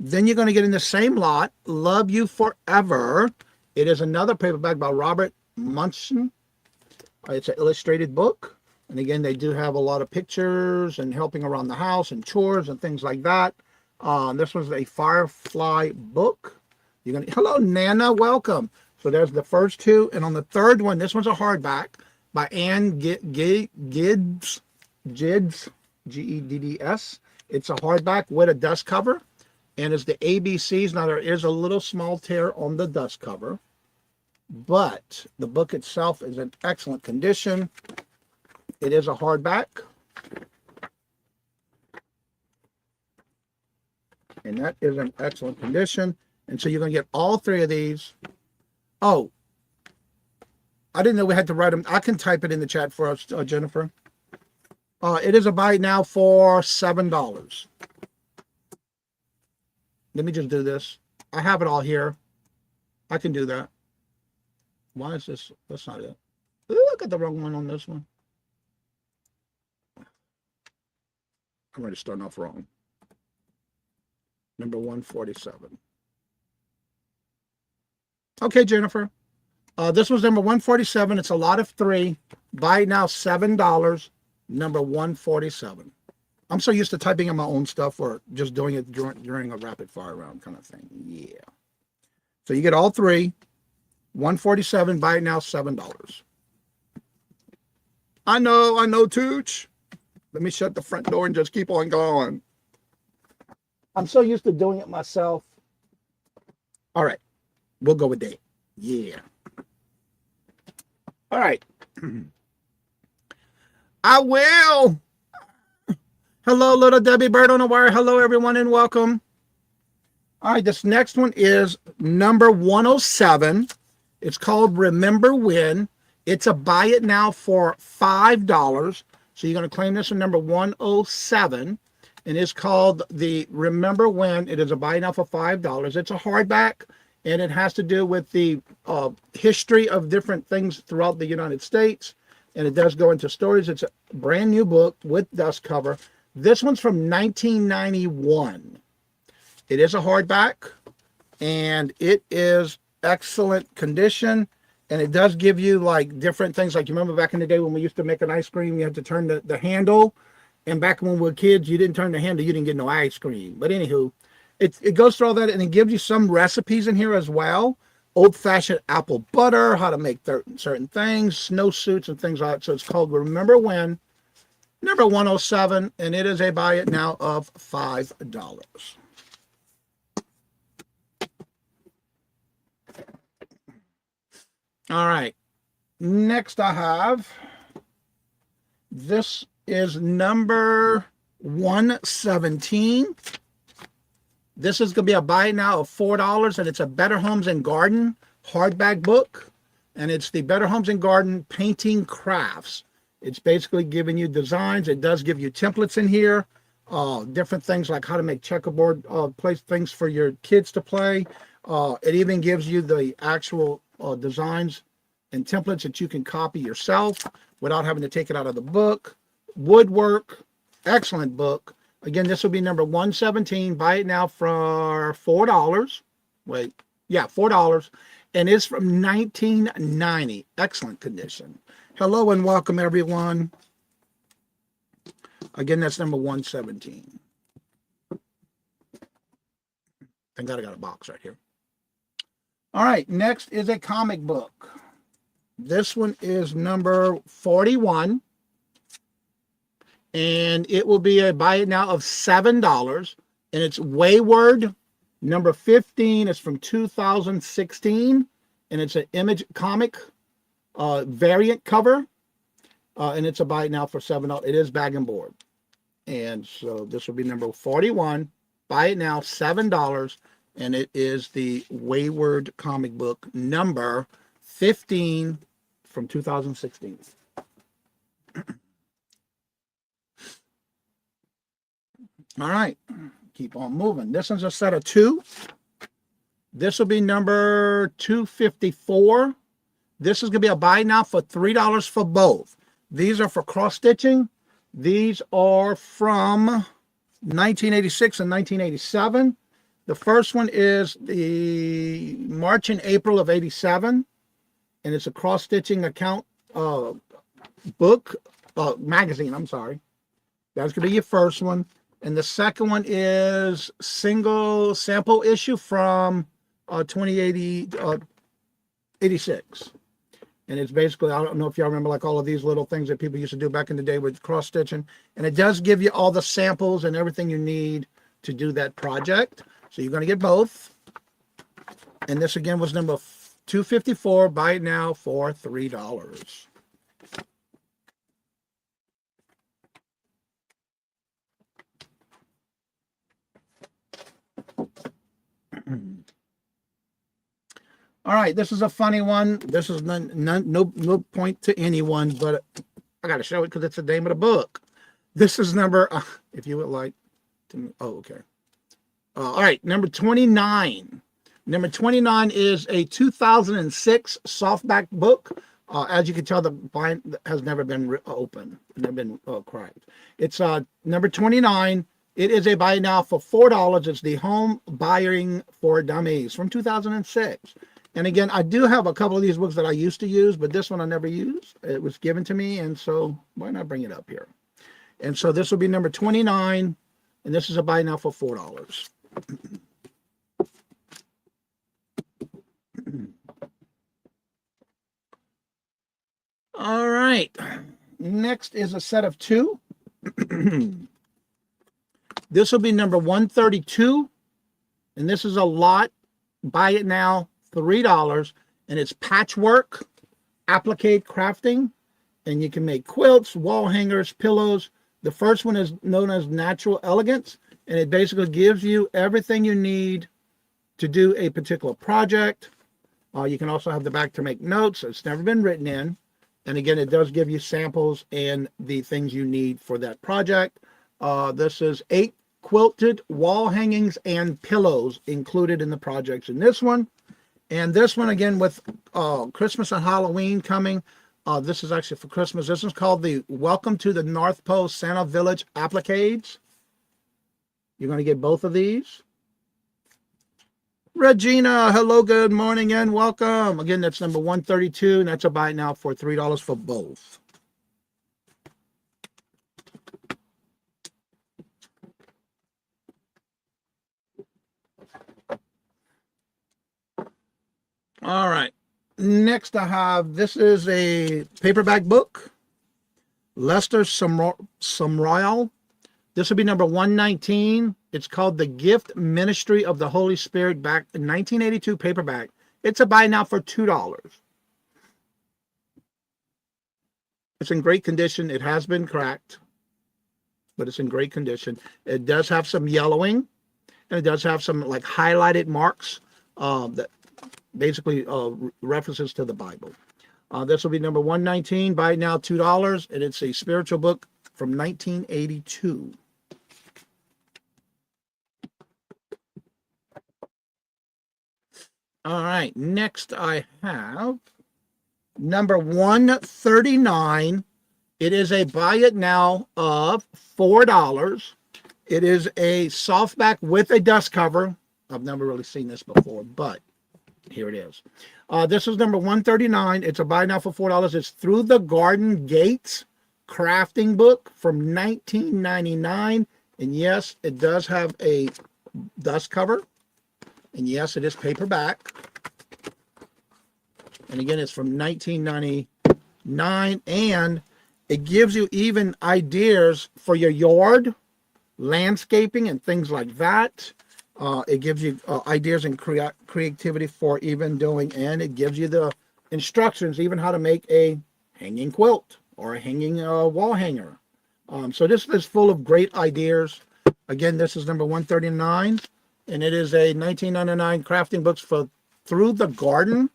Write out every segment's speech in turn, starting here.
Then you're going to get in the same lot, Love You Forever. It is another paperback by Robert Munson. It's an illustrated book. And again, they do have a lot of pictures and helping around the house and chores and things like that. This was a Firefly book. You're gonna, hello, Nana, welcome. So there's the first two. And on the third one, this one's a hardback by Anne Gidds, Gedds. It's a hardback with a dust cover. And it's the ABCs. Now, there is a little small tear on the dust cover, but the book itself is in excellent condition. It is a hardback. And that is in excellent condition. And so you're going to get all three of these. Oh, I didn't know we had to write them. I can type it in the chat for us, Jennifer. It is a buy now for $7. Let me just do this. I have it all here. I can do that. Why is this? That's not it. Ooh, I got the wrong one on this one. I'm already starting off wrong. Number 147. Okay, Jennifer. This was number 147. It's a lot of three. Buy now $7. Number 147. I'm so used to typing in my own stuff or just doing it during a rapid fire round kind of thing. Yeah. So you get all three. 147. Buy it now $7. I know, Tooch. Let me shut the front door and just keep on going. I'm so used to doing it myself. All right. We'll go with that. Yeah. All right. I will. Hello, little Debbie Bird on the wire. Hello, everyone, and welcome. All right, this next one is number 107. It's called Remember When. It's a buy it now for $5. So you're going to claim this one, number 107. And it's called the Remember When. It is a buy it now for $5. It's a hardback, and it has to do with the history of different things throughout the United States. And it does go into stories. It's a brand new book with dust cover. This one's from 1991. It is a hardback, and it is excellent condition. And it does give you like different things. Like you remember back in the day when we used to make an ice cream, you had to turn the handle. And back when we were kids, you didn't turn the handle, you didn't get no ice cream. But anywho, it goes through all that, and it gives you some recipes in here as well. Old-fashioned apple butter, how to make certain things, snowsuits and things like that. So it's called Remember When. Number 107, and it is a buy it now of $5. All right. Next I have, this is number 117. This is going to be a buy it now of $4, and it's a Better Homes and Garden hardback book. And it's the Better Homes and Garden Painting Crafts. It's basically giving you designs. It does give you templates in here, different things like how to make checkerboard place things for your kids to play. It even gives you the actual designs and templates that you can copy yourself without having to take it out of the book. Woodwork, excellent book. Again, this will be number 117. Buy it now for $4. Wait, yeah, $4. And it's from 1990. Excellent condition. Hello and welcome, everyone. Again, that's number 117. Thank God I got a box right here. All right, next is a comic book. This one is number 41. And it will be a buy it now of $7. And it's Wayward, number 15. It's from 2016. And it's an Image comic variant cover. And it's a buy it now for $7. It is bag and board. And so this will be number 41. Buy it now, $7. And it is the Wayward comic book number 15 from 2016. All right, keep on moving. This one's a set of two. This will be number 254. This is going to be a buy now for $3 for both. These are for cross stitching. These are from 1986 and 1987. The first one is the March and April of '87, and it's a cross-stitching account book, magazine, I'm sorry. That's going to be your first one. And the second one is single sample issue from 2080, 86. And it's basically, I don't know if y'all remember like all of these little things that people used to do back in the day with cross stitching. And it does give you all the samples and everything you need to do that project. So you're going to get both. And this again was number 254. Buy it now for $3. All right, this is a funny one. This is no point to anyone, but I got to show it because it's the name of the book. This is number, if you would like to, oh, okay. All right, number 29. Number 29 is a 2006 softback book. As you can tell, the bind has never been open, never been cracked. It's number 29. It is a buy now for $4. It's the Home Buying for Dummies from 2006. And again, I do have a couple of these books that I used to use, but this one I never used. It was given to me, and so why not bring it up here? And so this will be number 29, and this is a buy now for $4. All right. Next is a set of two. This will be number 132, and this is a lot. Buy it now, $3, and it's patchwork, applique crafting, and you can make quilts, wall hangers, pillows. The first one is known as Natural Elegance, and it basically gives you everything you need to do a particular project. You can also have the back to make notes. It's never been written in. And again, it does give you samples and the things you need for that project. This is 8 quilted wall hangings and pillows included in the projects in this one. And this one, again, with Christmas and Halloween coming, this is actually for Christmas. This is called the Welcome to the North Pole Santa Village Appliques. You're going to get both of these. Regina, hello, good morning, and welcome. Again, that's number 132, and that's a buy now for $3 for both. All right. Next I have, this is a paperback book. Lester Sumrall. This will be number 119. It's called The Gift Ministry of the Holy Spirit, back in 1982 paperback. It's a buy now for $2. It's in great condition. It has been cracked, but it's in great condition. It does have some yellowing, and it does have some like highlighted marks that basically references to the Bible. This will be number 119, buy it now $2, and it's a spiritual book from 1982. All right, next I have number 139. It is a buy it now of $4. It is a softback with a dust cover. I've never really seen this before, but here it is. This is number 139. It's a buy now for $4. It's Through the Garden Gates crafting book from 1999. And yes, it does have a dust cover. And yes, it is paperback. And again, it's from 1999. And it gives you even ideas for your yard, landscaping, and things like that. It gives you ideas and creativity for even doing, and it gives you the instructions, even how to make a hanging quilt or a hanging wall hanger. So this is full of great ideas. Again, this is number 139, and it is a 1999 crafting books for Through the Garden.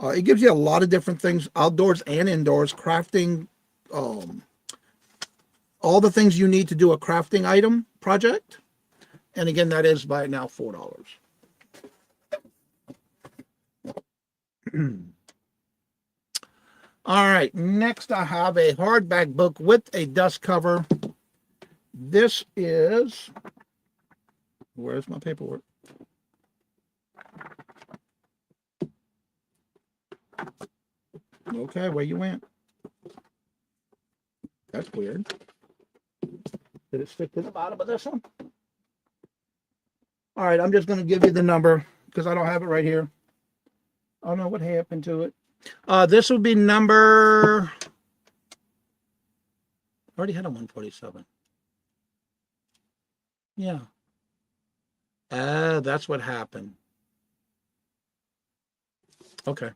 It gives you a lot of different things, outdoors and indoors, crafting, all the things you need to do a crafting item project. And again, that is buy it now $4. All right, next I have a hardback book with a dust cover. This is, where's my paperwork? Okay, where you went? That's weird. Did it stick to the bottom of this one? All right, I'm just going to give you the number because I don't have it right here. I don't know what happened to it. This would be number... I already had a 147. Yeah. That's what happened. Okay.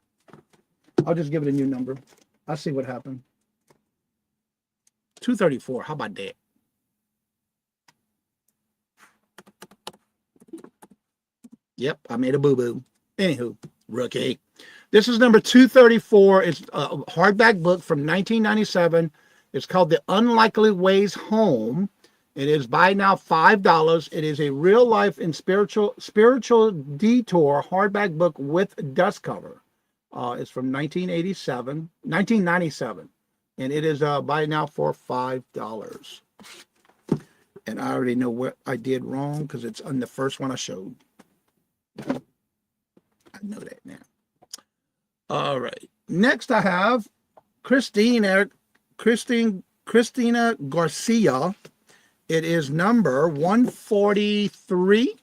I'll just give it a new number. I'll see what happened. 234. How about that? Yep, I made a boo-boo. Anywho, rookie. This is number 234. It's a hardback book from 1997. It's called The Unlikely Ways Home. It is buy now $5. It is a real life and spiritual detour hardback book with dust cover. It's from 1997, and it is buy now for $5. And I already know what I did wrong because it's on the first one I showed. I know that now. All right. Next, I have Christina Garcia. It is number 143.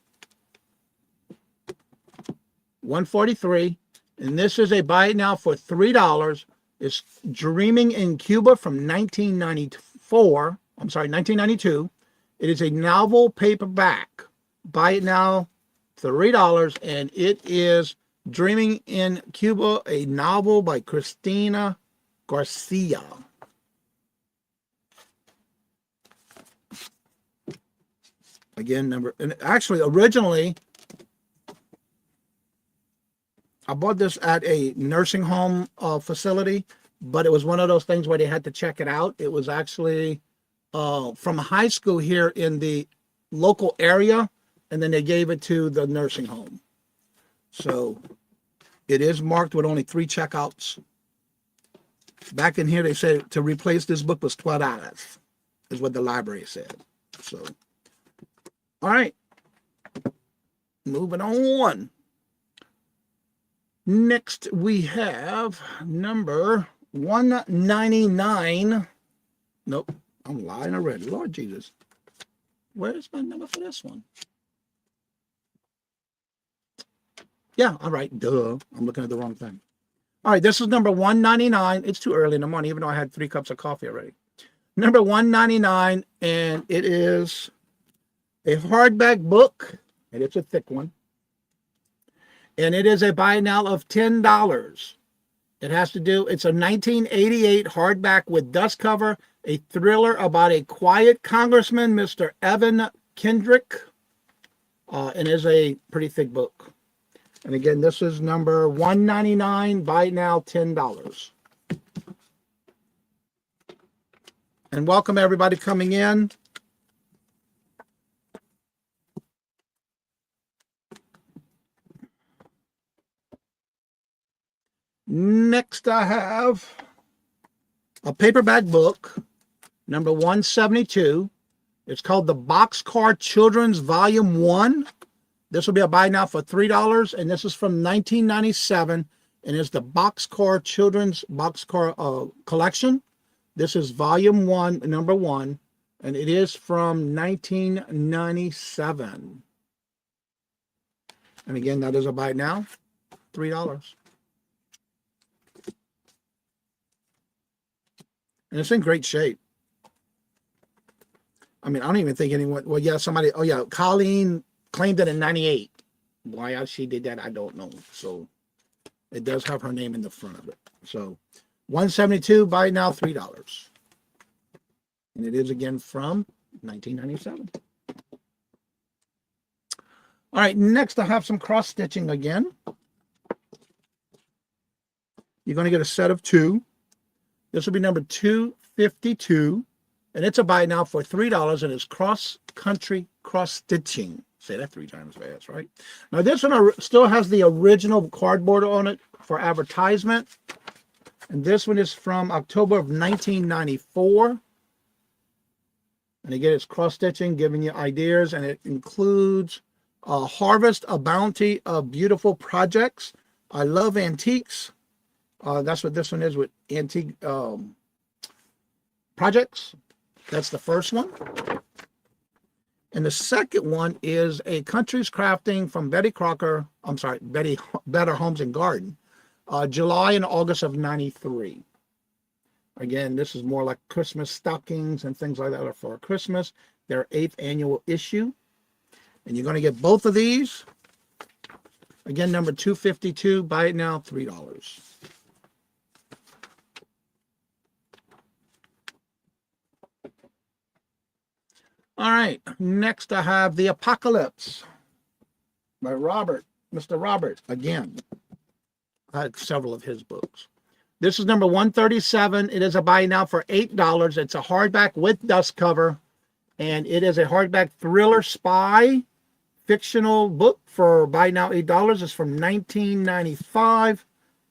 143. And this is a buy it now for $3. It's Dreaming in Cuba from 1992. It is a novel paperback. Buy it now, $3. And it is Dreaming in Cuba, a novel by Christina Garcia. Again, and actually, originally, I bought this at a nursing home facility, but it was one of those things where they had to check it out. It was actually from high school here in the local area, and then they gave it to the nursing home. So it is marked with only 3 checkouts. Back in here, they said to replace this book was $12, is what the library said. So, all right, moving on. Next, we have number 199. Nope, I'm lying already. Lord Jesus. Where's my number for this one? Yeah, all right. Duh. I'm looking at the wrong thing. All right, this is number 199. It's too early in the morning, even though I had 3 cups of coffee already. Number 199, and it is a hardback book, and it's a thick one. And it is a buy now of $10. It has to do, it's a 1988 hardback with dust cover, a thriller about a quiet congressman, Mr. Evan Kendrick, and is a pretty thick book. And again, this is number 199, buy now $10. And welcome everybody coming in. Next, I have a paperback book, number 172. It's called The Boxcar Children's Volume 1. This will be a buy now for $3, and this is from 1997, and it's the Boxcar Children's Boxcar Collection. This is Volume 1, number 1, and it is from 1997. And again, that is a buy now, $3. And it's in great shape. I mean, I don't even think anyone, well, yeah, somebody, oh yeah, Colleen claimed it in 98. Why else she did that, I don't know. So it does have her name in the front of it. So 172, buy now, $3. And it is again from 1997. All right, next I have some cross stitching again. You're going to get a set of 2. This will be number 252, and it's a buy now for $3, and it's cross-country cross-stitching. Say that 3 times fast, right? Now, this one still has the original cardboard on it for advertisement, and this one is from October of 1994. And again, it's cross-stitching, giving you ideas, and it includes Harvest a Bounty of Beautiful Projects. I Love Antiques. That's what this one is with antique projects. That's the first one. And the second one is a Country's Crafting from Betty Crocker. I'm sorry, Better Homes and Garden. July and August of 93. Again, this is more like Christmas stockings and things like that are for Christmas. Their 8th annual issue. And you're going to get both of these. Again, number 252. Buy it now, $3. All right. Next, I have The Apocalypse by Mr. Robert. Again, I had several of his books. This is number 137. It is a buy now for $8. It's a hardback with dust cover. And it is a hardback thriller spy fictional book for buy now $8. It's from 1995.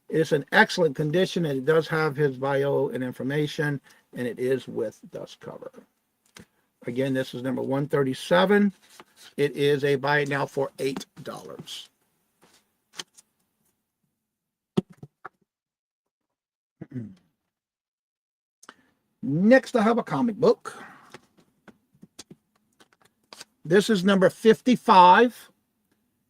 It's in excellent condition, and it does have his bio and information, and it is with dust cover. Again, this is number 137. It is a buy it now for $8. Next, I have a comic book. This is number 55.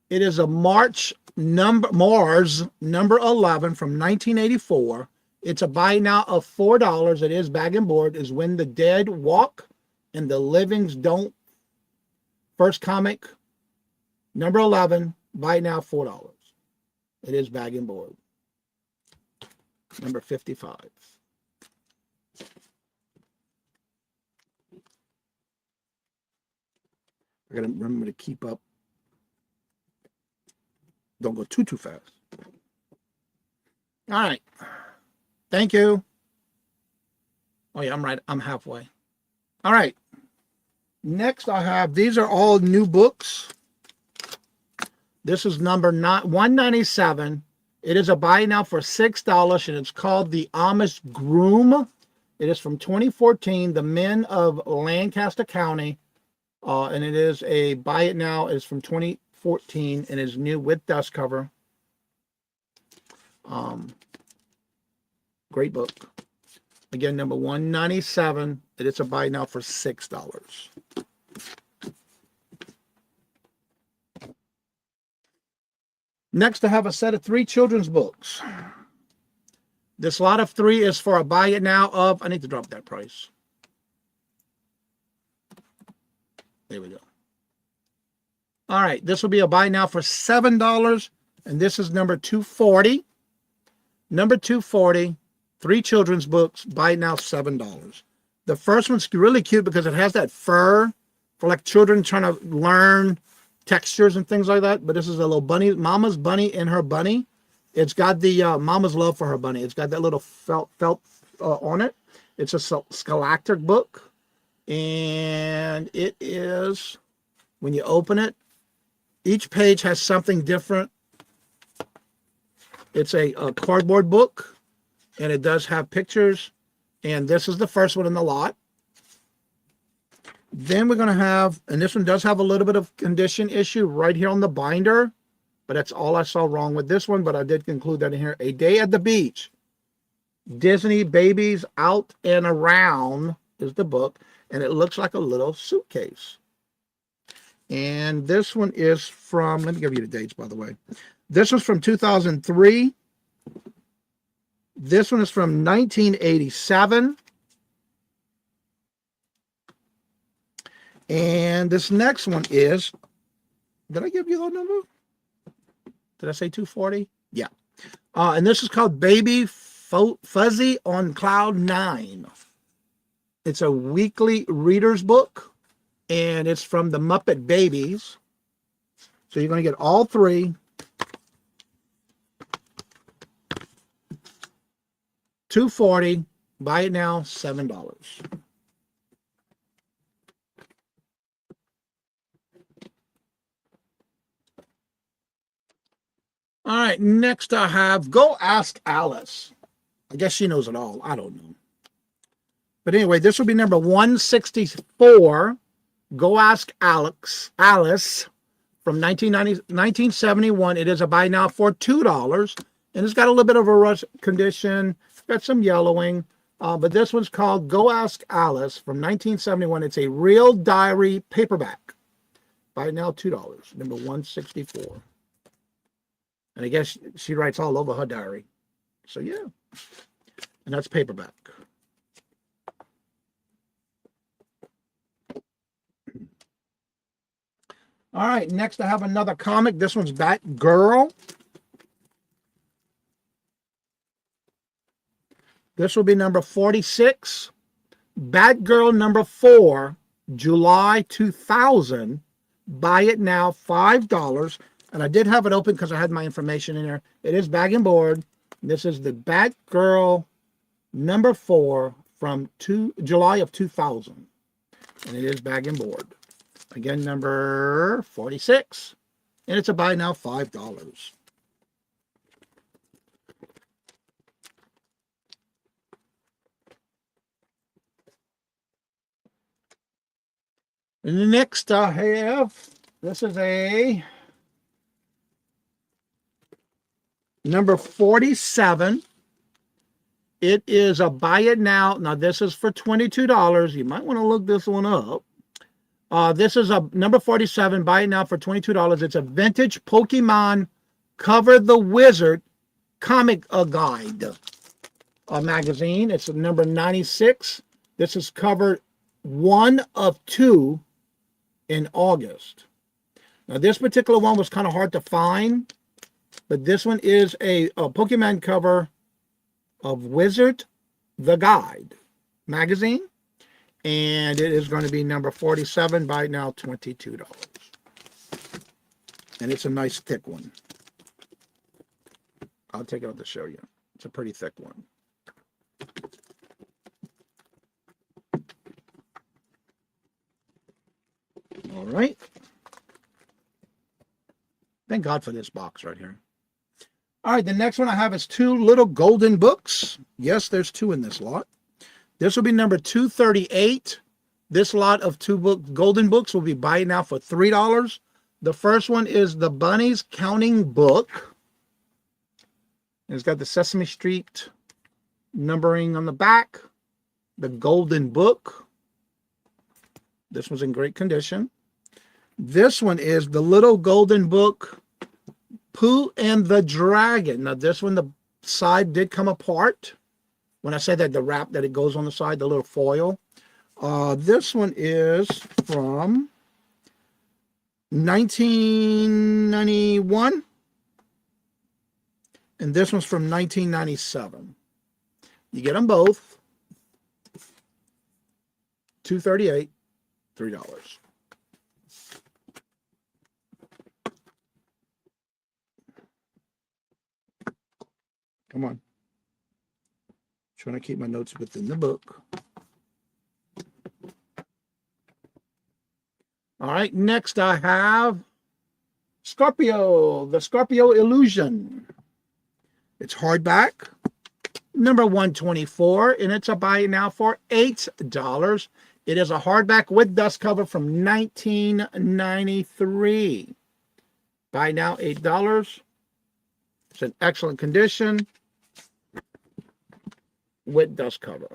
It is a Mars number 11 from 1984. It's a buy now of $4. It is bag and board. Is When the Dead Walk and the Livings Don't. First comic, number 11, buy now $4. It is bag and board. Number 55. I gotta remember to keep up. Don't go too fast. All right. Thank you. Oh yeah, I'm right. I'm halfway. All right. Next I have, these are all new books. This is number 197. It is a buy now for $6, and it's called The Amish Groom. It is from 2014, The Men of Lancaster County. And it is a buy it now. It's from 2014 and is new with dust cover. Great book. Again, number 197. It is a buy now for $6. Next, I have a set of 3 children's books. This lot of 3 is for a buy it now of, I need to drop that price. There we go. All right, this will be a buy now for $7, and this is number 240. Number 240, 3 children's books, buy now $7. The first one's really cute because it has that fur for like children trying to learn textures and things like that. But this is a little bunny, Mama's bunny and her bunny. It's got the Mama's love for her bunny. It's got that little felt on it. It's a scholastic book. And it is, when you open it, each page has something different. It's a cardboard book, and it does have pictures. And this is the first one in the lot. Then we're going to have, and this one does have a little bit of condition issue right here on the binder, but that's all I saw wrong with this one, but I did conclude that in here. A Day at the Beach. Disney Babies Out and Around is the book. And it looks like a little suitcase. And this one is from, let me give you the dates, by the way. This one's from 2003. This one is from 1987. And this next one is, did I give you the number? Did I say 240? Yeah. And this is called Baby Fuzzy on Cloud 9. It's a weekly reader's book, and it's from the Muppet Babies. So you're going to get all 3. $240. Buy it now, $7. All right, next I have Go Ask Alice. I guess she knows it all. I don't know. But anyway, this will be number 164. Go Ask Alice from 1971. It is a buy now for $2. And it's got a little bit of a rust condition. Got some yellowing. But this one's called Go Ask Alice from 1971. It's a real diary paperback. Buy it now, $2, number 164. And I guess she writes all over her diary. So, yeah. And that's paperback. All right, next I have another comic. This one's Batgirl. This will be number 46. Batgirl number 4, July 2000. Buy it now, $5. And I did have it open because I had my information in there. It is bag and board. This is the Batgirl number 4 from July of 2000. And it is bag and board. Again, number 46. And it's a buy now, $5. And the next I have, this is a number 47. It is a buy it now. Now, this is for $22. You might want to look this one up. This is a number 47, buy it now for $22. It's a vintage Pokemon Cover the Wizard comic guide magazine. It's number 96. This is cover 1 of 2 in August. Now, this particular one was kind of hard to find, but this one is a Pokemon cover of Wizard the Guide magazine. And it is going to be number 47, buy it now, $22. And it's a nice thick one. I'll take it out to show you. It's a pretty thick one. All right. Thank God for this box right here. All right, the next one I have is 2 little golden books. Yes, there's 2 in this lot. This will be number 238. This lot of 2 golden books will be buy it now for $3. The first one is the Bunnies Counting Book. It's got the Sesame Street numbering on the back. The golden book. This one's in great condition. This one is the Little Golden Book, Pooh and the Dragon. Now, this one, the side did come apart. When I say that, the wrap that it goes on the side, the little foil. This one is from 1991. And this one's from 1997. You get them both. $238, $3. Come on. Trying to keep my notes within the book. All right, next I have Scorpio, the Scorpio Illusion. It's hardback, number 124, and it's a buy now for $8. It is a hardback with dust cover from 1993. Buy now, $8. It's in excellent condition with dust cover.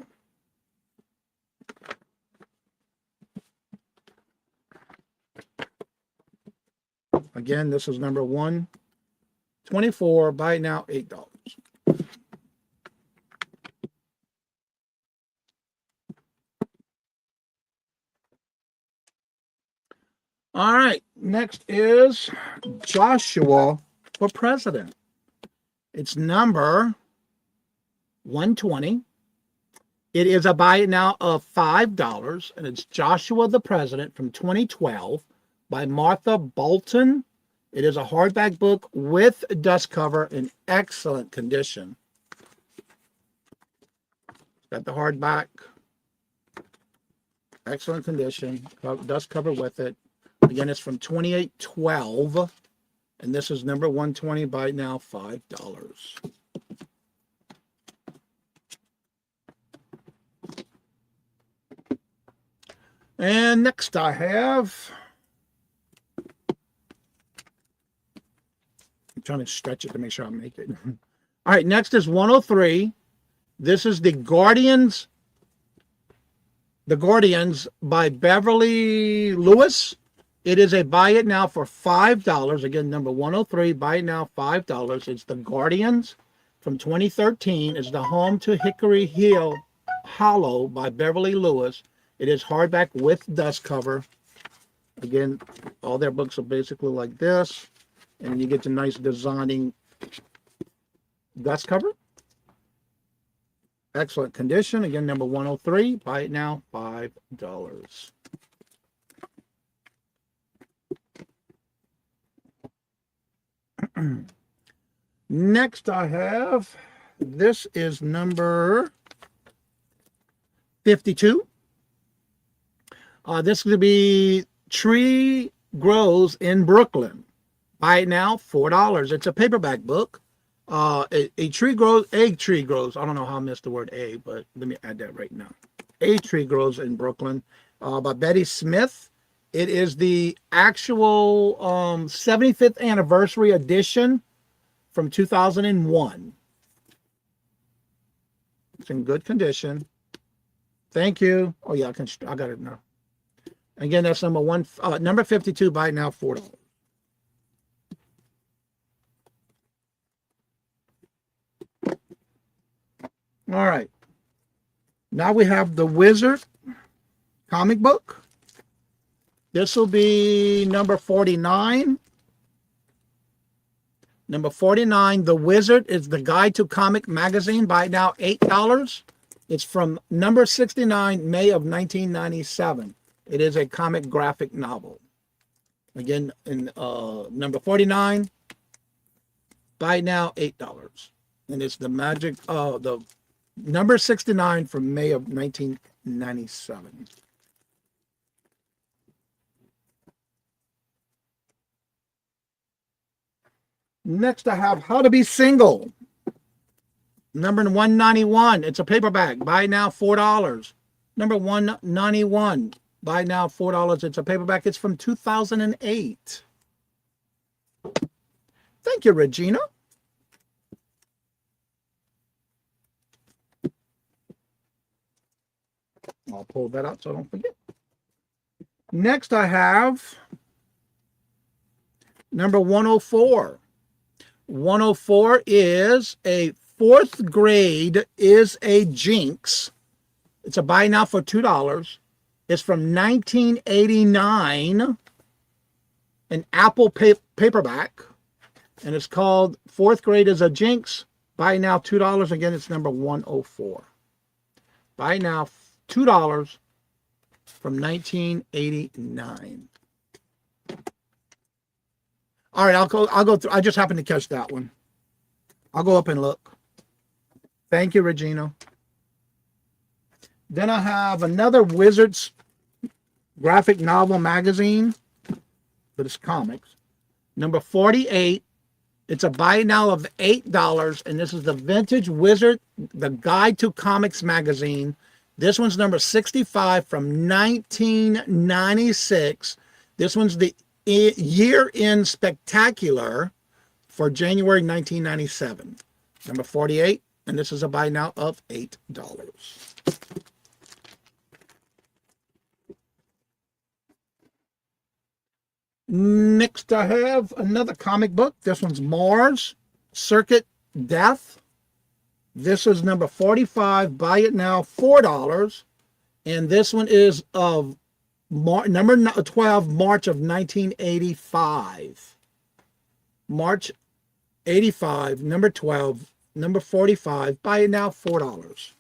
Again, this is number 124. Buy now, $8. All right, next is Joshua for President. It's number 120. It is a buy it now of $5, and it's Joshua the President from 2012 by Martha Bolton. It is a hardback book with dust cover in excellent condition. It's got the hardback, excellent condition, dust cover with it. Again, it's from 2812, and this is number 120, buy it now, $5. And next I have, I'm trying to stretch it to make sure I make it. All right, next is 103. This is The Guardians by Beverly Lewis. It is a buy it now for $5. Again, number 103, buy it now, $5. It's The Guardians from 2013. It's the Home to Hickory Hill Hollow by Beverly Lewis. It is hardback with dust cover. Again, all their books are basically like this. And you get the nice designing dust cover. Excellent condition. Again, number 103. Buy it now, $5. Next I have, this is number 52. This is going to be Tree Grows in Brooklyn. Buy it now, $4. It's a paperback book. Egg tree grows. I don't know how I missed the word A, but let me add that right now. A Tree Grows in Brooklyn by Betty Smith. It is the actual 75th anniversary edition from 2001. It's in good condition. Thank you. Oh yeah, I got it now. Again, that's number 52. Buy it now, $4. All right. Now we have the Wizard comic book. This will be number 49. Number 49, The Wizard is the Guide to Comic Magazine. Buy it now, $8. It's from number 69, May of 1997. It is a comic graphic novel. Again, in number 49, buy it now, $8. And it's the number 69 from May of 1997. Next, I have How to Be Single. Number 191. It's a paperback. Buy now, $4. Number 191. Buy now, $4. It's a paperback. It's from 2008. Thank you, Regina. I'll pull that out so I don't forget. Next, I have number 104. 104 is a fourth grade is a jinx. It's a buy now for $2. It's from 1989, an Apple paperback, and it's called Fourth Grade is a Jinx. Buy now, $2. Again, it's number 104. Buy now, $2 from 1989. All right, I'll go through. I just happened to catch that one. I'll go up and look. Thank you, Regina. Then I have another Wizards graphic novel magazine, but it's comics. Number 48. It's a buy now of $8, and this is the Vintage Wizard, the Guide to Comics magazine. This one's number 65 from 1996. This one's the year-end spectacular for January 1997. Number 48, and this is a buy now of $8. Next, I have another comic book. This one's Mars Circuit Death. This is number 45. Buy it now, $4. And this one is of number 12, March of 1985. March 85, number 12, number 45. Buy it now, $4.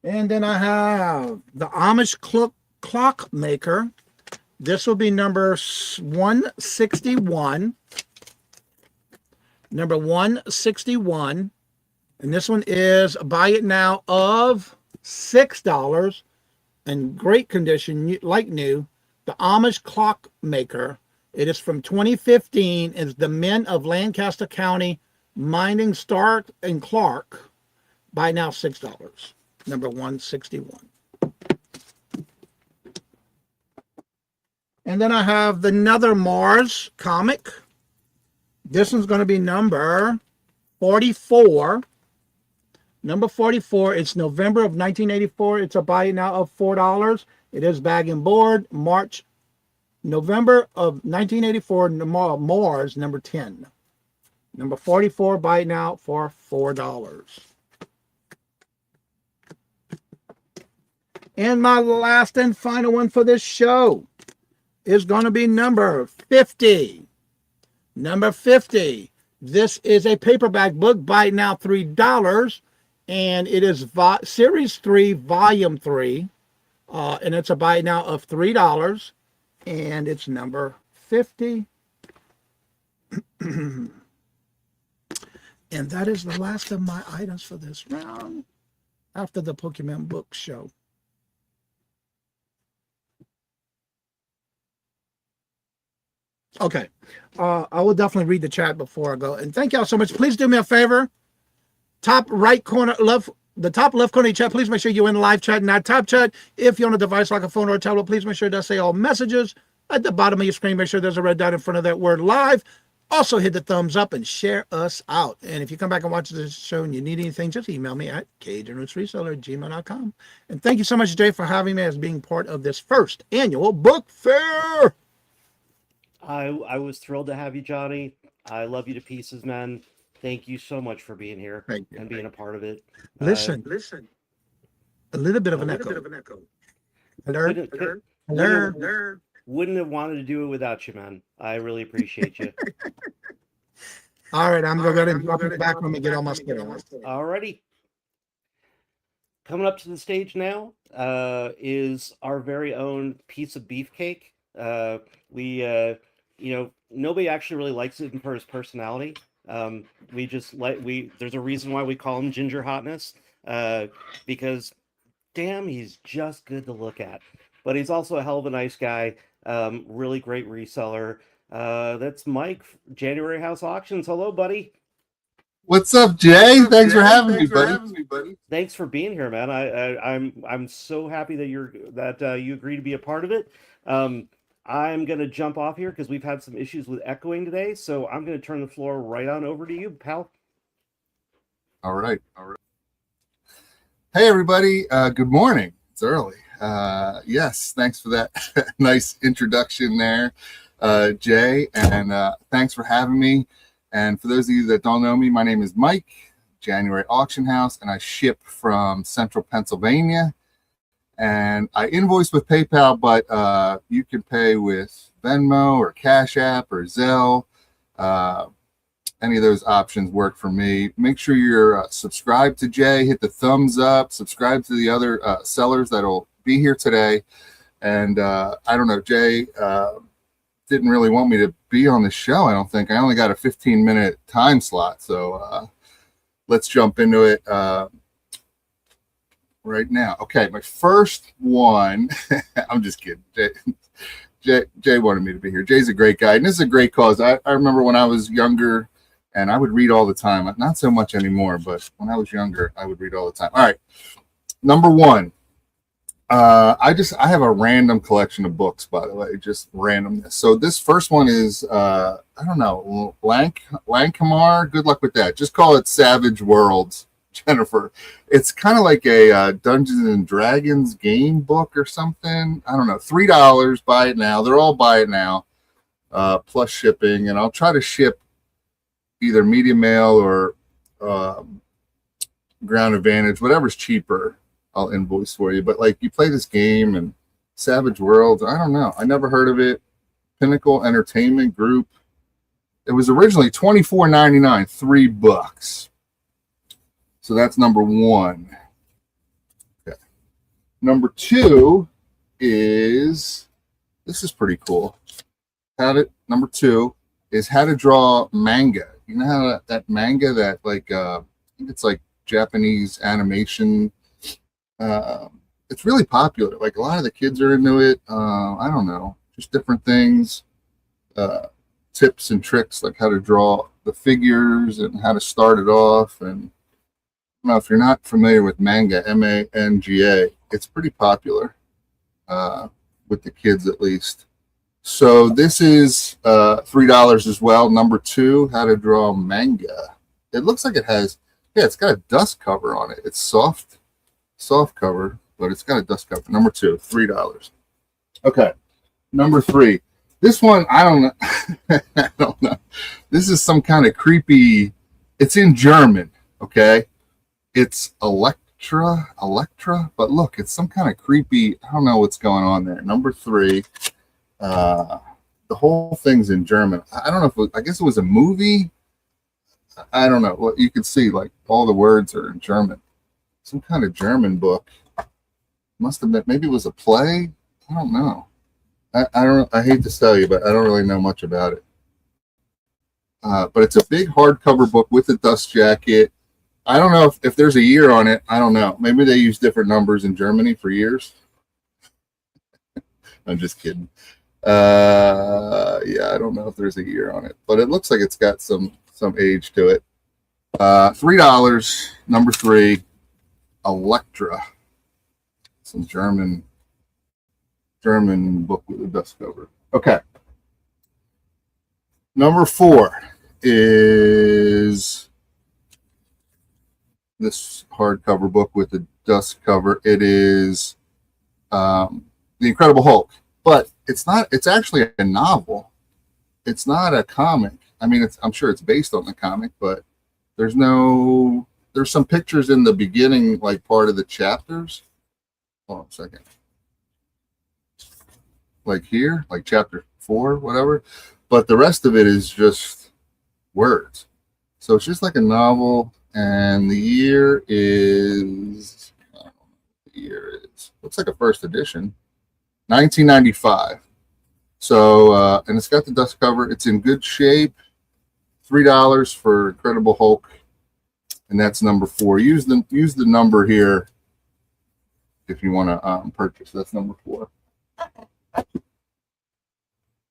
And then I have the Amish Clockmaker. This will be number 161. Number 161. And this one is buy it now of $6 in great condition, like new. The Amish Clockmaker. It is from 2015. It's the Men of Lancaster County, Minding Stark and Clark. Buy now, $6. Number 161. And then I have the Another Mars comic. This one's going to be number 44. Number 44. It's November of 1984. It's a buy now of $4. It is bag and board. November of 1984. Mars number 10. Number 44. Buy it now for $4. And my last and final one for this show is going to be number 50. Number 50. This is a paperback book. Buy it now $3. And it is Series 3, Volume 3. And it's a buy it now of $3. And it's number 50. And that is the last of my items for this round after the Pokemon book show. Okay. I will definitely read the chat before I go. And thank y'all so much. Please do me a favor. Top right corner, the top left corner of your chat, please make sure you're in the live chat and not top chat. If you're on a device like a phone or a tablet, please make sure that say all messages. At the bottom of your screen, make sure there's a red dot in front of that word live. Also hit the thumbs up and share us out. And if you come back and watch this show and you need anything, just email me at CajunRootsReseller@gmail.com. And thank you so much, Jay, for having me as being part of this first annual book fair. I was thrilled to have you, Johnny. I love you to pieces, man. Thank you so much for being here and being a part of it. Listen. A little bit of an echo. Hello. Wouldn't have wanted to do it without you, man. I really appreciate you. All right, I'm going to go ahead and drop it back when we get all my stuff. Alrighty. Coming up to the stage now is our very own piece of beefcake. Nobody actually really likes him for his personality. There's a reason why we call him Ginger Hotness, because damn, he's just good to look at. But he's also a hell of a nice guy, really great reseller. That's Mike, January House Auctions. Hello, buddy. What's up, Jay? Thanks for having me, buddy. Thanks for being here, man. I'm so happy that you agree to be a part of it. I'm going to jump off here because we've had some issues with echoing today. So I'm going to turn the floor right on over to you, pal. All right. Hey, everybody. Good morning. It's early. Yes, thanks for that nice introduction there, Jay. And thanks for having me. And for those of you that don't know me, my name is Mike, January Auction House, and I ship from Central Pennsylvania. And I invoice with PayPal, but you can pay with Venmo or Cash App or Zelle. Any of those options work for me. Make sure you're subscribed to Jay. Hit the thumbs up. Subscribe to the other sellers that'll be here today. And I don't know, Jay didn't really want me to be on the show, I don't think. I only got a 15-minute time slot. So let's jump into it. Right now. Okay, my first one, I'm just kidding. Jay wanted me to be here. Jay's a great guy, and this is a great cause. I remember when I was younger, and I would read all the time. Not so much anymore, but when I was younger, I would read all the time. All right, number one. I have a random collection of books, by the way, just randomness. So this first one is, I don't know, Lankamar. Good luck with that. Just call it Savage Worlds. Jennifer, it's kind of like a Dungeons and Dragons game book or something. I don't know. $3. Buy it now. They're all buy it now, plus shipping. And I'll try to ship either medium mail or Ground Advantage, whatever's cheaper. I'll invoice for you. But like you play this game and Savage Worlds, I don't know. I never heard of it. Pinnacle Entertainment Group. It was originally $24.99, $3. So that's number one. Okay. Number two is, this is pretty cool. Number two is how to draw manga. You know how that manga that like, I think it's like Japanese animation. It's really popular. Like a lot of the kids are into it. I don't know, just different things, tips and tricks, like how to draw the figures and how to start it off. And now, if you're not familiar with manga, M-A-N-G-A, it's pretty popular with the kids at least. So this is $3 as well. Number 2, How to Draw Manga. It looks like it has, yeah, it's got a dust cover on it. It's soft cover, but it's got a dust cover. Number 2, $3. Okay, number 3. This one, I don't know. I don't know. This is some kind of creepy. It's in German. Okay, it's Electra. But look, it's some kind of creepy. I don't know what's going on there. Number 3. The whole thing's in German. I don't know if I guess it was a movie. I don't know. Well, you can see like all the words are in German. Some kind of German book. Must have been. Maybe it was a play. I don't know. I don't. I hate to tell you, but I don't really know much about it. But it's a big hardcover book with a dust jacket. I don't know if there's a year on it. I don't know. Maybe they use different numbers in Germany for years. I'm just kidding. Yeah, I don't know if there's a year on it, but it looks like it's got some age to it. $3. Number 3, Electra. Some German book with a dust cover. Okay. Number 4 is this hardcover book with the dust cover. It is The Incredible Hulk. But it's not. It's actually a novel. It's not a comic. I mean, I'm sure it's based on the comic, but there's some pictures in the beginning, like part of the chapters. Hold on a second. Like here, like chapter 4, whatever. But the rest of it is just words. So it's just like a novel, and the year is. I don't know what the year is. Looks like a first edition. 1995. So, and it's got the dust cover. It's in good shape. $3 for Incredible Hulk, and that's number 4. Use the number here if you want to purchase. That's number 4.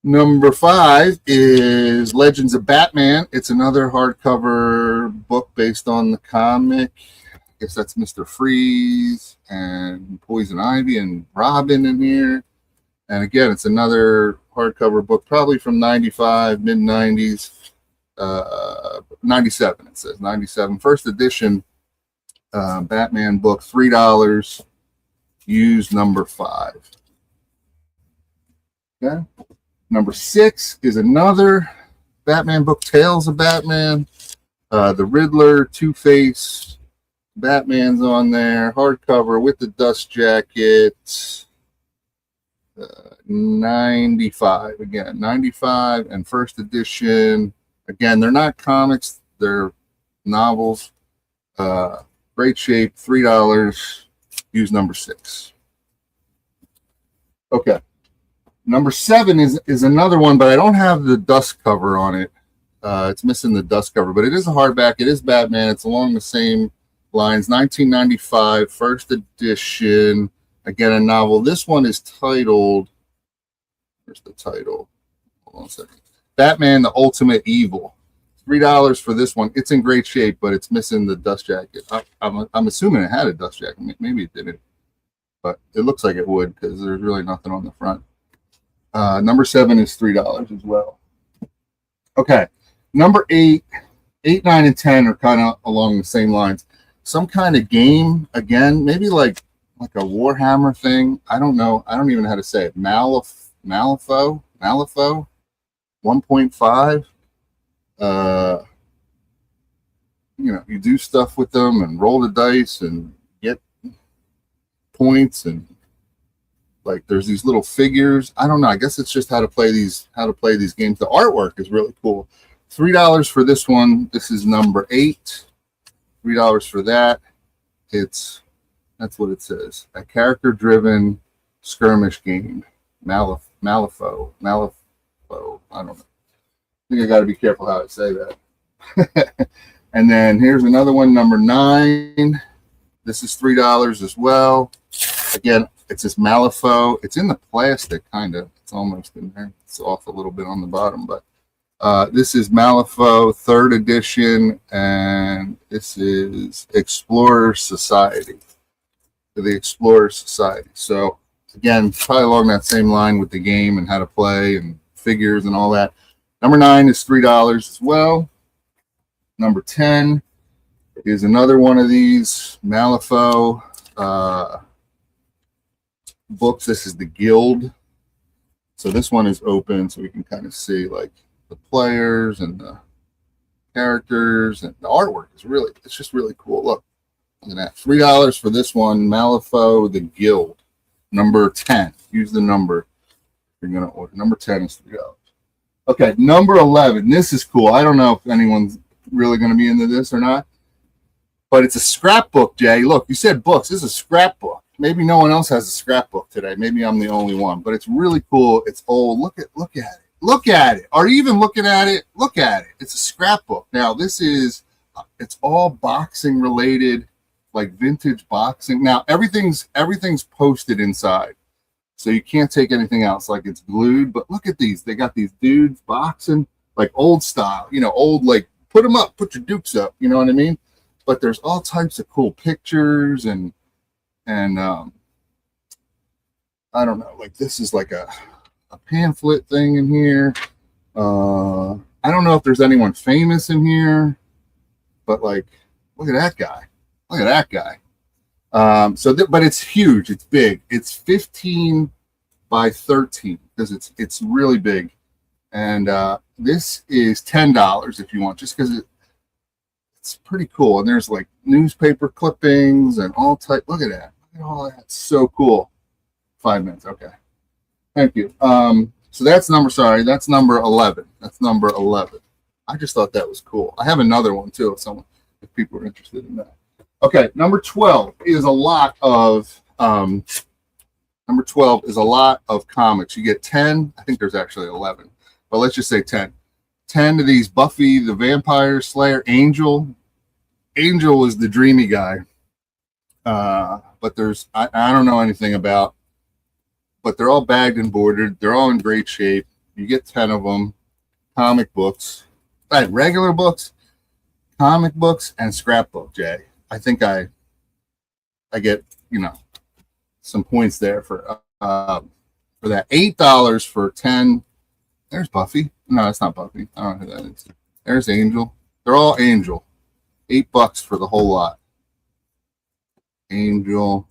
Number 5 is Legends of Batman. It's another hardcover book based on the comic. I guess that's Mr. Freeze and Poison Ivy and Robin in here. And again, it's another hardcover book, probably from 95, mid-90s, 97, it says, 97. First edition Batman book, $3. Use number 5. Okay. Number 6 is another Batman book, Tales of Batman. The Riddler, Two-Face, Batman's on there, hardcover with the dust jacket. 95 again, 95, and first edition. Again, they're not comics, they're novels. Great shape, $3. Use number 6. Okay. Number 7 is another one, but I don't have the dust cover on it. It's missing the dust cover, but it is a hardback. It is Batman. It's along the same lines. 1995, first edition. Again, a novel. This one is titled, where's the title? Hold on a second. Batman, the Ultimate Evil. $3 for this one. It's in great shape, but it's missing the dust jacket. I'm assuming it had a dust jacket. Maybe it didn't, but it looks like it would because there's really nothing on the front. Number 7 is $3 as well. Okay. Number 8, 9, and 10 are kind of along the same lines. Some kind of game, again, maybe like a Warhammer thing. I don't know. I don't even know how to say it. Malifaux 1.5. You do stuff with them and roll the dice and get points, and like there's these little figures. I don't know. I guess it's just how to play these games. The artwork is really cool. $3 for this one. This is number 8. $3 for that. That's what it says. A character-driven skirmish game. Malifaux. I don't know. I think I got to be careful how I say that. And then here's another one, number 9. This is $3 as well. Again, it's this Malifaux. It's in the plastic, kind of. It's almost in there. It's off a little bit on the bottom, but this is Malifaux 3rd edition, and this is Explorer Society. The Explorer Society. So Again, probably along that same line with the game and how to play and figures and all that. Number 9 is $3 as well. Number 10 is another one of these Malifaux books. This is the Guild. So this one is open, so we can kind of see like the players and the characters, and the artwork is really, it's just really cool. Look at that. $3 for this one, Malifaux, the Guild, number 10. Use the number you're going to order. Number 10 is $3. Okay, number 11. This is cool. I don't know if anyone's really going to be into this or not, but it's a scrapbook, Jay. Look, you said books. This is a scrapbook. Maybe no one else has a scrapbook today. Maybe I'm the only one, but it's really cool. It's old. Look at it. Look at it. Are you even looking at it? Look at it. It's a scrapbook. Now, this is, it's all boxing related, like vintage boxing. Now, everything's posted inside, so you can't take anything else. Like, it's glued, but look at these. They got these dudes boxing, like old style, old, like, put them up, put your dukes up, you know what I mean? But there's all types of cool pictures and I don't know, like this is like a pamphlet thing in here. I don't know if there's anyone famous in here, but like, look at that guy. Look at that guy. But it's huge. It's big. It's 15 by 13 because it's really big. And this is $10 if you want, just because it's pretty cool. And there's like newspaper clippings and all type. Look at that. Look at all that. So cool. 5 minutes. Okay. Thank you. So that's number 11. That's number 11. I just thought that was cool. I have another one too, if people are interested in that. Okay, number 12 is a lot of comics. You get 10. I think there's actually 11, but let's just say 10. 10 of these Buffy the Vampire Slayer, Angel. Angel is the dreamy guy. But I don't know anything about, but they're all bagged and bordered. They're all in great shape. You get 10 of them. Comic books, regular books, comic books, and scrapbook, Jay. I think I get, some points there for that. $8 for 10. There's Buffy. No, it's not Buffy. I don't know who that is. There's Angel. They're all Angel. $8 for the whole lot. Angel.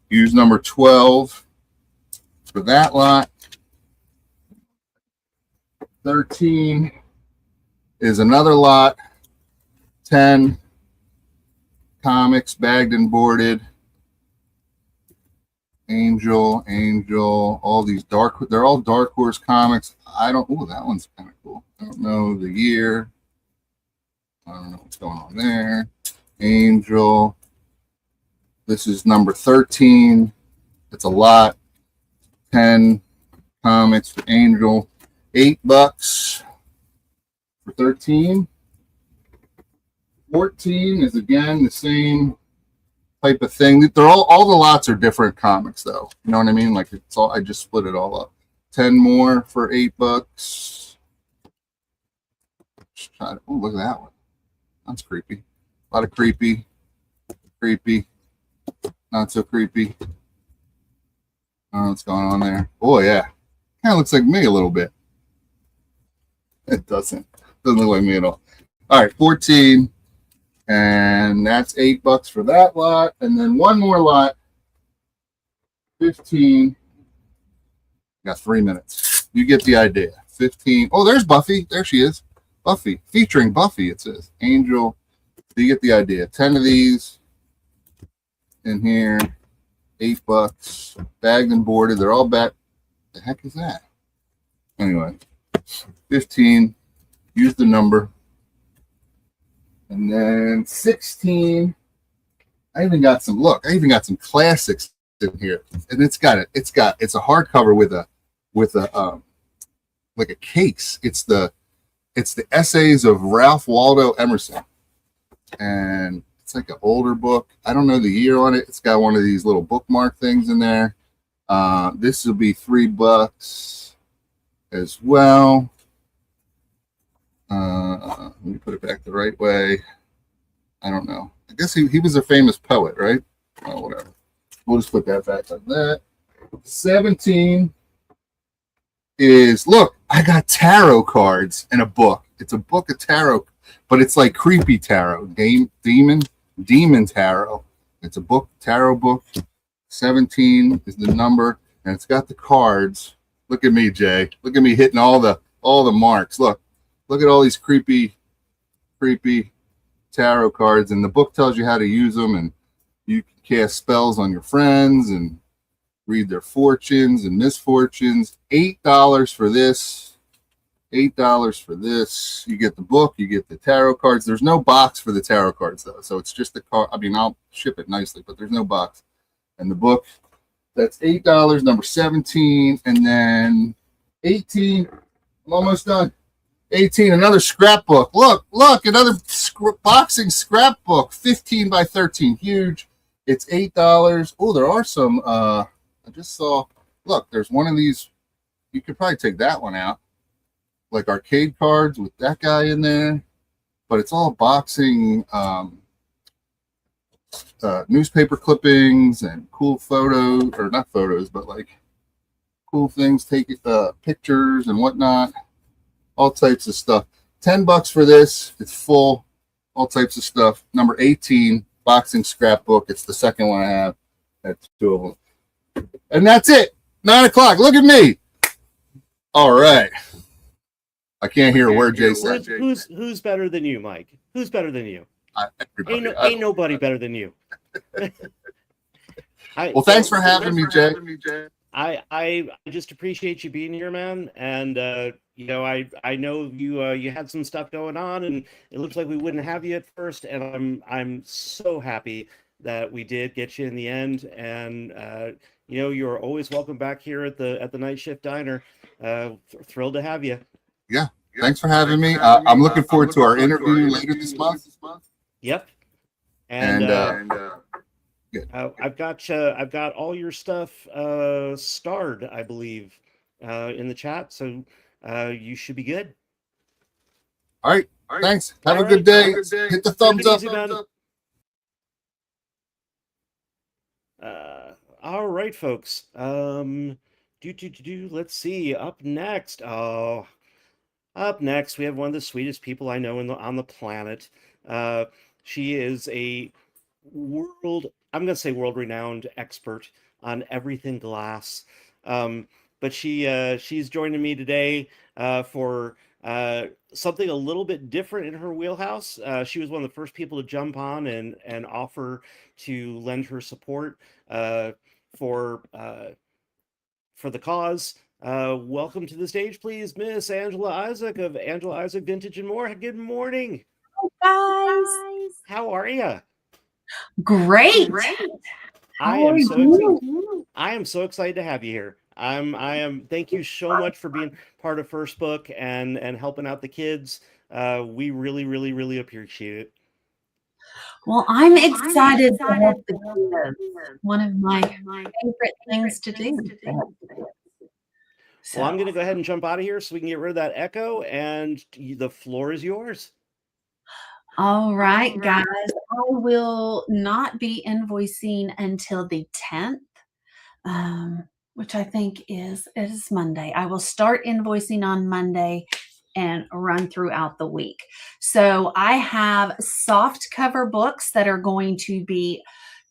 Use number 12 for that lot. 13 is another lot. 10 comics, bagged and boarded. Angel, all these they're all Dark Horse comics. That one's kind of cool. I don't know the year. I don't know what's going on there. Angel. This is number 13. It's a lot. 10 comics for Angel. $8 for 13. 14 is again the same type of thing. They're all the lots are different comics though. You know what I mean? Like it's all, I just split it all up. 10 more for $8. Oh, look at that one. That's creepy. A lot of creepy, not so creepy. I don't know what's going on there. Oh yeah, kind of looks like me a little bit. It doesn't look like me at all. All right, 14. And that's $8 for that lot. And then one more lot, 15. Got 3 minutes. You get the idea. 15. Oh, there's Buffy. There she is. Buffy. Featuring Buffy, it says. Angel. So you get the idea. 10 of these in here. $8. Bagged and boarded. They're all back. The heck is that? Anyway. 15. Use the number. And then 16, I even got some classics in here. And it's a hardcover with a like a case. It's the essays of Ralph Waldo Emerson. And it's like an older book. I don't know the year on it. It's got one of these little bookmark things in there. This will be $3 as well. Let me put it back the right way. I don't know. I guess he was a famous poet, right? Oh, whatever. We'll just put that back like that. 17 is, look, I got tarot cards and a book. It's a book of tarot, but it's like creepy tarot, demon tarot. It's a book, tarot book. 17 is the number, and it's got the cards. Look at me, Jay. Look at me hitting all the marks. Look at all these creepy tarot cards, and the book tells you how to use them, and you can cast spells on your friends and read their fortunes and misfortunes. $8 for this. $8 for this. You get the book, you get the tarot cards. There's no box for the tarot cards though, so it's just the card. I mean, I'll ship it nicely, but there's no box. And the book, that's $8. Number 17, and then 18. I'm almost done. 18, another scrapbook. Look, another boxing scrapbook. 15 by 13, huge. It's $8. Oh, there are some. I just saw. Look, there's one of these. You could probably take that one out, like arcade cards with that guy in there. But it's all boxing, newspaper clippings and cool photos, or not photos, but like cool things, take pictures and whatnot. All types of stuff. $10 for this. It's full. All types of stuff. Number 18, boxing scrapbook. It's the second one I have. That's 2 of them. And that's it. 9 o'clock. Look at me. All right. I can't hear a word Jay said. Who's better than you, Mike? Who's better than you? Ain't nobody better than you. Well, thanks for having me, Jay. I just appreciate you being here, man. And I know you had some stuff going on, and it looks like we wouldn't have you at first. And I'm so happy that we did get you in the end. And you're always welcome back here at the Night Shift Diner. Thrilled to have you. Yeah. Thanks for having me. I'm looking forward to our interview later this month. Yep. I've got all your stuff starred, I believe, in the chat, so you should be good. All right. Thanks. Have a good day. Hit the thumbs up. All right, folks. Let's see. Up next, we have one of the sweetest people I know on the planet. She is a world-renowned expert on everything glass. But she's joining me today for something a little bit different in her wheelhouse. She was one of the first people to jump on and offer to lend her support for the cause. Welcome to the stage, please, Miss Angela Isaac of Angela Isaac Vintage and More. Good morning. Hi, guys. How are you? Great. I am so excited to have you here. Thank you so much for being part of First Book and helping out the kids. We really, really, really appreciate it. Well, I'm excited to help the kids. One of my favorite things to do. Well, I'm going to go ahead and jump out of here so we can get rid of that echo, and the floor is yours. All right, guys. I will not be invoicing until the 10th, which I think is Monday. I will start invoicing on Monday and run throughout the week. So I have soft cover books that are going to be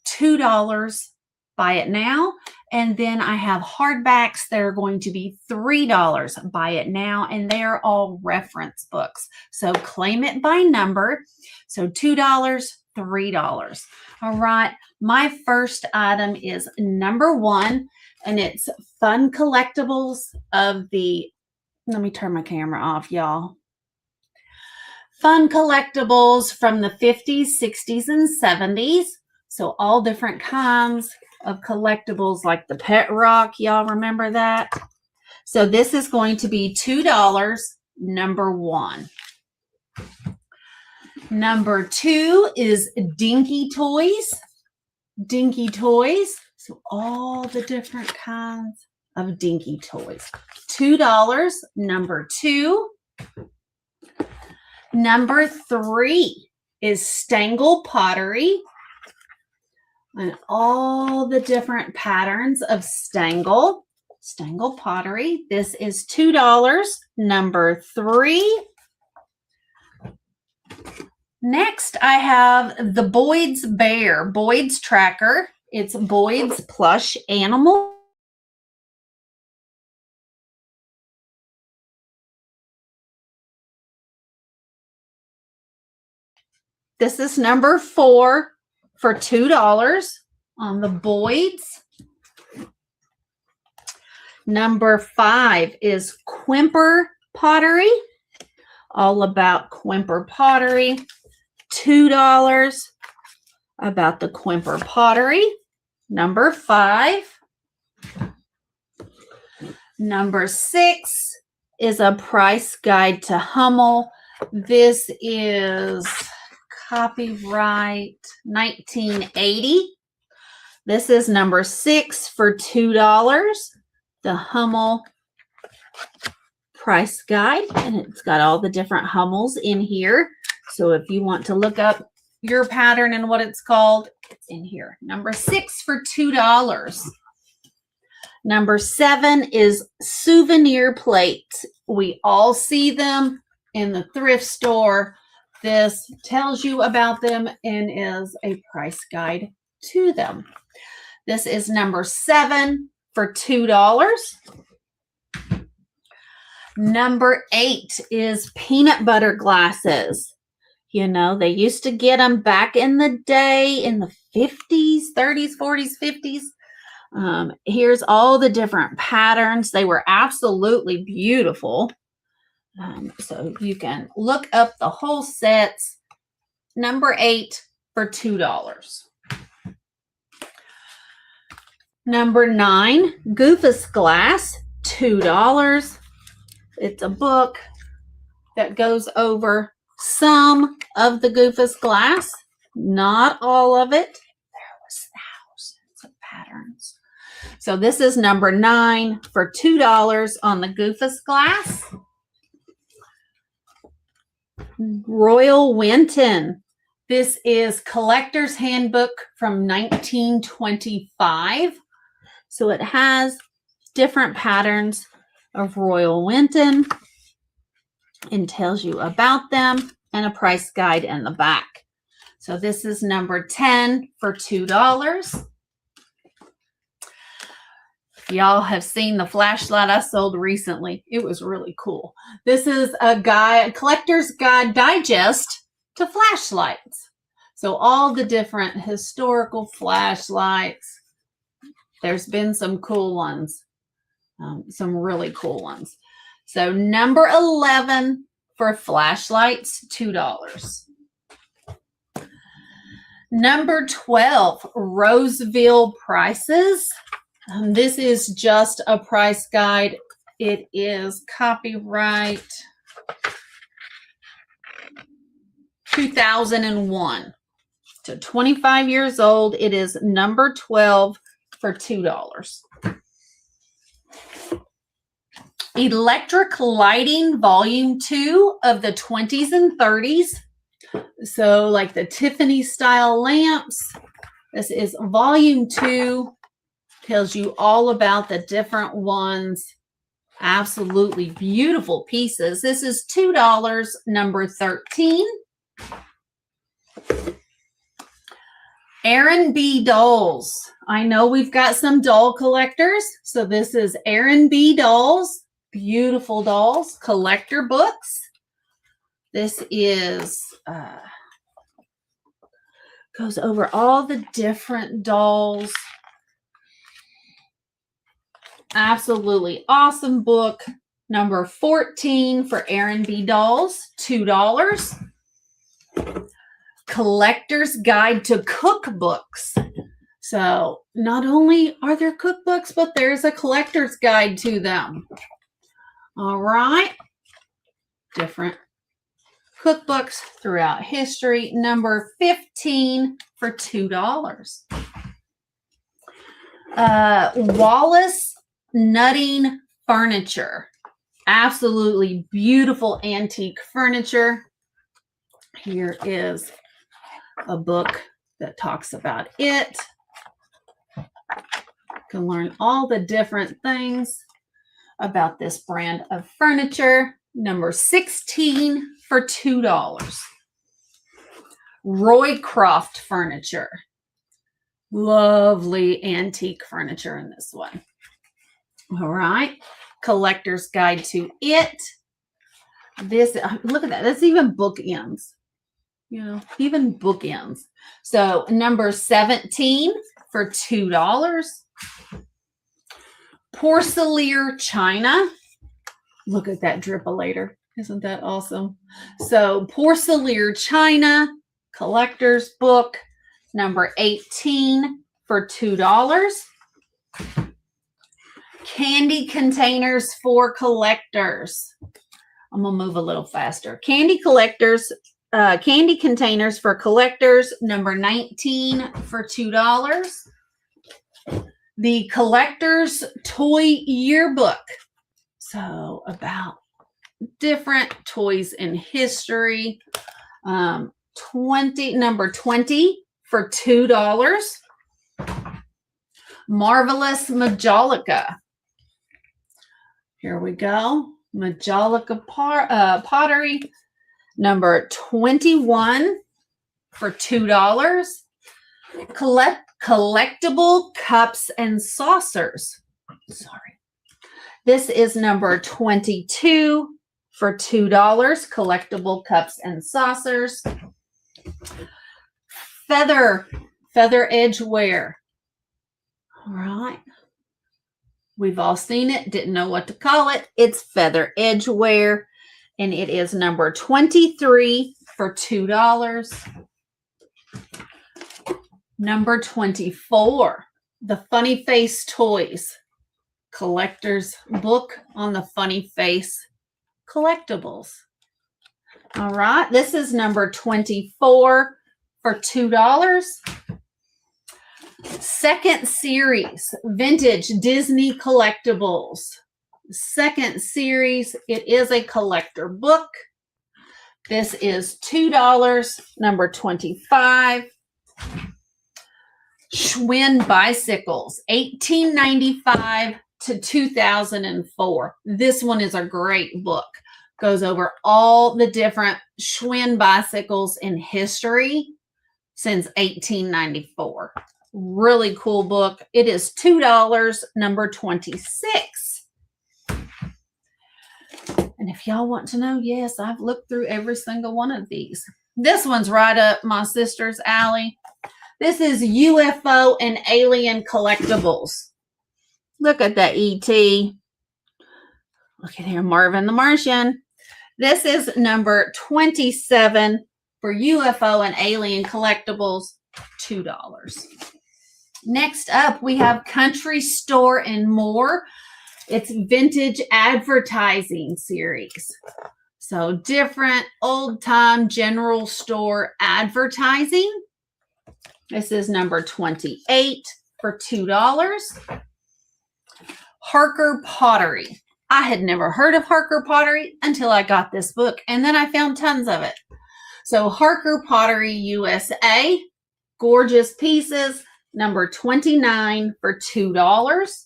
$2. Buy it now. And then I have hardbacks that are going to be $3. Buy it now. And they're all reference books. So claim it by number. So $2, $3. All right. My first item is number 1, and it's Fun Collectibles of the, let me turn my camera off, y'all. Fun Collectibles from the 50s, 60s, and 70s. So all different kinds of collectibles like the pet rock. Y'all remember that? So this is going to be $2, number 1. Number 2 is Dinky Toys. Dinky Toys. So all the different kinds of Dinky Toys. $2, number 2. Number 3 is Stangle Pottery. and all the different patterns of Stangle pottery. This is $2. Number 3. Next, I have the Boyd's Bear, Boyd's Tracker. It's Boyd's plush animal. This is number 4 for $2 on the Boyd's. Number 5 is Quimper pottery. All about Quimper pottery. $2 about the Quimper pottery. Number 5. Number 6 is a price guide to Hummel. This is copyright 1980. This is number 6 for $2. The Hummel price guide, and it's got all the different Hummels in here. So if you want to look up your pattern and what it's called, it's in here. Number 6 for $2. Number 7 is souvenir plates. We all see them in the thrift store. This tells you about them and is a price guide to them. This is number 7 for $2. Number 8 is peanut butter glasses. You know, they used to get them back in the day in the 50s, 30s, 40s, 50s. Here's all the different patterns. They were absolutely beautiful. So you can look up the whole sets. Number 8 for $2. Number 9, Goofus Glass, $2. It's a book that goes over some of the Goofus glass, not all of it. There was thousands of patterns. So this is number 9 for $2 on the Goofus glass. Royal Winton. This is Collector's Handbook from 1925. So it has different patterns of Royal Winton and tells you about them and a price guide in the back. So this is number 10 for $2. Y'all have seen the flashlight I sold recently. It was really cool. This is a collector's guide digest to flashlights. So all the different historical flashlights. There's been some cool ones, some really cool ones. So number 11 for flashlights, $2. Number 12, Roseville prices. This is just a price guide. It is copyright 2001. So 25 years old. It is number 12 for $2. Electric lighting, volume 2 of the 20s and 30s. So like the Tiffany style lamps. This is volume 2. Tells you all about the different ones. Absolutely beautiful pieces. This is $2, number 13. Aaron B. Dolls. I know we've got some doll collectors. So this is Aaron B. Dolls. Beautiful dolls. Collector books. This is goes over all the different dolls. Absolutely awesome book. Number 14 for Aaron B. Dolls, $2. Collector's Guide to Cookbooks. So not only are there cookbooks, but there's a collector's guide to them. All right. Different cookbooks throughout history. Number 15 for $2. Wallace Nutting Furniture. Absolutely beautiful antique furniture. Here is a book that talks about it. Can learn all the different things about this brand of furniture. Number 16 for $2. Roycroft furniture. Lovely antique furniture in this one. All right. Collector's Guide to It. This, look at that. That's even bookends. You know, even bookends. So number 17 for $2. Porcelain china. Look at that drippolator. Isn't that awesome? So porcelain china, collector's book, number 18 for $2. Candy containers for collectors. I'm gonna move a little faster. Candy containers for collectors, number 19 for $2. The collector's toy yearbook. So about different toys in history. Number 20 for $2. Marvelous Majolica. Here we go. Majolica pottery. Number 21 for $2. Collectible cups and saucers. Sorry. This is number 22 for $2. Collectible cups and saucers. Feather edge wear. All right. We've all seen it. Didn't know what to call it. It's feather edge wear. And it is number 23 for $2. Number 24, the Funny Face Toys. Collector's book on the Funny Face collectibles. All right, this is number 24 for $2. Second series, vintage Disney collectibles. Second series, it is a collector book. This is $2, number 25. Schwinn bicycles, 1895 to 2004. This one is a great book. Goes over all the different Schwinn bicycles in history since 1894. Really cool book. It is $2, number 26. And if y'all want to know, yes, I've looked through every single one of these. This one's right up my sister's alley. This is UFO and alien collectibles. Look at that ET. Look at here, Marvin the Martian. This is number 27 for UFO and alien collectibles, $2. Next up, we have Country Store and More. It's vintage advertising series. So different old-time general store advertising. This is number 28 for $2. Harker Pottery. I had never heard of Harker Pottery until I got this book, and then I found tons of it. So Harker Pottery USA, gorgeous pieces, number 29 for $2.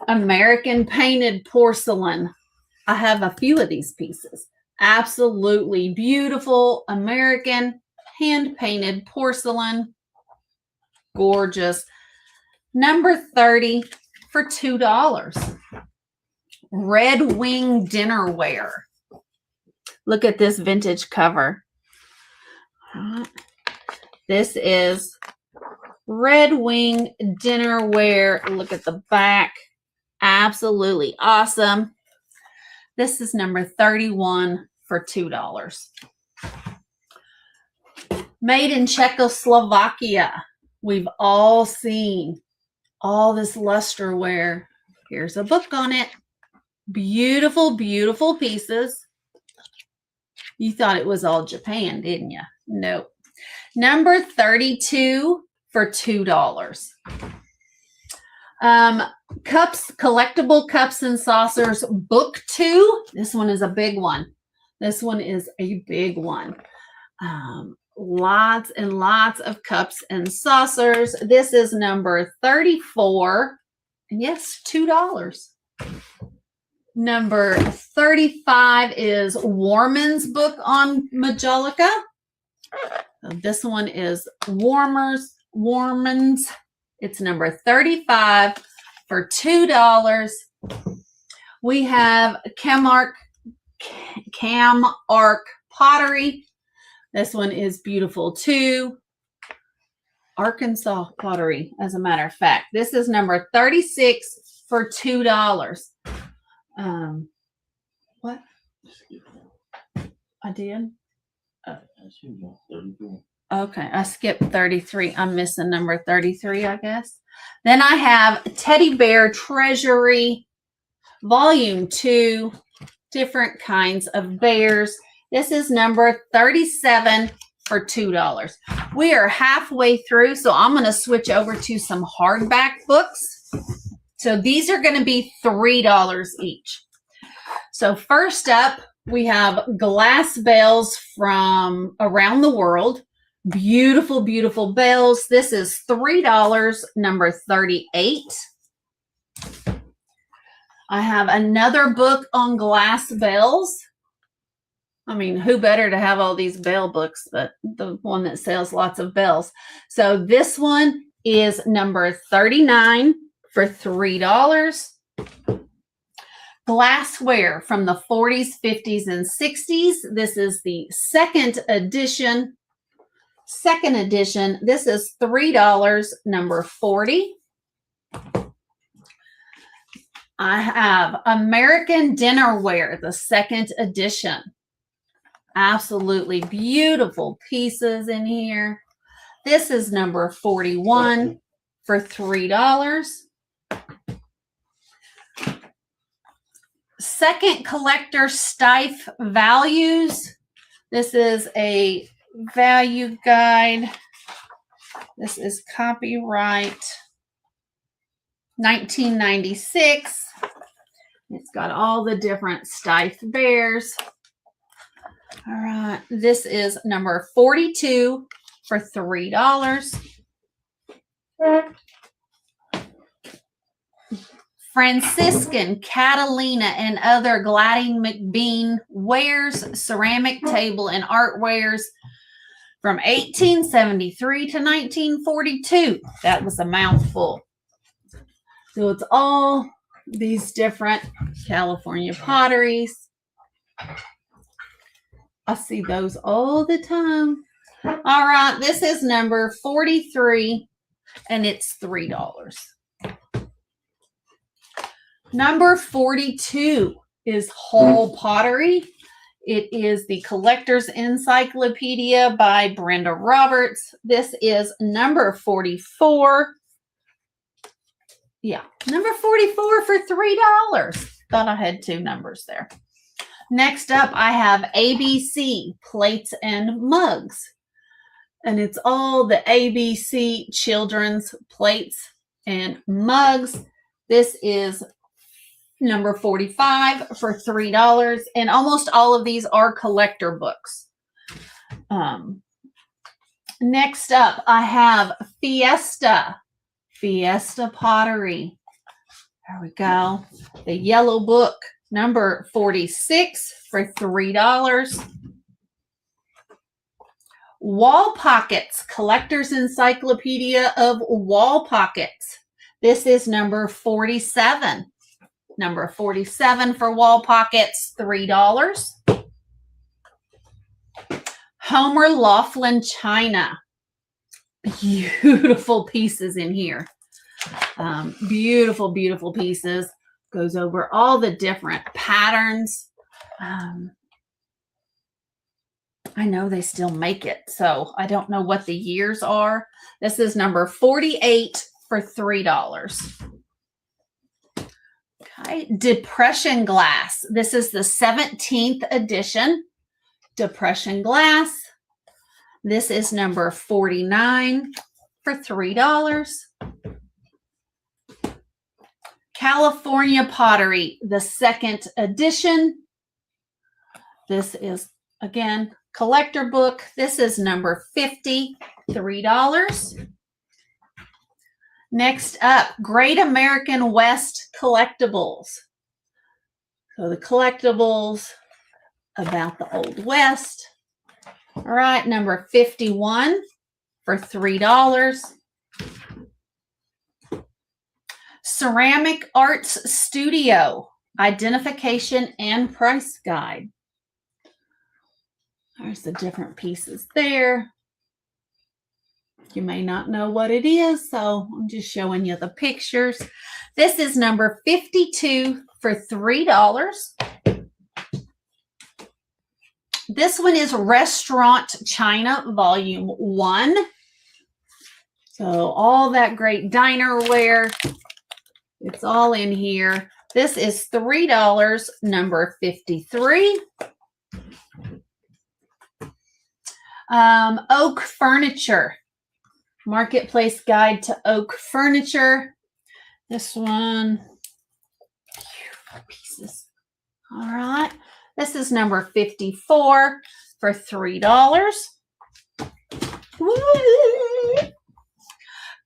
American painted porcelain. I have a few of these pieces. Absolutely beautiful American hand-painted porcelain. Gorgeous. Number 30 for $2. Red Wing dinnerware. Look at this vintage cover. This is Red Wing dinnerware. Look at the back. Absolutely awesome. This is number 31 for $2. Made in Czechoslovakia. We've all seen all this lusterware. Here's a book on it. Beautiful, beautiful pieces. You thought it was all Japan, didn't you? Nope. Number 32 for $2. Cups, collectible cups and saucers, book 2. This one is a big one. This one is a big one. lots and lots of cups and saucers. This is number 34. And yes, $2. Number 35 is Warman's book on Majolica. This one is Warman's. It's number 35 for $2. We have Cam Arc pottery. This one is beautiful too. Arkansas pottery, as a matter of fact. This is number 36 for $2. What? I did? Okay, I skipped 33. I'm missing number 33, I guess. Then I have Teddy Bear Treasury, Volume 2, different kinds of bears. This is number 37 for $2. We are halfway through, so I'm going to switch over to some hardback books. So these are going to be $3 each. So first up, we have glass bells from around the world. Beautiful, beautiful bells. This is $3, number 38. I have another book on glass bells. I mean, who better to have all these bell books but the one that sells lots of bells. So this one is number 39 for $3. Glassware from the 40s, 50s, and 60s. This is the second edition. This is $3, number 40. I have American Dinnerware, the second edition. Absolutely beautiful pieces in here. This is number 41 for $3. Second collector Steiff Values. This is a value guide. This is copyright 1996. It's got all the different Steiff bears. All right, this is number 42 for $3. Franciscan, Catalina, and other Gladys McBean wares, ceramic table and art wares from 1873 to 1942. That was a mouthful. So it's all these different California potteries. I see those all the time. All right, this is number 43, and it's $3. Number 42 is Whole Pottery. It is the Collector's Encyclopedia by Brenda Roberts. This is number 44. Yeah, number 44 for $3. Thought I had two numbers there. Next up, I have ABC Plates and Mugs. And it's all the ABC children's plates and mugs. This is number 45 for $3. And almost all of these are collector books. Next up, I have Fiesta Pottery. There we go. The yellow book, number 46 for $3. Wall Pockets, Collector's Encyclopedia of Wall Pockets. This is number 47. Number 47 for Wall Pockets, $3. Homer Laughlin China. Beautiful pieces in here. Beautiful, beautiful pieces. Goes over all the different patterns. I know they still make it, so I don't know what the years are. This is number 48 for $3. Okay, Depression Glass. This is the 17th edition. Depression Glass. This is number 49 for $3. California Pottery, the second edition. This is, again, collector book. This is number 50, $3. Next up, Great American West Collectibles. So the collectibles about the Old West. All right, number 51 for $3. Ceramic Arts Studio, Identification and Price Guide. There's the different pieces there. You may not know what it is, so I'm just showing you the pictures. This is number 52 for $3. This one is Restaurant China Volume 1. So all that great dinerware, it's all in here. This is $3, number 53. Oak Furniture, Marketplace Guide to Oak Furniture. This one, pieces. All right. This is number 54 for $3. Woo!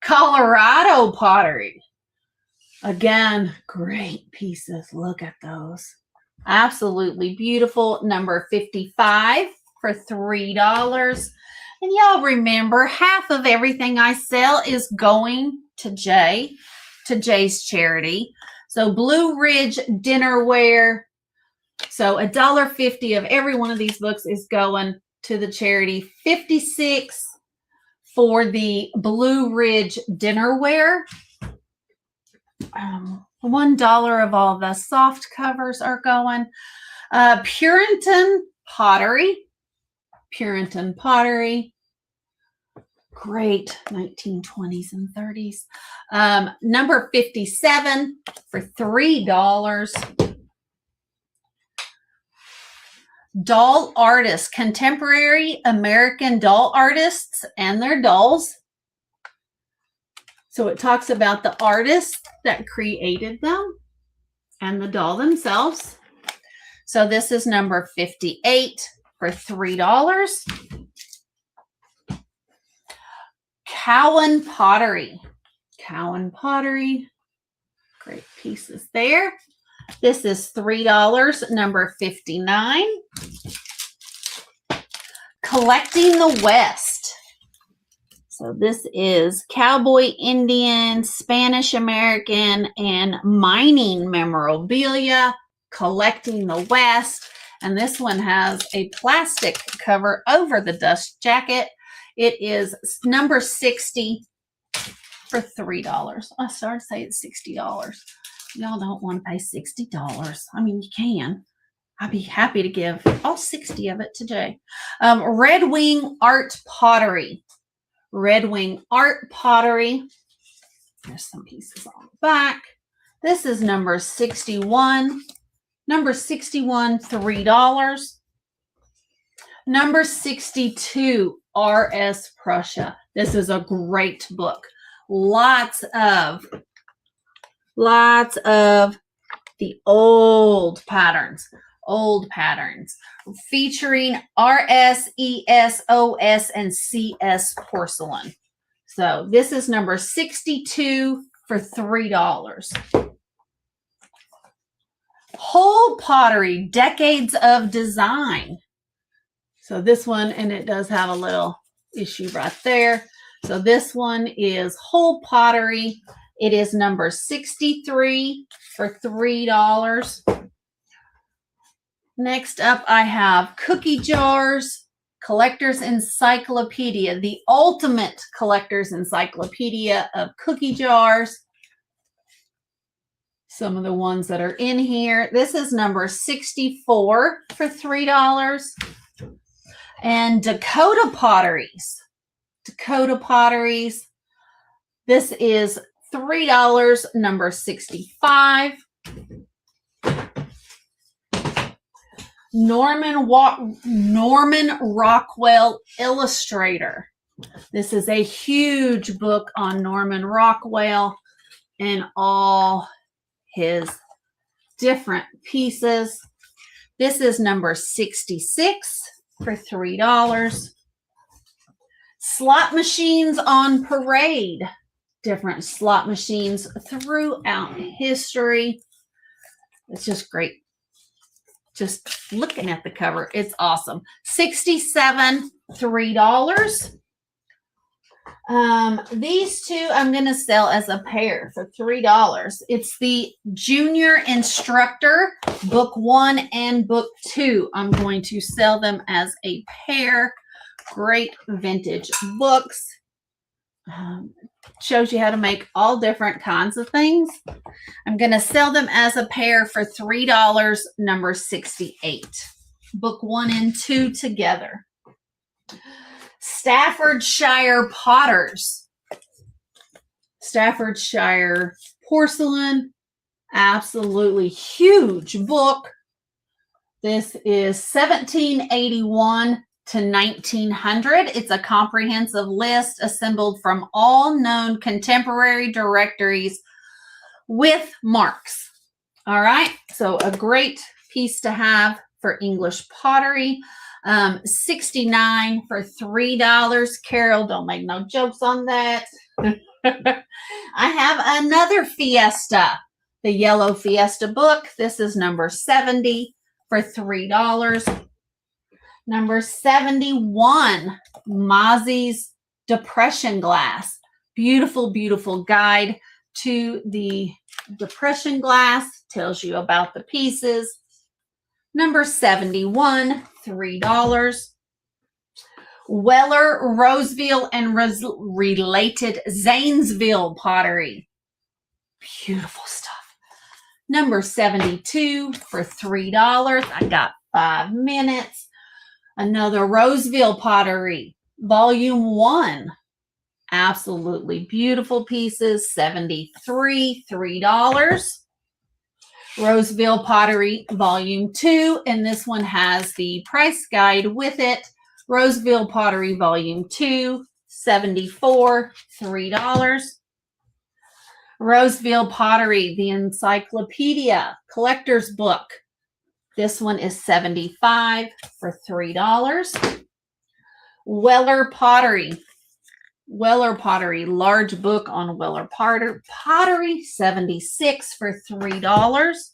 Colorado pottery. Again, great pieces. Look at those. Absolutely beautiful. Number 55 for $3. And y'all remember, half of everything I sell is going to Jay's charity. So Blue Ridge Dinnerware. So $1.50 of every one of these books is going to the charity. 56 for the Blue Ridge Dinnerware. $1 of all the soft covers are going. Puritan Pottery. Great 1920s and 30s. Number 57 for $3. Doll artists, contemporary American doll artists and their dolls. So it talks about the artists that created them and the doll themselves. So this is number 58 for $3. Cowan Pottery. Great pieces there. This is $3, number 59. Collecting the West. So this is cowboy, Indian, Spanish American, and mining memorabilia. Collecting the West. And this one has a plastic cover over the dust jacket. It is number 60 for $3. I started to say it's $60. Y'all don't want to pay $60. I mean, you can. I'd be happy to give all 60 of it to Jay. Red Wing Art Pottery. There's some pieces on the back. This is number 61. Number 61, $3. Number 62, R.S. Prussia. This is a great book. Lots of the old patterns, featuring RS, ES, OS, and CS porcelain. So this is number 62 for $3. Whole Pottery, Decades of Design. So this one, and it does have a little issue right there. So this one is Whole Pottery. It is number 63 for $3. Next up, I have Cookie Jars, Collector's Encyclopedia, the ultimate collector's encyclopedia of cookie jars. Some of the ones that are in here. This is number 64 for $3. And Dakota Potteries. This is $3, number 65. Norman Rockwell Illustrator. This is a huge book on Norman Rockwell and all his different pieces. This is number 66 for $3. Slot machines on parade. Different slot machines throughout history. It's just great. Just looking at the cover, it's awesome. 67, $3. These two I'm going to sell as a pair for $3. It's the Junior Instructor, Book 1 and Book 2. I'm going to sell them as a pair. Great vintage books. Shows you how to make all different kinds of things. I'm going to sell them as a pair for $3, number 68. Book 1 and 2 together. Staffordshire Potters. Staffordshire porcelain. Absolutely huge book. This is 1781 to 1900. It's a comprehensive list assembled from all known contemporary directories with marks. All right, so a great piece to have for English pottery. 69 for $3. Carol, don't make no jokes on that. I have another Fiesta, the yellow Fiesta book. This is number 70 for $3. Number 71, Mozzie's Depression Glass. Beautiful, beautiful guide to the depression glass. Tells you about the pieces. Number 71, $3. Weller, Roseville, and related Zanesville pottery. Beautiful stuff. Number 72 for $3. I got 5 minutes. Another Roseville pottery, volume 1. Absolutely beautiful pieces, 73, $3. Roseville pottery, volume 2, and this one has the price guide with it. Roseville pottery, volume 2, 74, $3. Roseville pottery, the encyclopedia, collector's book. This one is 75 for $3. Weller pottery. Weller pottery, large book on Weller pottery, 76 for $3.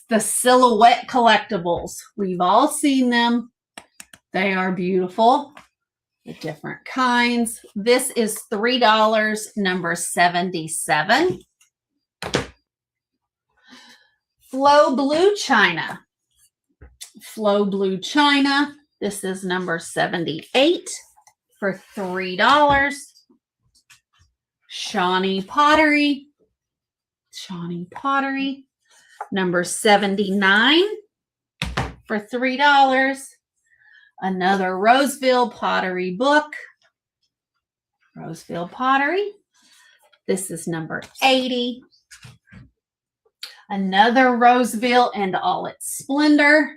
The silhouette collectibles. We've all seen them. They are beautiful. The different kinds. This is $3, number 77. Flow Blue China. Flow Blue China. This is number 78 for $3. Shawnee Pottery. Shawnee Pottery. Number 79 for $3. Another Roseville Pottery book. Roseville Pottery. This is number 80. Another Roseville and all its splendor.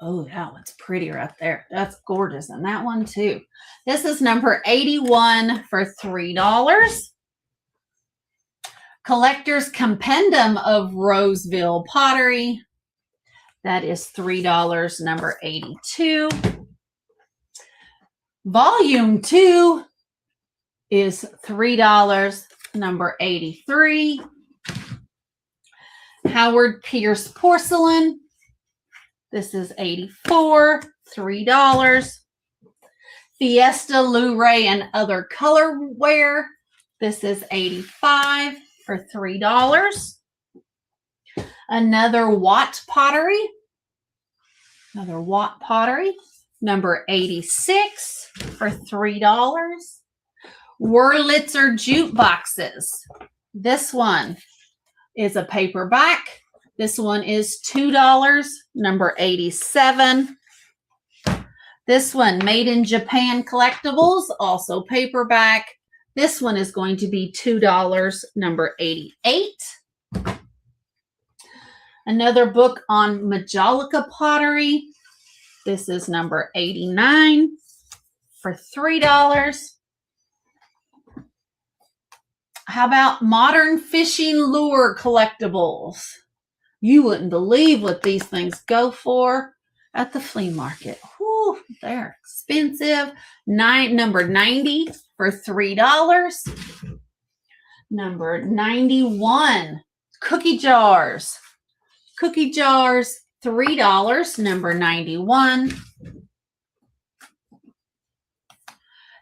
Oh, that one's prettier up there. That's gorgeous. And that one too. This is number 81 for $3. Collector's Compendium of Roseville Pottery. That is $3, number 82. Volume 2 is $3, number 83. Howard Pierce Porcelain. This is 84, $3. Fiesta Luray and other colorware. This is 85 for $3. Another Watt pottery. Another Watt pottery. Number 86 for $3. Wurlitzer jukeboxes. This one is a paperback. This one is $2, number 87. This one, Made in Japan Collectibles, also paperback. This one is going to be $2, number 88. Another book on Majolica pottery. This is number 89 for $3. How about Modern Fishing Lure Collectibles? You wouldn't believe what these things go for. at the flea market. Whew, they're expensive. Number 90 for $3. Number 91, cookie jars. Cookie jars, $3. Number 91.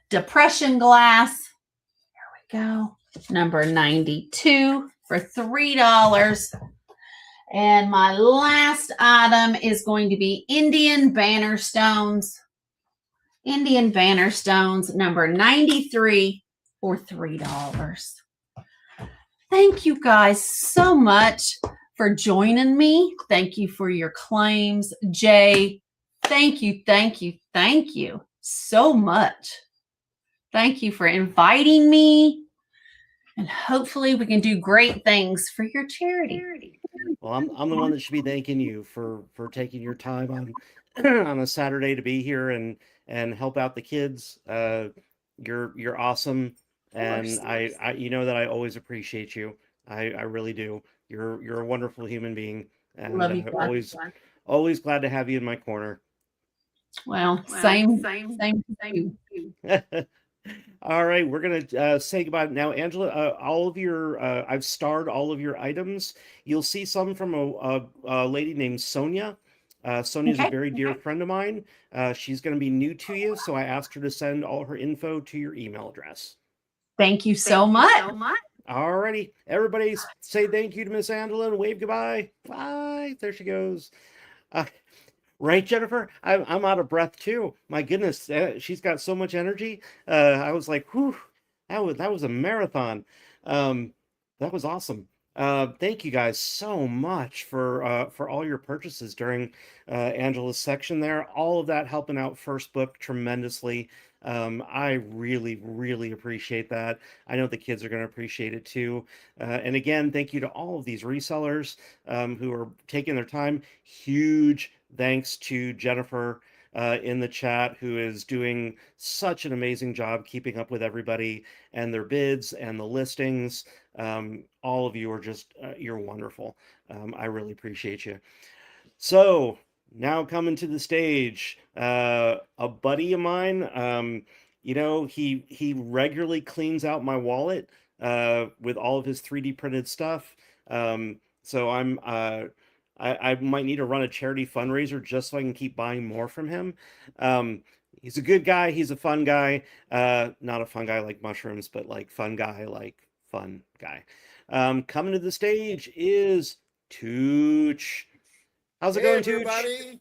Depression glass. There we go. Number 92 for $3. And my last item is going to be Indian banner stones. Indian banner stones, number 93 for $3. Thank you guys so much for joining me. Thank you for your claims. Jay, thank you so much. Thank you for inviting me. And hopefully we can do great things for your charity. Well, I'm the one that should be thanking you for taking your time on on a Saturday to be here and help out the kids. You're awesome, and I you know that I always appreciate you. I really do. You're a wonderful human being, and Love you, always glad to have you in my corner. Well, same to you. All right, we're gonna say goodbye now, Angela. All of your I've starred all of your items. You'll see some from a lady named Sonia. Sonia's a very dear friend of mine. She's going to be new to you, so I asked her to send all her info to your email address. Thank you so much. All righty, everybody, say thank you to Miss Angela and wave goodbye. Bye. There she goes. Right, Jennifer? I'm out of breath too. My goodness, she's got so much energy. I was like, whew, that was a marathon. That was awesome. Thank you guys so much for all your purchases during Angela's section there. All of that helping out First Book tremendously. I really, really appreciate that. I know the kids are going to appreciate it too. And again, thank you to all of these resellers who are taking their time. Huge thanks to Jennifer in the chat, who is doing such an amazing job keeping up with everybody and their bids and the listings. All of you are just, you're wonderful. I really appreciate you. So now coming to the stage, a buddy of mine, you know, he regularly cleans out my wallet with all of his 3D printed stuff. So I might need to run a charity fundraiser just so I can keep buying more from him. He's a good guy. He's a fun guy. Not a fun guy like mushrooms, but like fun guy, like fun guy. Coming to the stage is Tooch. How's it going, Tooch? Everybody?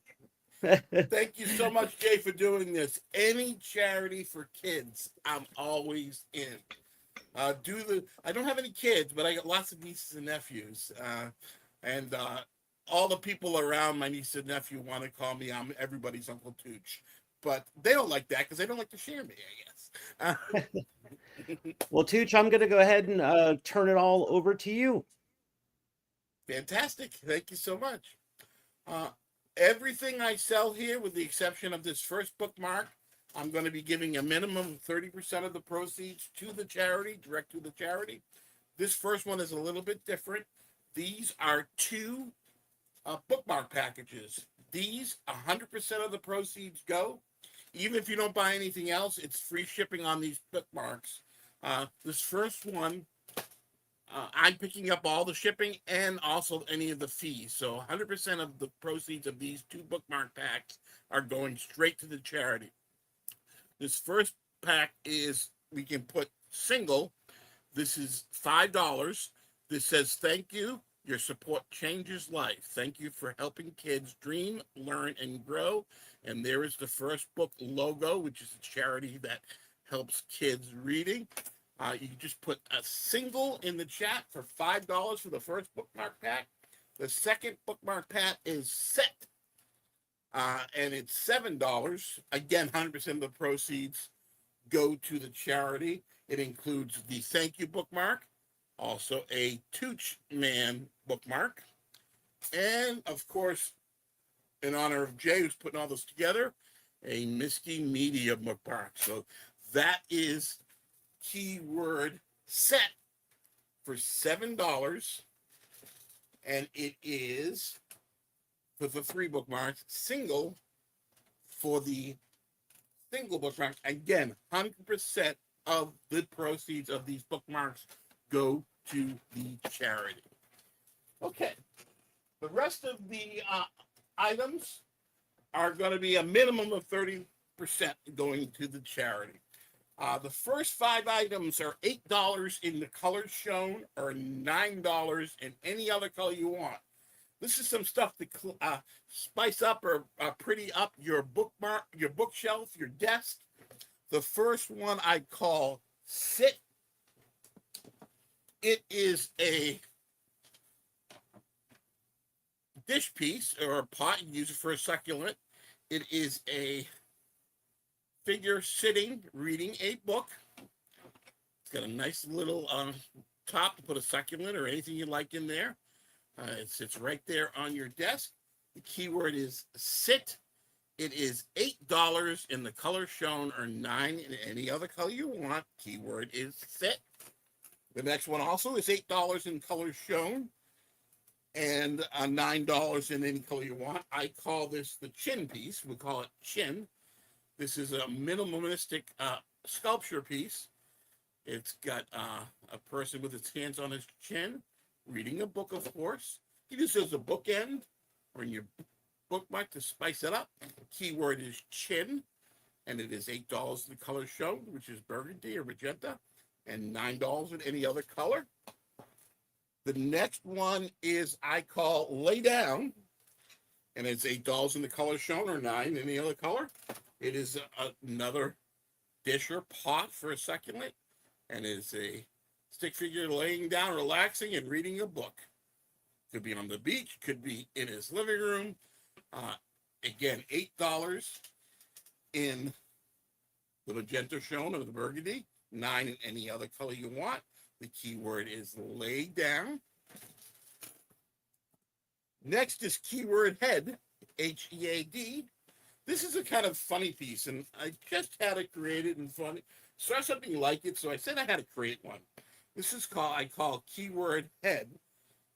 Thank you so much, Jay, for doing this. Any charity for kids, I'm always in. I don't have any kids, but I got lots of nieces and nephews. And all the people around my niece and nephew want to call me everybody's Uncle Tooch. But they don't like that because they don't like to share me, I guess. Well, Tooch, I'm going to go ahead and turn it all over to you. Fantastic. Thank you so much. Everything I sell here, with the exception of this first bookmark, I'm going to be giving a minimum of 30% of the proceeds to the charity, direct to the charity. This first one is a little bit different. These are two bookmark packages. These, 100% of the proceeds go. Even if you don't buy anything else, it's free shipping on these bookmarks. This first one, I'm picking up all the shipping and also any of the fees. So 100% of the proceeds of these two bookmark packs are going straight to the charity. This first pack is, we can put single. This is $5. This says, thank you. Your support changes life. Thank you for helping kids dream, learn, and grow. And there is the First Book logo, which is a charity that helps kids reading. You can just put a single in the chat for $5 for the first bookmark pack. The second bookmark pack is set, and it's $7. Again, 100% of the proceeds go to the charity. It includes the thank you bookmark, also a Tooch Man bookmark, and of course, in honor of Jay, who's putting all this together, a Misti Media bookmark. So that is keyword set for $7, and it is for the 3 bookmarks, single for the single bookmark. Again, 100% of the proceeds of these bookmarks go to the charity. Okay, the rest of the items are going to be a minimum of 30% going to the charity. The first 5 items are $8 in the colors shown, or $9 in any other color you want. This is some stuff to spice up or pretty up your bookmark, your bookshelf, your desk. The first one I call Sit. It is a dish piece or a pot. You use it for a succulent. It is a figure sitting, reading a book. It's got a nice little top to put a succulent or anything you like in there. It sits right there on your desk. The keyword is sit. It is $8 in the color shown, or $9 in any other color you want. Keyword is sit. The next one also is $8 in colors shown, and $9 in any color you want. I call this the chin piece. We call it chin. This is a minimalistic sculpture piece. It's got a person with his hands on his chin, reading a book, of course. You use it as a bookend or in your bookmark to spice it up. Keyword is chin, and it is $8 in the color shown, which is burgundy or magenta, and $9 in any other color. The next one is I call lay down, and it's $8 in the color shown, or $9 in any other color. It is another dish or pot for a succulent, and it's a stick figure laying down, relaxing, and reading a book. Could be on the beach, could be in his living room. Again, $8 in the magenta shown, or the burgundy, $9 in any other color you want. The keyword is lay down. Next is keyword head, H-E-A-D. This is a kind of funny piece, and I just had it created and funny. Saw something like it, so I said I had to create one. This is I call keyword head.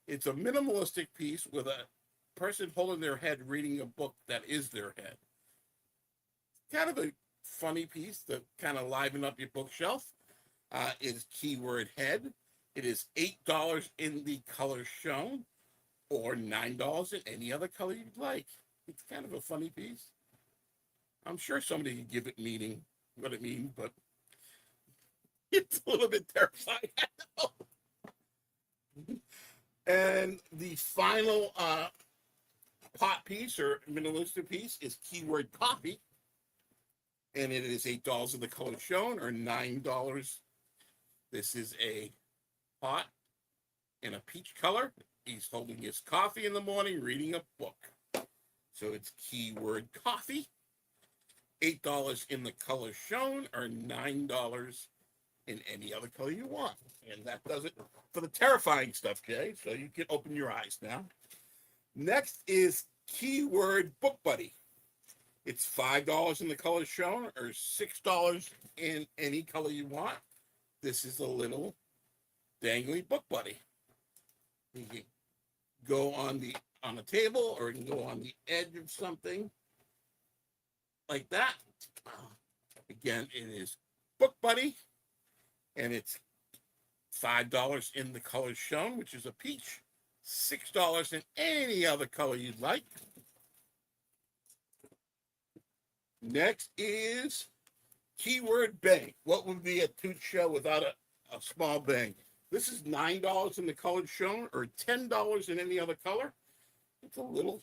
It's a minimalistic piece with a person holding their head reading a book that is their head. Kind of a funny piece to kind of liven up your bookshelf. Is keyword head. It is $8 in the color shown, or $9 in any other color you'd like. It's kind of a funny piece. I'm sure somebody can give it meaning, what it means, but it's a little bit terrifying, I know. And the final pot piece or minimalistic piece is keyword coffee, and it is $8 in the color shown, or $9. This is a pot in a peach color. He's holding his coffee in the morning, reading a book. So it's keyword coffee. $8 in the color shown, or $9 in any other color you want. And that does it for the terrifying stuff, Jay. So you can open your eyes now. Next is keyword book buddy. It's $5 in the color shown, or $6 in any color you want. This is a little dangly book buddy. You can go on the table, or you can go on the edge of something like that. Again, it is book buddy, and it's $5 in the color shown, which is a peach, $6 in any other color you'd like. Next is keyword bang. What would be a toot show without a small bang? This is $9 in the color shown, or $10 in any other color. It's a little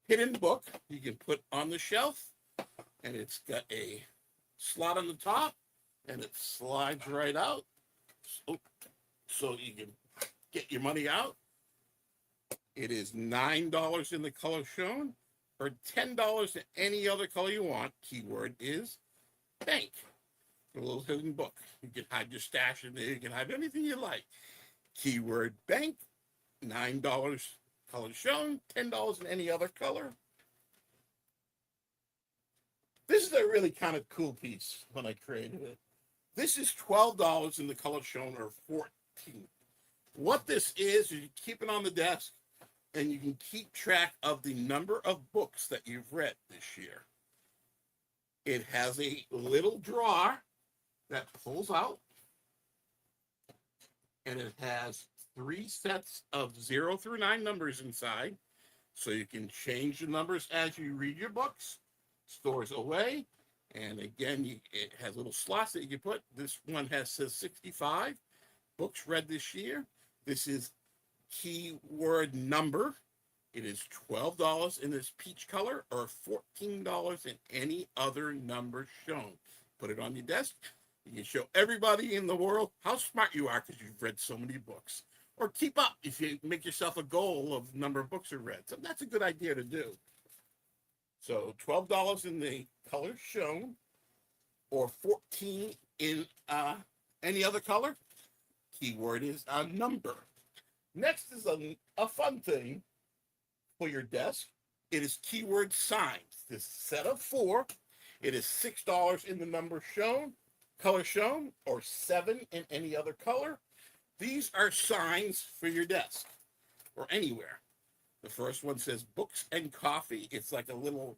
hidden book you can put on the shelf, and it's got a slot on the top, and it slides right out, so you can get your money out. It is $9 in the color shown, or $10 in any other color you want. Keyword is bank. A little hidden book. You can hide your stash in there. You can hide anything you like. Keyword bank. $9 color shown. $10 in any other color. This is a really kind of cool piece when I created it. This is $12 in the color shown, or $14. What this is you keep it on the desk, and you can keep track of the number of books that you've read this year. It has a little drawer that pulls out, and it has 3 sets of 0 through 9 numbers inside, so you can change the numbers as you read your books. Stores away, and again, it has little slots that you can put. This one says 65 books read this year. This is keyword number. It is $12 in this peach color or $14 in any other number shown. Put it on your desk. You can show everybody in the world how smart you are because you've read so many books. Or keep up if you make yourself a goal of number of books you read. So that's a good idea to do. So $12 in the color shown or $14 in any other color. Keyword is a number. Next is a fun thing for your desk. It is keyword signs. This set of 4. It is $6 in the number shown, color shown, or 7 in any other color. These are signs for your desk or anywhere. The first one says books and coffee. It's like a little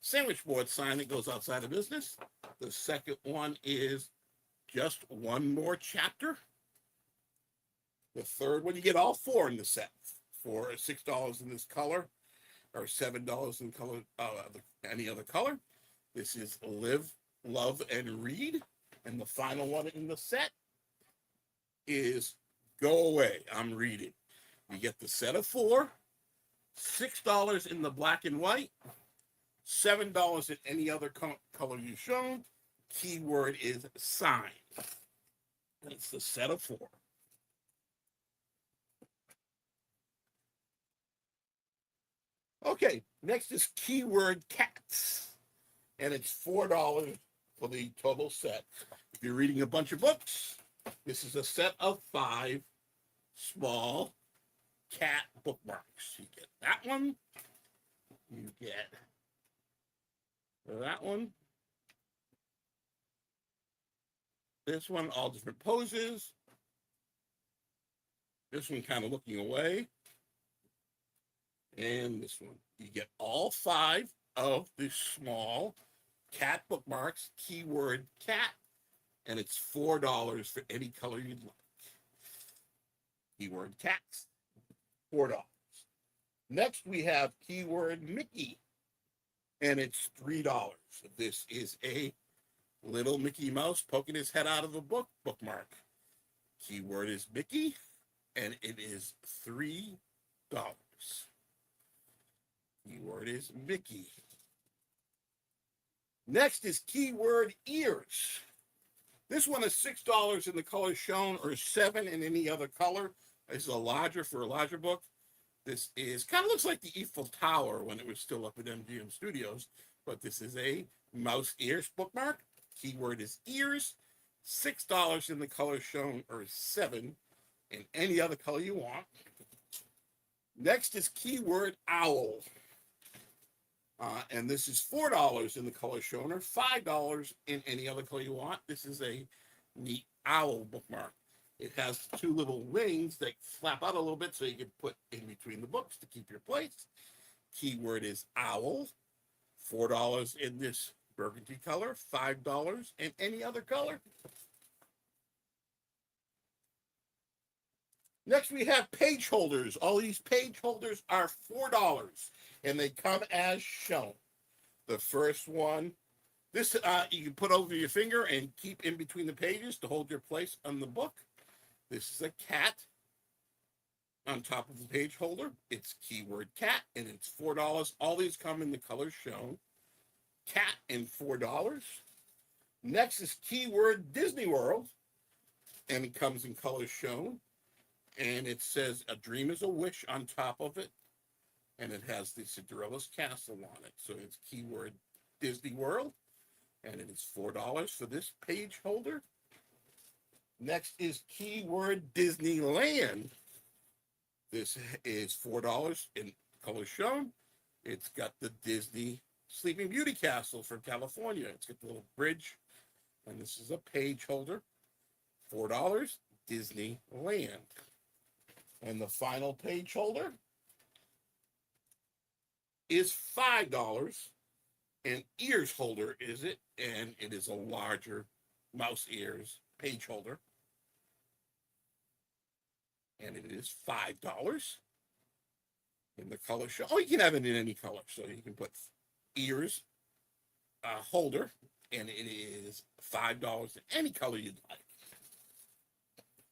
sandwich board sign that goes outside of business. The second one is just one more chapter. The third one, you get all 4 in the set for $6 in this color or $7 in color, any other color. This is live, love, and read. And the final one in the set is go away, I'm reading. You get the set of 4, $6 in the black and white, $7 in any other color you've shown. Keyword is sign. That's the set of 4. Okay, next is keyword cats, and it's $4 for the total set. If you're reading a bunch of books, this is a set of 5 small cat bookmarks. You get that one, you get that one, this one, all different poses, this one kind of looking away, and this one. You get all 5 of the small cat bookmarks, keyword cat, and it's $4 for any color you'd like. Keyword cats, $4. Next, we have keyword Mickey, and it's $3. This is a little Mickey Mouse poking his head out of a bookmark. Keyword is Mickey, and it is $3. Keyword is Mickey. Next is keyword ears. This one is $6 in the color shown or 7 in any other color. This is a larger for a larger book. This is kind of looks like the Eiffel Tower when it was still up at MGM Studios, but this is a mouse ears bookmark. Keyword is ears. $6 in the color shown or 7 in any other color you want. Next is keyword owl. And this is $4 in the color shown or $5 in any other color you want. This is a neat owl bookmark. It has 2 little wings that flap out a little bit so you can put in between the books to keep your place. Keyword is owl. $4 in this burgundy color, $5 in any other color. Next, we have page holders. All these page holders are $4, and they come as shown. The first one, this you can put over your finger and keep in between the pages to hold your place on the book. This is a cat on top of the page holder. It's keyword cat, and it's $4. All these come in the colors shown. Cat and $4. Next is keyword Disney World, and it comes in colors shown. And it says a dream is a wish on top of it. And it has the Cinderella's castle on it. So it's keyword Disney World. And it is $4 for this page holder. Next is keyword Disneyland. This is $4 in color shown. It's got the Disney Sleeping Beauty Castle from California. It's got the little bridge. And this is a page holder. $4, Disneyland. And the final page holder is $5. An ears holder is it, and it is a larger mouse ears page holder. And it is $5 in the color show. Oh, you can have it in any color. So you can put ears holder, and it is $5 in any color you'd like.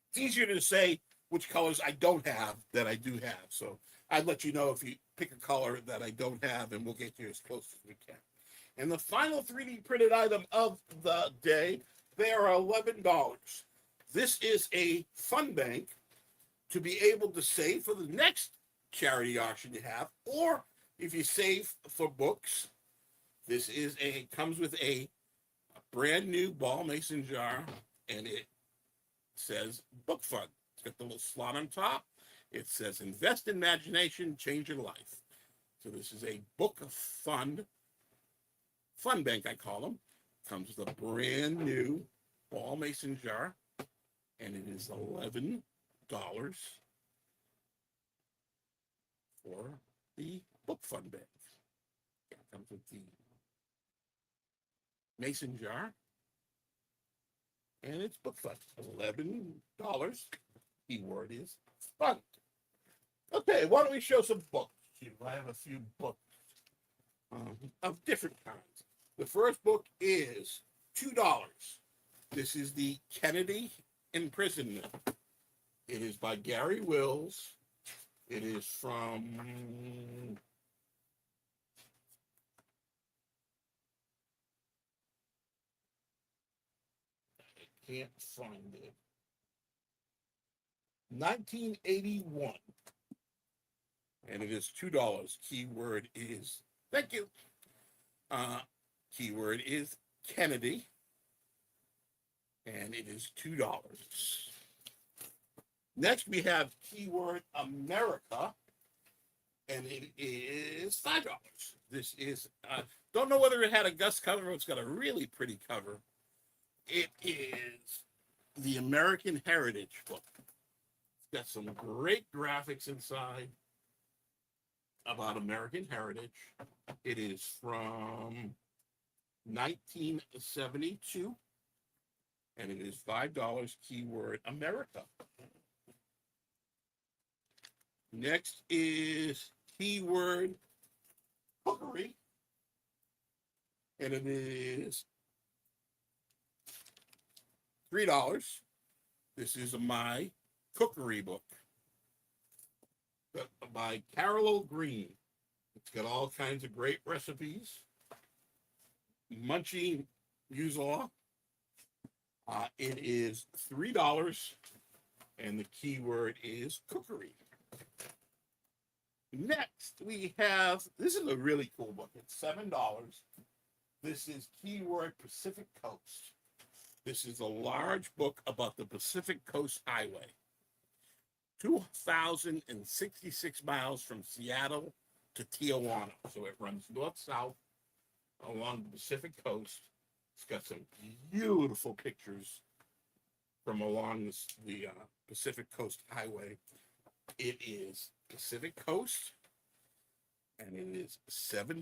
It's easier to say which colors I don't have that I do have. So I'd let you know if you pick a color that I don't have, and we'll get you as close as we can. And the final 3D printed item of the day, they are $11. This is a fun bank to be able to save for the next charity auction you have, or if you save for books. This is comes with a brand new ball mason jar, and it says book fund. It's got the little slot on top. It says invest in imagination, change your life. So this is a book fund bank, I call them. Comes with a brand new ball mason jar, and it is $11 for the book fund bank. It comes with the mason jar, and it's book fund. $11. Keyword is fund. Okay, why don't we show some books? I have a few books of different kinds. The first book is $2. This is the Kennedy Imprisonment. It is by Gary Wills. It is from I can't find it. 1981. And it is $2. Keyword is, thank you. Keyword is Kennedy. And it is $2. Next, we have keyword America. And it is $5. This is, don't know whether it had a Gust cover, but it's got a really pretty cover. It is the American Heritage book. It's got some great graphics inside about American heritage. It is from 1972, and it is $5. Keyword America. Next is keyword cookery, and it is $3. This is my cookery book by Carol Green. It's got all kinds of great recipes. Munchie Muesli. It is $3, and the keyword is cookery. Next, we have, this is a really cool book. It's $7. This is keyword Pacific Coast. This is a large book about the Pacific Coast Highway. 2,066 miles from Seattle to Tijuana. So it runs north-south along the Pacific Coast. It's got some beautiful pictures from along the Pacific Coast Highway. It is Pacific Coast, and it is $7.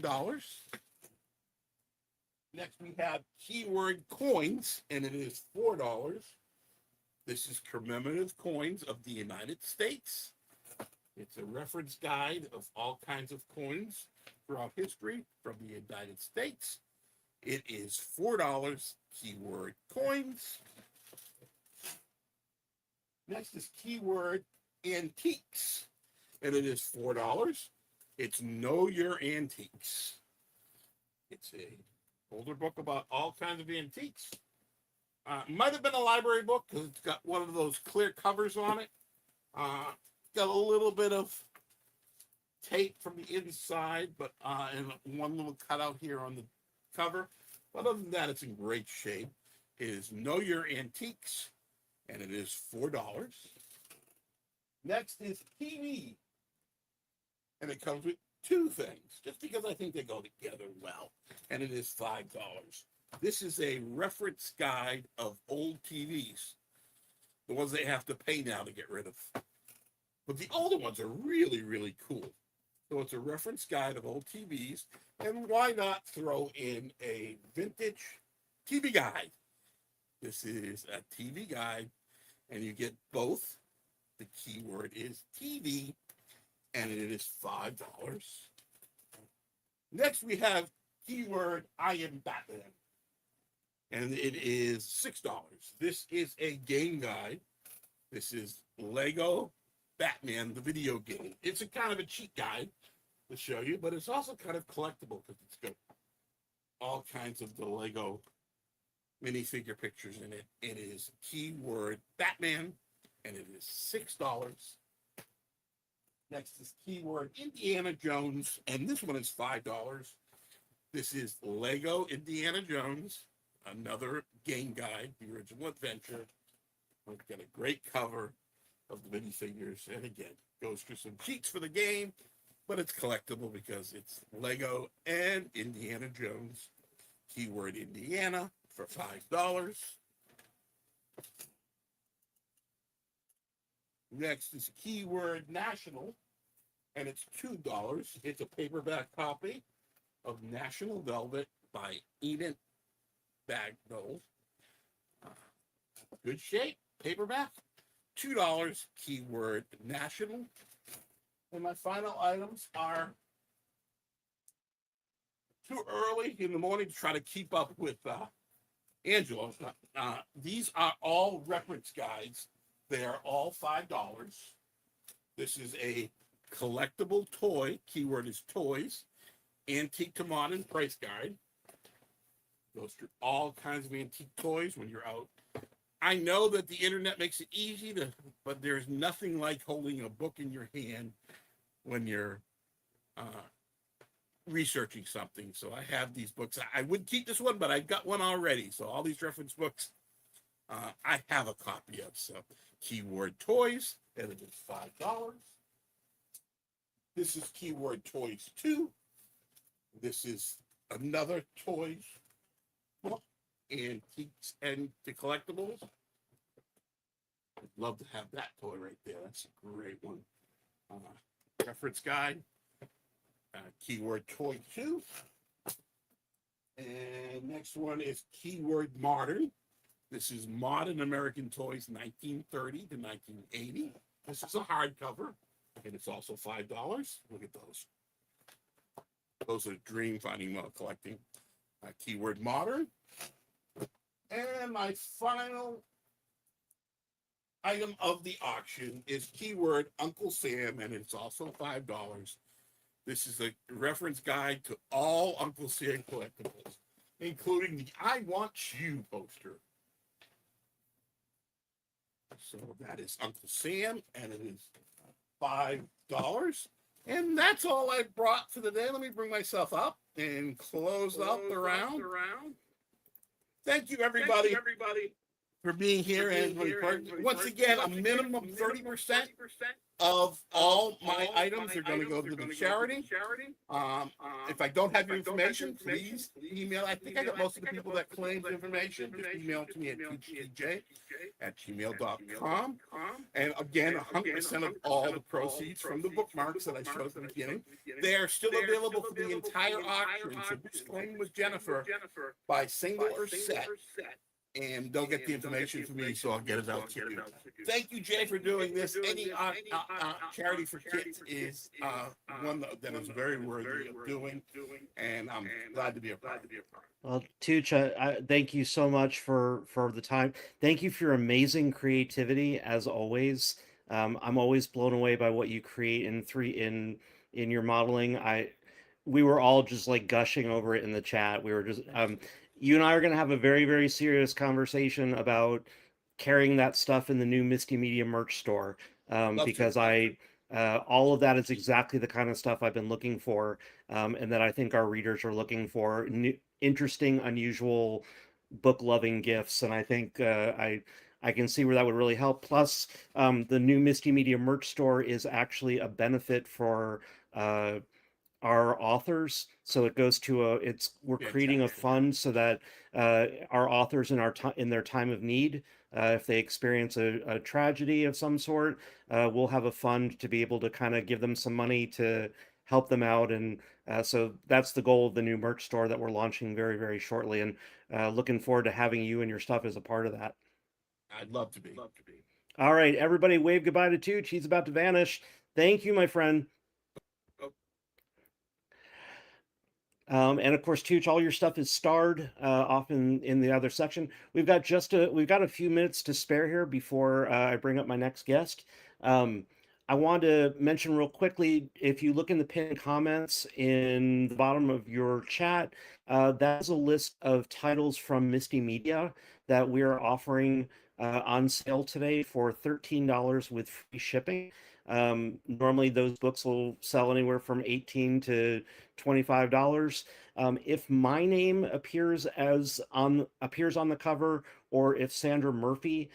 Next, we have keyword coins, and it is $4. This is commemorative coins of the United States. It's a reference guide of all kinds of coins throughout history from the United States. It is $4. Keyword coins. Next is keyword antiques, and it is $4. It's Know Your Antiques. It's a older book about all kinds of antiques. Might have been a library book because it's got one of those clear covers on it. Got a little bit of tape from the inside, but and one little cutout here on the cover. But other than that, it's in great shape. It is Know Your Antiques, and it is $4. Next is TV, and it comes with two things, just because I think they go together well, and it is $5. This is a reference guide of old TVs, the ones they have to pay now to get rid of. But the older ones are really, really cool. So it's a reference guide of old TVs. And why not throw in a vintage TV guide? This is a TV guide, and you get both. The keyword is TV, and it is $5. Next, we have keyword I am Batman, and it is $6. This is a game guide. This is Lego Batman, the video game. It's a kind of a cheat guide to show you, but it's also kind of collectible because it's got all kinds of the Lego minifigure pictures in it. It is keyword Batman, and it is $6. Next is keyword Indiana Jones, and this one is $5. This is Lego Indiana Jones, another game guide, the original adventure. We've got a great cover of the minifigures, and again, goes through some cheats for the game, but it's collectible because it's Lego and Indiana Jones. Keyword Indiana for $5. Next is keyword National, and it's $2. It's a paperback copy of National Velvet by Enid Bagnall. Good shape, paperback, $2. Keyword National. And my final items are too early in the morning to try to keep up with Angela. These are all reference guides. They are all $5. This is a collectible toy. Keyword is toys. Antique to modern price guide. Goes through all kinds of antique toys when you're out. I know that the internet makes it easy to, but there's nothing like holding a book in your hand when you're researching something. So I have these books. I would keep this one, but I've got one already. So all these reference books, I have a copy of. So keyword toys, and it is $5. This is keyword toys 2. This is another toys book, antiques and the collectibles. I'd love to have that toy right there. That's a great one. Reference guide, keyword toy 2. And next one is keyword modern. This is Modern American Toys 1930 to 1980. This is a hardcover, and it's also $5. Look at those. Those are dream finding while collecting. Keyword modern. And my final item of the auction is keyword Uncle Sam, and it's also $5. This is a reference guide to all Uncle Sam collectibles, including the I Want You poster. So that is Uncle Sam, and it is $5. And that's all I brought for the day. Let me bring myself up and close out the round. Thank you, everybody, for being here. And once again, a minimum 30% of all my items are going to go to the charity. If I don't have your information, please email. I think I got most of the people that claimed information. Just email to me at tj@gmail.com. And again, 100% of all the proceeds from the bookmarks that I showed at the beginning, they are still available for the entire auction. So just claim with Jennifer by single or set, and they'll get the information from me, so I'll get it out to you. Thank you, Jay, for doing this. Any charity for kids is one that is very worthy of doing, and I'm glad to be a part of it. Well, Tooch, thank you so much for the time. Thank you for your amazing creativity, as always. I'm always blown away by what you create in your modeling. We were all just like gushing over it in the chat. We were just you and I are going to have a very, very serious conversation about carrying that stuff in the new Misti Media merch store, because all of that is exactly the kind of stuff I've been looking for, and that I think our readers are looking for. Interesting, unusual, book-loving gifts, and I think I can see where that would really help. Plus, the new Misti Media merch store is actually a benefit for our authors, so it goes to we're creating a fund so that our authors in their time of need, if they experience a tragedy of some sort, we'll have a fund to be able to kind of give them some money to help them out. And so that's the goal of the new merch store that we're launching very, very shortly. And looking forward to having you and your stuff as a part of that. I'd love to be. All right, everybody, wave goodbye to Tooch. He's about to vanish. Thank you, my friend. And of course, Tooch, all your stuff is starred off in the other section. We've got a few minutes to spare here before I bring up my next guest. I want to mention real quickly, if you look in the pinned comments in the bottom of your chat, that's a list of titles from Misti Media that we're offering on sale today for $13 with free shipping. Normally those books will sell anywhere from $18 to $25. If my name appears on the cover, or if Sandra Murphy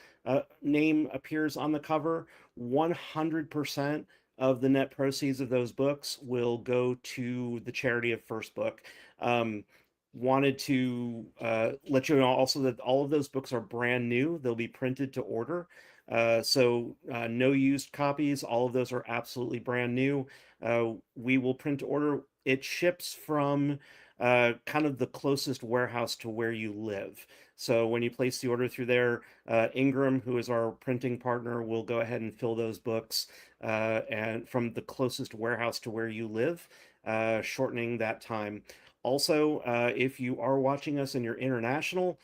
name appears on the cover, 100% of the net proceeds of those books will go to the charity of First Book. Wanted to let you know also that all of those books are brand new. They'll be printed to order. So no used copies. All of those are absolutely brand new. We will print to order. It ships from kind of the closest warehouse to where you live. So when you place the order through there, Ingram, who is our printing partner, will go ahead and fill those books and from the closest warehouse to where you live, shortening that time. Also, if you are watching us and you're international,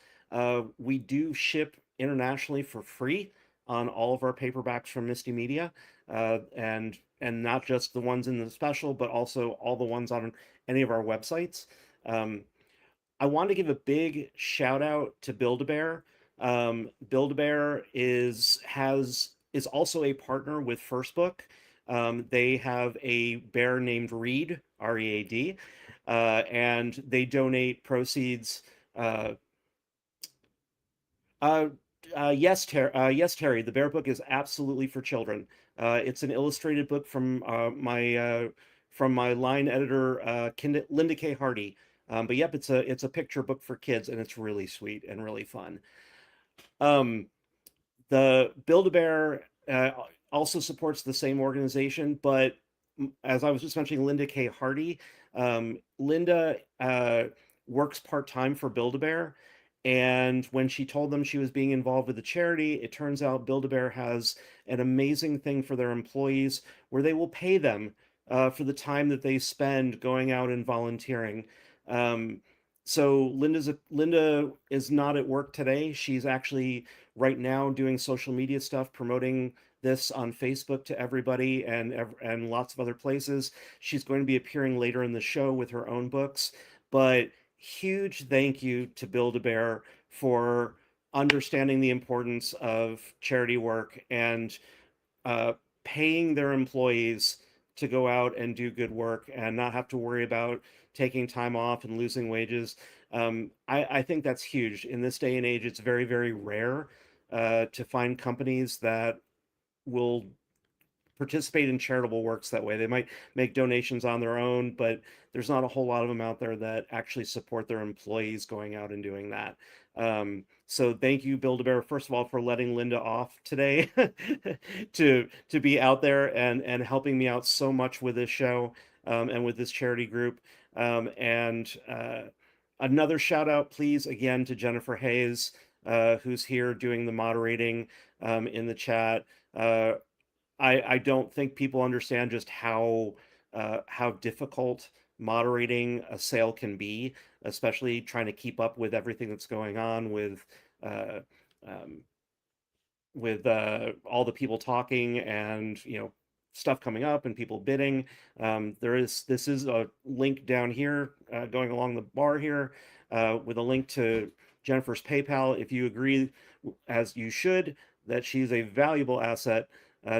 we do ship internationally for free on all of our paperbacks from Misti Media, and not just the ones in the special, but also all the ones on any of our websites. I want to give a big shout out to Build-A-Bear. Build-A-Bear is also a partner with First Book. They have a bear named Reed, R-E-A-D, and they donate proceeds. Yes, Terry. The Bear book is absolutely for children. It's an illustrated book from my line editor, Linda K. Hardy. But yep, it's a picture book for kids, and it's really sweet and really fun. The Build-A-Bear also supports the same organization, but as I was just mentioning, Linda K. Hardy, Linda works part-time for Build-A-Bear, and when she told them she was being involved with the charity, it turns out Build-A-Bear has an amazing thing for their employees where they will pay them for the time that they spend going out and volunteering. So Linda is not at work today. She's actually right now doing social media stuff, promoting this on Facebook to everybody and lots of other places. She's going to be appearing later in the show with her own books. But huge thank you to Build-A-Bear for understanding the importance of charity work and paying their employees to go out and do good work and not have to worry about taking time off and losing wages. I think that's huge. In this day and age, it's very, very rare to find companies that will participate in charitable works that way. They might make donations on their own, but there's not a whole lot of them out there that actually support their employees going out and doing that. So thank you, Build-A-Bear, first of all, for letting Linda off today to be out there and helping me out so much with this show and with this charity group. And another shout out, please, again, to Jennifer Hayes, who's here doing the moderating in the chat. I don't think people understand just how difficult moderating a sale can be, especially trying to keep up with everything that's going on with uh, um, all the people talking and stuff coming up and people bidding. This is a link down here going along the bar here with a link to Jennifer's PayPal. If you agree, as you should, that she's a valuable asset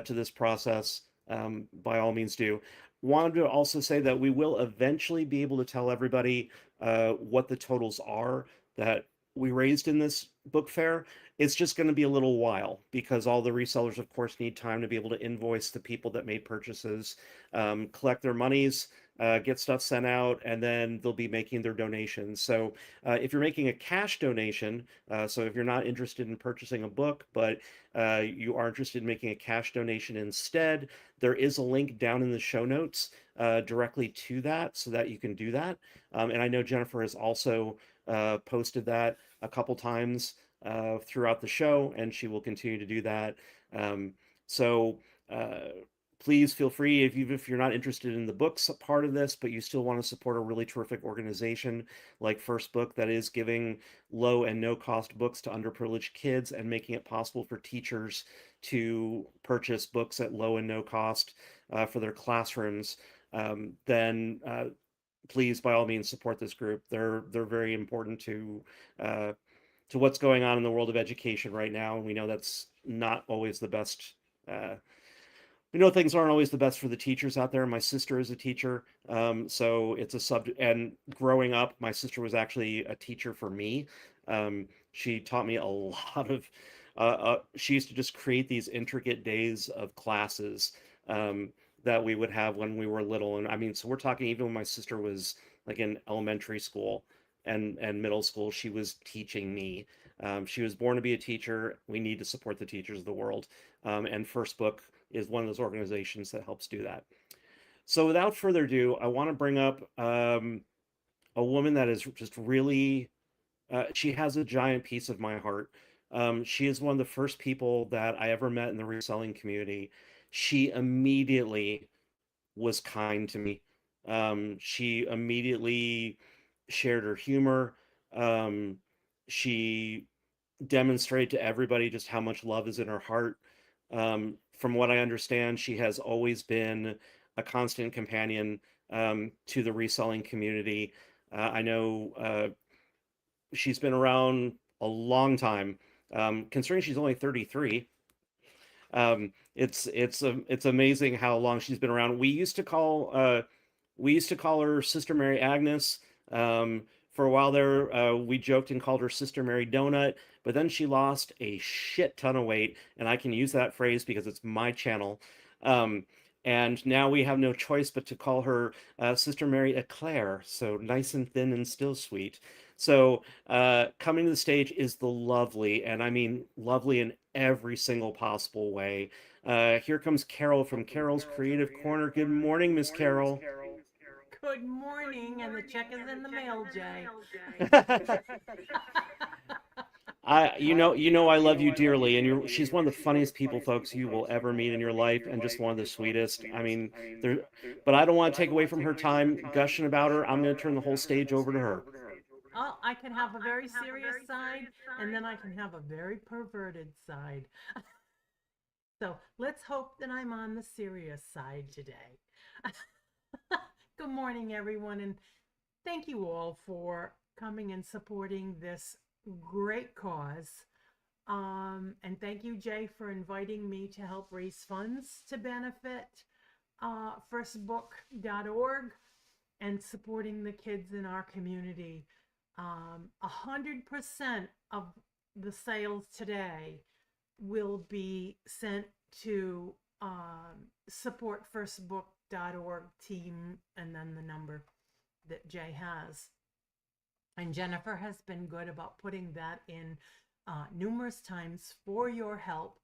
to this process, by all means do. Wanted to also say that we will eventually be able to tell everybody what the totals are that we raised in this book fair. It's just going to be a little while because all the resellers, of course, need time to be able to invoice the people that made purchases, collect their monies, get stuff sent out, and then they'll be making their donations. So if you're making a cash donation, so if you're not interested in purchasing a book, but you are interested in making a cash donation instead, there is a link down in the show notes directly to that so that you can do that. And I know Jennifer has also posted that a couple times throughout the show, and she will continue to do that. So please feel free, even if you're not interested in the books part of this, but you still want to support a really terrific organization like First Book that is giving low and no cost books to underprivileged kids and making it possible for teachers to purchase books at low and no cost for their classrooms, then please, by all means, support this group. They're very important to what's going on in the world of education right now, and we know that's not always the best. We know things aren't always the best for the teachers out there. My sister is a teacher, so it's a subject. And growing up, my sister was actually a teacher for me. She taught me a lot of. She used to just create these intricate days of classes that we would have when we were little. And I mean, so we're talking even when my sister was like in elementary school and middle school, she was teaching me. She was born to be a teacher. We need to support the teachers of the world. And First Book is one of those organizations that helps do that. So without further ado, I want to bring up a woman that is just really, she has a giant piece of my heart. She is one of the first people that I ever met in the reselling community. She immediately was kind to me. She immediately shared her humor. She demonstrated to everybody just how much love is in her heart. From what I understand, she has always been a constant companion to the reselling community. I know she's been around a long time. Considering she's only 33, it's amazing how long she's been around. We used to call her Sister Mary Agnes. For a while there, we joked and called her Sister Mary Donut, but then she lost a shit ton of weight, and I can use that phrase because it's my channel. And now we have no choice but to call her Sister Mary Eclair, so nice and thin and still sweet. So coming to the stage is the lovely, and I mean lovely in every single possible way. Here comes Carol from Carol's Creative Corner. Good morning, Miss Carol. Good morning, and the check is in the mail, Jay. I love you dearly, and she's one of the funniest people, folks, you will ever meet in your life, and just one of the sweetest. I mean, there, but I don't want to take away from her time gushing about her. I'm going to turn the whole stage over to her. Oh, I can have a very serious side, and then I can have a very perverted side. So let's hope that I'm on the serious side today. Good morning, everyone, and thank you all for coming and supporting this great cause. And thank you, Jay, for inviting me to help raise funds to benefit firstbook.org and supporting the kids in our community. 100% of the sales today will be sent to support firstbook.org team, and then the number that Jay has. And Jennifer has been good about putting that in numerous times for your help.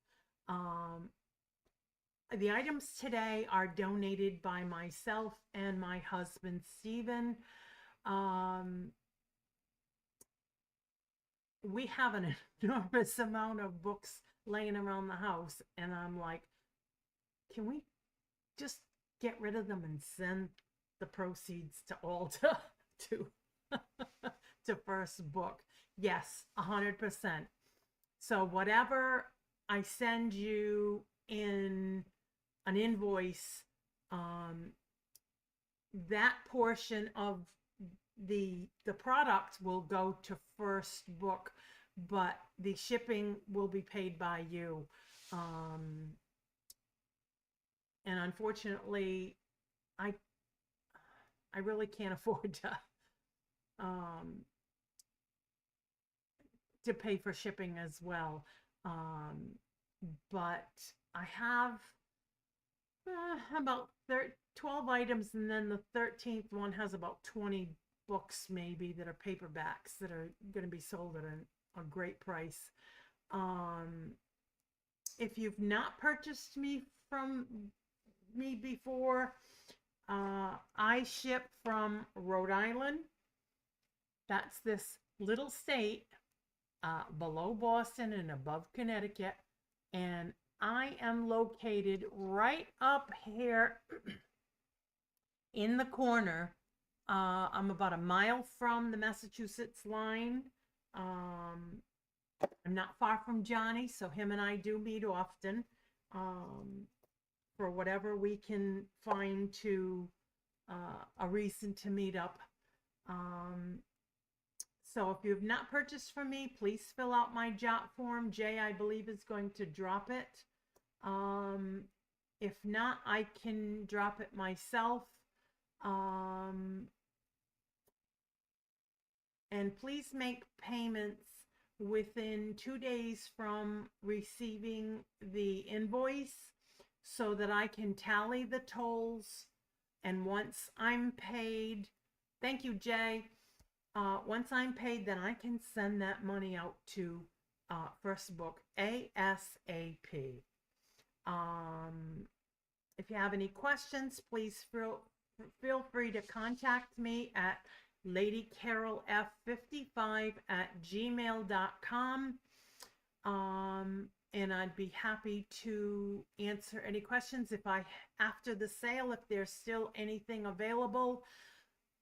The items today are donated by myself and my husband, Stephen. We have an enormous amount of books laying around the house, and I'm like, can we just get rid of them and send the proceeds to Alta to First Book? Yes, 100%. So whatever I send you in an invoice, that portion of the product will go to First Book, but the shipping will be paid by you. And unfortunately, I really can't afford to to pay for shipping as well. But I have about 12 items, and then the 13th one has about 20 books maybe that are paperbacks that are going to be sold at a great price. If you've not purchased from me before, I ship from Rhode Island. That's this little state below Boston and above Connecticut. And I am located right up here in the corner. I'm about a mile from the Massachusetts line. I'm not far from Johnny, so him and I do meet often for whatever we can find to a reason to meet up. So if you've not purchased from me, please fill out my jot form. Jay, I believe, is going to drop it. If not, I can drop it myself. And please make payments within 2 days from receiving the invoice so that I can tally the tolls. And once I'm paid, thank you, Jay. Once I'm paid, then I can send that money out to First Book ASAP. If you have any questions, please feel free to contact me at ladycarolf55@gmail.com. And I'd be happy to answer any questions. After the sale, if there's still anything available,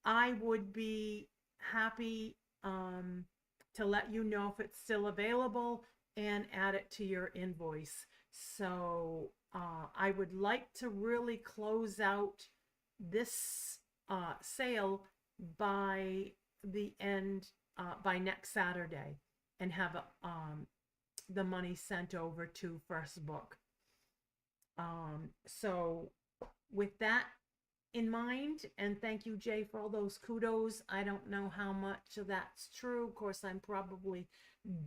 I would be happy to let you know if it's still available and add it to your invoice. So I would like to really close out this sale by the end, by next Saturday, and have the money sent over to First Book. So with that in mind, and thank you, Jay, for all those kudos. I don't know how much of that's true. Of course, I'm probably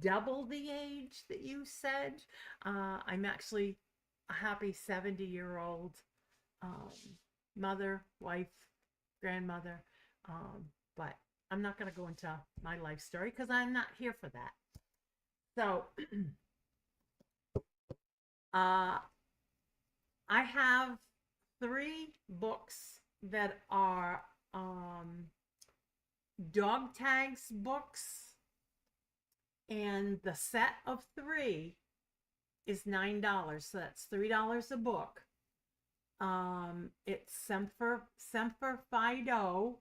double the age that you said. I'm actually a happy 70-year-old mother, wife, grandmother. But I'm not going to go into my life story because I'm not here for that. So I have 3 books that are dog tags books, and the set of 3 is $9, so that's $3 a book. It's Semper Fido,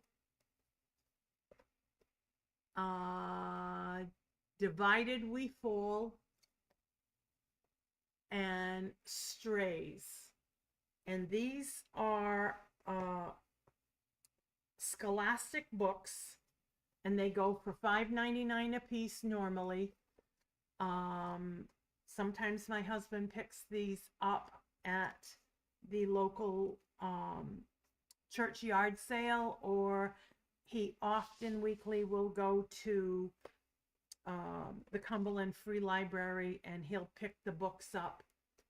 Divided We Fall, and Strays. And these are Scholastic books, and they go for $5.99 a piece normally. Sometimes my husband picks these up at the local church yard sale, or he often weekly will go to the Cumberland Free Library, and he'll pick the books up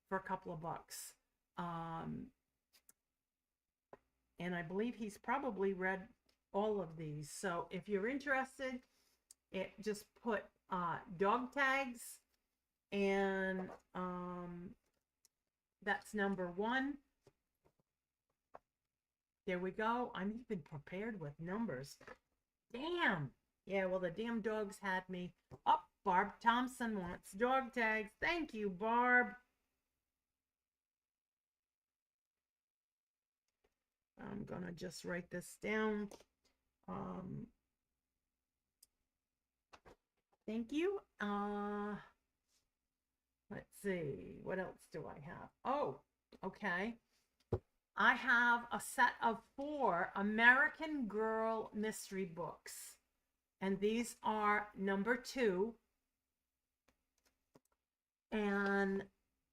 for a couple of bucks. And I believe he's probably read all of these. So if you're interested, just put dog tags, and that's number 1. There we go. I'm even prepared with numbers. Damn. Yeah, well, the damn dogs had me. Oh, Barb Thompson wants dog tags. Thank you, Barb. I'm going to just write this down. Thank you. Let's see. What else do I have? Oh, okay. I have a set of 4 American Girl mystery books. And these are number 2. And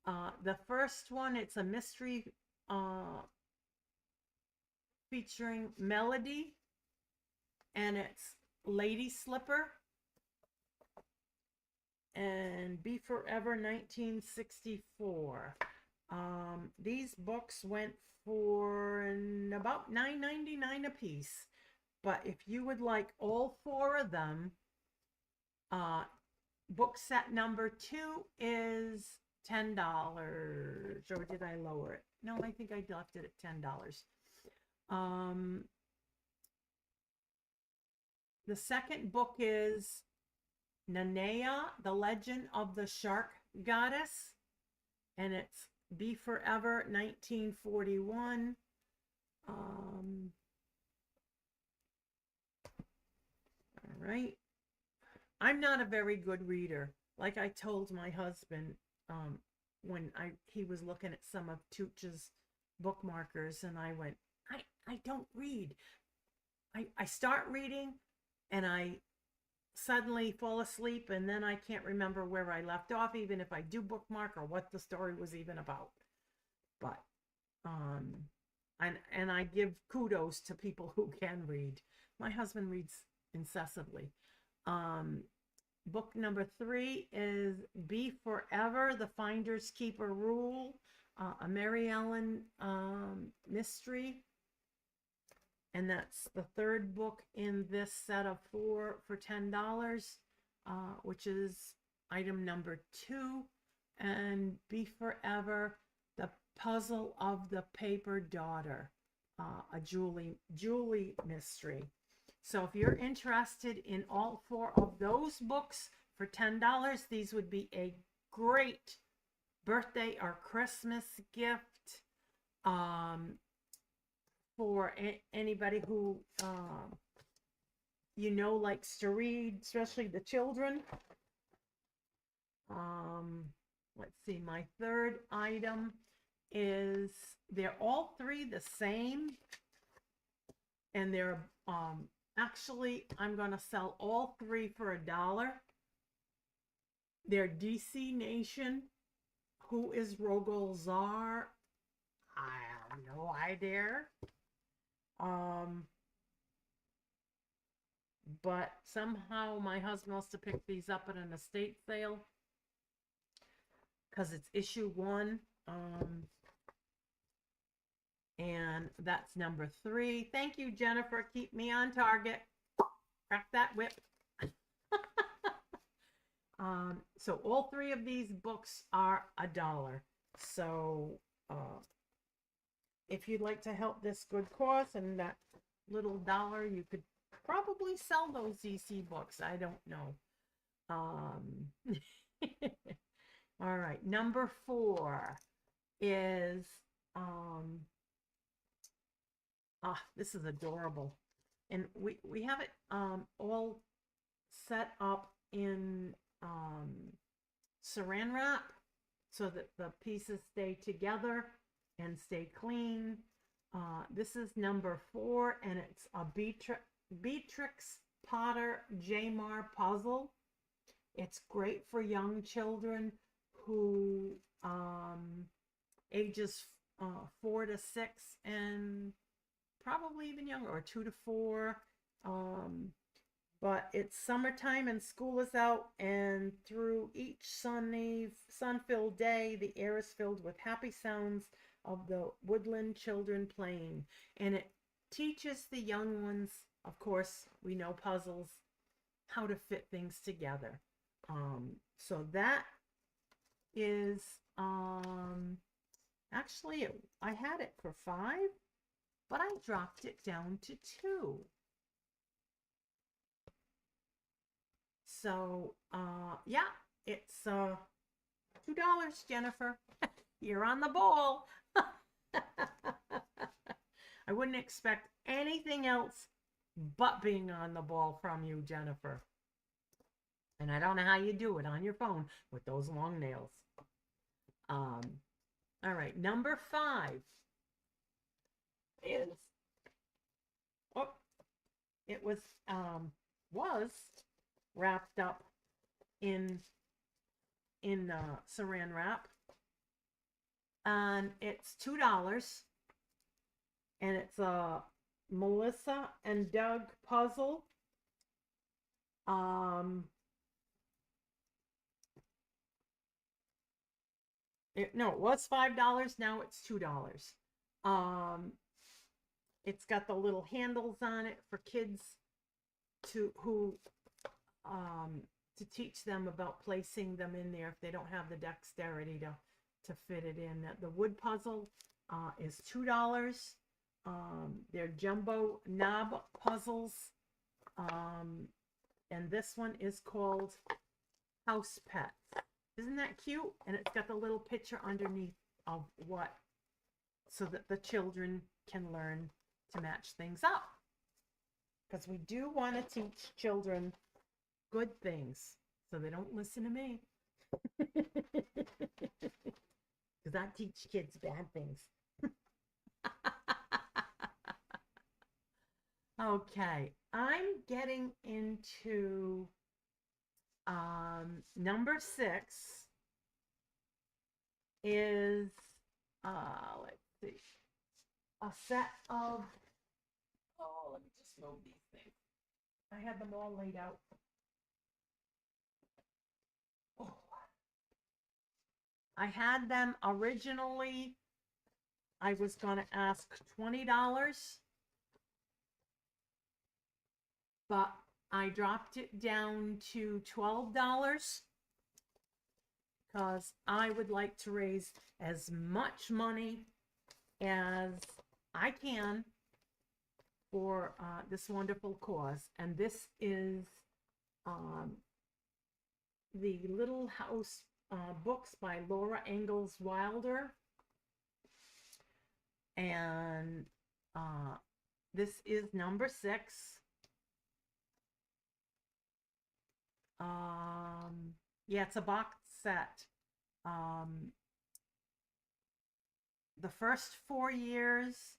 the first one, it's a mystery featuring Melody, and it's Lady Slipper. and Be Forever 1964. These books went for about $9.99 a piece. But if you would like all four of them, book set number 2 is $10. Or did I lower it? No, I think I left it at $10. The second book is Nanea, The Legend of the Shark Goddess, and it's Be Forever 1941. All right. I'm not a very good reader. Like I told my husband when he was looking at some of Tooch's bookmarkers, and I went, I don't read. I start reading and I suddenly fall asleep, and then I can't remember where I left off, even if I do bookmark or what the story was even about. But and I give kudos to people who can read. My husband reads incessantly. Book number 3 is Be Forever, The Finders Keeper Rule, a Mary Ellen mystery. And that's the third book in this set of 4 for $10, which is item number 2. And Be Forever, The Puzzle of the Paper Daughter, a Julie mystery. So if you're interested in all 4 of those books for $10, these would be a great birthday or Christmas gift for anybody who likes to read, especially the children. Let's see, my third item is, they're all 3 the same, and they're actually, I'm going to sell all 3 for $1. They're DC Nation, Who is Rogol Czar? I have no idea. But somehow my husband wants to pick these up at an estate sale because it's issue 1. And that's number 3. Thank you, Jennifer. Keep me on target. Crack that whip. So all 3 of these books are $1. So if you'd like to help this good cause and that little dollar, you could probably sell those DC books. I don't know. All right. Number 4 is this is adorable, and we have it all set up in saran wrap so that the pieces stay together and stay clean. This is number 4, and it's a Beatrix Potter Jamar puzzle. It's great for young children who ages 4 to 6 and probably even younger, or 2 to 4. But it's summertime and school is out, and through each sun-filled day, the air is filled with happy sounds of the woodland children playing. And it teaches the young ones, of course, we know puzzles, how to fit things together. So that is, actually, I had it for $5, but I dropped it down to $2. So, yeah, it's $2, Jennifer. You're on the ball. I wouldn't expect anything else but being on the ball from you, Jennifer. And I don't know how you do it on your phone with those long nails. All right, number 5 is, it was wrapped up in saran wrap, and it's $2, and it's a Melissa and Doug puzzle. No, it was $5. Now it's $2. Um, it's got the little handles on it for kids to to teach them about placing them in there if they don't have the dexterity to fit it in. The wood puzzle is $2. They're jumbo knob puzzles. And this one is called House Pets. Isn't that cute? And it's got the little picture underneath of what, so that the children can learn to match things up. Because we do want to teach children good things so they don't listen to me. Because I teach kids bad things. Okay, I'm getting into number 6 is let's see, a set of, oh, let me just move these things. I had them all laid out. Oh. I had them originally, I was going to ask $20, but I dropped it down to $12 because I would like to raise as much money as I can for this wonderful cause. And this is the Little House books by Laura Ingalls Wilder. And this is number 6. Yeah, it's a box set. The first 4 years,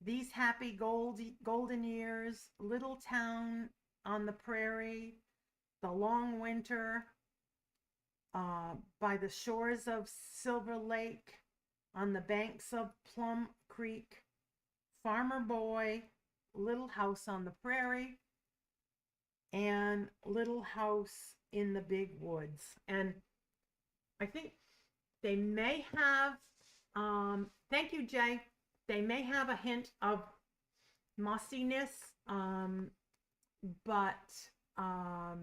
These Happy Golden Years, Little Town on the Prairie, The Long Winter, By the Shores of Silver Lake, On the Banks of Plum Creek, Farmer Boy, Little House on the Prairie, and Little House in the Big Woods. And I think they may have, thank you, Jay, they may have a hint of mussiness, but I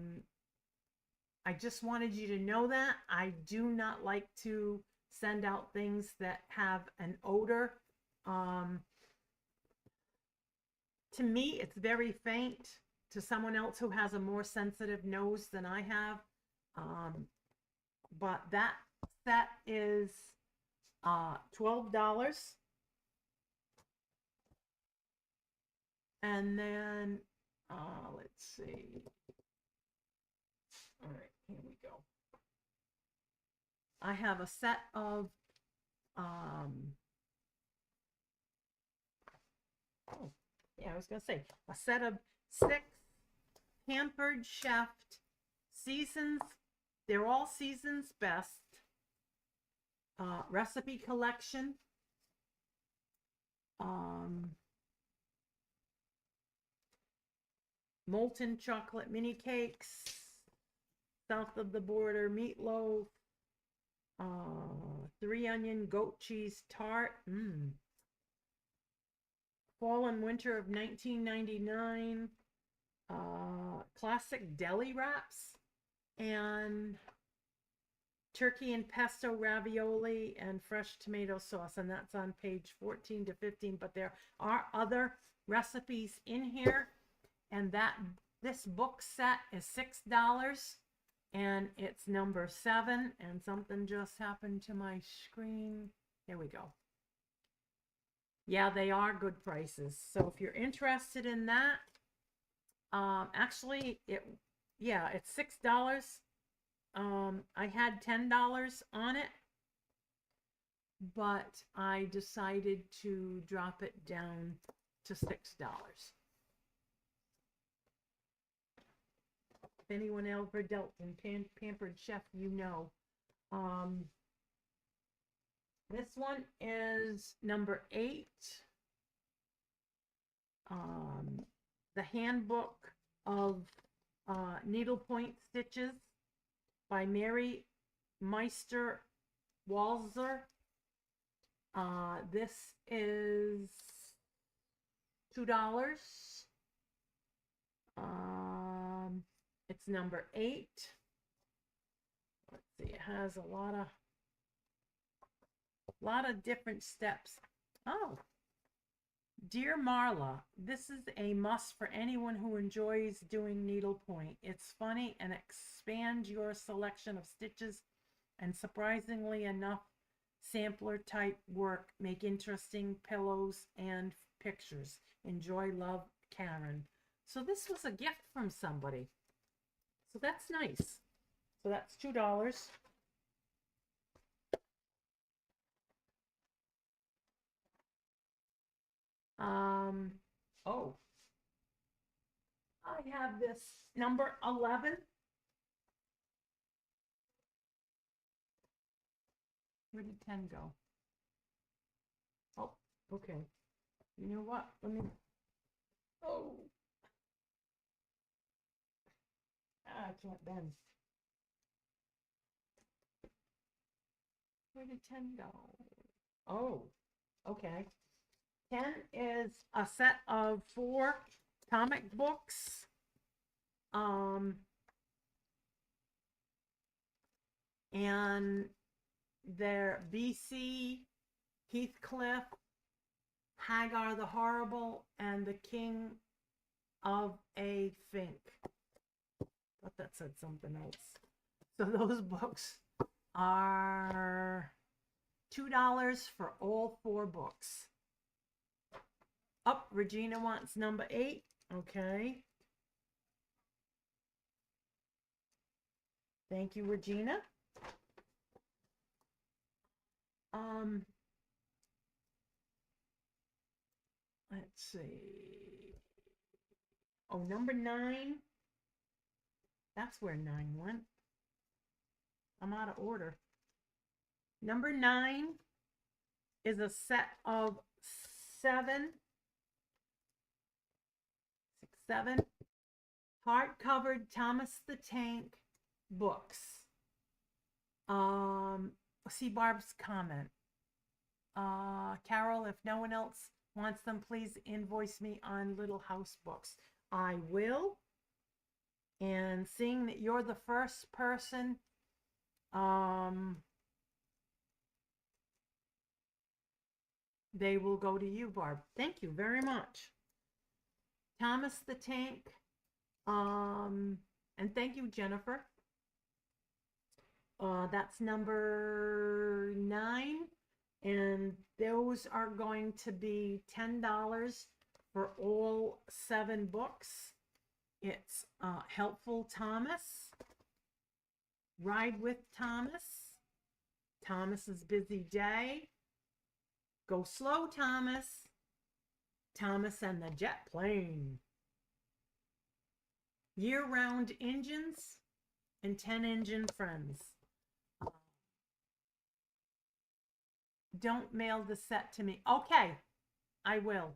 just wanted you to know that. I do not like to send out things that have an odor. To me, it's very faint. To someone else who has a more sensitive nose than I have. But that set is $12. And then, let's see. All right, here we go. I have a set of, oh, yeah, I was going to say, a set of 6 Pampered Chef seasons. They're all seasons best. Recipe collection. Molten chocolate mini cakes. South of the border meatloaf. 3 onion goat cheese tart. Fall and winter of 1999. Classic deli wraps, and turkey and pesto ravioli and fresh tomato sauce, and that's on page 14 to 15. But there are other recipes in here, and this book set is $6, and it's number 7. And something just happened to my screen. There we go. Yeah, they are good prices. So if you're interested in that, actually, it's $6. I had $10 on it, but I decided to drop it down to $6. If anyone ever dealt in Pampered Chef, you know. This one is number 8. The Handbook of Needlepoint Stitches by Mary Meister Walzer. This is $2. It's number 8. Let's see, it has a lot of different steps. Oh, Dear Marla, this is a must for anyone who enjoys doing needlepoint. It's funny and expands your selection of stitches, and surprisingly enough, sampler type work make interesting pillows and pictures. Enjoy, love, Karen. So this was a gift from somebody. So that's nice. So that's $2. Oh, I have this number 11. Where did 10 go? Oh, okay. You know what? Let me. Oh. I can't bend. Where did 10 go? Oh, okay. 10 is a set of 4 comic books. And they're BC, Heathcliff, Hagar the Horrible, and the King of a Fink. Thought that said something else. So those books are $2 for all 4 books. Up, Regina wants number 8. Okay. Thank you, Regina. Let's see. Oh, number 9. That's where 9 went. I'm out of order. Number 9 is a set of 7 hard-covered Thomas the Tank books. See Barb's comment. Carol, if no one else wants them, please invoice me on Little House Books. I will. And seeing that you're the first person, they will go to you, Barb. Thank you very much. Thomas the Tank. And thank you, Jennifer. That's number 9. And those are going to be $10 for all 7 books. It's Helpful Thomas, Ride with Thomas, Thomas's Busy Day, Go Slow Thomas, Thomas and the Jet Plane, Year-Round Engines, and 10 Engine Friends. Don't mail the set to me. Okay, I will.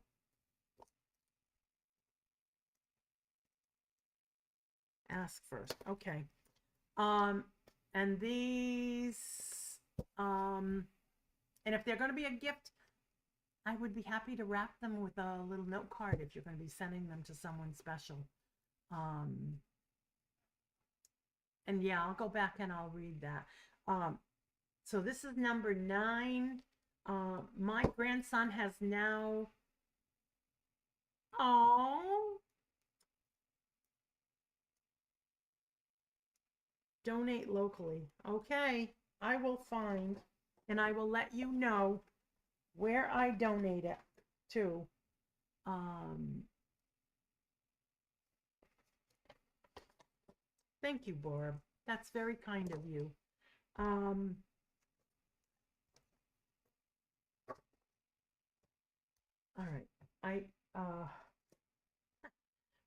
Ask first. Okay. And these, and if they're going to be a gift, I would be happy to wrap them with a little note card if you're going to be sending them to someone special. And yeah, I'll go back and I'll read that. So this is number 9. My grandson has now, donate locally. Okay, I will find and I will let you know where I donate it to. Thank you, Barb. That's very kind of you. All right.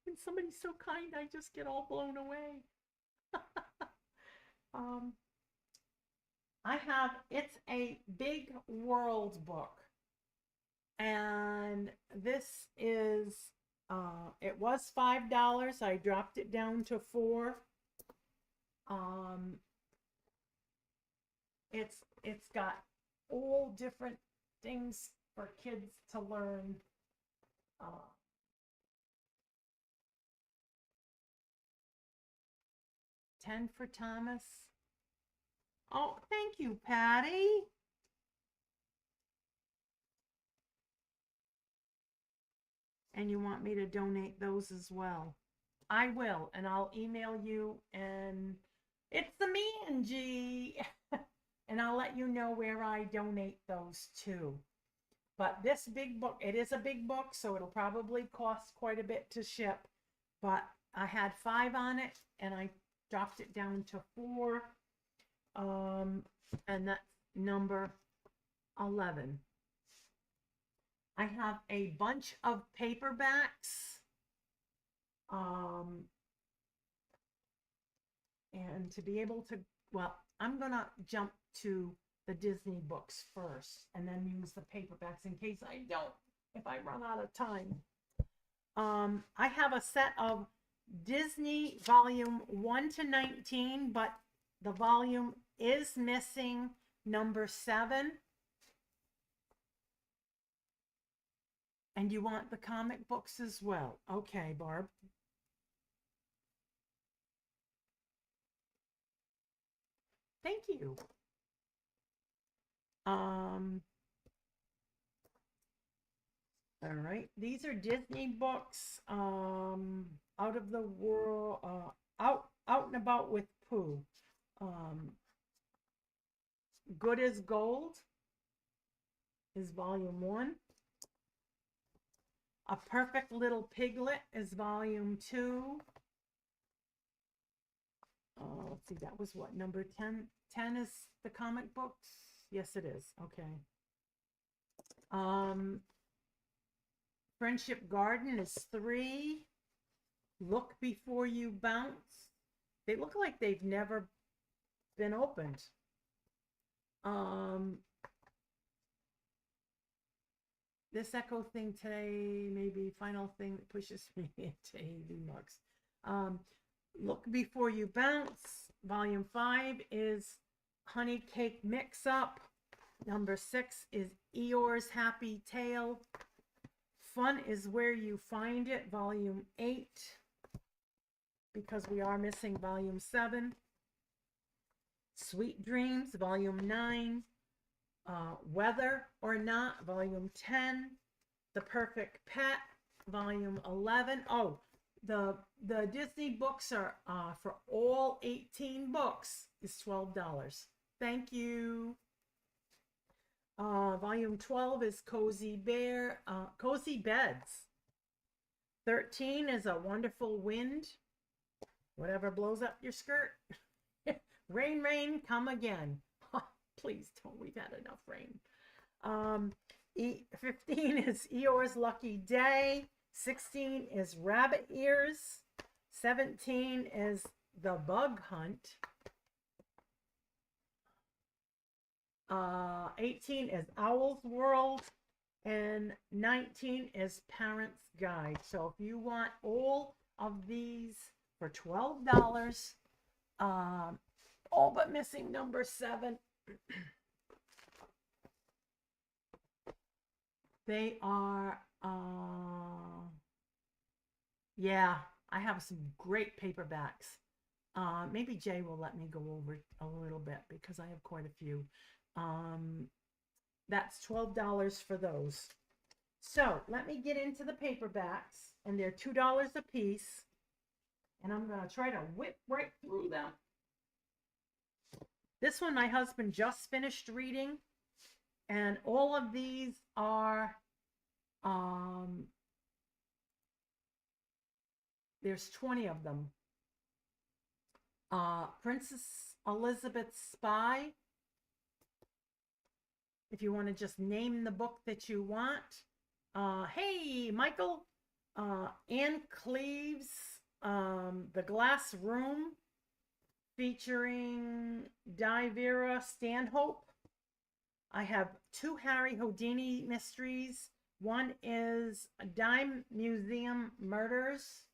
When somebody's so kind, I just get all blown away. I have, it's a Big World book. And this is, it was $5. I dropped it down to $4. It's got all different things for kids to learn. Uh, 10 for Thomas. Oh, thank you, Patty. And you want me to donate those as well? I will, and I'll email you, and it's the man, G. And I'll let you know where I donate those to. But this big book, it is a big book, so it'll probably cost quite a bit to ship. But I had 5 on it, and I dropped it down to 4. And that's number 11. I have a bunch of paperbacks. And to be able to, well, I'm gonna jump to the Disney books first and then use the paperbacks in case I don't, if I run out of time. I have a set of Disney volume 1 to 19, but the volume is missing number 7. And you want the comic books as well. Okay, Barb. Thank you. All right, these are Disney books. Out of the World, Out and About with Pooh. Good as Gold is volume 1. A Perfect Little Piglet is volume 2. Let's see, that was what, number 10? 10 is the comic books? Yes, it is. Okay. Friendship Garden is 3. Look Before You Bounce. They look like they've never been opened. This Echo thing today, maybe final thing that pushes me into AV mugs. Look Before You Bounce. Volume 5 is Honey Cake Mix Up. Number 6 is Eeyore's Happy Tale. Fun is Where You Find It, Volume 8. Because we are missing Volume 7. Sweet Dreams, Volume 9. Whether or Not, Volume 10. The Perfect Pet, Volume 11. Oh, the Disney books are for all 18 books is $12. Thank you. Volume 12 is Cozy Beds. 13 is A Wonderful Wind. Whatever blows up your skirt. Rain, rain, come again. Please don't. We've had enough rain. 15 is Eeyore's Lucky Day. 16 is Rabbit Ears. 17 is The Bug Hunt. 18 is Owl's World. And 19 is Parent's Guide. So if you want all of these for $12, all but missing number 7. They are, yeah, I have some great paperbacks. Maybe Jay will let me go over a little bit because I have quite a few. That's $12 for those. So let me get into the paperbacks, and they're $2 a piece. And I'm going to try to whip right through them. This one my husband just finished reading, and all of these are, there's 20 of them. Princess Elizabeth's Spy. If you want to just name the book that you want. Hey, Michael. Anne Cleves, The Glass Room, featuring Divera Stanhope. I have 2 Harry Houdini mysteries. One is Dime Museum Murders,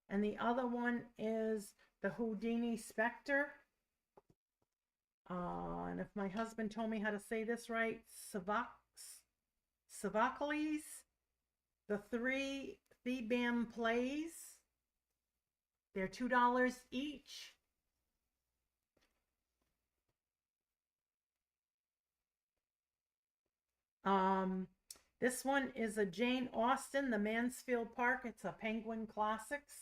and the other one is The Houdini Spectre. And if my husband told me how to say this right, Savacles, the three Theban plays. They're $2 each. This one is a Jane Austen, The Mansfield Park. It's a Penguin Classics.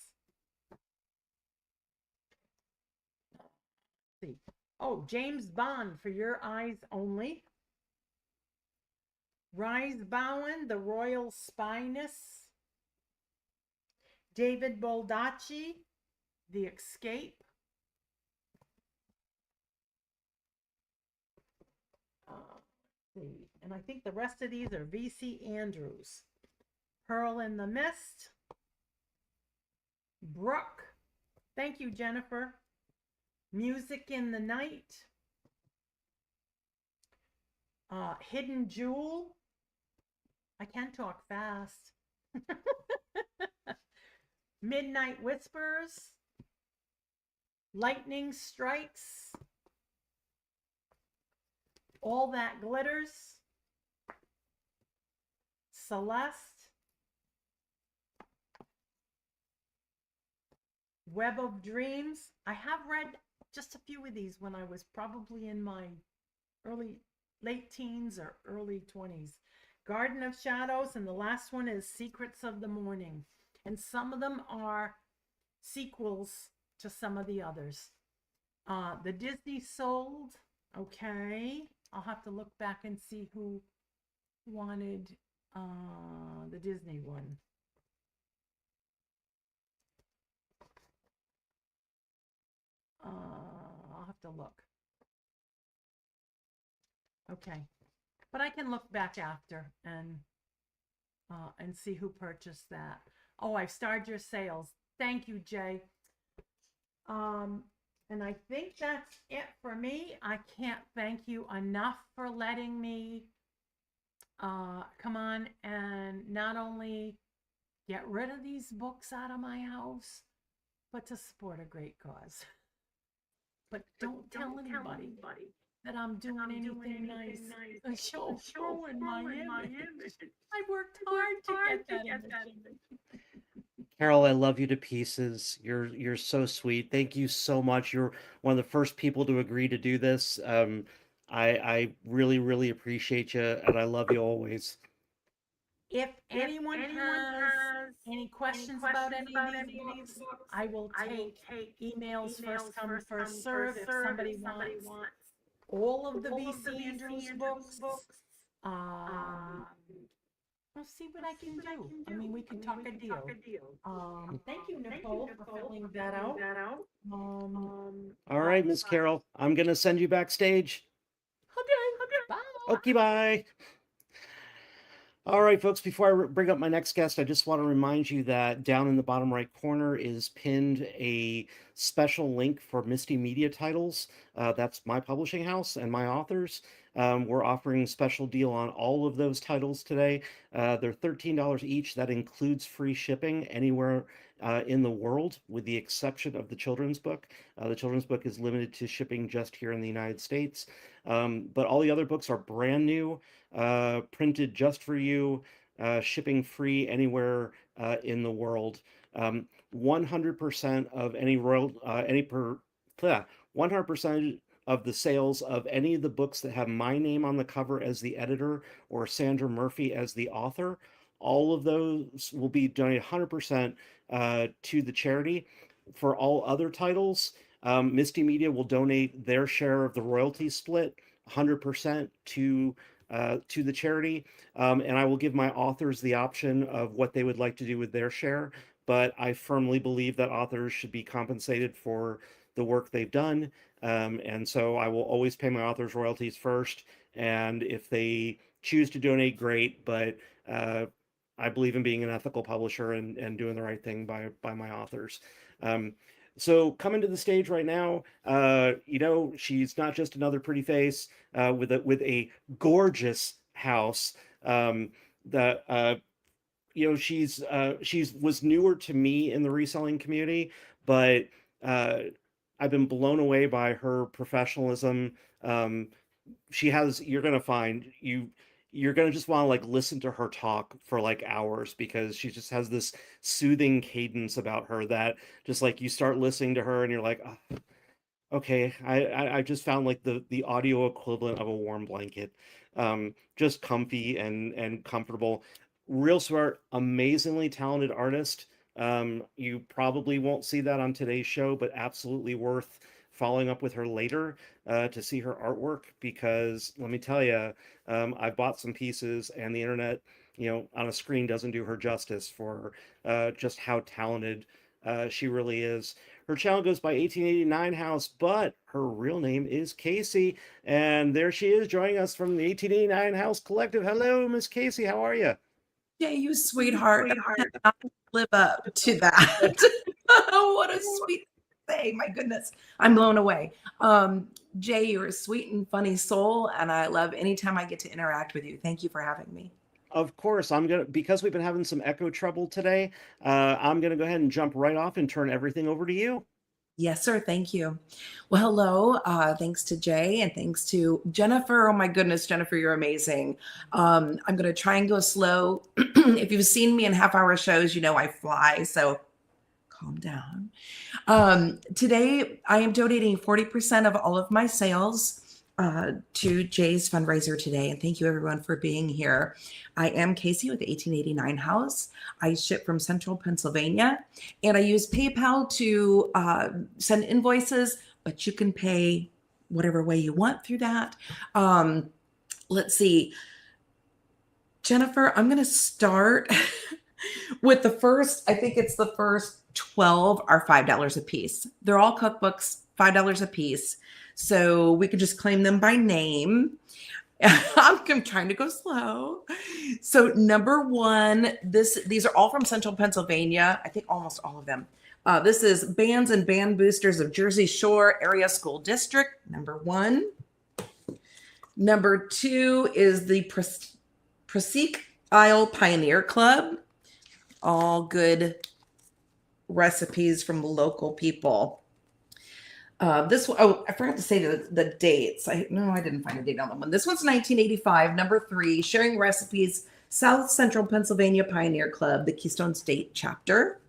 Let's see. Oh, James Bond, For Your Eyes Only. Rise Bowen, The Royal Spyness. David Baldacci, The Escape. See, and I think the rest of these are V.C. Andrews. Pearl in the Mist. Brooke. Thank you, Jennifer. Music in the Night. Hidden Jewel. I can talk fast. Midnight Whispers. Lightning Strikes. All That Glitters. Celeste. Web of Dreams. I have read just a few of these when I was probably in my late teens or early 20s. Garden of Shadows, and the last one is Secrets of the Morning. And some of them are sequels to some of the others. The Disney Sold. Okay. I'll have to look back and see who wanted the Disney one. I'll have to look. Okay. But I can look back after and see who purchased that. Oh, I've starred your sales. Thank you, Jay. And I think that's it for me. I can't thank you enough for letting me come on and not only get rid of these books out of my house, but to support a great cause. But don't tell anybody that I'm doing anything nice. And she'll ruin my image. I worked hard to get that image. Carol, I love you to pieces. You're so sweet. Thank you so much. You're one of the first people to agree to do this. I really, really appreciate you, and I love you always. If anyone has any questions about any of these books, I will take emails first come, first serve. If somebody wants all of the V.C. Andrews books, I'll see what I can do. I mean, we can talk a deal. Thank you, Nicole, for filling that out. All right, Miss Carol, I'm gonna send you backstage. Okay, bye. Okay, bye. All right, folks, before I bring up my next guest, I just want to remind you that down in the bottom right corner is pinned a special link for Misti Media titles. That's my publishing house and my authors. We're offering a special deal on all of those titles today. They're $13 each. That includes free shipping anywhere in the world, with the exception of the children's book. The children's book is limited to shipping just here in the United States. But all the other books are brand new, printed just for you, shipping free anywhere in the world. 100% of any 100% of the sales of any of the books that have my name on the cover as the editor or Sandra Murphy as the author, all of those will be donated 100% to the charity. For all other titles, Misti Media will donate their share of the royalty split 100% to the charity, and I will give my authors the option of what they would like to do with their share. But I firmly believe that authors should be compensated for the work they've done, and so I will always pay my authors royalties first. And if they choose to donate, great. But I believe in being an ethical publisher and doing the right thing by my authors. So coming to the stage right now, she's not just another pretty face with a gorgeous house. She's was newer to me in the reselling community, but I've been blown away by her professionalism. She has, you're gonna find you're gonna just want to like listen to her talk for like hours, because she just has this soothing cadence about her that just like you start listening to her and you're like, "Oh, okay, I just found like the audio equivalent of a warm blanket. Just comfy and comfortable. Real smart, amazingly talented artist. You probably won't see that on today's show, but absolutely worth following up with her later to see her artwork, because let me tell you, I bought some pieces and the internet, on a screen doesn't do her justice for just how talented she really is. Her channel goes by 1889 House, but her real name is Casey. And there she is joining us from the 1889 House Collective. Hello, Miss Casey. How are you? Yeah, you sweetheart. I cannot live up to that. What a sweet thing. My goodness. I'm blown away. Jay, you're a sweet and funny soul, and I love anytime I get to interact with you. Thank you for having me. Of course, because we've been having some echo trouble today, I'm gonna go ahead and jump right off and turn everything over to you. Yes, sir. Thank you. Well, hello. Thanks to Jay and thanks to Jennifer. Oh my goodness, Jennifer, you're amazing. I'm going to try and go slow. If you've seen me in half-hour shows, you know I fly. So calm down. Today, I am donating 40% of all of my sales to Jay's fundraiser today. And thank you everyone for being here. I am Casey with 1889 House. I ship from Central Pennsylvania, and I use PayPal to send invoices, but you can pay whatever way you want through that. Let's see. Jennifer, I'm going to start with the first, I think it's the first 12 are $5 a piece. They're all cookbooks, $5 a piece. So we could just claim them by name. I'm trying to go slow. So number one, these are all from Central Pennsylvania. I think almost all of them. This is Bands and Band Boosters of Jersey Shore Area School District, number one. Number two is the Presque Isle Pioneer Club. All good recipes from local people. This one, oh, I forgot to say the dates. I didn't find a date on that one. This one's 1985, number three, Sharing Recipes, South Central Pennsylvania Pioneer Club, the Keystone State chapter.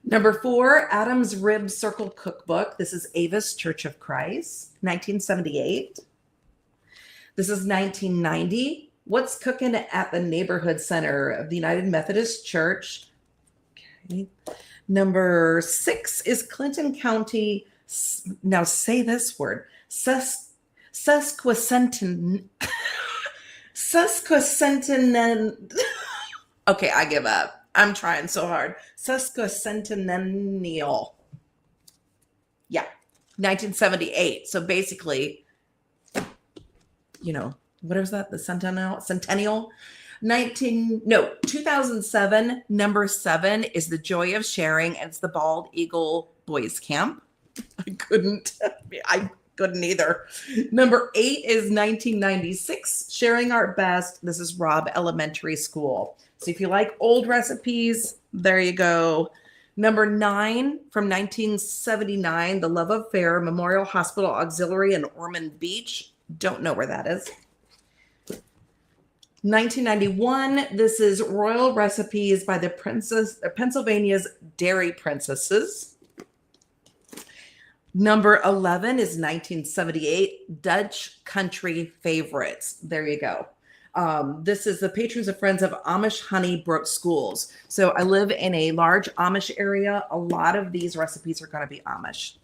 Number four, Adam's Rib Circle Cookbook. This is Avis Church of Christ, 1978. This is 1990. What's Cooking at the Neighborhood Center of the United Methodist Church. Okay. Number six is Clinton County. Now say this word. Sesquicentennial. Okay, I give up. I'm trying so hard. Sesquicentennial. Yeah, 1978. So basically, what is that? The centennial? 2007, number 7 is The Joy of Sharing, and it's the Bald Eagle Boys Camp. I couldn't either. Number 8 is 1996, Sharing Our Best. This is Robb Elementary School. So if you like old recipes, there you go. Number 9 from 1979, The Love Affair, Memorial Hospital Auxiliary in Ormond Beach. Don't know where that is. 1991, this is Royal Recipes by the Pennsylvania's Dairy Princesses. Number 11 is 1978, Dutch Country Favorites. There you go. This is the Patrons of Friends of Amish Honeybrook Schools. So I live in a large Amish area. A lot of these recipes are going to be Amish.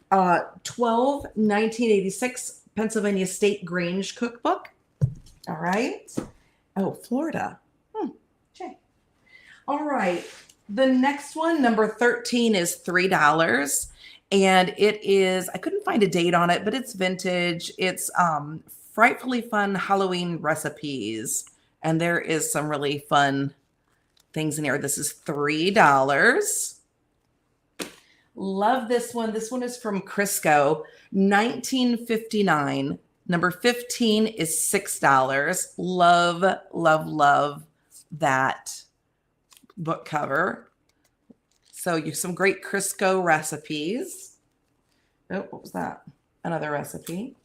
1986, Pennsylvania State Grange Cookbook. All right. Oh, Florida. Okay. All right. The next one, number 13, is $3. And it is, I couldn't find a date on it, but it's vintage. It's Frightfully Fun Halloween Recipes. And there is some really fun things in here. This is $3. Love this one. This one is from Crisco, 1959. Number 15 is $6. Love, love, love that book cover. So you some great Crisco recipes. Oh, what was that? Another recipe.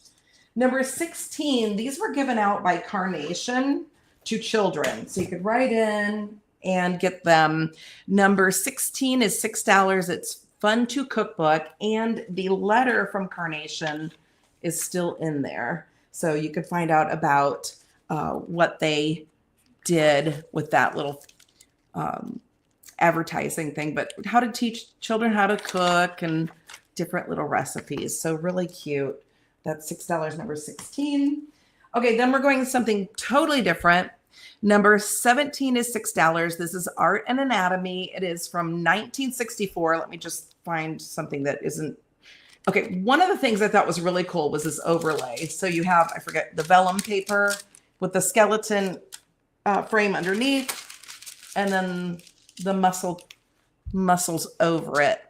Number 16, these were given out by Carnation to children. So you could write in and get them. Number 16 is $6. It's Fun to Cookbook. And the letter from Carnation is still in there. So you could find out about what they did with that little advertising thing, but how to teach children how to cook and different little recipes. So really cute. That's $6, number 16. Okay, then we're going to something totally different. Number 17 is $6. This is Art and Anatomy. It is from 1964. Let me just find something that isn't. Okay, one of the things I thought was really cool was this overlay. So you have, I forget, the vellum paper with the skeleton frame underneath, and then the muscles over it.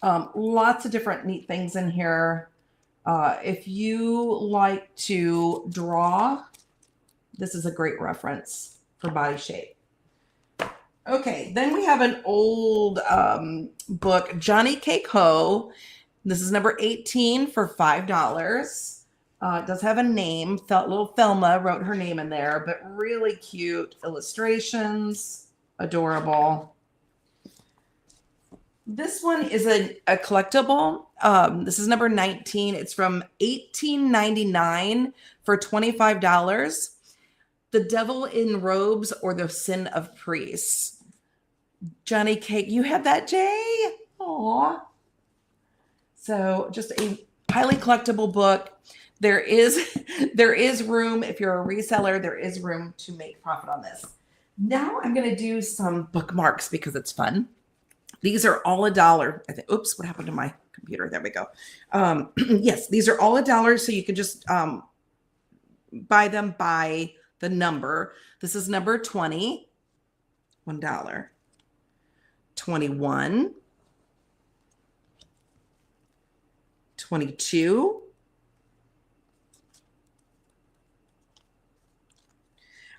Lots of different neat things in here. If you like to draw, this is a great reference for body shape. Okay, then we have an old book, Johnny Cake Ho. This is number 18 for $5. It does have a name. Little Thelma wrote her name in there, but really cute illustrations. Adorable. This one is a collectible. This is number 19. It's from 1899 for $25. The Devil in Robes or the Sin of Priests. Johnny Cake, you had that, Jay? Aw. So just a highly collectible book. There is room, if you're a reseller, there is room to make profit on this. Now I'm going to do some bookmarks because it's fun. These are all $1. I think, oops, what happened to my computer? There we go. Yes, these are all $1. So you can just buy them by the number. This is number 20, $1. 21, 22,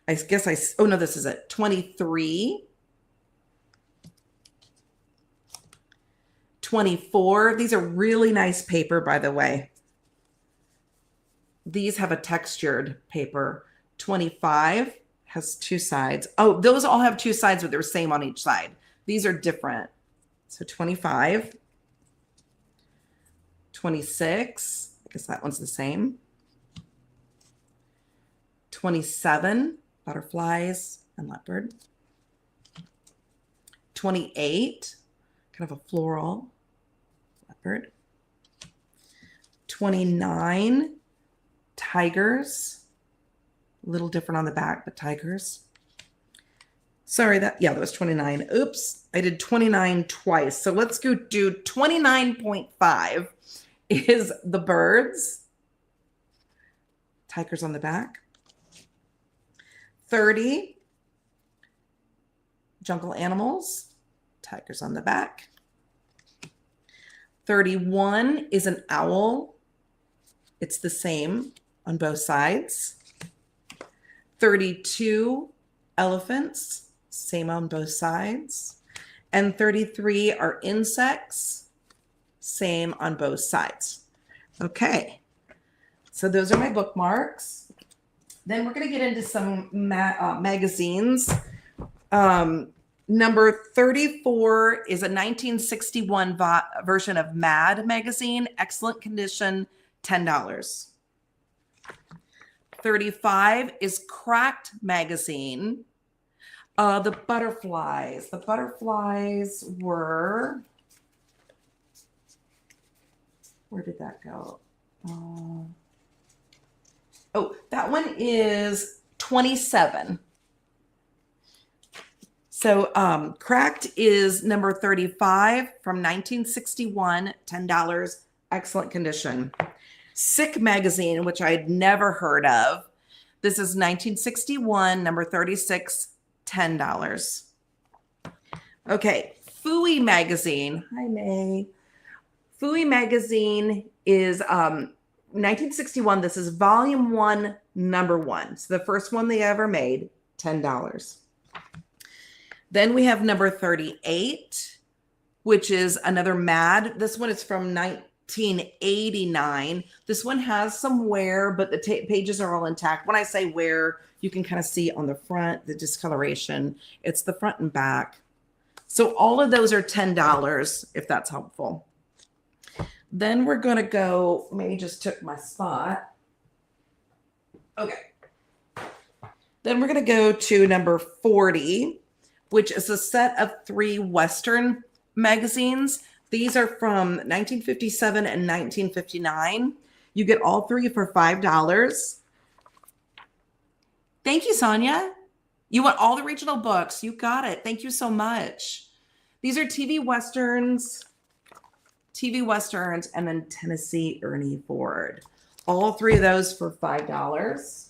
I guess oh no, this is it. 23, 24. These are really nice paper, by the way. These have a textured paper. 25 has two sides. Oh, those all have two sides, but they're the same on each side. These are different. So 25, 26. I guess that one's the same. 27, butterflies and leopard. 28, kind of a floral leopard. 29, tigers. A little different on the back, but tigers. Sorry, that was 29. Oops, I did 29 twice. So let's go do 29.5 is the birds. Tigers on the back. 30, jungle animals. Tigers on the back. 31 is an owl. It's the same on both sides. 32, elephants. Same on both sides. And 33 are insects. Same on both sides. Okay. So those are my bookmarks. Then we're going to get into some magazines. Number 34 is a 1961 version of Mad magazine. Excellent condition, $10. 35 is Cracked magazine. The butterflies. The butterflies were, where did that go? Oh, that one is 27. So Cracked is number 35 from 1961, $10, excellent condition. Sick magazine, which I had never heard of. This is 1961, number 36, $10. Okay, Fooey magazine. Hi, May. Fooey magazine is 1961. This is volume 1, number 1. So the first one they ever made, $10. Then we have number 38, which is another Mad. This one is from $14.89. This one has some wear, but the pages are all intact. When I say wear, you can kind of see on the front the discoloration. It's the front and back. So all of those are $10, if that's helpful. Then we're going to go, May just took my spot. Okay. Then we're going to go to number 40, which is a set of 3 Western magazines. These are from 1957 and 1959. You get all 3 for $5. Thank you, Sonia. You want all the regional books. You got it. Thank you so much. These are TV Westerns, and then Tennessee Ernie Ford. All 3 of those for $5.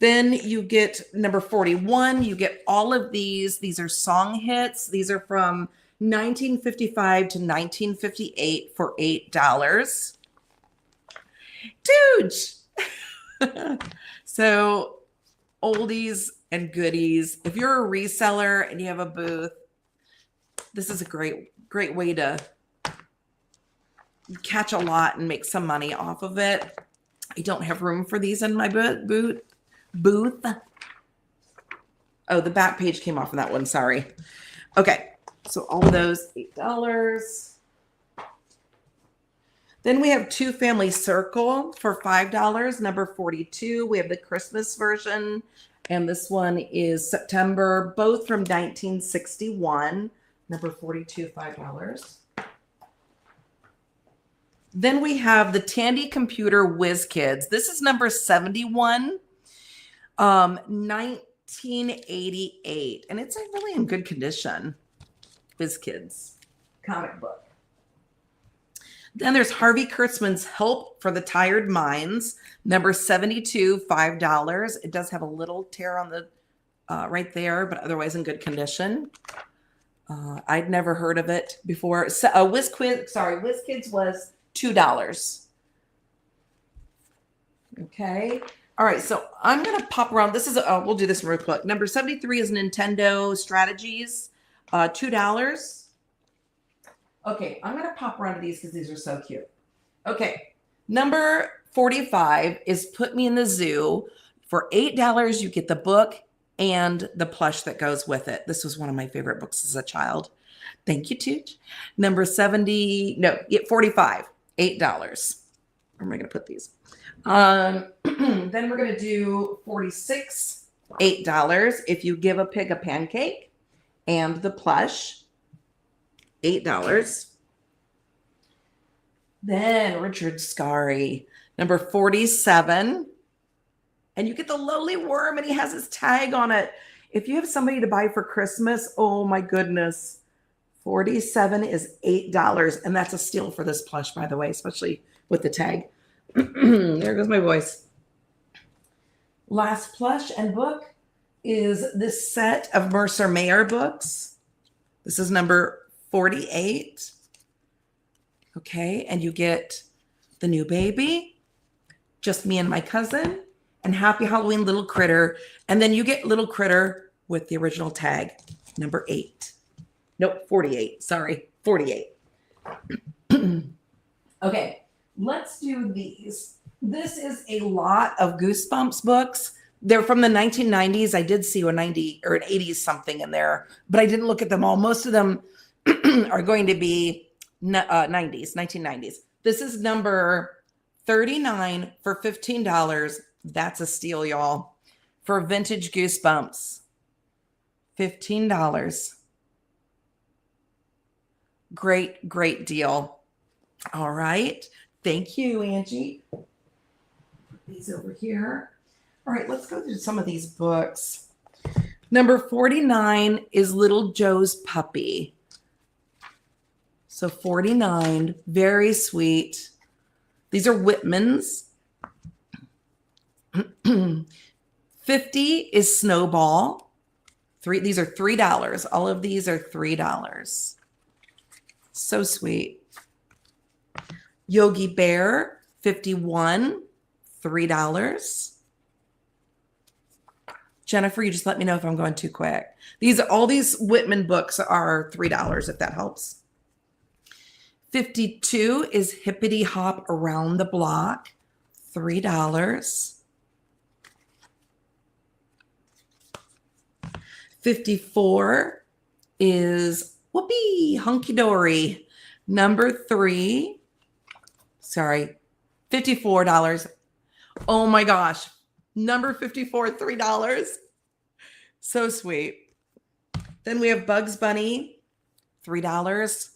Then you get number 41. You get all of these. These are song hits. These are from 1955 to 1958 for $8. Dude. So oldies and goodies. If you're a reseller and you have a booth, this is a great way to catch a lot and make some money off of it. I don't have room for these in my booth. Oh, the back page came off of that one. Sorry. Okay. So all of those, $8. Then we have Two Family Circle for $5, number 42. We have the Christmas version, and this one is September, both from 1961, number 42, $5. Then we have the Tandy Computer Whiz Kids. This is number 71, 1988, and it's really in good condition. Whiz Kids comic book. Then there's Harvey Kurtzman's Help for the Tired Minds, number 72, $5. It does have a little tear on the right there, but otherwise in good condition. I'd never heard of it before. So, Whiz Kids was $2. Okay. All right. So I'm going to pop around. This is, we'll do this real quick. Number 73 is Nintendo Strategies, $2. Okay, I'm going to pop around to these because these are so cute. Okay, number 45 is Put Me in the Zoo. For $8, you get the book and the plush that goes with it. This was one of my favorite books as a child. Thank you, Tooch. Number 45, $8. Where am I going to put these? Then we're going to do 46, $8. If you give a pig a pancake and the plush, $8. Then Richard Scarry, number 47. And you get the lowly worm and he has his tag on it. If you have somebody to buy for Christmas, oh my goodness. 47 is $8. And that's a steal for this plush, by the way, especially with the tag. There goes my voice. Last plush and book is this set of Mercer Mayer books. This is number 48. Okay, and you get The New Baby, Just Me and My Cousin, and Happy Halloween Little Critter. And then you get Little Critter with the original tag, number 8. Nope, 48. Sorry, 48. Okay, let's do these. This is a lot of Goosebumps books. They're from the 1990s. I did see a 90 or an 80s something in there, but I didn't look at them all. Most of them are going to be 1990s. This is number 39 for $15. That's a steal, y'all. For vintage Goosebumps, $15. Great deal. All right. Thank you, Angie. Put these over here. All right, let's go through some of these books. Number 49 is Little Joe's Puppy. So 49, very sweet. These are Whitman's. 50 is Snowball. These are $3. All of these are $3. So sweet. Yogi Bear, 51, $3. Jennifer, you just let me know if I'm going too quick. All these Whitman books are $3, if that helps. 52 is Hippity Hop Around the Block, $3. 54 is Whoopee Hunky Dory, number 3. Sorry, $54. Oh my gosh. Number 54, $3. So sweet. Then we have Bugs Bunny, $3.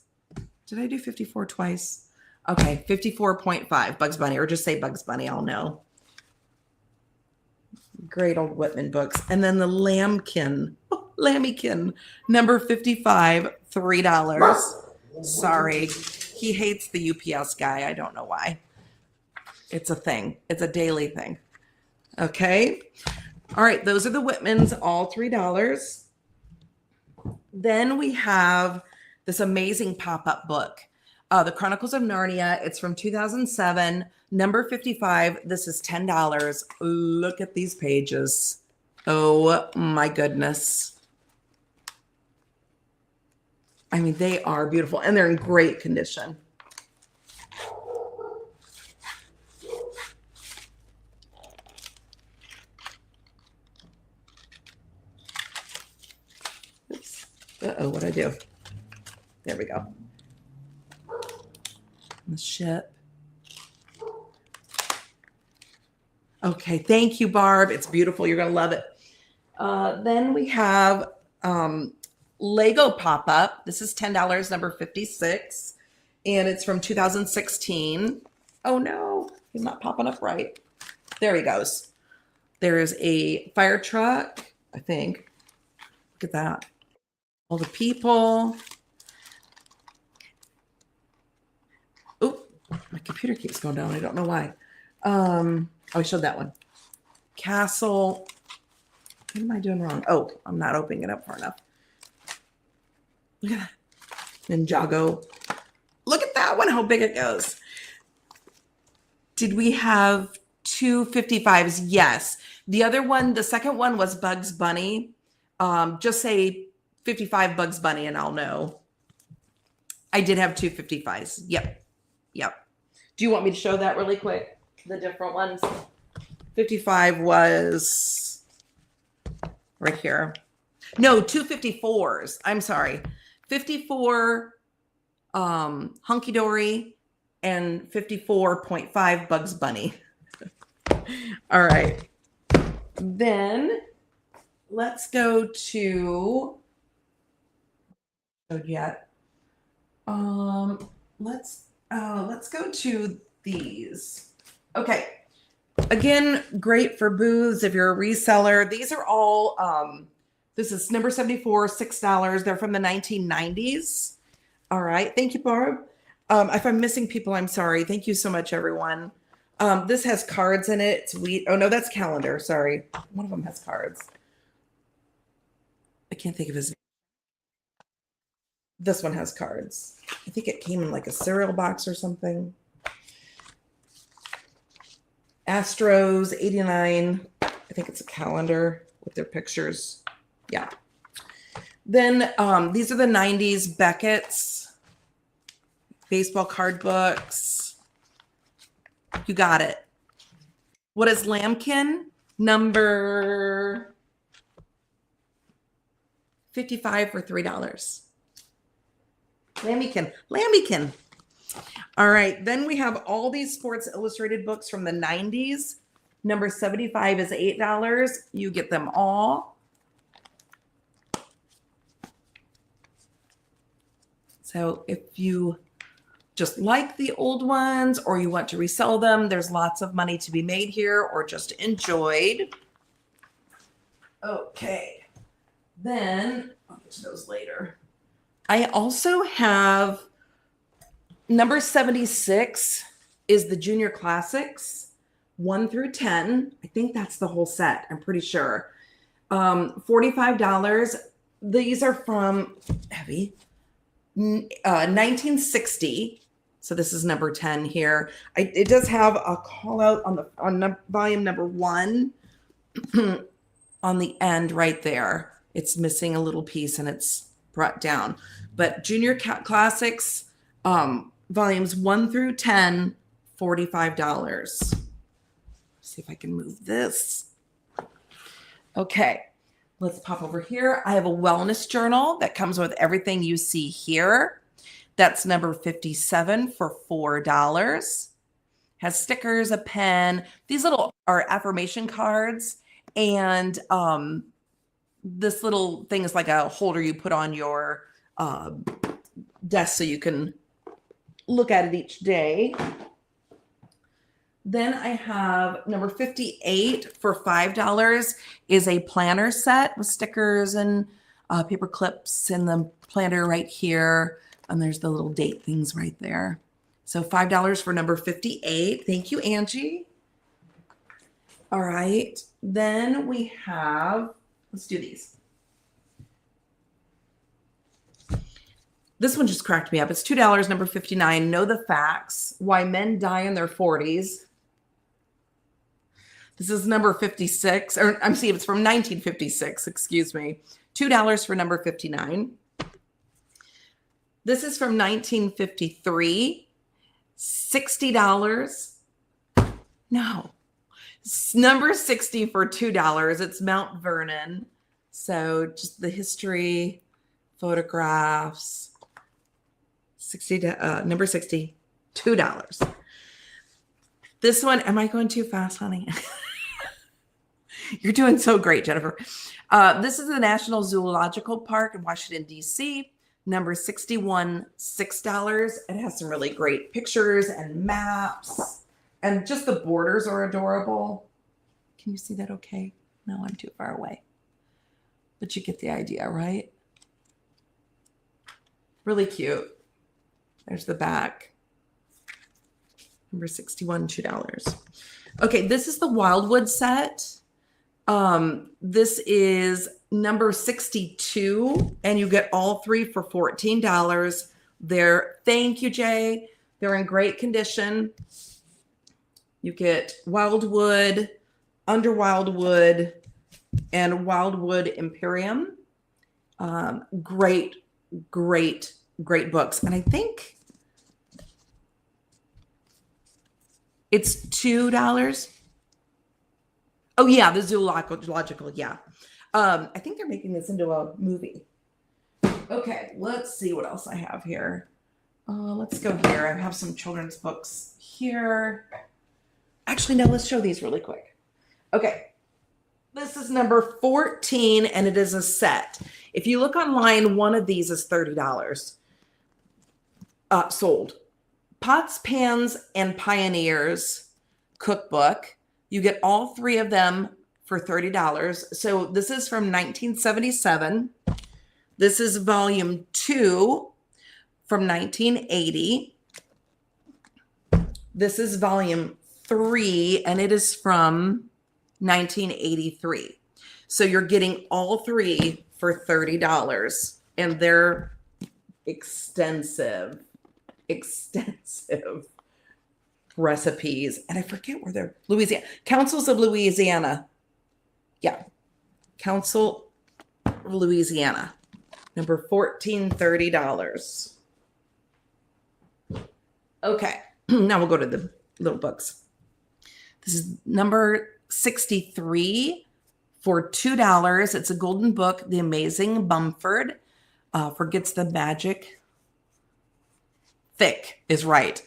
Did I do 54 twice? Okay, 54.5 Bugs Bunny, or just say Bugs Bunny, I'll know. Great old Whitman books. And then the Lambkin, Lammykin, number 55, $3. Sorry. He hates the UPS guy. I don't know why. It's a thing. It's a daily thing. Okay. All right. Those are the Whitmans, all $3. Then we have this amazing pop-up book, The Chronicles of Narnia. It's from 2007, number 55. This is $10. Look at these pages. Oh my goodness. I mean, they are beautiful and they're in great condition. Oops. Uh-oh, what'd I do? There we go. The ship. Okay, thank you, Barb. It's beautiful. You're going to love it. Then we have Lego pop-up. This is $10, number 56. And it's from 2016. Oh, no. He's not popping up right. There he goes. There is a fire truck, I think. Look at that. All the people. Oh, my computer keeps going down. I don't know why. Oh, I showed that one. Castle. What am I doing wrong? Oh, I'm not opening it up far enough. Look at that. Ninjago. Look at that one, how big it goes. Did we have 255s? Yes. The other one, the second one was Bugs Bunny. Just say 55 Bugs Bunny and I'll know. I did have 255s. Yep. Yep. Do you want me to show that really quick? The different ones. 55 was right here. No, 254s. I'm sorry. 54 Hunky Dory and 54.5 Bugs Bunny. All right. Then let's go to yet. Let's go to these. Okay. Again, great for booths if you're a reseller. These are all this is number 74, $6. They're from the 1990s. All right. Thank you, Barb. If I'm missing people, I'm sorry. Thank you so much, everyone. This has cards in it. Oh, no, that's calendar. Sorry. One of them has cards. I can't think of his name. This one has cards. I think it came in like a cereal box or something. Astros, 89. I think it's a calendar with their pictures. Yeah. Then these are the 90s Beckett's baseball card books. You got it. What is Lambkin? Number 55 for $3. Lammykin. All right. Then we have all these Sports Illustrated books from the 90s. Number 75 is $8. You get them all. So if you just like the old ones or you want to resell them, there's lots of money to be made here or just enjoyed. Okay. Then I'll get to those later. I also have number 76 is the Junior Classics, 1 through 10. I think that's the whole set. I'm pretty sure. $45. These are from heavy 1960. So this is number 10 here. It does have a call out on volume number 1 on the end right there. It's missing a little piece and it's brought down. But Junior Classics, volumes 1 through 10, $45. See if I can move this. Okay, let's pop over here. I have a wellness journal that comes with everything you see here. That's number 57 for $4. Has stickers, a pen. These little are affirmation cards. And this little thing is like a holder you put on your desk so you can look at it each day. Then I have number 58 for $5 is a planner set with stickers and paper clips and the planner right here. And there's the little date things right there. So $5 for number 58. Thank you, Angie. All right. Then we have, let's do these. This one just cracked me up. It's $2, number 59. Know the Facts, Why Men Die in Their 40s. This is number 56, or I'm seeing it's from 1956, excuse me. $2 for number 59. This is from 1953. $60. No. It's number 60 for $2. It's Mount Vernon. So just the history, photographs. Number 60, $2. This one, am I going too fast, honey? You're doing so great, Jennifer. This is the National Zoological Park in Washington, D.C. Number 61, $6. It has some really great pictures and maps. And just the borders are adorable. Can you see that okay? No, I'm too far away. But you get the idea, right? Really cute. There's the back. Number 61, $2. Okay, this is the Wildwood set. This is number 62, and you get all three for $14. Thank you, Jay. They're in great condition. You get Wildwood, Under Wildwood, and Wildwood Imperium. Great books. And I think it's $2. Oh yeah, the zoological, yeah. I think they're making this into a movie. Okay, let's see what else I have here. Let's go here. I have some children's books here. Actually, no, let's show these really quick. Okay, this is number 14, and it is a set. If you look online, one of these is $30 sold. Pots, Pans, and Pioneers cookbook. You get all three of them for $30. So this is from 1977. This is volume 2 from 1980. This is volume 3, and it is from 1983. So you're getting all three for $30, and they're extensive recipes. And I forget where they're. Louisiana. Councils of Louisiana. Yeah. Council of Louisiana. Number 14, $30. Okay. Now we'll go to the little books. This is number 63 for $2. It's a golden book, The Amazing Mumford. Forgets the Magic. Thick is right.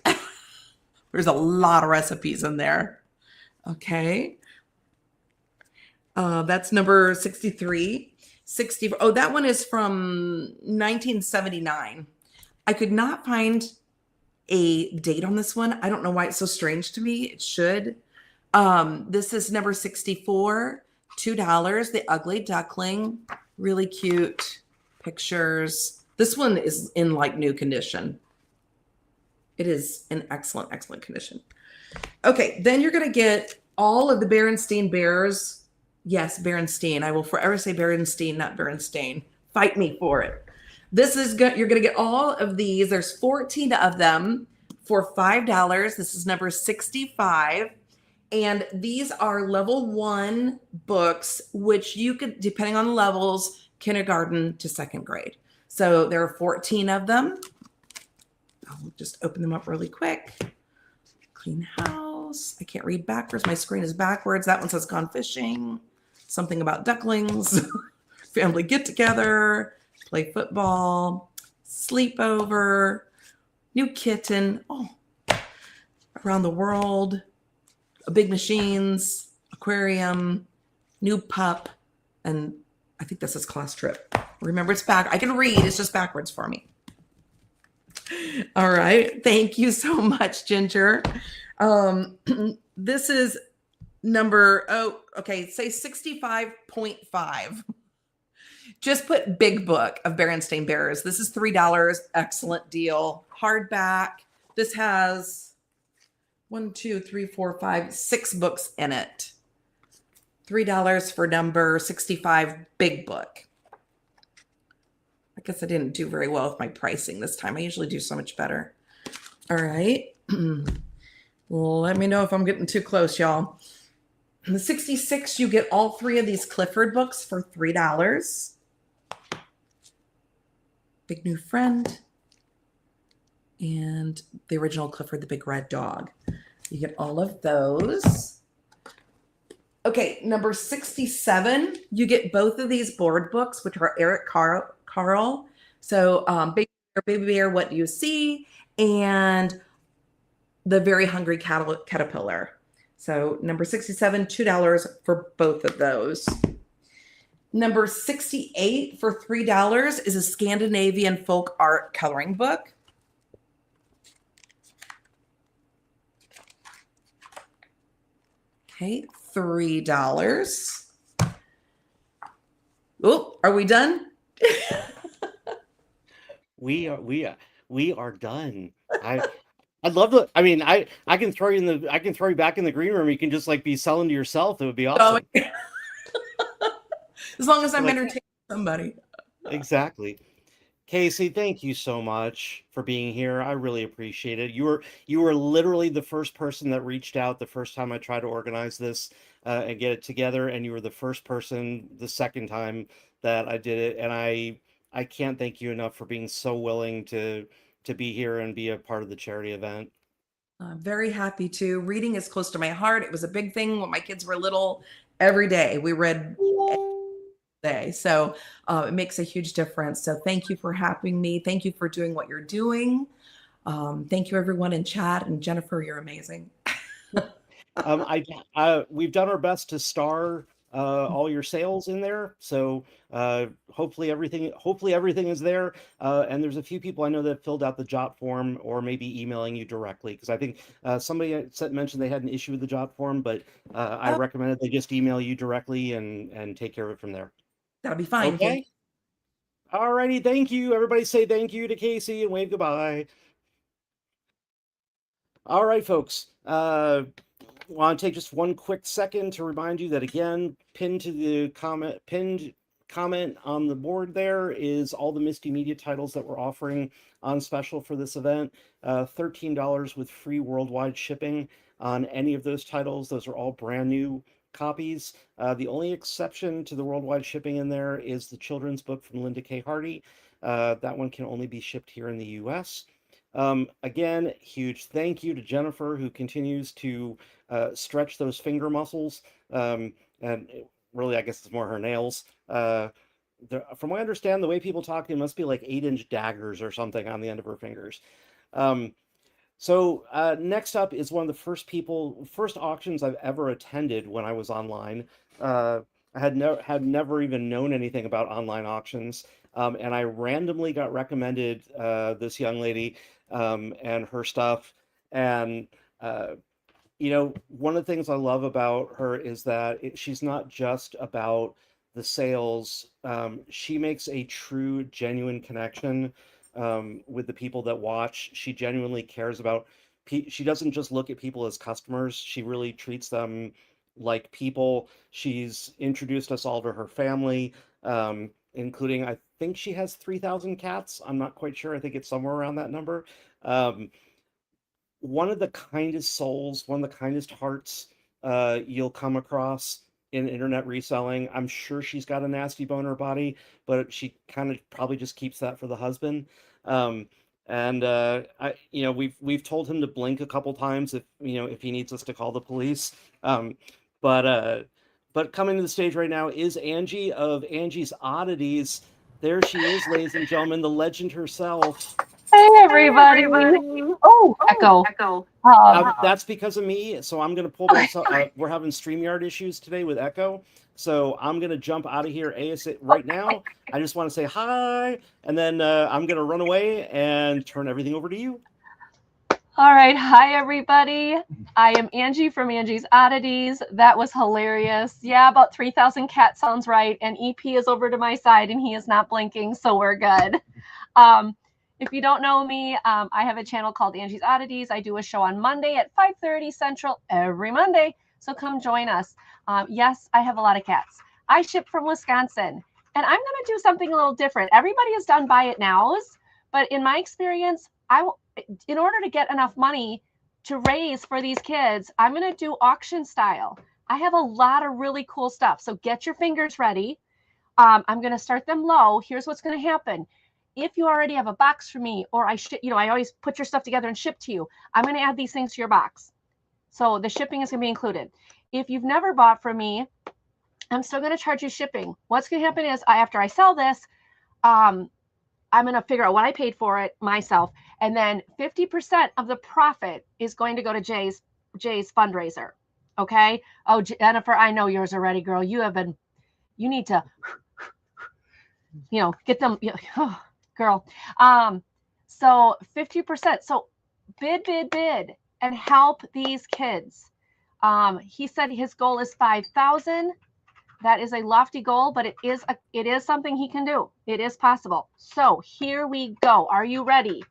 There's a lot of recipes in there. Okay. That's number 63. Oh, that one is from 1979. I could not find a date on this one. I don't know why it's so strange to me. It should. This is number 64, $2. The Ugly Duckling. Really cute pictures. This one is in like new condition. It is in excellent condition. Okay, then you're going to get all of the Berenstein Bears. Yes, Berenstein. I will forever say Berenstein, not Berenstain. Fight me for it. This is good. You're going to get all of these. There's 14 of them for $5. This is number 65. And these are level 1 books, which you could, depending on the levels, kindergarten to second grade. So there are 14 of them. I'll just open them up really quick. Clean house. I can't read backwards. My screen is backwards. That one says gone fishing. Something about ducklings. Family get together. Play football. Sleepover. New kitten. Oh, around the world. Big machines. Aquarium. New pup. And I think this is class trip. Remember, it's back. I can read. It's just backwards for me. All right. Thank you so much, Ginger. This is number, say 65.5. Just put Big Book of Berenstain Bears. This is $3. Excellent deal. Hardback. This has 6 books in it. $3 for number 65 Big Book. I guess I didn't do very well with my pricing this time. I usually do so much better. All right. Let me know if I'm getting too close, y'all. In the 66, you get all 3 of these Clifford books for $3. Big New Friend. And the original Clifford the Big Red Dog. You get all of those. Okay, number 67, you get both of these board books, which are Eric Carle. So Baby Bear, What Do You See? And The Very Hungry Caterpillar. So number 67, $2 for both of those. Number 68 for $3 is a Scandinavian folk art coloring book. Okay, $3. Oh, are we done? We are done. I'd love to. I mean, I can throw you back in the green room. You can just like be selling to yourself. It would be awesome. As long as I'm Like- entertaining somebody. Exactly. Casey, thank you so much for being here. I really appreciate it. You were literally the first person that reached out the first time I tried to organize this and get it together, and you were the first person the second time that I did it. And I can't thank you enough for being so willing to be here and be a part of the charity event. I'm very happy to. Reading is close to my heart. It was a big thing when my kids were little. Every day we read day. So it makes a huge difference. So thank you for having me. Thank you for doing what you're doing. Thank you everyone in chat, and Jennifer, you're amazing. We've done our best to star all your sales in there. So hopefully everything is there. And there's a few people I know that filled out the jot form or maybe emailing you directly, because I think somebody mentioned they had an issue with the jot form, but I recommended they just email you directly and take care of it from there. That'll be fine. Okay. All righty. Thank you. Everybody say thank you to Casey and wave goodbye. All right, folks. Want to take just one quick second to remind you that, again, pinned comment on the board there is all the Misti Media titles that we're offering on special for this event. $13 with free worldwide shipping on any of those titles. Those are all brand new copies. The only exception to the worldwide shipping in there is the children's book from Linda K. Hardy. That one can only be shipped here in the US. Again, huge thank you to Jennifer, who continues to stretch those finger muscles. And really, I guess it's more her nails. From what I understand, the way people talk, it must be like 8-inch daggers or something on the end of her fingers. So next up is one of the first auctions I've ever attended when I was online. I had never even known anything about online auctions. And I randomly got recommended this young lady and her stuff. And, one of the things I love about her is that she's not just about the sales. She makes a true, genuine connection with the people that watch. She genuinely cares about, she doesn't just look at people as customers. She really treats them like people. She's introduced us all to her family, including, I think she has 3,000 cats. I'm not quite sure. I think it's somewhere around that number. One of the kindest souls, one of the kindest hearts you'll come across in internet reselling. I'm sure she's got a nasty bone in her body, but she kind of probably just keeps that for the husband. And we've told him to blink a couple times if he needs us to call the police. Um, but coming to the stage right now is Angie of Angie's Oddities. There she is, ladies and gentlemen, the legend herself. Hey everybody. Oh, echo. That's because of me. So I'm going to pull myself. We're having StreamYard issues today with Echo. So I'm going to jump out of here right now. I just want to say hi. And then I'm going to run away and turn everything over to you. All right. Hi, everybody. I am Angie from Angie's Oddities. That was hilarious. Yeah, about 3,000 cat sounds right. And EP is over to my side and he is not blinking. So we're good. If you don't know me, I have a channel called Angie's Oddities. I do a show on Monday at 5:30 Central every Monday. So come join us. Yes, I have a lot of cats. I ship from Wisconsin. And I'm going to do something a little different. Everybody has done buy it nows. But in my experience, in order to get enough money to raise for these kids, I'm going to do auction style. I have a lot of really cool stuff. So get your fingers ready. I'm going to start them low. Here's what's going to happen. If you already have a box for me, or I always put your stuff together and ship to you, I'm going to add these things to your box. So the shipping is going to be included. If you've never bought from me, I'm still going to charge you shipping. What's going to happen is after I sell this, I'm going to figure out what I paid for it myself. And then 50% of the profit is going to go to Jay's fundraiser. Okay. Oh, Jennifer, I know yours already, girl. You need to, get them, girl. So 50%. So bid and help these kids. He said his goal is 5,000. That is a lofty goal, but it is something he can do. It is possible. So here we go. Are you ready?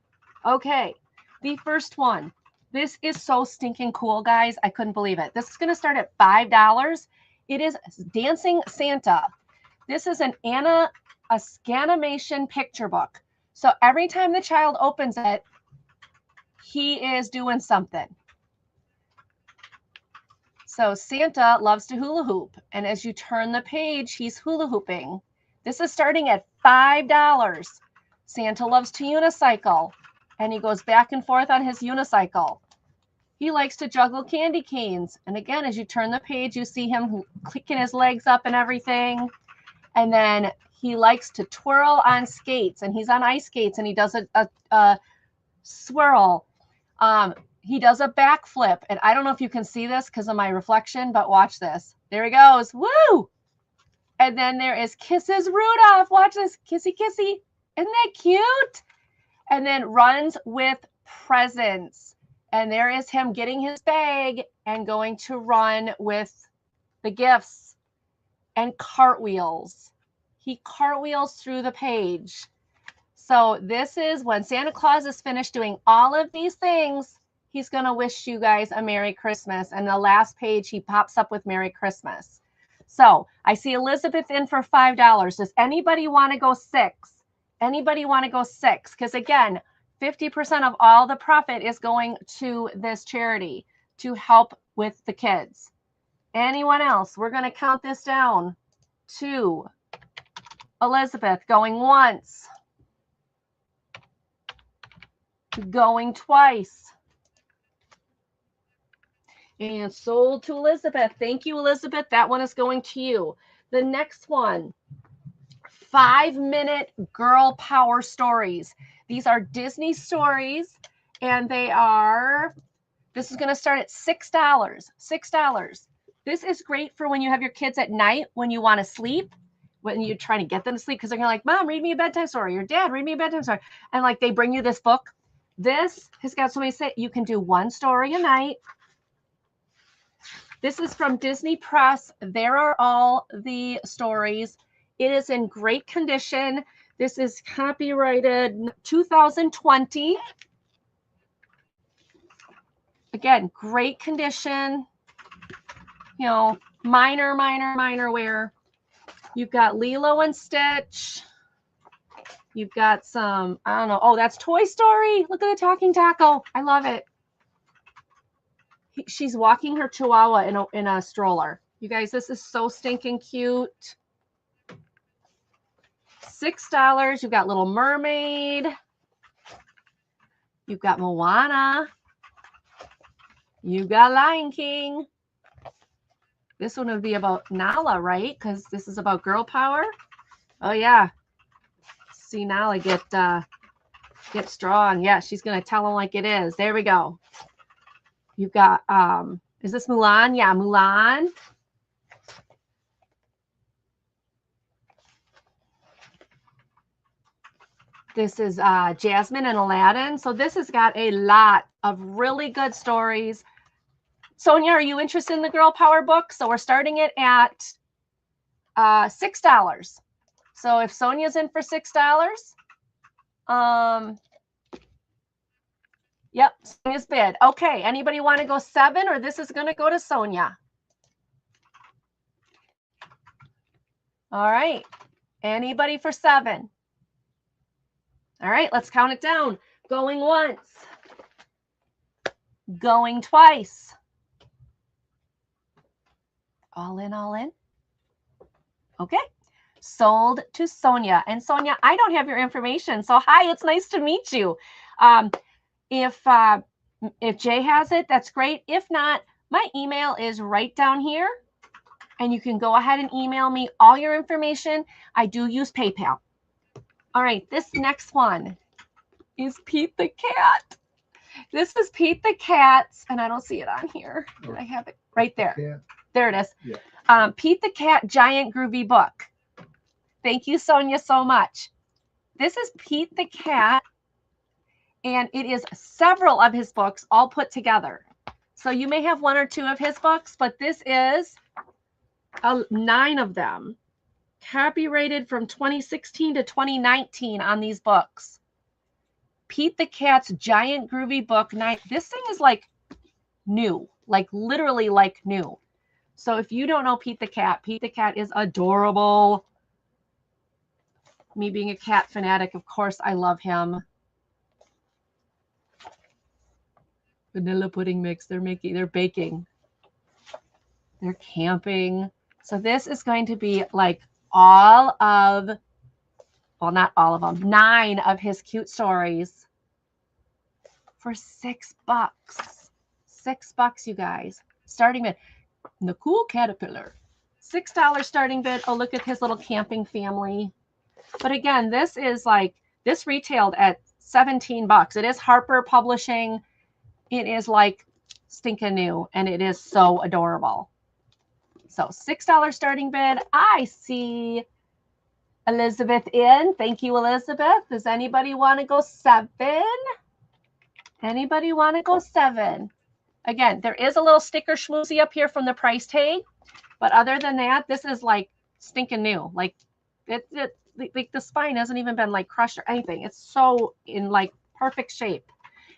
Okay. The first one. This is so stinking cool, guys. I couldn't believe it. This is going to start at $5. It is Dancing Santa. This is a Scanimation picture book. So every time the child opens it, he is doing something. So Santa loves to hula hoop. And as you turn the page, he's hula hooping. This is starting at $5. Santa loves to unicycle. And he goes back and forth on his unicycle. He likes to juggle candy canes. And again, as you turn the page, you see him clicking his legs up and everything. And then he likes to twirl on skates. And he's on ice skates. And he does a swirl. He does a backflip, and I don't know if you can see this because of my reflection, but watch this. There he goes. Woo! And then there is Kisses Rudolph. Watch this. Kissy, kissy. Isn't that cute? And then runs with presents. And there is him getting his bag and going to run with the gifts and cartwheels. He cartwheels through the page. So this is when Santa Claus is finished doing all of these things. He's going to wish you guys a Merry Christmas. And the last page, he pops up with Merry Christmas. So I see Elizabeth in for $5. Does anybody want to go 6? Anybody want to go 6? Because again, 50% of all the profit is going to this charity to help with the kids. Anyone else? We're going to count this down. 2. Elizabeth going once. Going twice. And sold to Elizabeth. Thank you, Elizabeth. That one is going to you. The next one, 5-minute girl power stories. These are Disney stories, and this is going to start at $6. $6. This is great for when you have your kids at night, when you want to sleep, when you're trying to get them to sleep, because they're like, Mom, read me a bedtime story, or Dad, read me a bedtime story. And like they bring you this book. This has got so many say you can do one story a night. This is from Disney Press. There are all the stories. It is in great condition. This is copyrighted 2020. Again, great condition. Minor wear. You've got Lilo and Stitch. You've got some, I don't know. Oh, that's Toy Story. Look at the talking taco. I love it. She's walking her chihuahua in a stroller. You guys, this is so stinking cute. $6. You've got Little Mermaid. You've got Moana. You got Lion King. This one would be about Nala, right? Because this is about girl power. Oh yeah. See Nala get strong. Yeah, she's gonna tell him like it is. There we go. You've got is this Mulan? Yeah, Mulan. This is Jasmine and Aladdin. So this has got a lot of really good stories. Sonia, are you interested in the Girl Power book? So we're starting it at $6. So if Sonia's in for $6, yep, Sonia's bid. Okay, anybody want to go 7 or this is going to go to Sonia? All right, anybody for 7? All right, let's count it down. Going once, going twice. All in, all in. Okay. Sold to Sonia. And Sonia, I don't have your information. So hi, it's nice to meet you. If Jay has it, that's great. If not, my email is right down here. And you can go ahead and email me all your information. I do use PayPal. All right, this next one is Pete the Cat. This is Pete the Cat's, and I don't see it on here. I have it right there. Yeah. There it is. Yeah. Pete the Cat Giant Groovy Book. Thank you, Sonia, so much. This is Pete the Cat, and it is several of his books all put together. So you may have 1 or 2 of his books, but this is 9 of them, copyrighted from 2016 to 2019 on these books. Pete the Cat's Giant Groovy Book 9. This thing is like new, like literally like new. So if you don't know Pete the Cat is adorable. Me being a cat fanatic, of course, I love him. Vanilla pudding mix. They're baking. They're camping. So this is going to be like all of, well, not all of them, 9 of his cute stories for $6. $6, you guys. Starting bid. The Cool Caterpillar. $6 starting bid. Oh, look at his little camping family. But again, this is like, this retailed at $17. It is Harper Publishing. It is like stinking new, and it is so adorable. So $6 starting bid. I see Elizabeth in. Thank you, Elizabeth. Does anybody want to go 7? Anybody want to go 7? Again, there is a little sticker schmoozy up here from the price tag, but other than that, this is like stinking new. Like like the spine hasn't even been like crushed or anything. It's so in like perfect shape.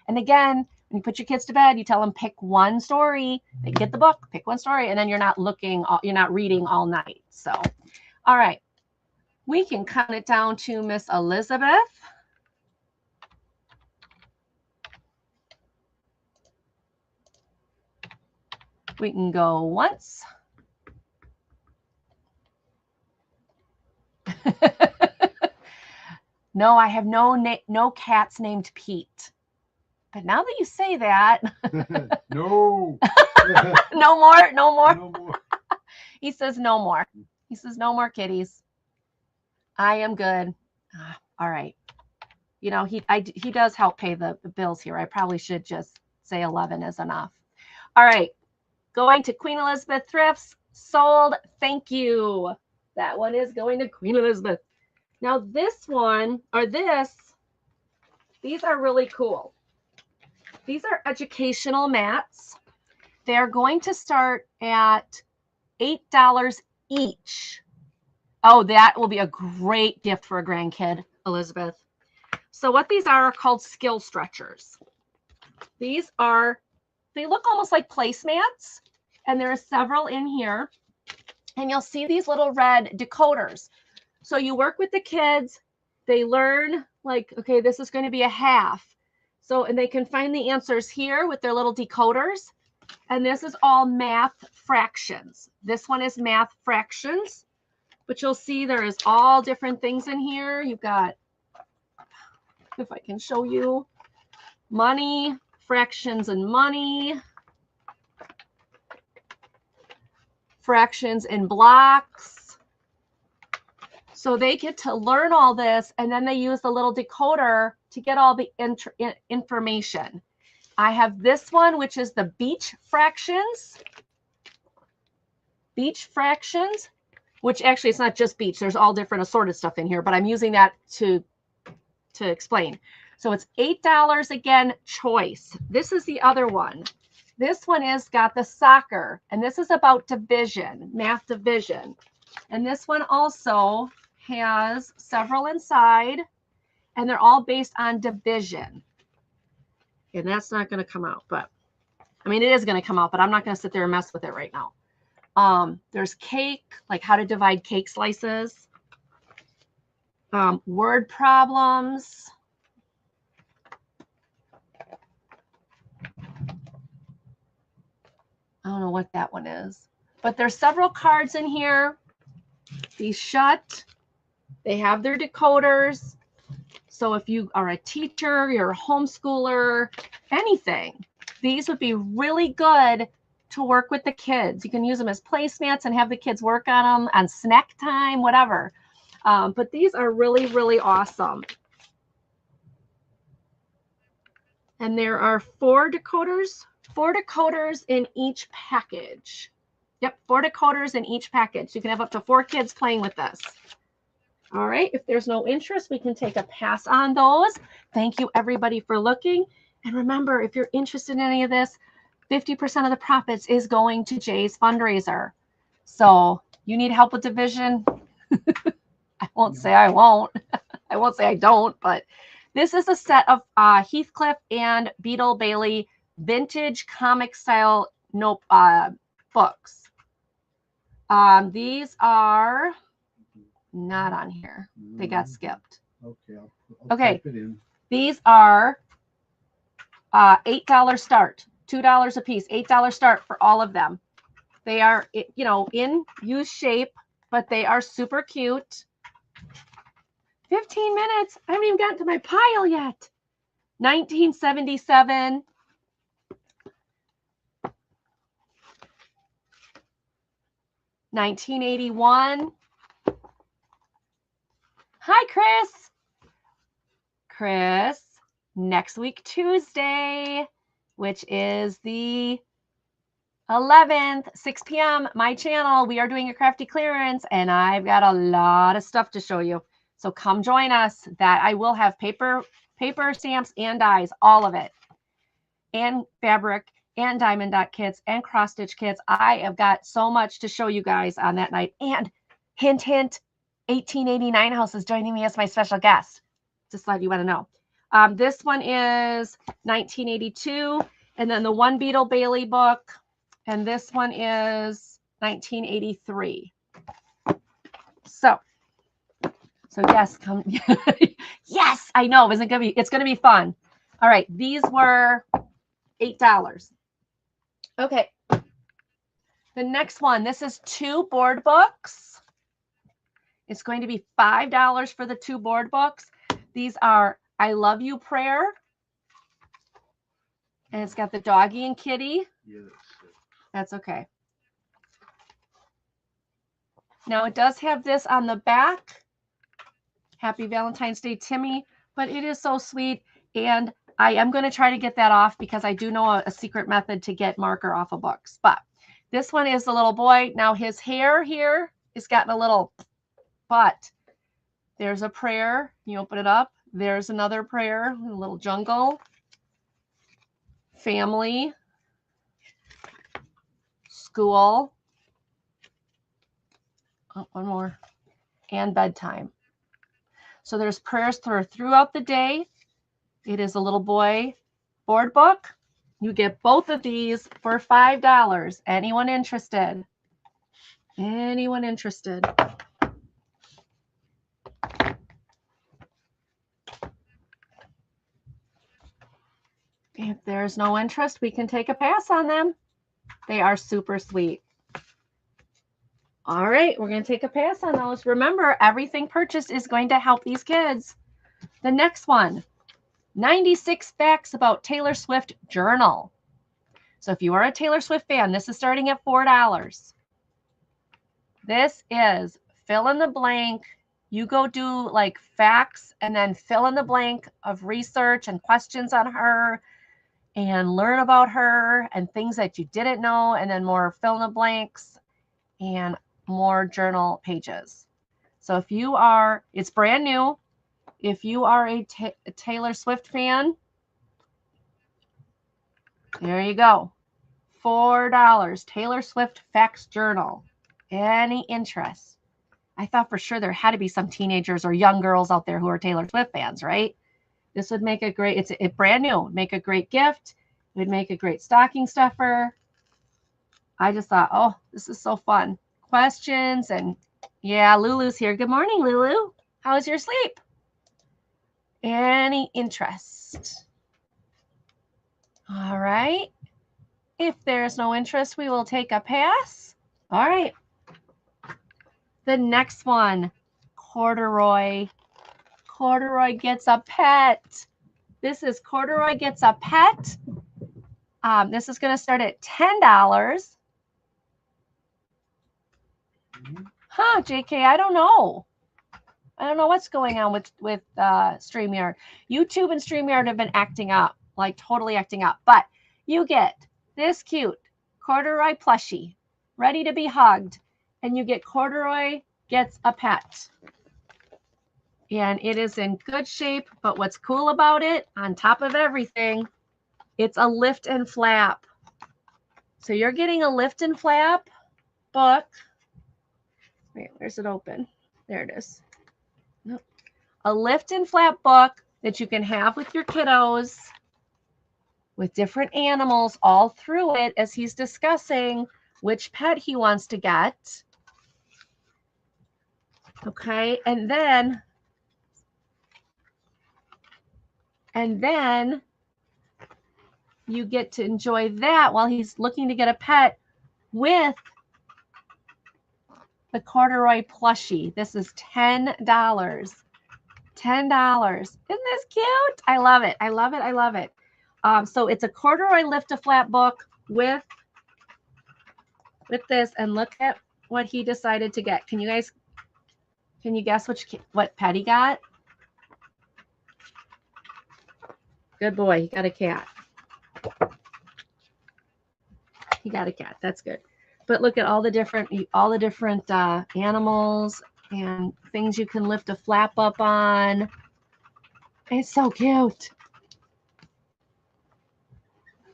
And again, when you put your kids to bed, you tell them pick 1 story. They get the book, pick 1 story, and then you're not reading all night. So, all right, we can count it down to Miss Elizabeth. We can go once. No, I have no cats named Pete. But now that you say that, No. no more. No more. He says no more. He says no more kitties. I am good. All right. You know, he does help pay the bills here. I probably should just say 11 is enough. All right. Going to Queen Elizabeth Thrifts. Sold. Thank you. That one is going to Queen Elizabeth. Now this one, or this, these are really cool. These are educational mats. They're going to start at $8 each. Oh, that will be a great gift for a grandkid, Elizabeth. So what these are called skill stretchers. These are, they look almost like placemats, and there are several in here. And you'll see these little red decoders. So you work with the kids, they learn like, okay, this is going to be a half. So, and they can find the answers here with their little decoders. And this is all math fractions. This one is math fractions, but you'll see there is all different things in here. You've got, if I can show you, money, fractions and money, fractions in blocks. So they get to learn all this, and then they use the little decoder to get all the information. I have this one, which is the beach fractions. Beach fractions, which actually it's not just beach. There's all different assorted stuff in here, but I'm using that to explain. So it's $8 again, choice. This is the other one. This one is got the soccer, and this is about division, math division. And this one also has several inside, and they're all based on division. And that's not going to come out, but I mean, it is going to come out, but I'm not going to sit there and mess with it right now. There's cake, like how to divide cake slices, word problems. I don't know what that one is, but there's several cards in here. These shut, they have their decoders. So if you are a teacher, you're a homeschooler, anything, these would be really good to work with the kids. You can use them as placemats and have the kids work on them on snack time, whatever. But these are really, really awesome. And there are 4 decoders in each package. Yep, 4 decoders in each package. You can have up to 4 kids playing with this. All right, if there's no interest, we can take a pass on those. Thank you, everybody, for looking. And remember, if you're interested in any of this, 50% of the profits is going to Jay's fundraiser. So you need help with division? I won't say I won't. I won't say I don't, but this is a set of Heathcliff and Beetle Bailey vintage comic style books. These are not on here. They got skipped. Okay, I'll Okay. type it in. These are $8 start, $2 a piece, $8 start for all of them. They are, you know, in used shape, but they are super cute. 15 minutes. I haven't even gotten to my pile yet. 1977. $1981. Hi, Chris. Chris, next week, Tuesday, which is the 11th, 6 p.m., my channel, we are doing a crafty clearance, and I've got a lot of stuff to show you. So come join us. That I will have paper stamps and dies, all of it, and fabric and diamond dot kits and cross stitch kits. I have got so much to show you guys on that night. And hint, hint, 1889 House is joining me as my special guest. Just thought you want to know. This one is 1982, and then the one Beetle Bailey book, and this one is 1983. So yes, come. Yes, I know. It's gonna be fun. All right, these were $8. Okay. The next one, this is 2 board books. It's going to be $5 for the 2 board books. These are I Love You Prayer. And it's got the doggy and kitty. Yeah, That's okay. Now it does have this on the back. Happy Valentine's Day, Timmy. But it is so sweet. And I am going to try to get that off because I do know a secret method to get marker off of books. But this one is the little boy. Now his hair here has gotten a little, but there's a prayer. You open it up. There's another prayer, a little jungle, family, school, oh, one more, and bedtime. So there's prayers throughout the day. It is a little boy board book. You get both of these for $5. Anyone interested? Anyone interested? If there's no interest, we can take a pass on them. They are super sweet. All right, we're going to take a pass on those. Remember, everything purchased is going to help these kids. The next one, 96 Facts About Taylor Swift Journal. So if you are a Taylor Swift fan, this is starting at $4. This is fill in the blank. You go do like facts and then fill in the blank of research and questions on her and learn about her and things that you didn't know, and then more fill in the blanks and more journal pages. So if you are, it's brand new. If you are a Taylor Swift fan, there you go. $4, Taylor Swift Facts Journal. Any interest? I thought for sure there had to be some teenagers or young girls out there who are Taylor Swift fans, right? This would make a great, it's brand new, make a great gift. It would make a great stocking stuffer. I just thought, oh, this is so fun. Questions and yeah, Lulu's here. Good morning, Lulu. How was your sleep? Any interest? All right. If there's no interest, we will take a pass. All right. The next one, Corduroy. Corduroy Gets a Pet. This is Corduroy Gets a Pet. This is going to start at $10. Huh, JK, I don't know. I don't know what's going on with StreamYard. YouTube and StreamYard have been acting up, like totally acting up. But you get this cute corduroy plushie, ready to be hugged, and you get Corduroy Gets a Pet. And it is in good shape, but what's cool about it, on top of everything, it's a lift and flap. So you're getting a lift and flap book. Wait, where's it open? There it is. Nope. A lift and flap book that you can have with your kiddos with different animals all through it as he's discussing which pet he wants to get. Okay, and then you get to enjoy that while he's looking to get a pet with the corduroy plushie. This is $10. $10. Isn't this cute? I love it. I love it. I love it. So it's a corduroy lift a flap book with this, and look at what he decided to get. Can you guess what pet he got? Good boy. He got a cat. He got a cat. That's good. But look at all the different animals and things you can lift a flap up on. It's so cute.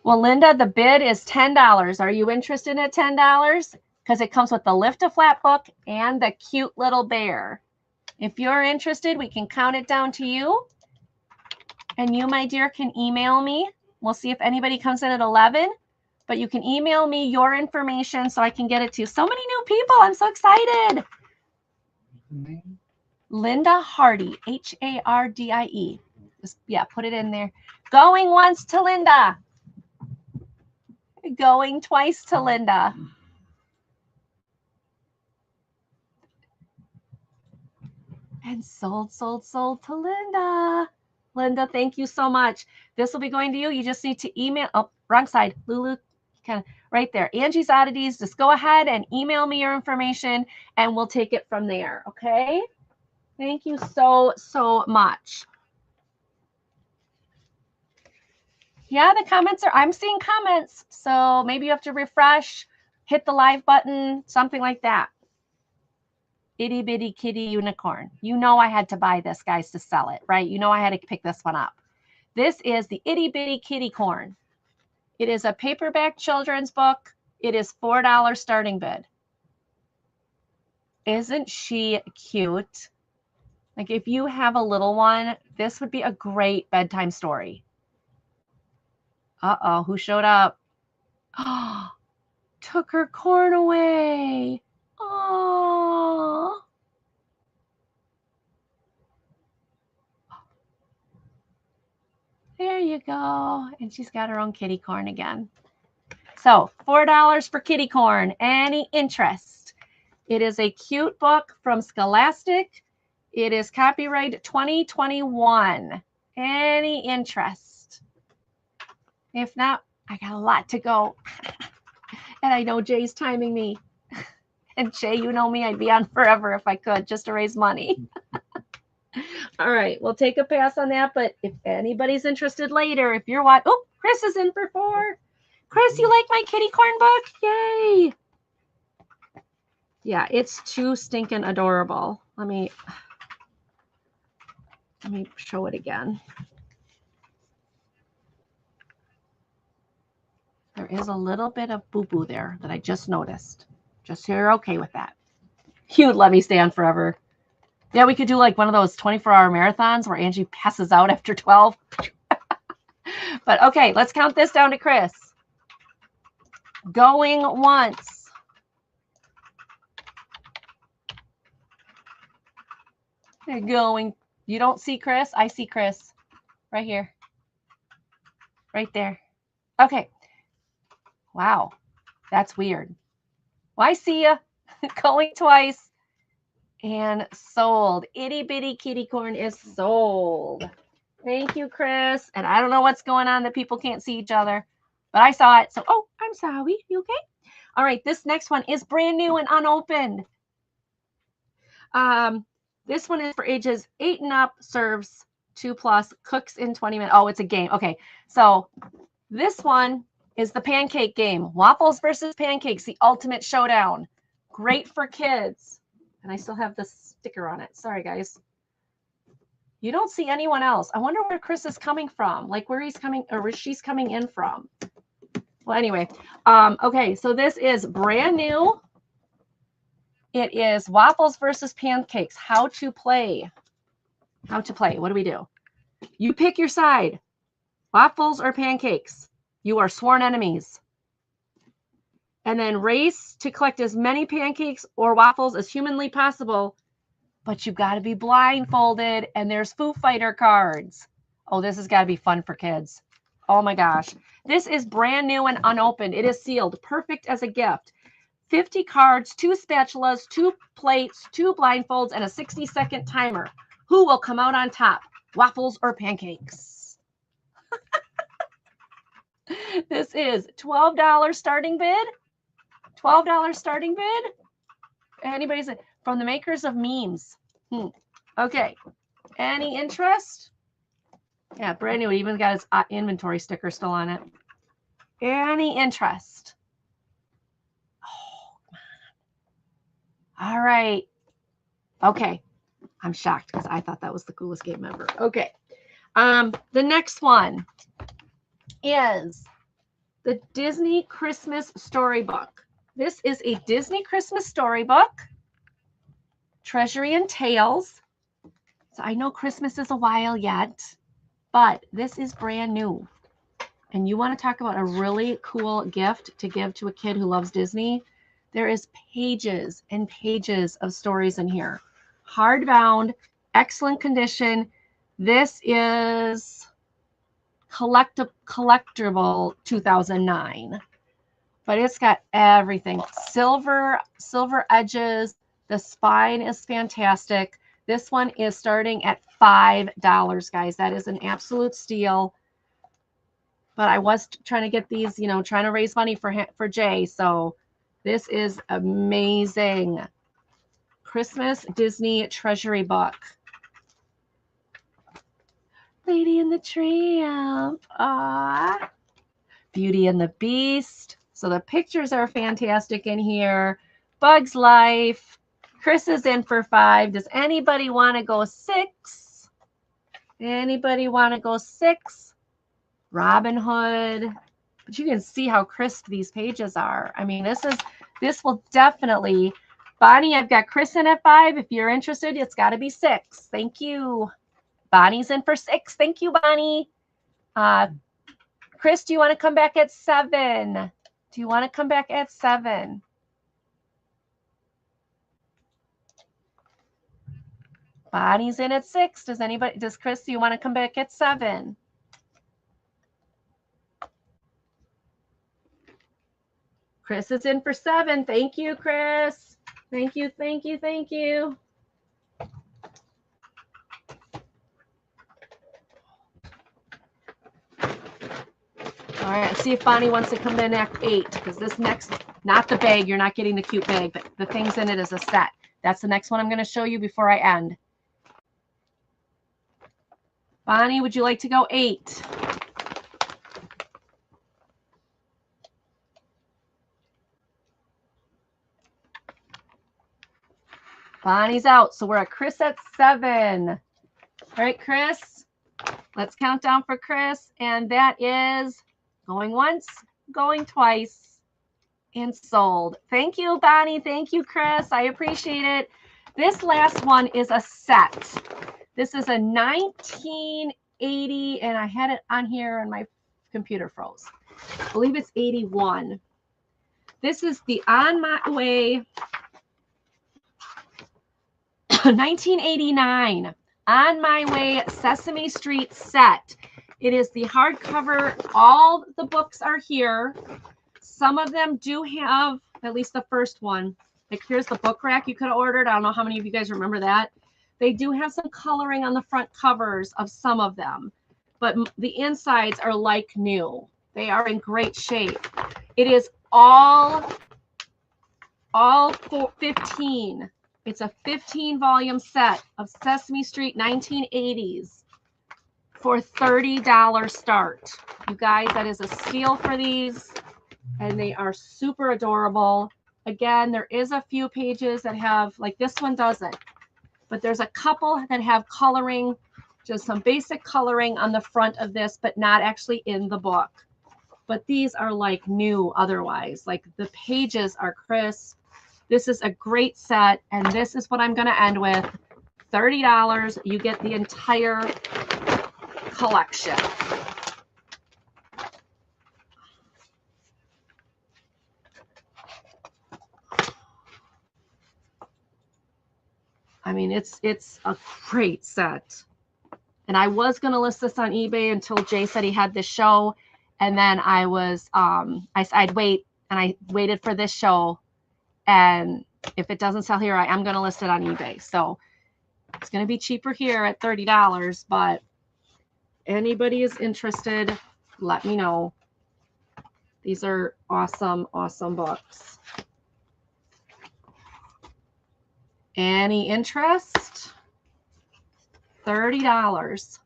Well, Linda, the bid is $10. Are you interested in $10? Because it comes with the lift a flap book and the cute little bear. If you're interested, we can count it down to you. And you, my dear, can email me. We'll see if anybody comes in at 11. But you can email me your information so I can get it to so many new people. I'm so excited. Linda Hardy, Hardie. Just, yeah, put it in there. Going once to Linda. Going twice to Linda. And sold to Linda. Linda, thank you so much. This will be going to you. You just need to email. Oh, wrong side. Lulu, kind of right there. Angie's Oddities. Just go ahead and email me your information and we'll take it from there. Okay. Thank you so much. Yeah, the comments I'm seeing comments. So maybe you have to refresh, hit the live button, something like that. Itty bitty kitty unicorn. You know I had to buy this, guys, to sell it, right? You know I had to pick this one up. This is the Itty Bitty Kitty Corn. It is a paperback children's book. It is $4 starting bid. Isn't she cute? Like if you have a little one, this would be a great bedtime story. Uh-oh, who showed up? Oh, took her corn away. Oh. There you go. And she's got her own kitty corn again. So $4 for kitty corn. Any interest? It is a cute book from Scholastic. It is copyright 2021. Any interest? If not, I got a lot to go. And I know Jay's timing me. And Jay, you know me, I'd be on forever if I could, just to raise money. All right, we'll take a pass on that. But if anybody's interested later, if you're watching, oh, Chris is in for 4. Chris, you like my kitty corn book? Yay. Yeah, it's too stinking adorable. Let me show it again. There is a little bit of boo-boo there that I just noticed. Just so you're okay with that. You would let me stay on forever. Yeah, we could do like one of those 24-hour marathons where Angie passes out after 12. But okay, let's count this down to Chris. Going once. Going. You don't see Chris? I see Chris. Right here. Right there. Okay. Wow. That's weird. Well, I see ya. Going twice. And sold. Itty bitty kitty corn is sold. Thank you, Chris. And I don't know what's going on that people can't see each other, but I saw it. So, oh, I'm sorry. You okay? All right. This next one is brand new and unopened. This one is for ages 8 and up, serves 2+, cooks in 20 minutes. Oh, it's a game. Okay. So this one is the pancake game. Waffles versus pancakes, the ultimate showdown. Great for kids. And I still have the sticker on it. Sorry, guys. You don't see anyone else. I wonder where Chris is coming from, like where he's coming or where she's coming in from. Well, anyway, okay, so this is brand new. It is waffles versus pancakes. How to play. How to play. What do we do? You pick your side. Waffles or pancakes. You are sworn enemies. And then race to collect as many pancakes or waffles as humanly possible. But you've got to be blindfolded, and there's Foo Fighter cards. Oh, this has got to be fun for kids. Oh my gosh. This is brand new and unopened. It is sealed. Perfect as a gift. 50 cards, 2 spatulas, 2 plates, 2 blindfolds, and a 60-second timer. Who will come out on top? Waffles or pancakes? This is $12 starting bid. $12 starting bid. Anybody say from the makers of memes? Okay. Any interest? Yeah, brand new. It even got its inventory sticker still on it. Any interest? Oh, come on. All right. Okay. I'm shocked because I thought that was the coolest game ever. Okay. The next one is the Disney Christmas Storybook. This is a Disney Christmas Storybook. Treasury and Tales. So I know Christmas is a while yet, but this is brand new. And you want to talk about a really cool gift to give to a kid who loves Disney? There is pages and pages of stories in here. Hardbound, excellent condition. This is collectible 2009. But it's got everything. Silver edges. The spine is fantastic. This one is starting at $5, guys. That is an absolute steal. But I was trying to get these, trying to raise money for Jay. So this is amazing. Christmas Disney Treasury Book. Lady and the Tramp. Ah. Beauty and the Beast. So the pictures are fantastic in here. Bug's Life. Chris is in for 5. Does anybody want to go 6? Anybody want to go 6? Robin Hood. But you can see how crisp these pages are. I mean, this will definitely. Bonnie, I've got Chris in at 5. If you're interested, it's got to be 6. Thank you. Bonnie's in for 6. Thank you, Bonnie. Chris, do you want to come back at 7? Do you want to come back at 7? Bonnie's in at 6. Does Chris, do you want to come back at 7? Chris is in for 7. Thank you, Chris. Thank you, thank you, thank you. All right, let's see if Bonnie wants to come in at 8, because this next, not the bag, you're not getting the cute bag, but the things in it is a set. That's the next one I'm going to show you before I end. Bonnie, would you like to go 8? Bonnie's out, so we're at Chris at 7. All right, Chris, let's count down for Chris, and that is going once, going twice, and sold. Thank you, Bonnie. Thank you, Chris. I appreciate it. This last one is a set. This is a 1980, and I had it on here and my computer froze. I believe it's 81. This is the On My Way 1989 On My Way Sesame Street set. It is the hardcover. All the books are here. Some of them do have, at least the first one. Like here's the book rack you could have ordered. I don't know how many of you guys remember that. They do have some coloring on the front covers of some of them, but the insides are like new. They are in great shape. It is all 15. It's a 15 volume set of Sesame Street 1980s for $30 start. You guys, that is a steal for these, and they are super adorable. Again, there is a few pages that have, like this one doesn't, but there's a couple that have coloring, just some basic coloring on the front of this, but not actually in the book. But these are like new otherwise. Like the pages are crisp. This is a great set, and this is what I'm going to end with. $30. You get the entire collection. I mean, it's a great set. And I was going to list this on eBay until Jay said he had this show. And then I was, I'd wait, and I waited for this show. And if it doesn't sell here, I am going to list it on eBay. So it's going to be cheaper here at $30, but anybody is interested, let me know. These are awesome, awesome books. Any interest? $30.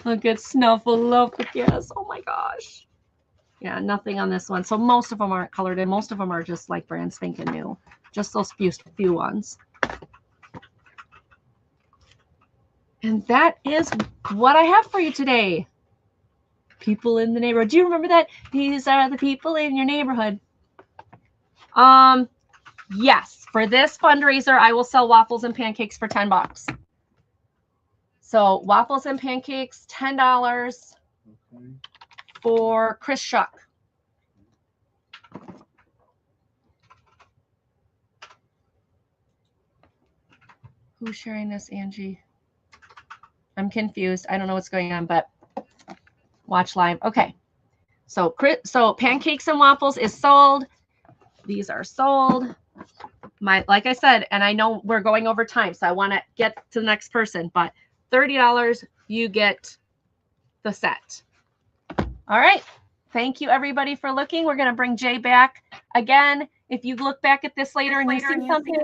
Look at Snuffleupagus. Oh my gosh. Yeah, nothing on this one. So most of them aren't colored in. Most of them are just like brand spanking new. Just those few ones. And that is what I have for you today. People in the neighborhood. Do you remember that? These are the people in your neighborhood. Yes. For this fundraiser, I will sell waffles and pancakes for $10. So waffles and pancakes, $10 for Chris Shuck. Who's sharing this, Angie? I'm confused. I don't know what's going on, but watch live. Okay. So pancakes and waffles is sold. These are sold. Like I said, and I know we're going over time, so I want to get to the next person, but $30, you get the set. All right. Thank you, everybody, for looking. We're going to bring Jay back again. If you look back at this later and you see something,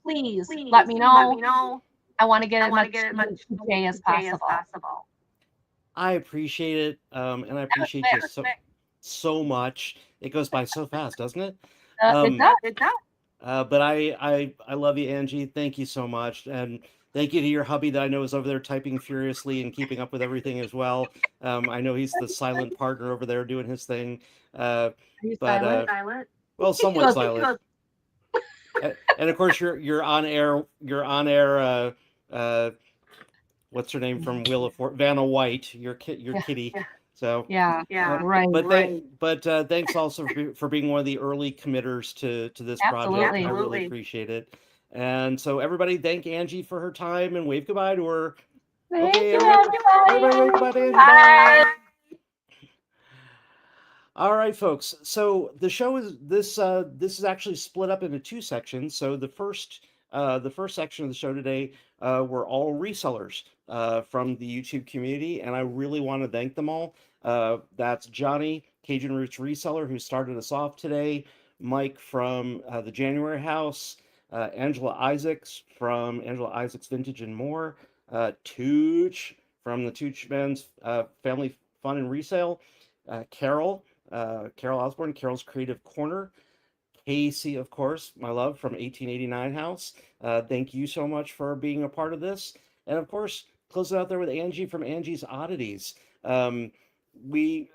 please let me know. I want to get as much to Jay as possible. I appreciate it, and I appreciate you so much. It goes by so fast, doesn't it? It does. But I love you, Angie. Thank you so much, and thank you to your hubby that I know is over there typing furiously and keeping up with everything as well. I know he's the silent partner over there doing his thing. Silent? Well, somewhat silent. And of course, you're on air. What's her name from Wheel of Fortune? Vanna White. Your kitty. Yeah. So yeah, right. But thanks also for being one of the early committers to this project. I really appreciate it. And so everybody, thank Angie for her time and wave goodbye to her. Thank you, everybody wave goodbye to Angie. Bye. All right, folks. So the show is this is actually split up into two sections. So the first section of the show today were all resellers from the YouTube community, and I really want to thank them all. That's Johnny, Cajun Roots Reseller, who started us off today, Mike from the January House, Angela Isaacs from Angela Isaacs Vintage and More, Tooch from the Tooch Men's Family Fun and Resale, Carol Osborne, Carol's Creative Corner, Casey, of course, my love from 1889 House. Thank you so much for being a part of this. And of course, close it out there with Angie from Angie's Oddities. Um, we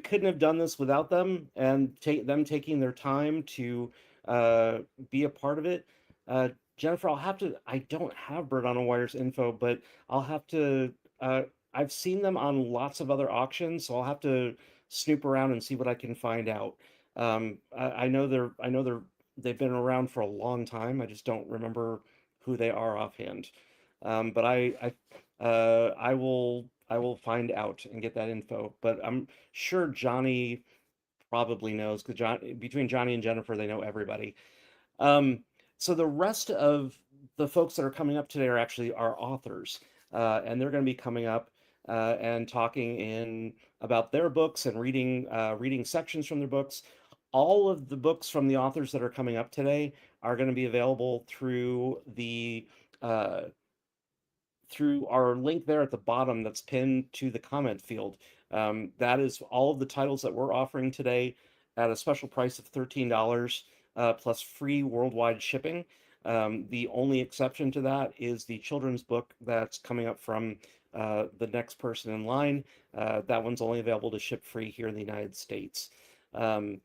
couldn't have done this without them and them taking their time to uh, be a part of it. Uh, Jennifer, I'll have to. I don't have Bird on a Wire's info, but I'll have to. Uh, I've seen them on lots of other auctions, so I'll have to snoop around and see what I can find out. They've been around for a long time. I just don't remember who they are offhand. But I will find out and get that info. But I'm sure Johnny probably knows because between Johnny and Jennifer, they know everybody. Um, so the rest of the folks that are coming up today are actually our authors, and they're going to be coming up and talking in about their books and reading sections from their books. All of the books from the authors that are coming up today are going to be available uh, through our link there at the bottom that's pinned to the comment field. That is all of the titles that we're offering today at a special price of $13 plus free worldwide shipping. The only exception to that is the children's book that's coming up from the next person in line. That one's only available to ship free here in the United States. Um,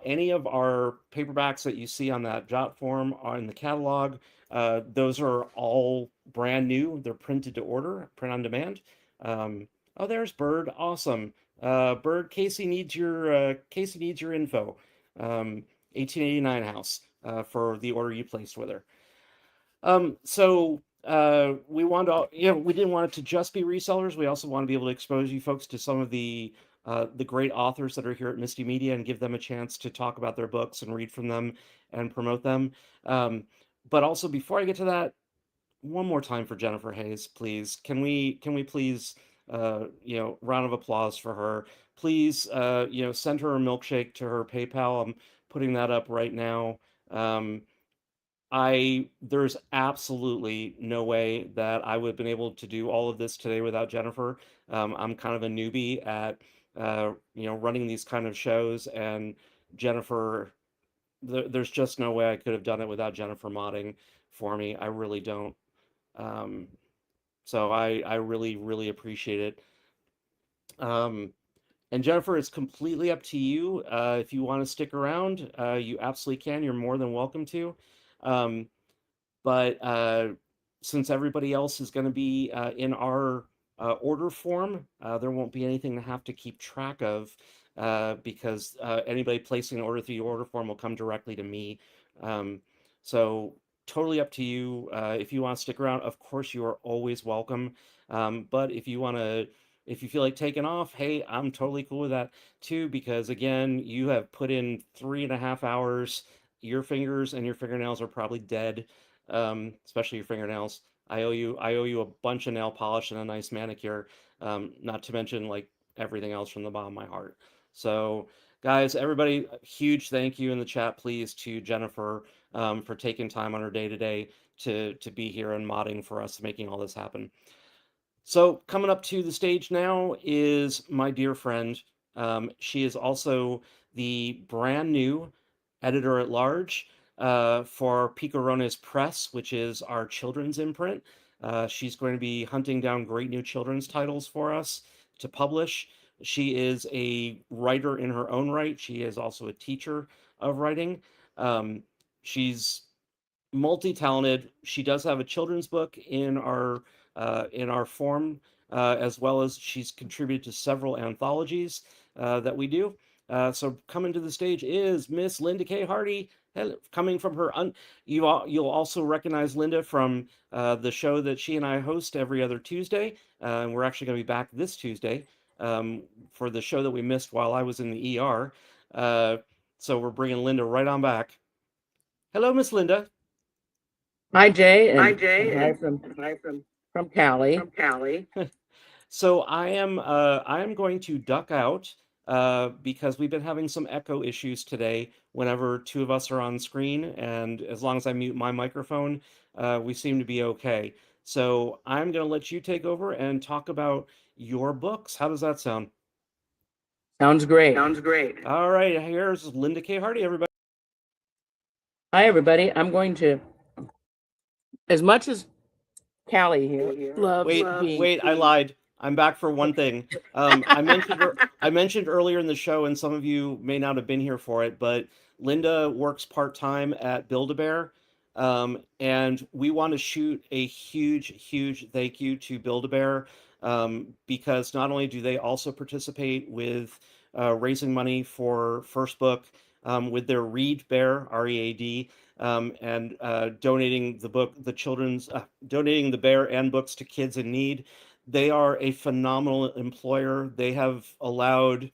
any of our paperbacks that you see on that jot form are in the catalog. Those are all brand new. They're printed to order, print on demand. Oh, there's Bird. Awesome. Bird, Casey needs your info. 1889 House for the order you placed with her. We want to, we didn't want it to just be resellers. We also want to be able to expose you folks to some of the great authors that are here at Misty Media and give them a chance to talk about their books and read from them and promote them. But also, before I get to that, one more time for Jennifer Hayes, please. Can we please, round of applause for her? Please, send her a milkshake to her PayPal. I'm putting that up right now. Um, there's absolutely no way that I would have been able to do all of this today without Jennifer. I'm kind of a newbie at running these kind of shows, and Jennifer, there's just no way I could have done it without Jennifer modding for me. I really don't. Um, so I really really appreciate it. Um, and Jennifer, it's completely up to you. If you want to stick around, you absolutely can. You're more than welcome to. Um, but since everybody else is going to be in our order form, there won't be anything to have to keep track of because anybody placing an order through your order form will come directly to me. Um, so totally up to you. If you want to stick around, of course you are always welcome. But if you feel like taking off, hey, I'm totally cool with that too, because again, you have put in 3.5 hours. Your fingers and your fingernails are probably dead, especially your fingernails. I owe you a bunch of nail polish and a nice manicure, not to mention like everything else from the bottom of my heart. So, guys, everybody, a huge thank you in the chat, please, to Jennifer for taking time on her day to day to be here and modding for us, making all this happen. So, coming up to the stage now is my dear friend. She is also the brand new editor at large for Picarones Press, which is our children's imprint. She's going to be hunting down great new children's titles for us to publish. She is a writer in her own right. She is also a teacher of writing. She's multi-talented. She does have a children's book in our form, as well as she's contributed to several anthologies that we do. So coming to the stage is Miss Linda K. Hardy, coming from her. You'll also recognize Linda from the show that she and I host every other Tuesday. And we're actually going to be back this Tuesday for the show that we missed while I was in the ER. So we're bringing Linda right on back. Hello, Miss Linda. Hi, Jay, and hi from Cali. So I am going to duck out because we've been having some echo issues today whenever two of us are on screen, and as long as I mute my microphone, we seem to be okay. So I'm going to let you take over and talk about your books. How does that sound? Sounds great. All right, here's Linda K. Hardy, everybody. Hi, everybody. I'm going to, as much as Callie here loves being. Wait, I lied. I'm back for one thing. I mentioned earlier in the show, and some of you may not have been here for it, but Linda works part time at Build-A-Bear, and we want to shoot a huge thank you to Build-A-Bear, because not only do they also participate with raising money for First Book, with their Read Bear, READ, and donating the book, donating the bear and books to kids in need. They are a phenomenal employer. They have allowed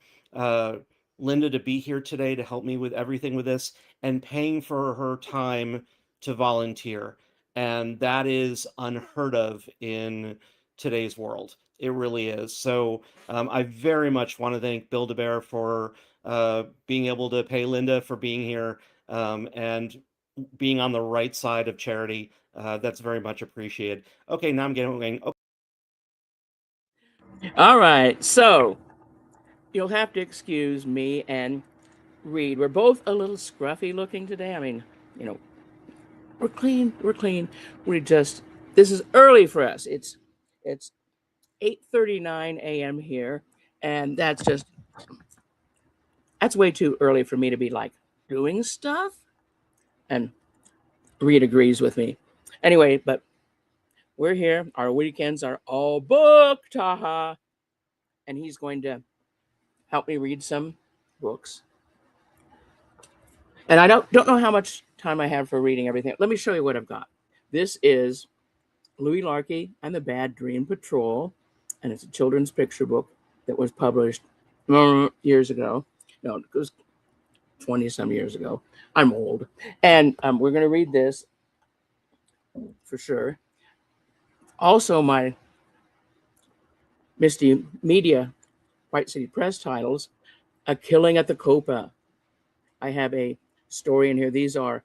Linda to be here today to help me with everything with this and paying for her time to volunteer. And that is unheard of in today's world. It really is. So I very much want to thank Build-A-Bear for being able to pay Linda for being here, and being on the right side of charity. That's very much appreciated. Okay, now I'm getting. Okay. All right, so you'll have to excuse me and Reed. We're both a little scruffy looking today. I mean, you know, we're clean. This is early for us. It's 8:39 a.m. here, and that's way too early for me to be like doing stuff. And Reed agrees with me. Anyway, but we're here. Our weekends are all booked, haha. And he's going to help me read some books. And I don't know how much time I have for reading everything. Let me show you what I've got. This is Louis Larkey and the Bad Dream Patrol, and it's a children's picture book that was published years ago. No, it was 20-some years ago. I'm old. And we're going to read this for sure. Also, my Misti Media White City Press titles, A Killing at the Copa. I have a story in here. These are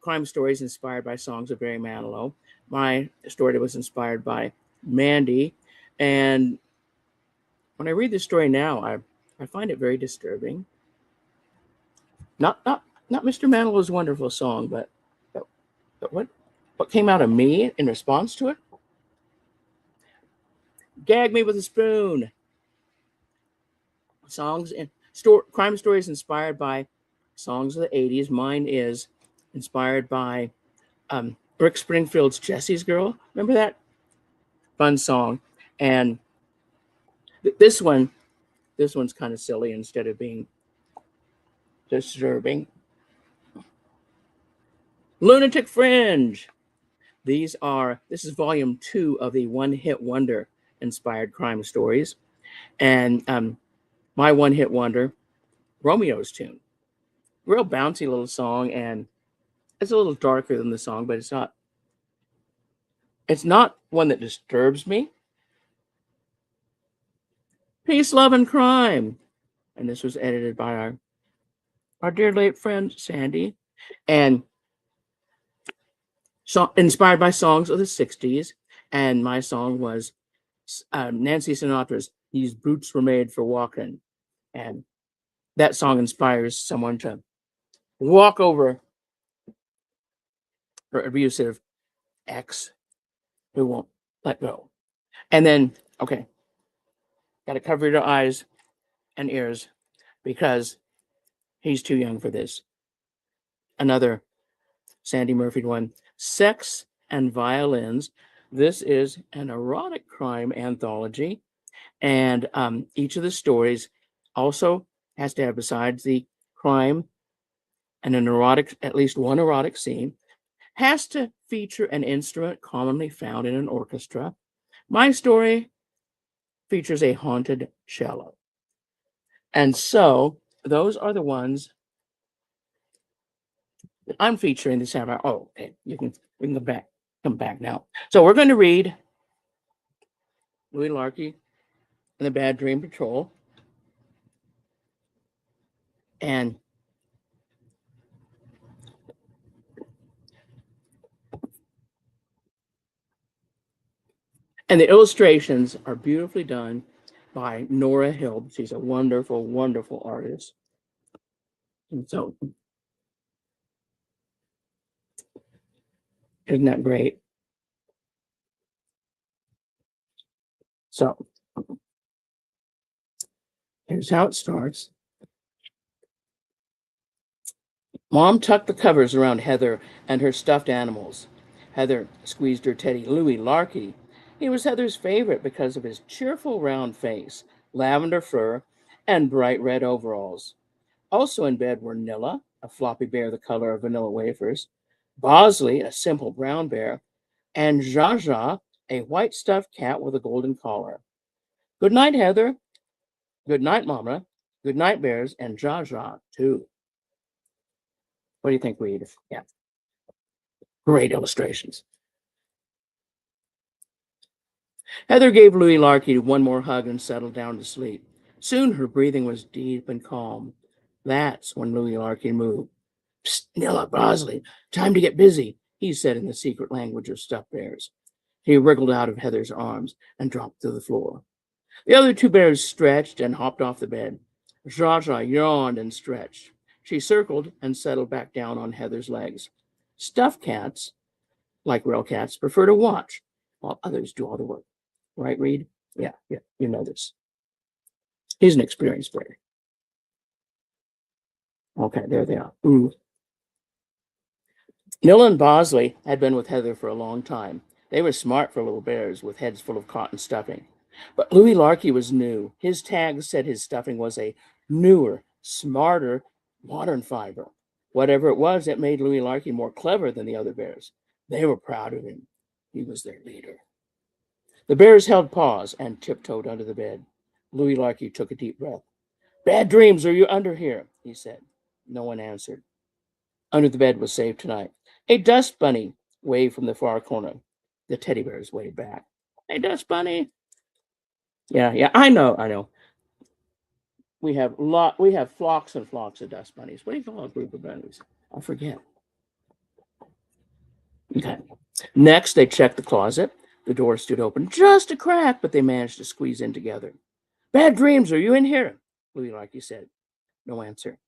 crime stories inspired by songs of Barry Manilow. My story was inspired by Mandy. And when I read this story now, I find it very disturbing. Not Mr. Manilow's wonderful song, but what came out of me in response to it? Gag me with a spoon. Songs and crime stories inspired by songs of the 80s. Mine is inspired by Rick Springfield's Jessie's Girl. Remember that? Fun song. And this one's kind of silly instead of being disturbing. Lunatic Fringe. This is volume 2 of the One Hit Wonder inspired crime stories. And my one hit wonder, Romeo's Tune. Real bouncy little song, and it's a little darker than the song, but it's not one that disturbs me. Peace, Love, and Crime. And this was edited by our dear late friend, Sandy. And inspired by songs of the 60s. And my song was Nancy Sinatra's These Boots Were Made for Walking. And that song inspires someone to walk over her abusive ex who won't let go. And then, okay, got to cover your eyes and ears because he's too young for this. Another Sandy Murphy one, Sex and Violins. This is an erotic crime anthology. And each of the stories also has to have, besides the crime and at least one erotic scene, has to feature an instrument commonly found in an orchestra. My story features a haunted cello. And so those are the ones that I'm featuring this time. Oh, okay. You can We can come back now. So we're going to read Louis Larkey and the Bad Dream Patrol. And the illustrations are beautifully done by Nora Hill. She's a wonderful, wonderful artist. And so, isn't that great? So, here's how it starts. Mom tucked the covers around Heather and her stuffed animals. Heather squeezed her teddy Louis Larkey. He was Heather's favorite because of his cheerful round face, lavender fur, and bright red overalls. Also in bed were Nilla, a floppy bear the color of vanilla wafers, Bosley, a simple brown bear, and Jaja, a white stuffed cat with a golden collar. Good night, Heather. Good night, Mama. Good night, bears, and Jaja, too. What do you think, Reed? Yeah. Great illustrations. Heather gave Louis Larkey one more hug and settled down to sleep. Soon her breathing was deep and calm. That's when Louis Larkey moved. Psst, Nilla, Bosley, time to get busy, he said in the secret language of stuffed bears. He wriggled out of Heather's arms and dropped to the floor. The other two bears stretched and hopped off the bed. Jaja yawned and stretched. She circled and settled back down on Heather's legs. Stuffed cats, like real cats, prefer to watch while others do all the work. Right, Reed? Yeah, you know this. He's an experienced bear. Okay, there they are. Ooh. Nilla and Bosley had been with Heather for a long time. They were smart for little bears with heads full of cotton stuffing. But Louis Larkey was new. His tag said his stuffing was a newer, smarter, modern fiber. Whatever it was, it made Louis Larkey more clever than the other bears. They were proud of him. He was their leader. The bears held paws and tiptoed under the bed. Louis Larkey took a deep breath. Bad dreams, are you under here? He said. No one answered. Under the bed was safe tonight. A dust bunny waved from the far corner. The teddy bears waved back. Hey, dust bunny. Yeah, I know. We have flocks and flocks of dust bunnies. What do you call a group of bunnies? I forget. Okay. Next, they checked the closet. The door stood open just a crack, but they managed to squeeze in together. Bad dreams, are you in here? Louis Larkey said. No answer.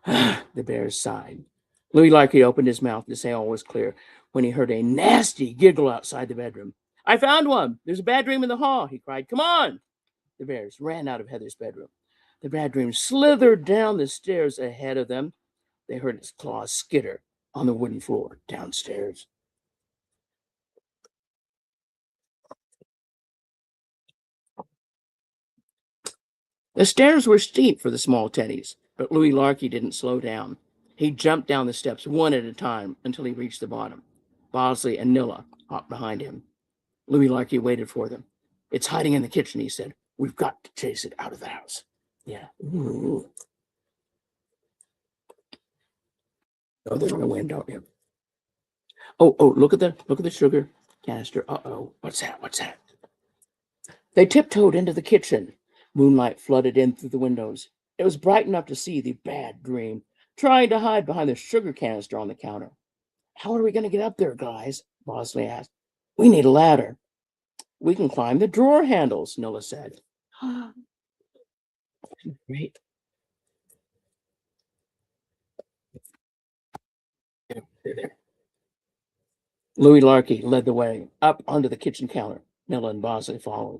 The bears sighed. Louis Larkey opened his mouth to say all was clear when he heard a nasty giggle outside the bedroom. I found one. There's a bad dream in the hall, he cried. Come on. The bears ran out of Heather's bedroom. The bad dream slithered down the stairs ahead of them. They heard its claws skitter on the wooden floor downstairs. The stairs were steep for the small teddies, but Louis Larkey didn't slow down. He jumped down the steps one at a time until he reached the bottom. Bosley and Nilla hopped behind him. Louis Larkey waited for them. It's hiding in the kitchen, he said. We've got to chase it out of the house. Yeah. Ooh. Oh, they're gonna win, don't you? Oh, look at the sugar canister. Uh-oh. What's that? They tiptoed into the kitchen. Moonlight flooded in through the windows. It was bright enough to see the bad dream, trying to hide behind the sugar canister on the counter. How are we going to get up there, guys? Bosley asked. We need a ladder. We can climb the drawer handles, Nilla said. Great. There. Louis Larkey led the way up onto the kitchen counter. Nilla and Bosley followed.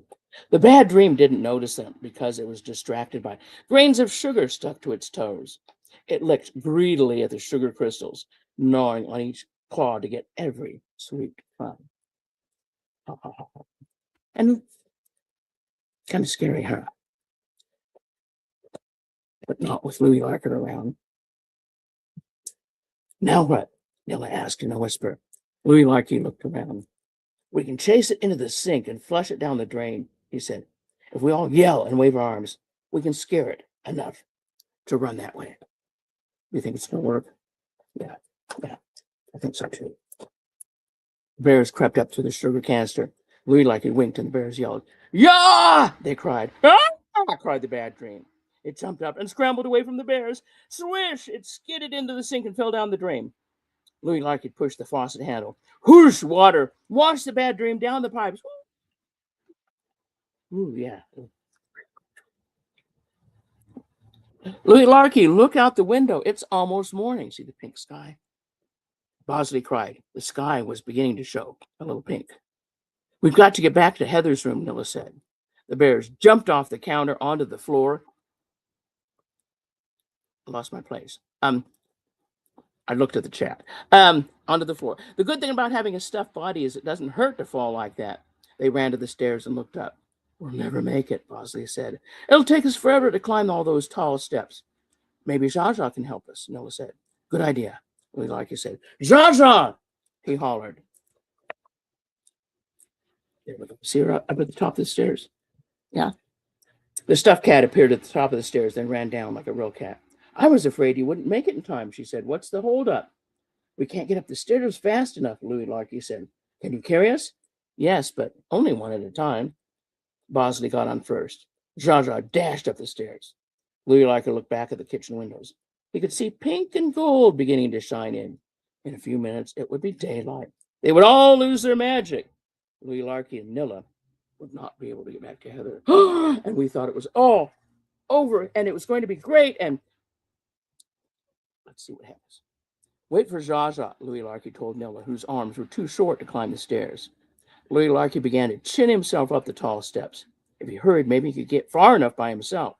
The bad dream didn't notice them because it was distracted by grains of sugar stuck to its toes. It licked greedily at the sugar crystals, gnawing on each claw to get every sweet crumb. And kind of scary, huh? But not with Louis Larkey around. Now what? Nilla asked in a whisper. Louis Larkey looked around. We can chase it into the sink and flush it down the drain, he said. If we all yell and wave our arms, we can scare it enough to run that way. You think it's going to work? Yeah, I think so too. The bears crept up to the sugar canister. Louis Likey winked, and the bears yelled, "Yah!" They cried. "Ah!" cried the bad dream. It jumped up and scrambled away from the bears. Swish! It skidded into the sink and fell down the drain. Louis Likey pushed the faucet handle. Whoosh! Water washed the bad dream down the pipes. Ooh, yeah. Louis Larky, look out the window. It's almost morning. See the pink sky? Bosley cried. The sky was beginning to show a little pink. We've got to get back to Heather's room, Nilla said. The bears jumped off the counter onto the floor. I lost my place. I looked at the chat. Onto the floor. The good thing about having a stuffed body is it doesn't hurt to fall like that. They ran to the stairs and looked up. We'll never make it, Bosley said. It'll take us forever to climb all those tall steps. Maybe Zsa Zsa can help us, Noah said. Good idea, Louis Likey said. Zsa Zsa! He hollered. There we go. See her up at the top of the stairs? Yeah. The stuffed cat appeared at the top of the stairs, then ran down like a real cat. I was afraid you wouldn't make it in time, she said. What's the holdup? We can't get up the stairs fast enough, Louis Likey said. Can you carry us? Yes, but only one at a time. Bosley got on first. Zsa Zsa dashed up the stairs. Louis Likey looked back at the kitchen windows. He could see pink and gold beginning to shine in. In a few minutes, it would be daylight. They would all lose their magic. Louis Larky and Nilla would not be able to get back to Heather. And we thought it was all over and it was going to be great. And let's see what happens. Wait for Zsa Zsa, Louis Larky told Nilla, whose arms were too short to climb the stairs. Louis Larky began to chin himself up the tall steps. If he hurried, maybe he could get far enough by himself.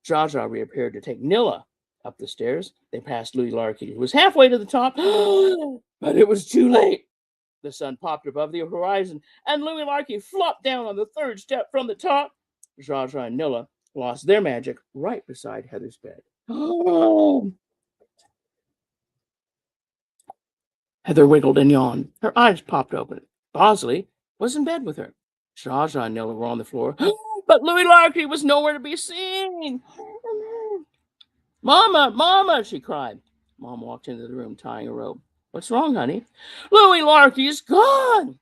Zsa Zsa reappeared to take Nilla up the stairs. They passed Louis Larky, who was halfway to the top, but it was too late. The sun popped above the horizon, and Louis Larky flopped down on the third step from the top. Zsa Zsa and Nilla lost their magic right beside Heather's bed. Heather wiggled and yawned. Her eyes popped open. Bosley was in bed with her. Zsa Zsa and Nilla were on the floor, but Louis Larky was nowhere to be seen. Mama, Mama, she cried. Mom walked into the room tying a rope. What's wrong, honey? Louis Larky is gone.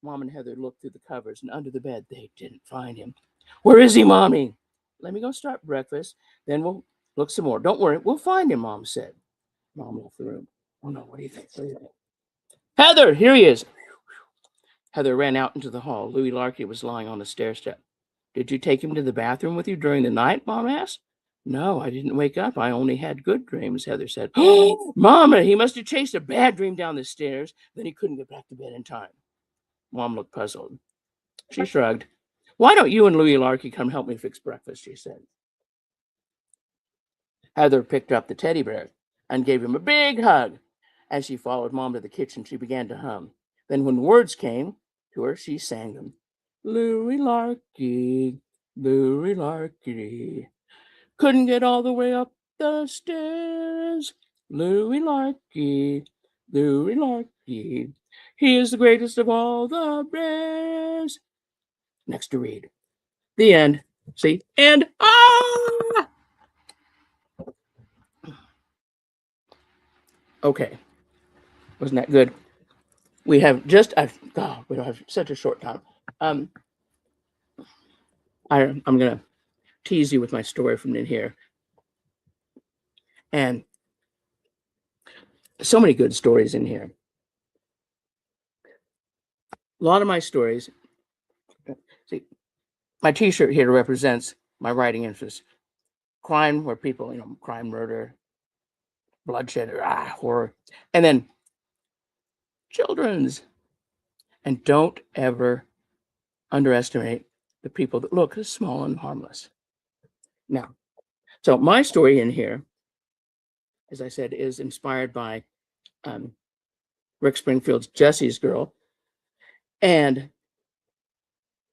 Mom and Heather looked through the covers and under the bed. They didn't find him. Where is he, Mommy? Let me go start breakfast. Then we'll look some more. Don't worry, we'll find him, Mom said. Mom left the room. Oh no, what do you think? Heather, here he is. Heather ran out into the hall. Louis Larky was lying on the stair step. Did you take him to the bathroom with you during the night? Mom asked. No, I didn't wake up. I only had good dreams, Heather said. Oh, Mama, he must have chased a bad dream down the stairs. Then he couldn't get back to bed in time. Mom looked puzzled. She shrugged. Why don't you and Louis Larky come help me fix breakfast, she said. Heather picked up the teddy bear and gave him a big hug. As she followed Mom to the kitchen, she began to hum. Then when words came to her, she sang them. Louis Larky, Louis Larky. Couldn't get all the way up the stairs. Louis Larky, Louis Larky. He is the greatest of all the bears. Next to read. The end. See? And okay. Wasn't that good? We have just we don't have such a short time. I'm gonna tease you with my story from in here. And so many good stories in here. A lot of my stories, see, my t-shirt here represents my writing interests. Crime, where people, crime, murder, bloodshed, horror. And then children's. And don't ever underestimate the people that look small and harmless. Now, so my story in here, as I said, is inspired by Rick Springfield's Jesse's Girl. And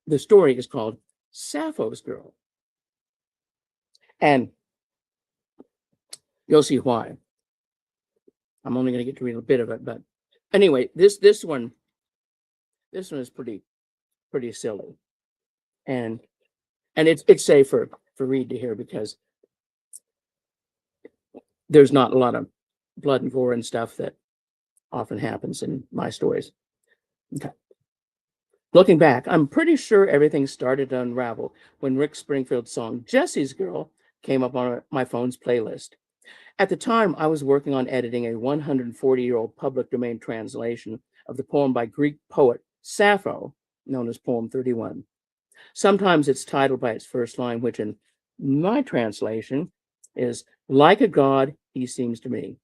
the story is called Sappho's Girl. And you'll see why. I'm only going to get to read a bit of it, but anyway, this one is pretty silly, and it's safe for Reed to hear because there's not a lot of blood and gore and stuff that often happens in my stories. Okay. Looking back, I'm pretty sure everything started to unravel when Rick Springfield's song Jesse's Girl came up on my phone's playlist. At the time, I was working on editing a 140-year-old public domain translation of the poem by Greek poet Sappho, known as Poem 31. Sometimes it's titled by its first line, which in my translation is, "Like a god, he seems to me."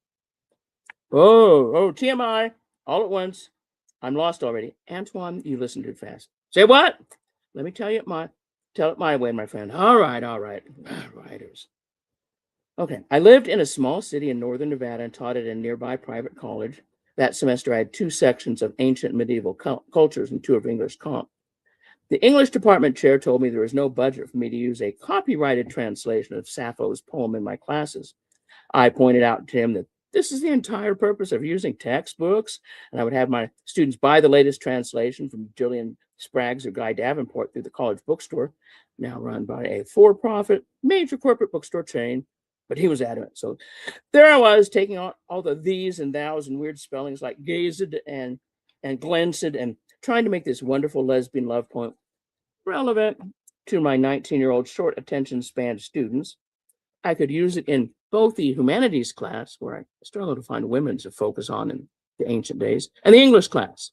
Oh, TMI, all at once. I'm lost already. Antoine, you listen too fast. Say what? Let me tell it my way, my friend. All right. Writers. Okay, I lived in a small city in northern Nevada and taught at a nearby private college. That semester, I had 2 sections of ancient medieval cultures and 2 of English comp. The English department chair told me there was no budget for me to use a copyrighted translation of Sappho's poem in my classes. I pointed out to him that this is the entire purpose of using textbooks, and I would have my students buy the latest translation from Gillian Spraggs or Guy Davenport through the college bookstore, now run by a for-profit major corporate bookstore chain. But he was adamant. So there I was, taking on all the these and thous and weird spellings like gazed and glanced and trying to make this wonderful lesbian love poem relevant to my 19-year-old short attention span students. I could use it in both the humanities class, where I struggled to find women to focus on in the ancient days, and the English class.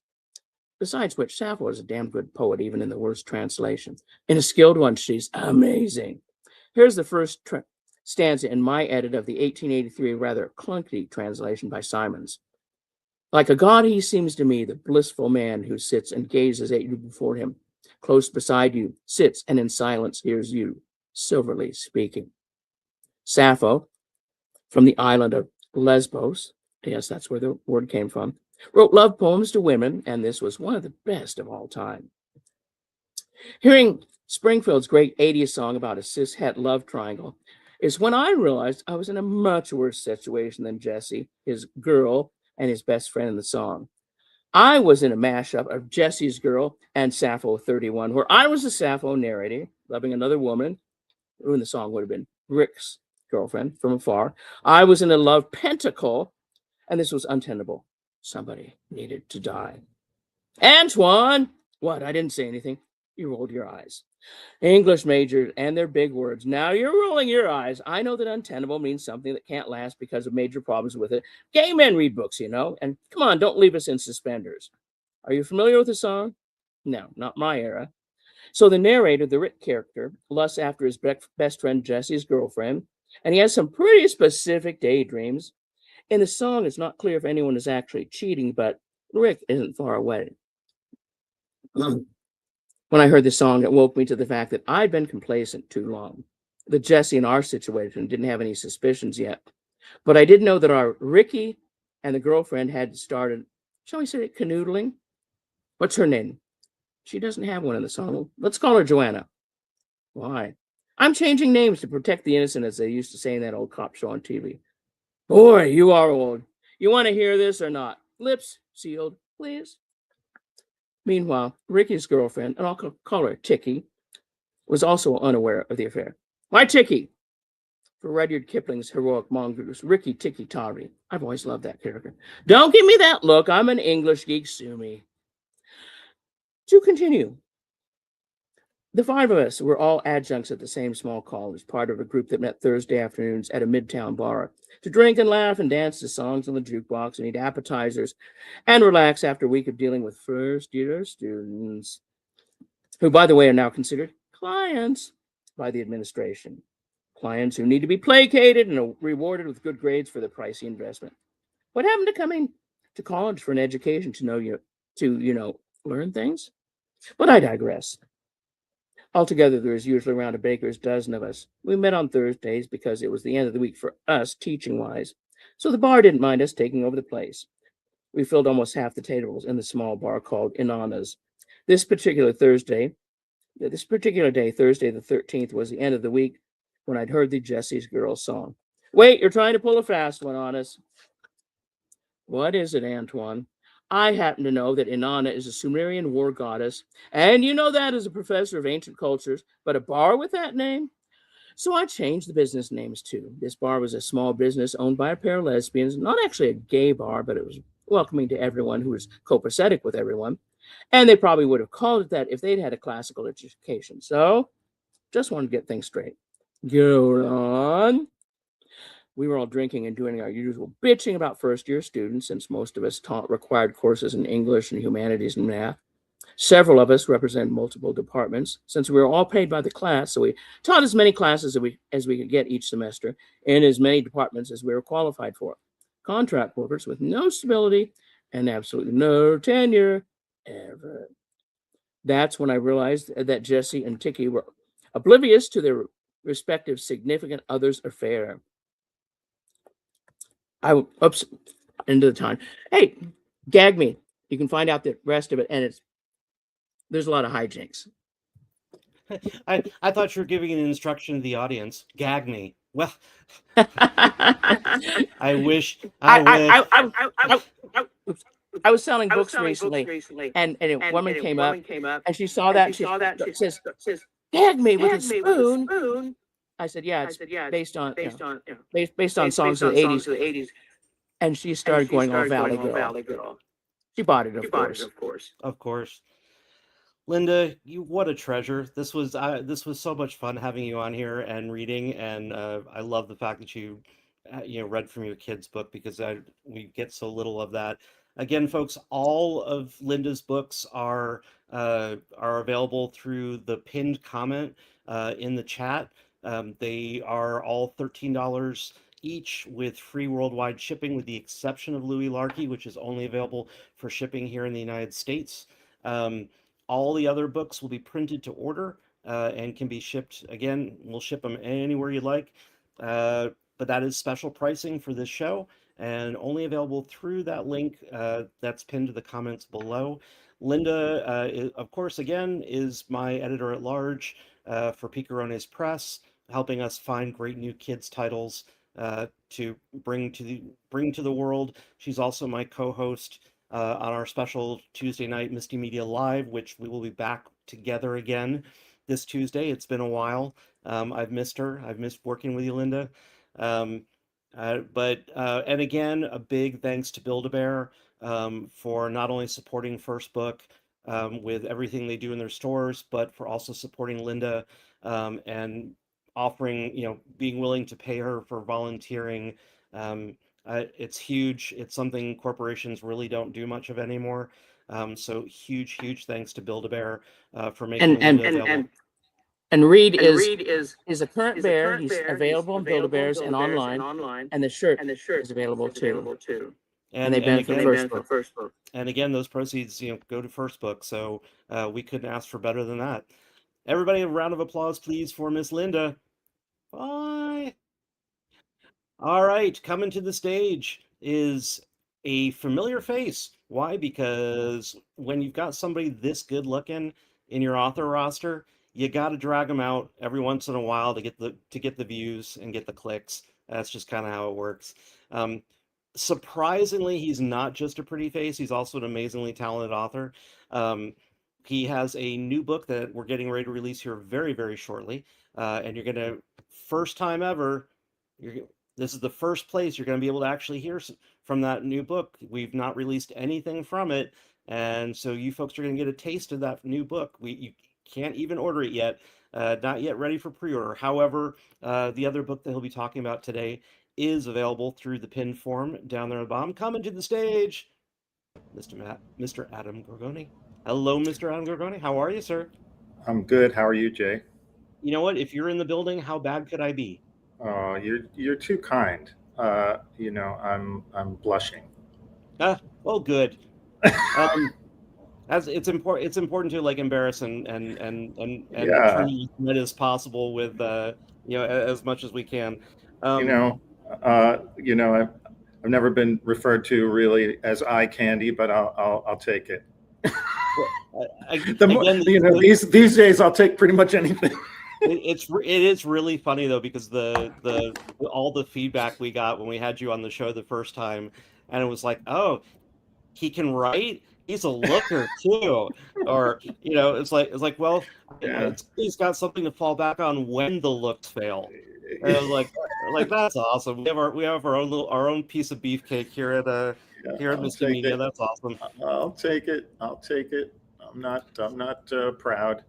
Besides which, Sappho is a damn good poet, even in the worst translation. In a skilled one, she's amazing. Here's the first stanza in my edit of the 1883 rather clunky translation by Simons. Like a god he seems to me, the blissful man who sits and gazes at you before him. Close beside you, sits and in silence hears you, silverly speaking. Sappho, from the island of Lesbos, yes, that's where the word came from, wrote love poems to women, and this was one of the best of all time. Hearing Springfield's great 80s song about a cishet love triangle is when I realized I was in a much worse situation than Jesse, his girl, and his best friend in the song. I was in a mashup of Jesse's Girl and Sappho 31, where I was the Sappho narrator, loving another woman, who in the song would have been Rick's girlfriend from afar. I was in a love pentacle, and this was untenable. Somebody needed to die. Antoine! What? I didn't say anything. You rolled your eyes. English majors and their big words. Now you're rolling your eyes. I know that untenable means something that can't last because of major problems with it. Gay men read books, you know. And come on, don't leave us in suspenders. Are you familiar with the song? No, not my era. So the narrator, the Rick character, lusts after his best friend Jesse's girlfriend, and he has some pretty specific daydreams. In the song, it's not clear if anyone is actually cheating, but Rick isn't far away. When I heard the song, it woke me to the fact that I'd been complacent too long. That Jesse in our situation didn't have any suspicions yet. But I did know that our Ricky and the girlfriend had started, shall we say, canoodling? What's her name? She doesn't have one in the song. Let's call her Joanna. Why? I'm changing names to protect the innocent, as they used to say in that old cop show on TV. Boy, you are old. You want to hear this or not? Lips sealed, please. Meanwhile, Ricky's girlfriend, and I'll call her Tiki, was also unaware of the affair. Why Tiki? For Rudyard Kipling's heroic mongoose, Ricky Tiki Tari. I've always loved that character. Don't give me that look. I'm an English geek. Sue me. To continue, the 5 of us were all adjuncts at the same small college, part of a group that met Thursday afternoons at a midtown bar to drink and laugh and dance to songs on the jukebox and eat appetizers and relax after a week of dealing with first-year students, who, by the way, are now considered clients by the administration. Clients who need to be placated and rewarded with good grades for their pricey investment. What happened to coming to college for an education to learn things? But I digress. Altogether, there was usually around a baker's dozen of us. We met on Thursdays because it was the end of the week for us, teaching-wise, so the bar didn't mind us taking over the place. We filled almost half the tables in the small bar called Inanna's. This particular day, Thursday the 13th, was the end of the week when I'd heard the Jesse's Girl song. Wait, you're trying to pull a fast one on us. What is it, Antoine? I happen to know that Inanna is a Sumerian war goddess, and you know that as a professor of ancient cultures, but a bar with that name? So I changed the business names too. This bar was a small business owned by a pair of lesbians, not actually a gay bar, but it was welcoming to everyone who was copacetic with everyone. And they probably would have called it that if they'd had a classical education. So just wanted to get things straight. Go on. We were all drinking and doing our usual bitching about first-year students, since most of us taught required courses in English and humanities and math. Several of us represent multiple departments, since we were all paid by the class, so we taught as many classes as we could get each semester in as many departments as we were qualified for. Contract workers with no stability and absolutely no tenure ever. That's when I realized that Jesse and Tiki were oblivious to their respective significant others' affair. Oops, into the time. Hey, gag me. You can find out the rest of it, and there's a lot of hijinks. I thought you were giving an instruction to the audience. Gag me. Well, I wish. Oops. I was selling books recently, and a woman came up, and she saw that, and she says, "Gag me with a spoon." I said, "Yeah, it's based on based on songs of the '80s." And she started going all Valley Girl. She bought it, of course. Of course. Linda, what a treasure. This was so much fun having you on here and reading, and I love the fact that you read from your kid's book, because we get so little of that. Again, folks, all of Linda's books are available through the pinned comment in the chat. They are all $13 each, with free worldwide shipping, with the exception of Louis Larkey, which is only available for shipping here in the United States. All the other books will be printed to order and can be shipped. Again, we'll ship them anywhere you like. But that is special pricing for this show, and only available through that link that's pinned to the comments below. Linda, of course, again, is my editor-at-large for Picarones Press, helping us find great new kids titles to bring to the world. She's also my co-host on our special Tuesday night Misti Media Live, which we will be back together again this Tuesday. It's been a while. I've missed her. I've missed working with you, Linda. And again, a big thanks to Build-A-Bear for not only supporting First Book with everything they do in their stores, but for also supporting Linda and offering, being willing to pay her for volunteering. It's huge. It's something corporations really don't do much of anymore. So huge thanks to Build-A-Bear for making Linda available. And Reed is a current bear. He's available on Build-A-Bears and online, and the shirt is available too. And they benefit First Book. And again, those proceeds, go to First Book. So we couldn't ask for better than that. Everybody, a round of applause, please, for Miss Linda. Bye. All right, coming to the stage is a familiar face. Why? Because when you've got somebody this good looking in your author roster, you got to drag them out every once in a while to get the views and get the clicks. That's just kind of how it works. Surprisingly, he's not just a pretty face. He's also an amazingly talented author. He has a new book that we're getting ready to release here very, very shortly. And you're going to, first time ever, this is the first place you're going to be able to actually hear from that new book. We've not released anything from it. And so you folks are going to get a taste of that new book. You can't even order it yet. Not yet ready for pre-order. However, the other book that he'll be talking about today is available through the pinned form down there at the bottom. Coming to the stage, Mr. Adam Gorgoni. Hello, Mr. Adam Gorgoni. How are you, sir? I'm good. How are you, Jay? You know what? If you're in the building, how bad could I be? Oh, you're too kind. I'm blushing. Well, good. As it's important to embarrass and Yeah. try to be as net as possible with as much as we can. I've never been referred to really as eye candy, but I'll take it. These days I'll take pretty much anything. It is really funny though, because all the feedback we got when we had you on the show the first time, and it was like, oh, he can write, he's a looker too, or it's like well, Yeah. he's got something to fall back on when the looks fail. And I was like that's awesome. We have our own piece of beefcake here at here at I'll Misty take Media. it. That's awesome. I'll take it. I'll take it. I'm not proud.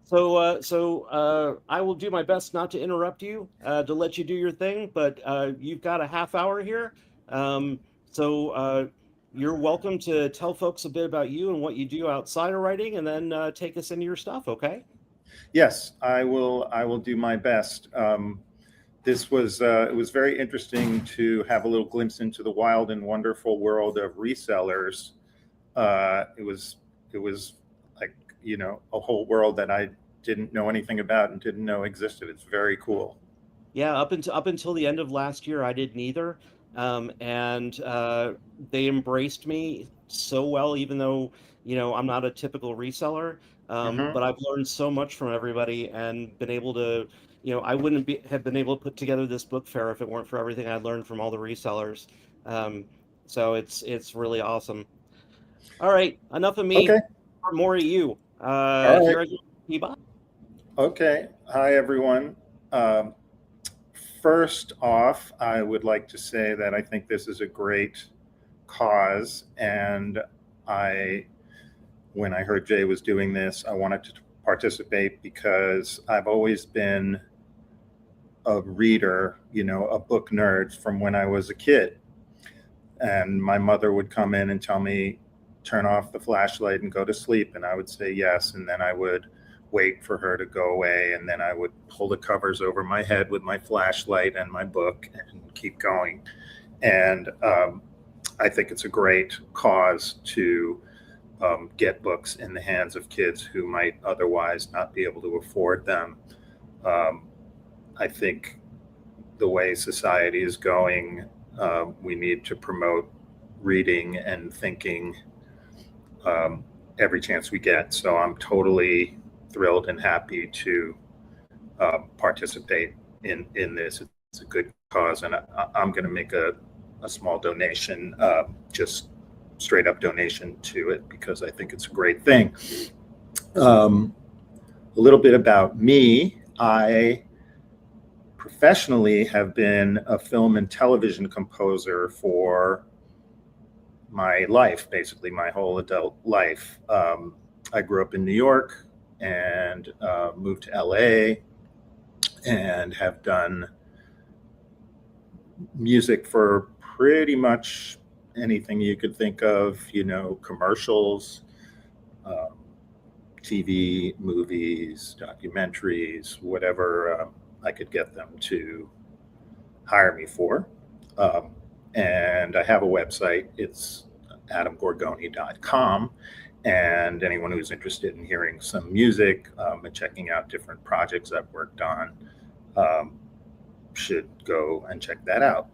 So I will do my best not to interrupt you, to let you do your thing, but you've got a half hour here. Um, so you're welcome to tell folks a bit about you and what you do outside of writing, and then take us into your stuff, okay? Yes, I will. I will do my best. This was it was very interesting to have a little glimpse into the wild and wonderful world of resellers. It was like, a whole world that I didn't know anything about and didn't know existed. It's very cool. Yeah, up until the end of last year, I didn't either, and they embraced me so well, even though I'm not a typical reseller. Hmm. But I've learned so much from everybody and been able to, I wouldn't have been able to put together this book fair if it weren't for everything I learned from all the resellers. Um, so it's really awesome. All right, enough of Okay. me. More of you. All right. Here I go. Bye. Okay. Hi, everyone. Um, First off, I would like to say that I think this is a great cause, and I, when I heard Jay was doing this, I wanted to participate because I've always been a reader, a book nerd from when I was a kid. And my mother would come in and tell me, turn off the flashlight and go to sleep. And I would say yes. And then I would wait for her to go away. And then I would pull the covers over my head with my flashlight and my book and keep going. And I think it's a great cause to get books in the hands of kids who might otherwise not be able to afford them. I think the way society is going, we need to promote reading and thinking every chance we get. So I'm totally thrilled and happy to participate in this. It's a good cause, and I'm going to make a small donation, just straight up donation to it, because I think it's a great thing. A little bit about me. I professionally have been a film and television composer for my life, basically my whole adult life. I grew up in New York and moved to LA and have done music for pretty much anything you could think of, commercials, TV, movies, documentaries, whatever I could get them to hire me for. And I have a website. It's adamgorgoni.com. And anyone who's interested in hearing some music and checking out different projects I've worked on should go and check that out.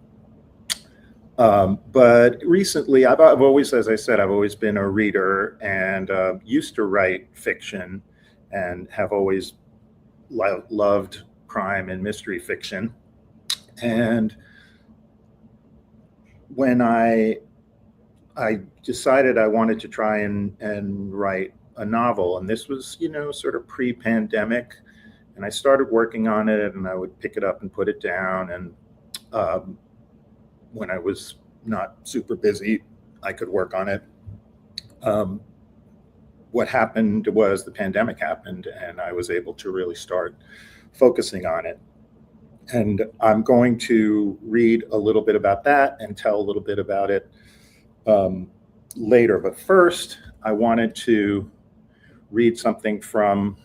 But recently, I've always, as I said, I've always been a reader and used to write fiction and have always loved crime and mystery fiction. And when I decided I wanted to try and write a novel, and this was, sort of pre-pandemic, and I started working on it, and I would pick it up and put it down. And when I was not super busy, I could work on it. What happened was the pandemic happened, and I was able to really start focusing on it. And I'm going to read a little bit about that and tell a little bit about it later. But first, I wanted to read something from,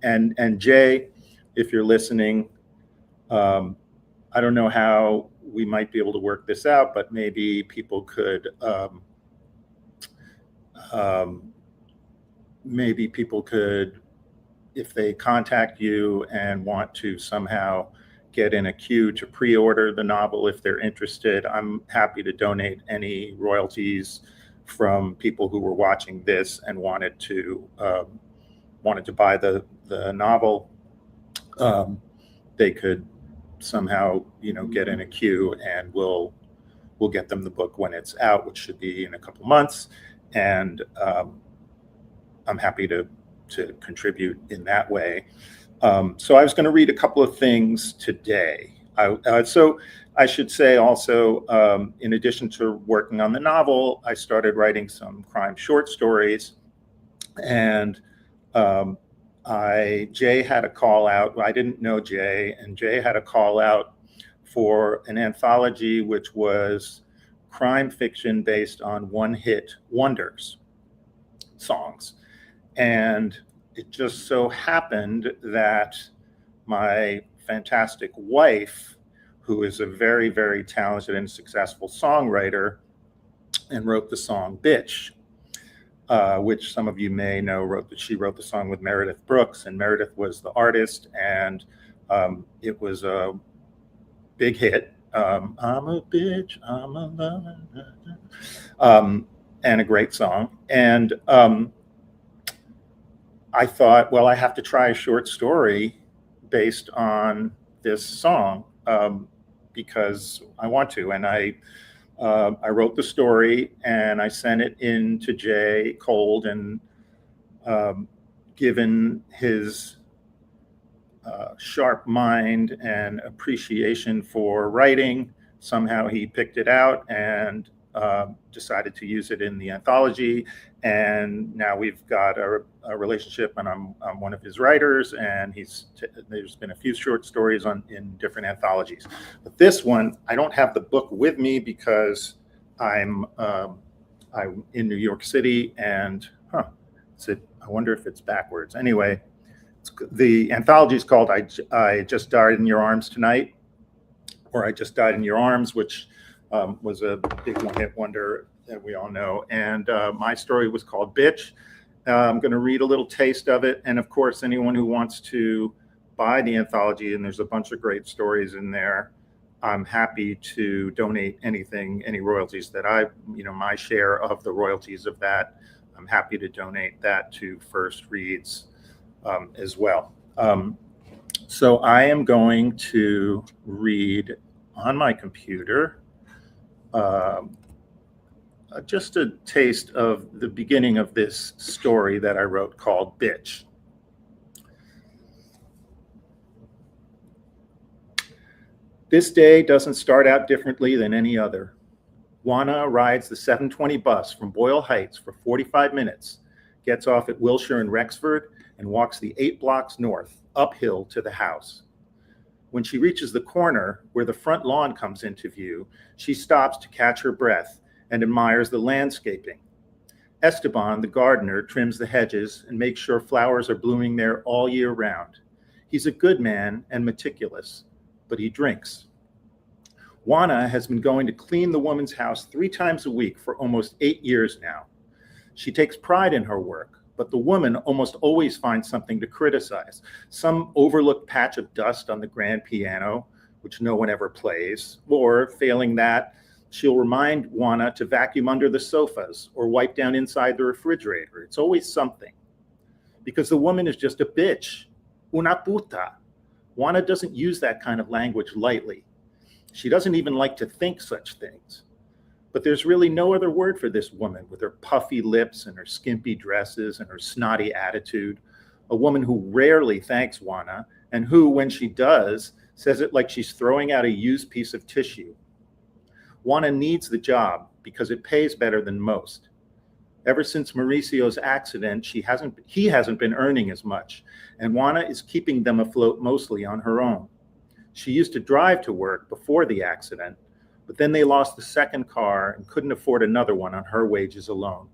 and Jay, if you're listening, I don't know how we might be able to work this out, but maybe people could, if they contact you and want to somehow get in a queue to pre-order the novel, if they're interested, I'm happy to donate any royalties from people who were watching this and wanted to buy the novel. They could somehow, get in a queue, and we'll get them the book when it's out, which should be in a couple months. And I'm happy to contribute in that So I was going to read a couple of things today. So I should say also, in addition to working on the novel, I started writing some crime short stories. And Jay had a call out. I didn't know Jay, and Jay had a call out for an anthology which was crime fiction based on one-hit wonders songs. And it just so happened that my fantastic wife, who is a very, very talented and successful songwriter, and wrote the song Bitch, which some of you may know, she wrote the song with Meredith Brooks, and Meredith was the artist, and it was a big hit. I'm a bitch, I'm a lover, and a great song. And I thought, well, I have to try a short story based on this song because I want to. And I wrote the story and I sent it in to Jay cold, and given his sharp mind and appreciation for writing, somehow he picked it out and decided to use it in the anthology. And now we've got a relationship, and I'm one of his writers, and there's been a few short stories in different anthologies. But this one, I don't have the book with me because I'm in New York City, and I wonder if it's backwards. Anyway, the anthology is called I Just Died in Your Arms Tonight, or I Just Died in Your Arms, which was a big one-hit wonder that we all know. And my story was called Bitch. I'm going to read a little taste of it. And of course, anyone who wants to buy the anthology, and there's a bunch of great stories in there, I'm happy to donate anything, any royalties that my share of the royalties of that, I'm happy to donate that to First Reads as well. So I am going to read on my computer just a taste of the beginning of this story that I wrote called Bitch. This day doesn't start out differently than any other. Juana rides the 720 bus from Boyle Heights for 45 minutes, gets off at Wilshire and Rexford, and walks the 8 blocks north, uphill to the house. When she reaches the corner where the front lawn comes into view, she stops to catch her breath and admires the landscaping. Esteban, the gardener, trims the hedges and makes sure flowers are blooming there all year round. He's a good man and meticulous, but he drinks. Juana has been going to clean the woman's house 3 times a week for almost 8 years now. She takes pride in her work, but the woman almost always finds something to criticize. Some overlooked patch of dust on the grand piano, which no one ever plays, or failing that, she'll remind Juana to vacuum under the sofas or wipe down inside the refrigerator. It's always something. Because the woman is just a bitch, una puta. Juana doesn't use that kind of language lightly. She doesn't even like to think such things. But there's really no other word for this woman with her puffy lips and her skimpy dresses and her snotty attitude. A woman who rarely thanks Juana, and who, when she does, says it like she's throwing out a used piece of tissue. Juana needs the job because it pays better than most. Ever since Mauricio's accident, he hasn't been earning as much, and Juana is keeping them afloat mostly on her own. She used to drive to work before the accident, but then they lost the second car and couldn't afford another one on her wages alone.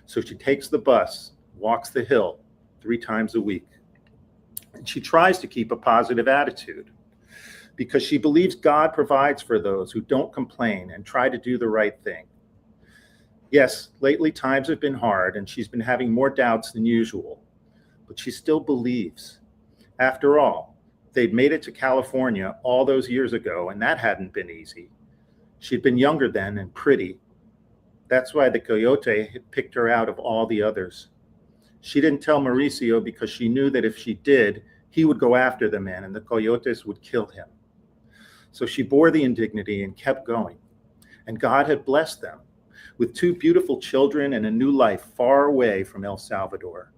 So she takes the bus, walks the hill 3 times a week. And she tries to keep a positive attitude because she believes God provides for those who don't complain and try to do the right thing. Yes, lately times have been hard and she's been having more doubts than usual, but she still believes. After all, they'd made it to California all those years ago, and that hadn't been easy. She'd been younger then and pretty. That's why the coyote had picked her out of all the others. She didn't tell Mauricio because she knew that if she did, he would go after the man and the coyotes would kill him. So she bore the indignity and kept going. And God had blessed them with 2 beautiful children and a new life far away from El Salvador.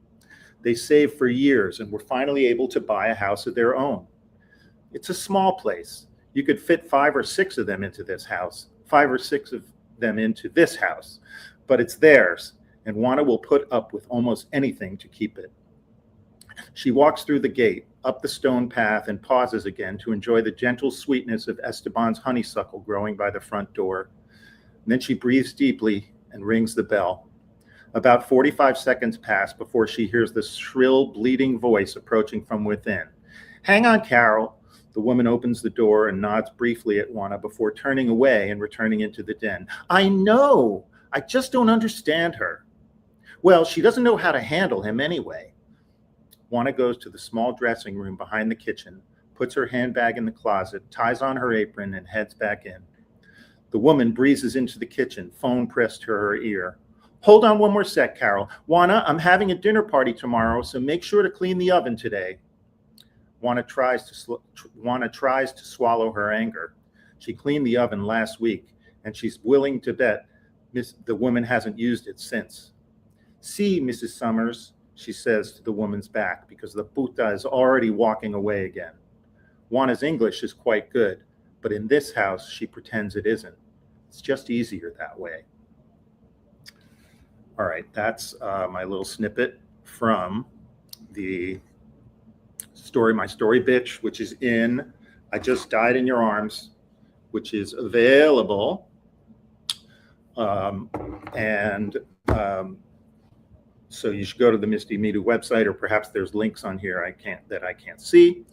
They saved for years and were finally able to buy a house of their own. It's a small place. You could fit 5 or 6 of them into this house, 5 or 6 of them into this house, but it's theirs, and Juana will put up with almost anything to keep it. She walks through the gate, up the stone path, and pauses again to enjoy the gentle sweetness of Esteban's honeysuckle growing by the front door. And then she breathes deeply and rings the bell. About 45 seconds pass before she hears the shrill, bleating voice approaching from within. "Hang on, Carol." The woman opens the door and nods briefly at Juana before turning away and returning into the den. "I know. I just don't understand her." "Well, she doesn't know how to handle him anyway." Juana goes to the small dressing room behind the kitchen, puts her handbag in the closet, ties on her apron, and heads back in. The woman breezes into the kitchen, phone pressed to her ear. "Hold on one more sec, Carol. Juana, I'm having a dinner party tomorrow, so make sure to clean the oven today." Juana tries to swallow her anger. She cleaned the oven last week, and she's willing to bet the woman hasn't used it since. "See, Mrs. Summers," she says to the woman's back, because the puta is already walking away again. Juana's English is quite good, but in this house, she pretends it isn't. It's just easier that way. All right, that's my little snippet from the story, My Story Bitch, which is in I Just Died in Your Arms, which is available. So you should go to the Misti Midu website, or perhaps there's links on here I can't see.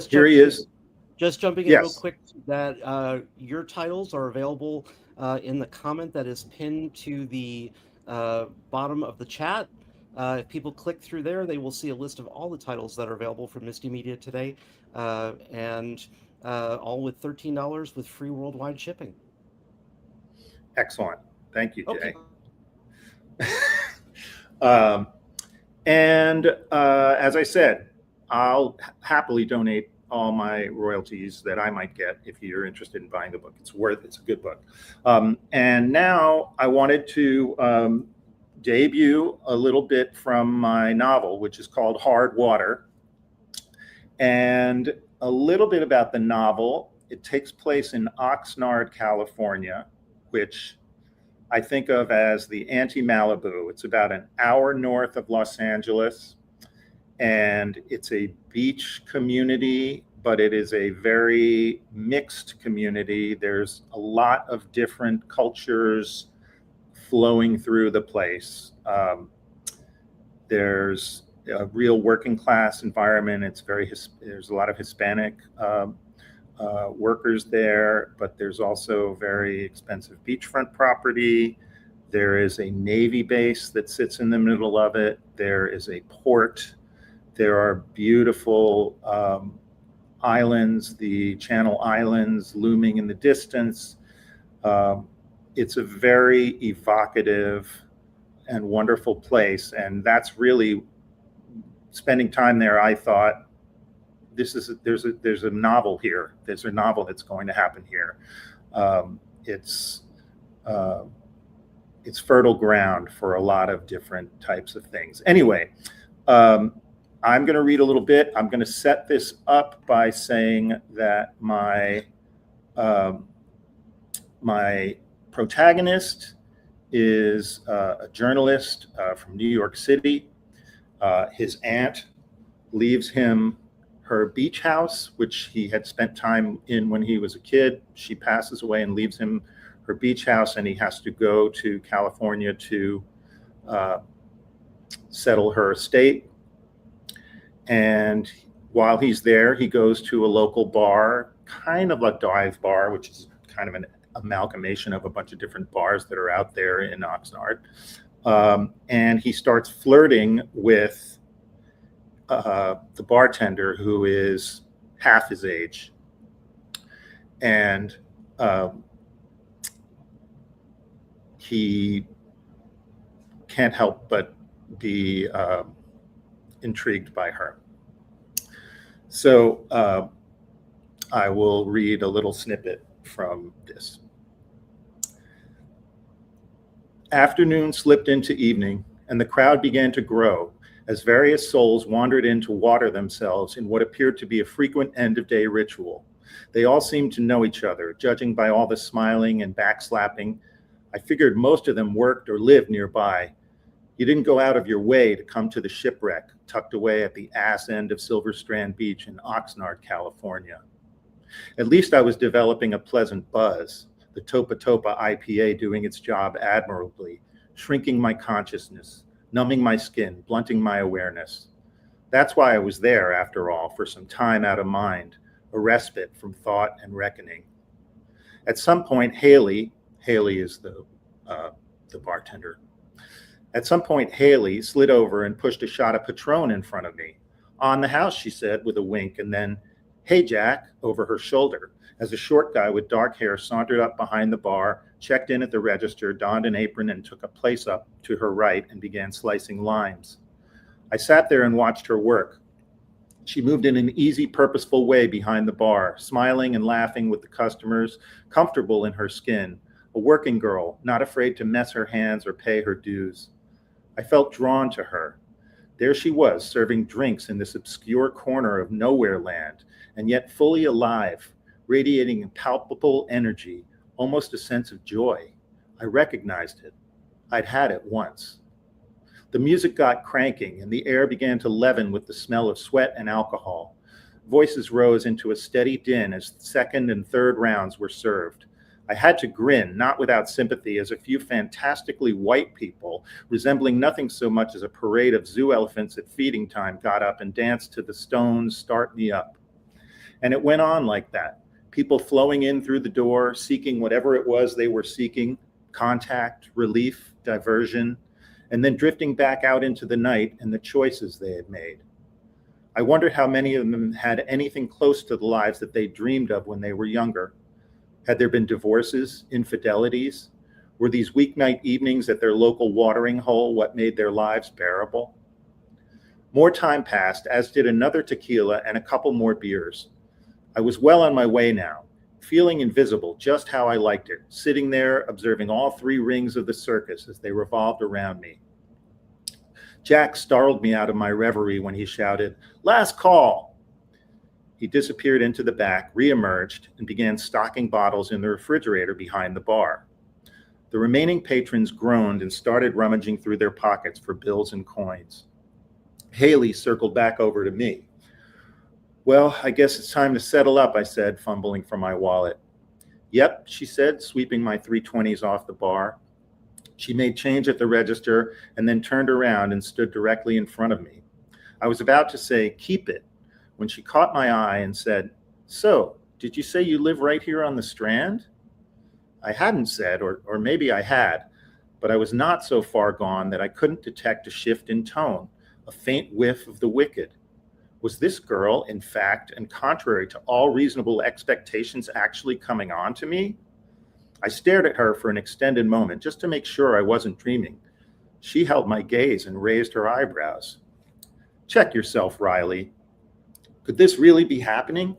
Here he is. Just jumping in real Yes. quick, that your titles are available in the comment that is pinned to the bottom of the chat. If people click through there, they will see a list of all the titles that are available from Misti Media today, and all with $13 with free worldwide shipping. Excellent. Thank you, Jay. Okay. As I said, I'll happily donate all my royalties that I might get if you're interested in buying the book. It's a good book. And now I wanted to debut a little bit from my novel, which is called Hard Water. And a little bit about the novel. It takes place in Oxnard, California, which I think of as the anti-Malibu. It's about an hour north of Los Angeles, and it's a beach community, but it is a very mixed community. There's a lot of different cultures flowing through the place. There's a real working class environment. There's a lot of Hispanic workers there, but there's also very expensive beachfront property. There is a Navy base that sits in the middle of it. There is a port. There are beautiful islands, the Channel Islands looming in the distance. It's a very evocative and wonderful place, and that's really, spending time there, I thought, there's a novel here. There's a novel that's going to happen here. It's fertile ground for a lot of different types of things. Anyway, I'm going to read a little bit. I'm going to set this up by saying that my protagonist is a journalist from New York City. His aunt leaves him her beach house, which he had spent time in when he was a kid. She passes away and leaves him her beach house, and he has to go to California to settle her estate. And while he's there, he goes to a local bar, kind of a dive bar, which is kind of an amalgamation of a bunch of different bars that are out there in Oxnard. And he starts flirting with the bartender, who is half his age. And he can't help but be intrigued by her. So I will read a little snippet from this. Afternoon slipped into evening, and the crowd began to grow. as various souls wandered in to water themselves in what appeared to be a frequent end-of-day ritual. They all seemed to know each other, judging by all the smiling and backslapping. I figured most of them worked or lived nearby. You didn't go out of your way to come to the shipwreck, tucked away at the ass end of Silver Strand Beach in Oxnard, California. At least I was developing a pleasant buzz, the Topa Topa IPA doing its job admirably, shrinking my consciousness, numbing my skin, blunting my awareness. That's why I was there, after all, for some time out of mind, a respite from thought and reckoning. At some point, Haley is the bartender. At some point, Haley slid over and pushed a shot of Patron in front of me. On the house, she said with a wink, and then, "Hey, Jack," over her shoulder, as a short guy with dark hair sauntered up behind the bar, checked in at the register, donned an apron, and took a place up to her right and began slicing limes. I sat there and watched her work. She moved in an easy, purposeful way behind the bar, smiling and laughing with the customers, comfortable in her skin, a working girl, not afraid to mess her hands or pay her dues. I felt drawn to her. There she was, serving drinks in this obscure corner of nowhere land, and yet fully alive, radiating palpable energy, almost a sense of joy. I recognized it. I'd had it once. The music got cranking, and the air began to leaven with the smell of sweat and alcohol. Voices rose into a steady din as second and third rounds were served. I had to grin, not without sympathy, as a few fantastically white people, resembling nothing so much as a parade of zoo elephants at feeding time, got up and danced to the Stones' "Start Me Up." And it went on like that. People flowing in through the door, seeking whatever it was they were seeking, contact, relief, diversion, and then drifting back out into the night and the choices they had made. I wondered how many of them had anything close to the lives that they dreamed of when they were younger. Had there been divorces, infidelities? Were these weeknight evenings at their local watering hole what made their lives bearable? More time passed, as did another tequila and a couple more beers. I was well on my way now, feeling invisible, just how I liked it, sitting there observing all three rings of the circus as they revolved around me. Jack startled me out of my reverie when he shouted, "Last call!" He disappeared into the back, re-emerged, and began stocking bottles in the refrigerator behind the bar. The remaining patrons groaned and started rummaging through their pockets for bills and coins. Haley circled back over to me. "Well, I guess it's time to settle up," I said, fumbling for my wallet. "Yep," she said, sweeping my 320s off the bar. She made change at the register and then turned around and stood directly in front of me. I was about to say, "Keep it," when she caught my eye and said, "So, did you say you live right here on the Strand?" I hadn't said, or maybe I had, but I was not so far gone that I couldn't detect a shift in tone, a faint whiff of the wicked. Was this girl, in fact, and contrary to all reasonable expectations, actually coming on to me? I stared at her for an extended moment just to make sure I wasn't dreaming. She held my gaze and raised her eyebrows. "Check yourself, Riley. Could this really be happening?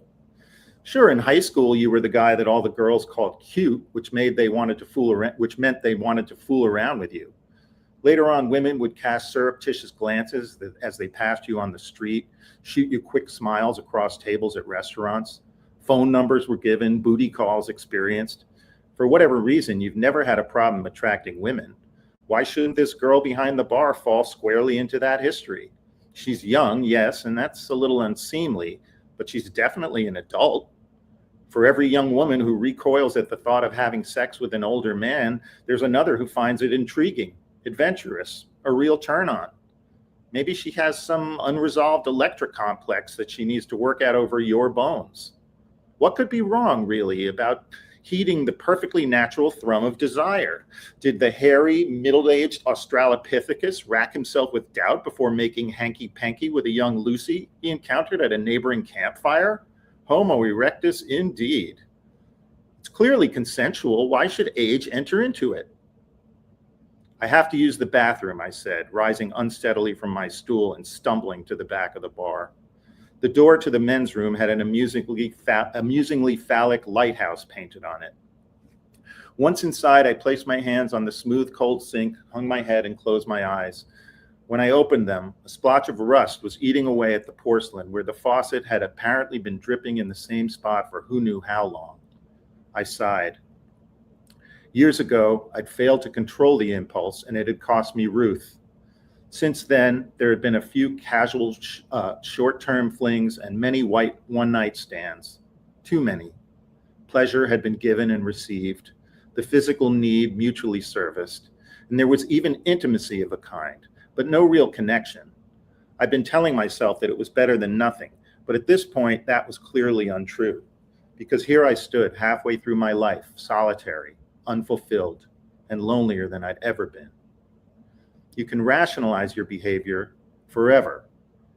Sure, in high school you were the guy that all the girls called cute, which meant they wanted to fool around with you. Later on, women would cast surreptitious glances as they passed you on the street, shoot you quick smiles across tables at restaurants. Phone numbers were given, booty calls experienced. For whatever reason, you've never had a problem attracting women. Why shouldn't this girl behind the bar fall squarely into that history? She's young, yes, and that's a little unseemly, but she's definitely an adult. For every young woman who recoils at the thought of having sex with an older man, there's another who finds it intriguing, adventurous, a real turn-on. Maybe she has some unresolved electric complex that she needs to work out over your bones. What could be wrong, really, about heeding the perfectly natural thrum of desire? Did the hairy, middle-aged Australopithecus rack himself with doubt before making hanky-panky with a young Lucy he encountered at a neighboring campfire? Homo erectus indeed. It's clearly consensual. Why should age enter into it? "I have to use the bathroom," I said, rising unsteadily from my stool and stumbling to the back of the bar. The door to the men's room had an amusingly phallic lighthouse painted on it. Once inside, I placed my hands on the smooth, cold sink, hung my head, and closed my eyes. When I opened them, a splotch of rust was eating away at the porcelain where the faucet had apparently been dripping in the same spot for who knew how long. I sighed. Years ago, I'd failed to control the impulse, and it had cost me Ruth. Since then, there had been a few casual short-term flings and many white one-night stands. Too many. Pleasure had been given and received, the physical need mutually serviced, and there was even intimacy of a kind, but no real connection. I'd been telling myself that it was better than nothing, but at this point, that was clearly untrue, because here I stood halfway through my life, solitary, unfulfilled, and lonelier than I'd ever been. You can rationalize your behavior forever.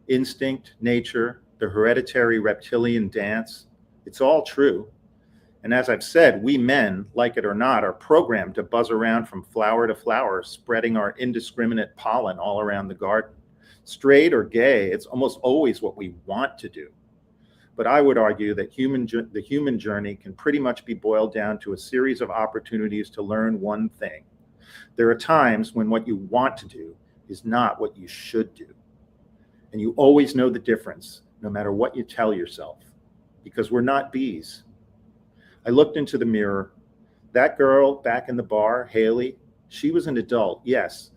Instinct, nature, the hereditary reptilian dance, it's all true. And as I've said, we men, like it or not, are programmed to buzz around from flower to flower, spreading our indiscriminate pollen all around the garden. Straight or gay, it's almost always what we want to do. But I would argue that the human journey can pretty much be boiled down to a series of opportunities to learn one thing. There are times when what you want to do is not what you should do. And you always know the difference, no matter what you tell yourself, because we're not bees. I looked into the mirror. That girl back in the bar, Haley, she was an adult, yes.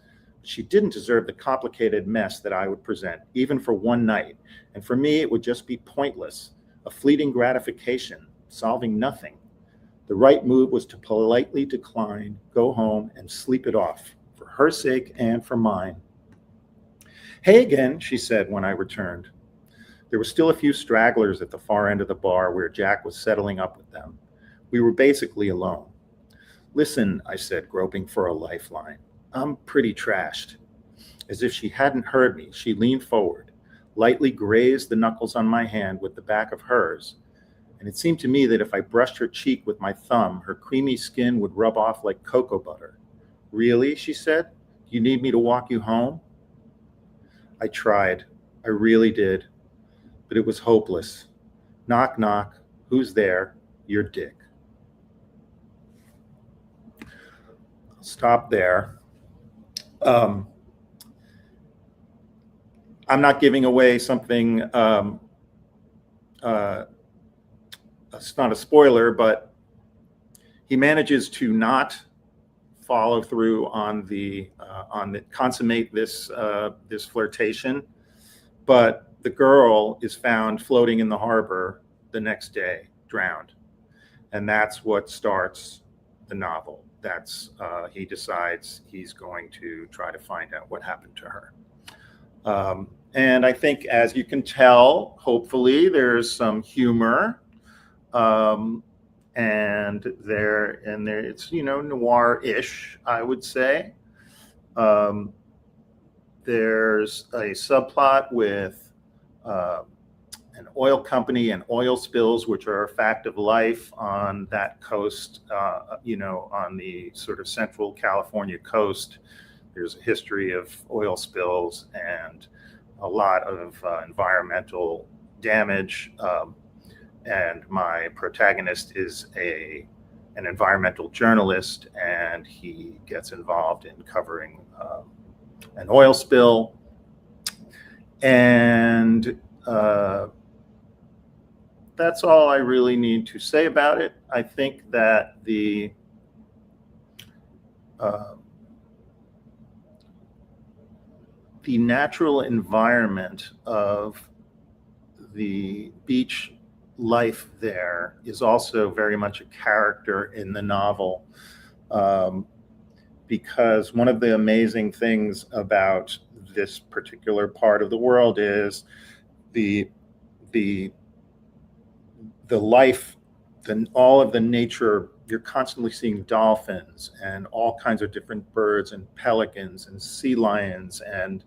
She didn't deserve the complicated mess that I would present, even for one night. And for me, it would just be pointless, a fleeting gratification, solving nothing. The right move was to politely decline, go home, and sleep it off, for her sake and for mine. Hey again, she said when I returned. There were still a few stragglers at the far end of the bar where Jack was settling up with them. We were basically alone. Listen, I said, groping for a lifeline. I'm pretty trashed. As if she hadn't heard me, she leaned forward, lightly grazed the knuckles on my hand with the back of hers, and it seemed to me that if I brushed her cheek with my thumb, her creamy skin would rub off like cocoa butter. Really, she said, you need me to walk you home? I tried. I really did. But it was hopeless. Knock, knock. Who's there? Your dick. I'll stop there. I'm not giving away something, it's not a spoiler, but he manages to not follow through on the consummate this flirtation, but the girl is found floating in the harbor the next day, drowned, and that's what starts the novel. That's he decides he's going to try to find out what happened to her. And I think, as you can tell, hopefully there's some humor, and there it's, you know, noir-ish, I would say. There's a subplot with an oil company and oil spills, which are a fact of life on that coast, on the sort of central California coast. There's a history of oil spills and a lot of environmental damage. And my protagonist is an environmental journalist, and he gets involved in covering an oil spill. And that's all I really need to say about it. I think that the natural environment of the beach life there is also very much a character in the novel, because one of the amazing things about this particular part of the world is the life, all of the nature. You're constantly seeing dolphins and all kinds of different birds and pelicans and sea lions, and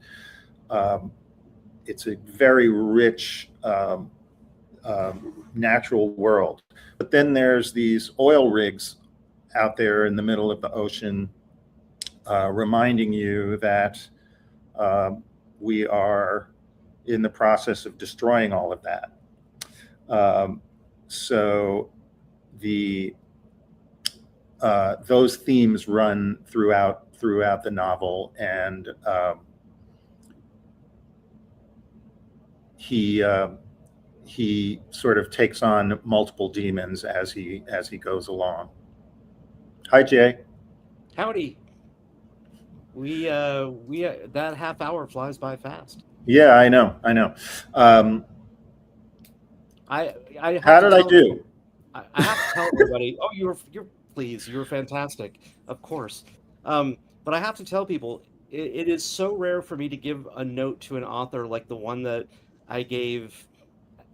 it's a very rich natural world. But then there's these oil rigs out there in the middle of the ocean, reminding you that we are in the process of destroying all of that. So those themes run throughout the novel, and he sort of takes on multiple demons as he goes along. Hi, Jay. Howdy. We that half hour flies by fast. Yeah, I know. I have How to did I tell do? I have to tell everybody. Oh, you're please, you were fantastic, of course. But I have to tell people it is so rare for me to give a note to an author like the one that I gave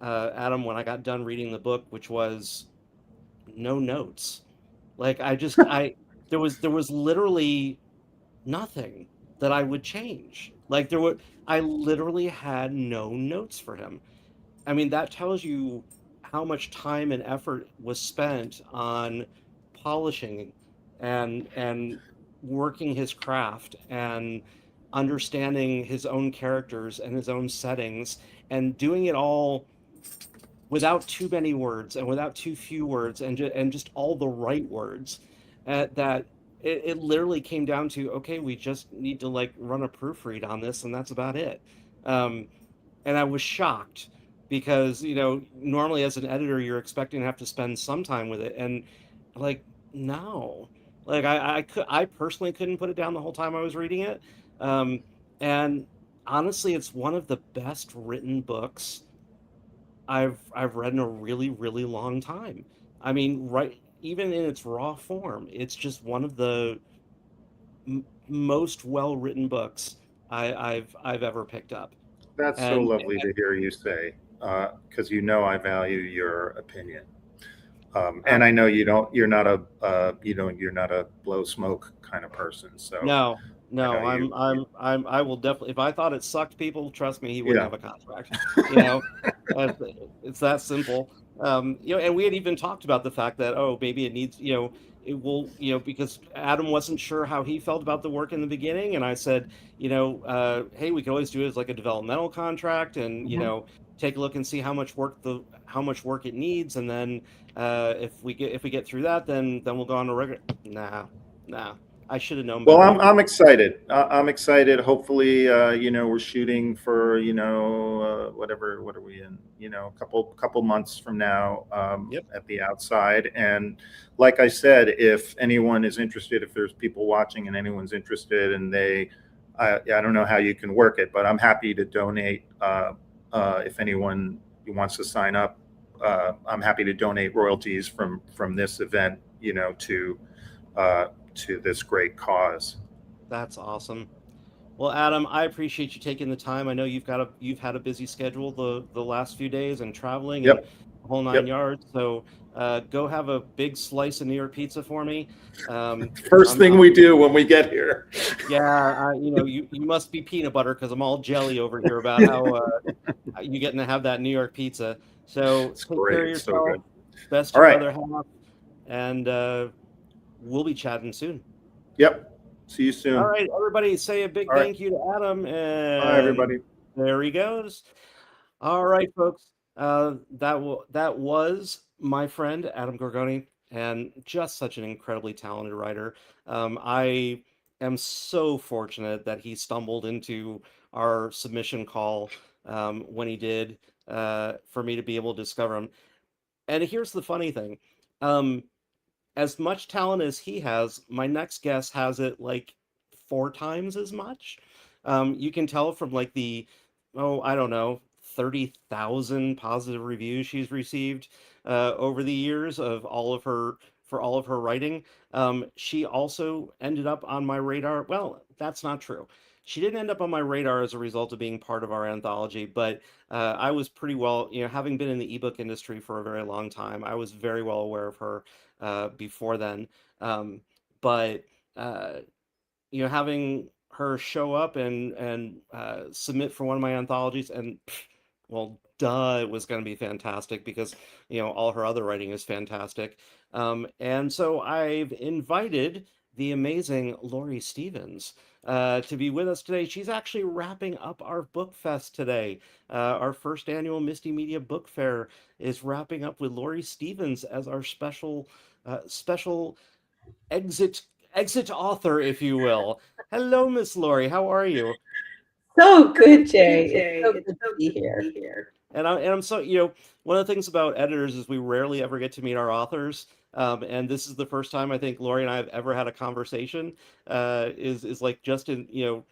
Adam when I got done reading the book, which was no notes. Like I there was literally nothing that I would change. Like I literally had no notes for him. I mean, that tells you how much time and effort was spent on polishing and working his craft and understanding his own characters and his own settings and doing it all without too many words and without too few words and just all the right words. That it literally came down to, okay, we just need to like run a proofread on this and that's about it. Um, and I was shocked because normally as an editor you're expecting to have to spend some time with it, and like no, like I personally couldn't put it down the whole time I was reading it, and honestly, it's one of the best written books I've read in a really long time. I mean, right, even in its raw form, it's just one of the most well written books I've ever picked up. That's so And lovely to hear you say, because I value your opinion. And I know you don't. You're not a you're not a blow smoke kind of person. So No, I know no, you. I will definitely. If I thought it sucked, people, trust me, he wouldn't Yeah. have a contract. You know, Uh, it's that simple. And we had even talked about the fact that, oh, maybe it needs, it will, because Adam wasn't sure how he felt about the work in the beginning, and I said, hey, we could always do it as like a developmental contract, and Mhm. take a look and see how much work it needs, and then if we get through that, then we'll go on a regular. Nah. I should have known Well, better. I'm excited. I'm excited. Hopefully, we're shooting for whatever. What are we in? A couple months from now, Yep. at the outside. And like I said, if anyone is interested, if there's people watching and anyone's interested, and I don't know how you can work it, but I'm happy to donate. If anyone wants to sign up, I'm happy to donate royalties from this event, uh, to this great cause. That's awesome. Well, Adam, I appreciate you taking the time. I know you've had a busy schedule the last few days and traveling and Yep. the whole nine Yep. yards. So go have a big slice of New York pizza for me. First I'm thing we do when we get here. Yeah, you must be peanut butter because I'm all jelly over here about how you getting to have that New York pizza. So It's take care great. of It's so yourself. good. Best All your right. other half, and we'll be chatting soon. Yep. See you All soon. right, everybody, say a big All right. thank you to Adam, Bye, and everybody. there he goes. All right, folks, that was my friend Adam Gorgoni, and just such an incredibly talented writer. I am so fortunate that he stumbled into our submission call when he did, for me to be able to discover him. And here's the funny thing. Um, as much talent as he has, my next guest has it like 4 times as much. You can tell from like I don't know, 30,000 positive reviews she's received over the years of all of her for all of her writing. She also ended up on my radar. Well, that's not true. She didn't end up on my radar as a result of being part of our anthology, but I was pretty well, having been in the ebook industry for a very long time, I was very well aware of her before then. But having her show up and submit for one of my anthologies, and well, duh, it was going to be fantastic because all her other writing is fantastic. And so I've invited the amazing Laurie Stevens to be with us today. She's actually wrapping up our book fest today. Our first annual Misty Media Book Fair is wrapping up with Laurie Stevens as our special exit author, if you will. Hello, Miss Laurie. How are you? So good, Jay. It's so good to be here. And I'm so, one of the things about editors is we rarely ever get to meet our authors. And this is the first time I think Lori and I have ever had a conversation. Is like just in,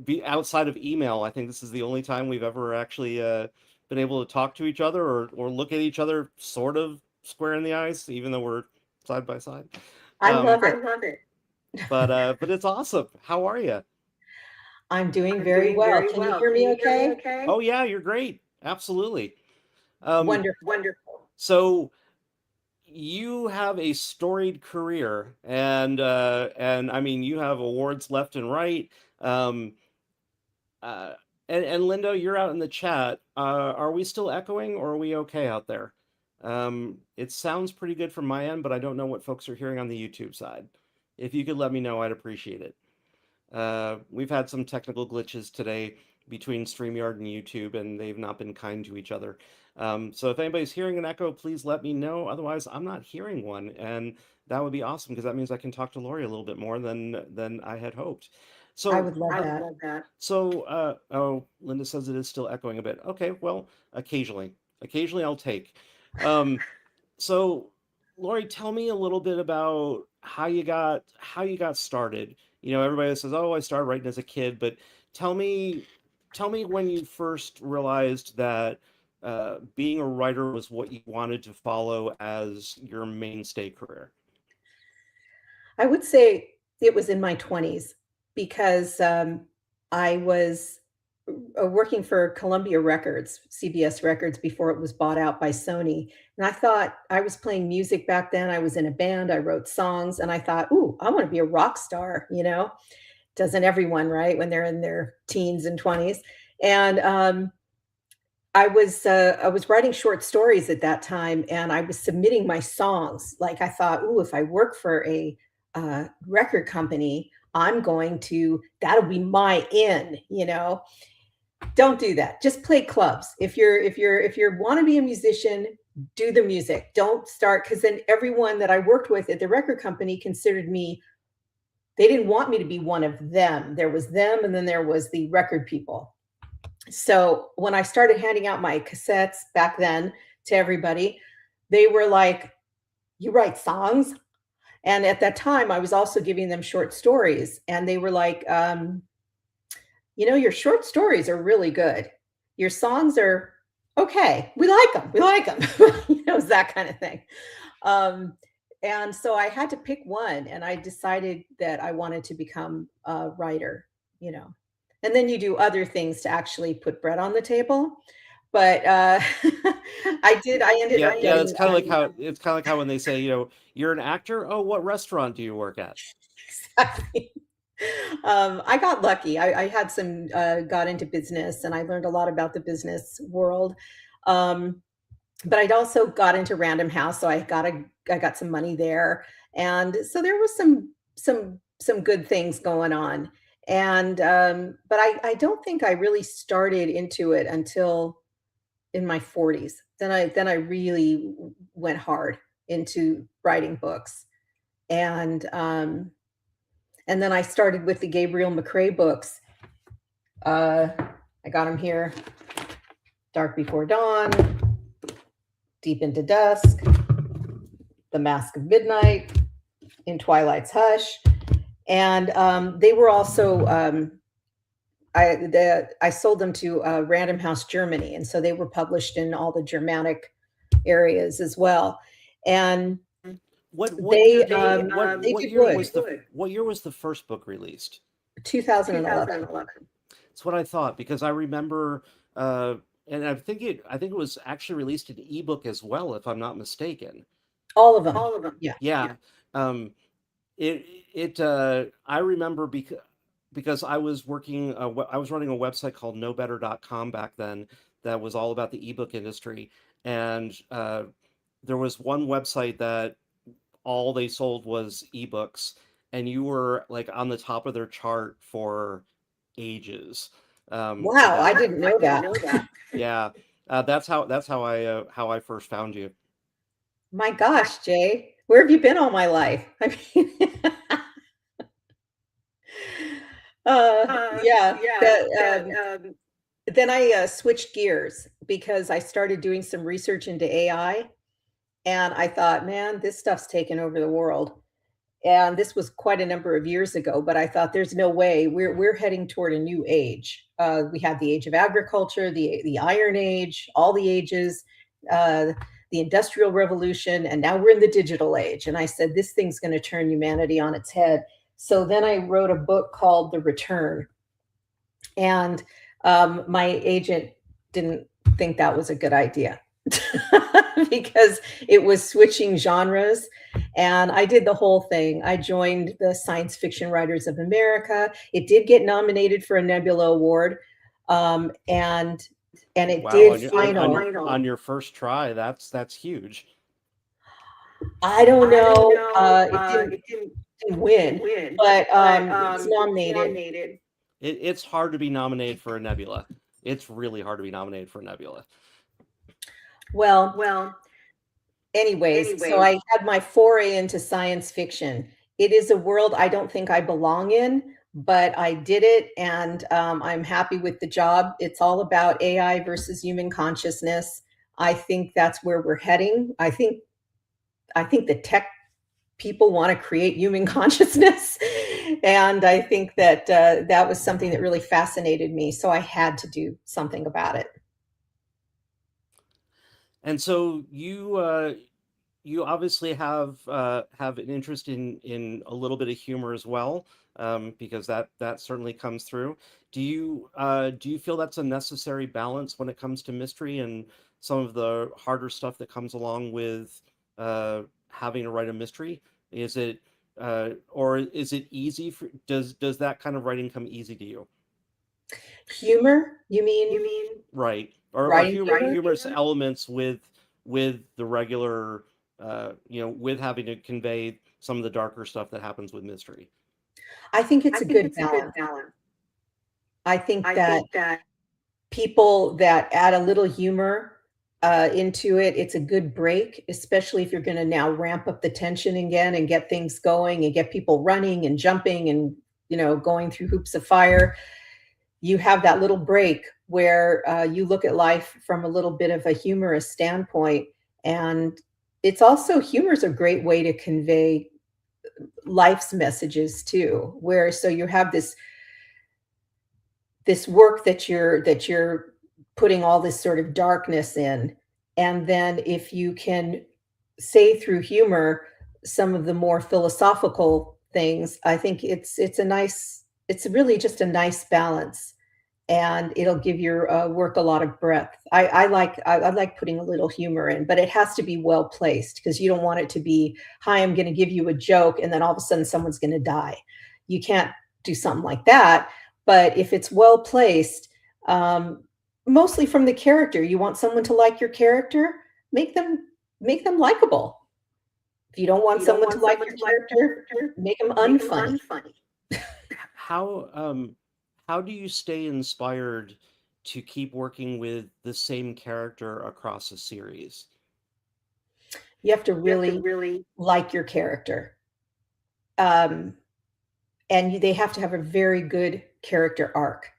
be outside of email. I think this is the only time we've ever actually been able to talk to each other or look at each other sort of square in the eyes, even though we're side by side. I love I it. love it. But it's awesome. How are you? I'm doing very well. Can you hear me okay? Oh yeah, you're great. Absolutely. Wonderful. Wonderful. So you have a storied career, and I mean you have awards left and right. Um, uh, and Lindo, you're out in the chat. Are we still echoing, or are we okay out there? It sounds pretty good from my end, but I don't know what folks are hearing on the YouTube side. If you could let me know, I'd appreciate it. We've had some technical glitches today between StreamYard and YouTube, and they've not been kind to each other. So if anybody's hearing an echo, please let me know. Otherwise, I'm not hearing one, and that would be awesome because that means I can talk to Lori a little bit more than I had hoped. So I would love that. So, oh, Linda says it is still echoing a bit. Okay, well, occasionally I'll take. So, Lori, tell me a little bit about how you got started. Everybody says, "Oh, I started writing as a kid," but tell me, tell me when you first realized that being a writer was what you wanted to follow as your mainstay career. I would say it was in my 20s because I was working for Columbia Records, CBS Records, before it was bought out by Sony. And I thought I was playing music back then. I was in a band, I wrote songs, and I thought, ooh, I want to be a rock star, Doesn't everyone, right? When they're in their teens and 20s. And I was writing short stories at that time, and I was submitting my songs. Like I thought, ooh, if I work for a record company, that'll be my in. Don't do that. Just play clubs. If you want to be a musician, do the music. Don't start, because then everyone that I worked with at the record company considered me. They didn't want me to be one of them. There was them, and then there was the record people. So when I started handing out my cassettes back then to everybody, they were like, "You write songs?" And at that time, I was also giving them short stories, and they were like, your short stories are really good. Your songs are okay. We like them. We like them. It's that kind of thing. And so I had to pick one, and I decided that I wanted to become a writer. And then you do other things to actually put bread on the table. But I ended Yeah, up yeah, getting it's kind of like how when they say, you're an actor. Oh, what restaurant do you work at? exactly. I got lucky. I had got into business, and I learned a lot about the business world. But I'd also got into Random House, so I got some money there, and so there was some good things going on. And but I don't think I really started into it until in my 40s. Then I really went hard into writing books, and then I started with the Gabriel McRae books. I got them here: Dark Before Dawn, Deep into Dusk, The Mask of Midnight, In Twilight's Hush. And they were also, I sold them to Random House Germany. And so they were published in all the Germanic areas as well. And What they year did did what year was the first book released? 2011. That's what I thought, because I remember, and I think it was actually released in ebook as well, if I'm not mistaken. All of them. Yeah. Yeah. I remember because I was working, I was running a website called knowbetter.com back then that was all about the ebook industry. And there was one website that all they sold was ebooks, and you were like on the top of their chart for ages. Wow, I didn't know that. Yeah, that's how I first found you. My gosh, Jay, where have you been all my life? I mean, Yeah. Then I switched gears because I started doing some research into AI, and I thought, man, this stuff's taken over the world. And this was quite a number of years ago, but I thought there's no way we're heading toward a new age. We had the age of agriculture, the Iron Age, all the ages, uh, the Industrial Revolution, and now we're in the digital age. And I said, this thing's going to turn humanity on its head. So then I wrote a book called The Return, and my agent didn't think that was a good idea because it was switching genres. And I did the whole thing. I joined the Science Fiction Writers of America. It did get nominated for a Nebula Award. And it Wow, did final. on your first try, that's huge. I don't know. It didn't win, but it's nominated. It's hard to be nominated for a Nebula. It's really hard to be nominated for a Nebula. Well, anyways, so I had my foray into science fiction. It is a world I don't think I belong in, but I did it, and I'm happy with the job. It's all about AI versus human consciousness. I think that's where we're heading. I think the tech people want to create human consciousness, and I think that that was something that really fascinated me. So I had to do something about it. And so you obviously have an interest in a little bit of humor as well, because that certainly comes through. Do you feel that's a necessary balance when it comes to mystery and some of the harder stuff that comes along with having to write a mystery? Is it or is it easy for does that kind of writing come easy to you? Humor, you mean? Right. Or Writing humorous elements with the regular with having to convey some of the darker stuff that happens with mystery. I think it's a good balance. I think that people that add a little humor into it, it's a good break, especially if you're going to now ramp up the tension again and get things going and get people running and jumping and going through hoops of fire. You have that little break where you look at life from a little bit of a humorous standpoint. And it's also, humor is a great way to convey life's messages too, where so you have this work that you're putting all this sort of darkness in. And then if you can say through humor some of the more philosophical things, I think it's really just a nice balance, and it'll give your work a lot of breadth. I like putting a little humor in, but it has to be well placed, because you don't want it to be, hi, I'm going to give you a joke, and then all of a sudden someone's going to die. You can't do something like that. But if it's well placed, mostly from the character, you want someone to like your character, make them likable. If you don't want someone to like your character, make them unfunny. How do you stay inspired to keep working with the same character across a series? You have to really like your character. And they have to have a very good character arc,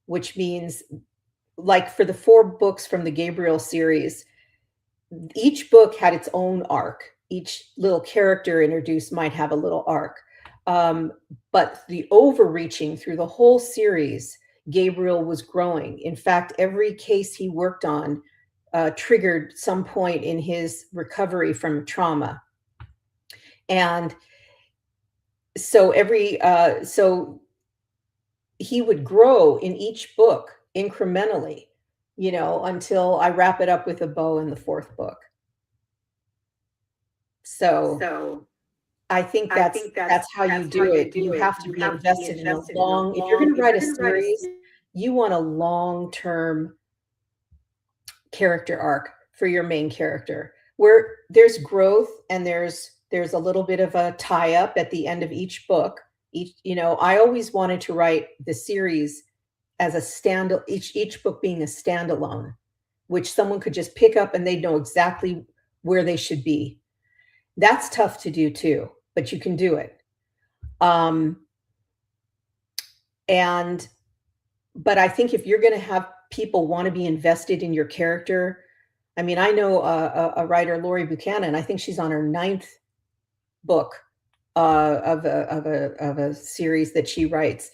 which means, like for the 4 books from the Gabriel series, each book had its own arc. Each little character introduced might have a little arc. But the overreaching through the whole series, Gabriel was growing. In fact, every case he worked on triggered some point in his recovery from trauma. And so so he would grow in each book incrementally, until I wrap it up with a bow in the 4th book. So I think that's how you do it. You have to be invested in a long, if you're going to write a series, you want a long-term character arc for your main character, where there's growth and there's a little bit of a tie-up at the end of each book. I always wanted to write the series as each book being a standalone, which someone could just pick up and they'd know exactly where they should be. That's tough to do too, but you can do it. And but I think if you're going to have people want to be invested in your character, I mean, I know a writer, Lori Buchanan. I think she's on her 9th book of a series that she writes,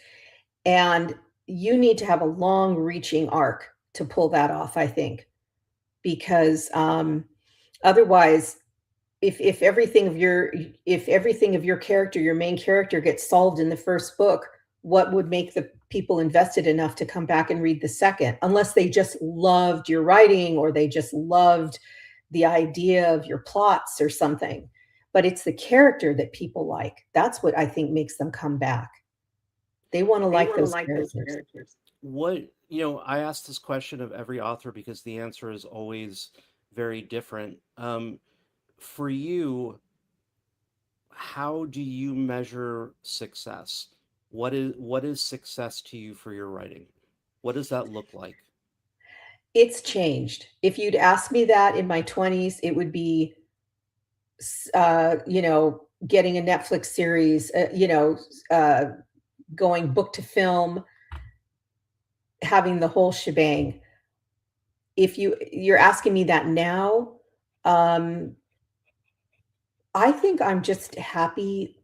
and you need to have a long-reaching arc to pull that off. I think because otherwise, if everything of your character, your main character, gets solved in the first book, what would make the people invested enough to come back and read the second? Unless they just loved your writing or they just loved the idea of your plots or something. But it's the character that people like. That's what I think makes them come back. They want to like those characters. What, you know, I ask this question of every author because the answer is always very different. For you, how do you measure success? What is success to you for your writing? What does that look like? It's changed. If you'd asked me that in my 20s, it would be, getting a Netflix series, going book to film, having the whole shebang. If you're asking me that now, um, I think I'm just happy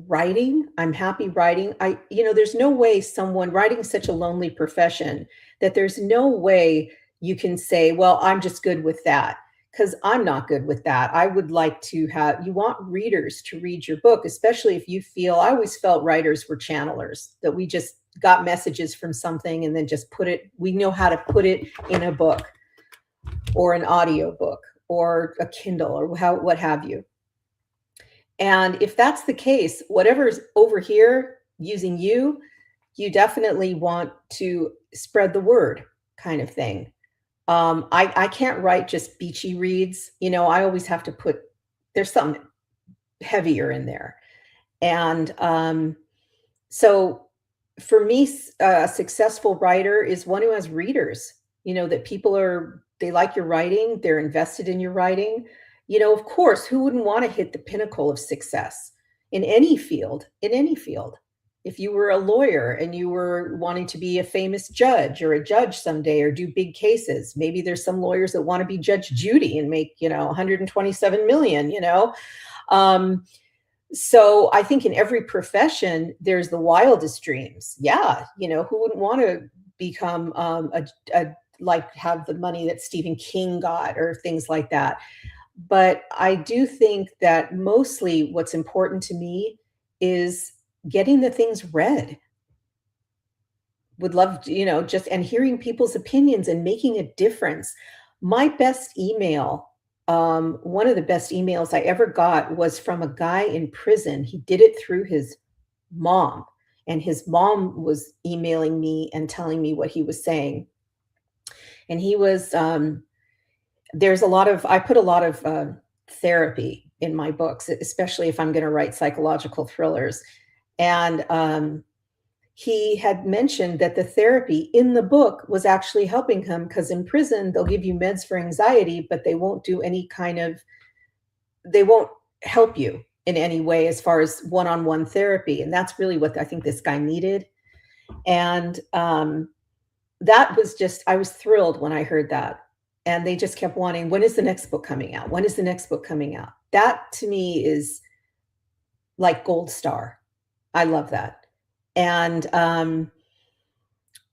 writing. I'm happy writing. There's no way someone writing is such a lonely profession that there's no way you can say, well, I'm just good with that, because I'm not good with that. I would like to have, you want readers to read your book, especially if you feel, I always felt writers were channelers, that we just got messages from something and then just we know how to put it in a book or an audio book or a Kindle or what have you. And if that's the case, whatever's over here using you definitely want to spread the word, kind of thing. I can't write just beachy reads. I always have to there's something heavier in there. And so for me, a successful writer is one who has readers, that they like your writing, they're invested in your writing. Of course, who wouldn't want to hit the pinnacle of success in any field, If you were a lawyer and you were wanting to be a famous judge or a judge someday or do big cases, maybe there's some lawyers that want to be Judge Judy and make, 127 million, So I think in every profession, there's the wildest dreams. Yeah. Who wouldn't want to become like have the money that Stephen King got or things like that. But I do think that mostly what's important to me is getting the things read. Would love to, and hearing people's opinions and making a difference. My best email, one of the best emails I ever got was from a guy in prison. He did it through his mom, and his mom was emailing me and telling me what he was saying. And he was, I put a lot of therapy in my books, especially if I'm going to write psychological thrillers. And he had mentioned that the therapy in the book was actually helping him, because in prison, they'll give you meds for anxiety, but they won't help you in any way as far as one-on-one therapy. And that's really what I think this guy needed. And that was I was thrilled when I heard that. And they just kept wanting, when is the next book coming out? When is the next book coming out? That to me is like gold star. I love that. And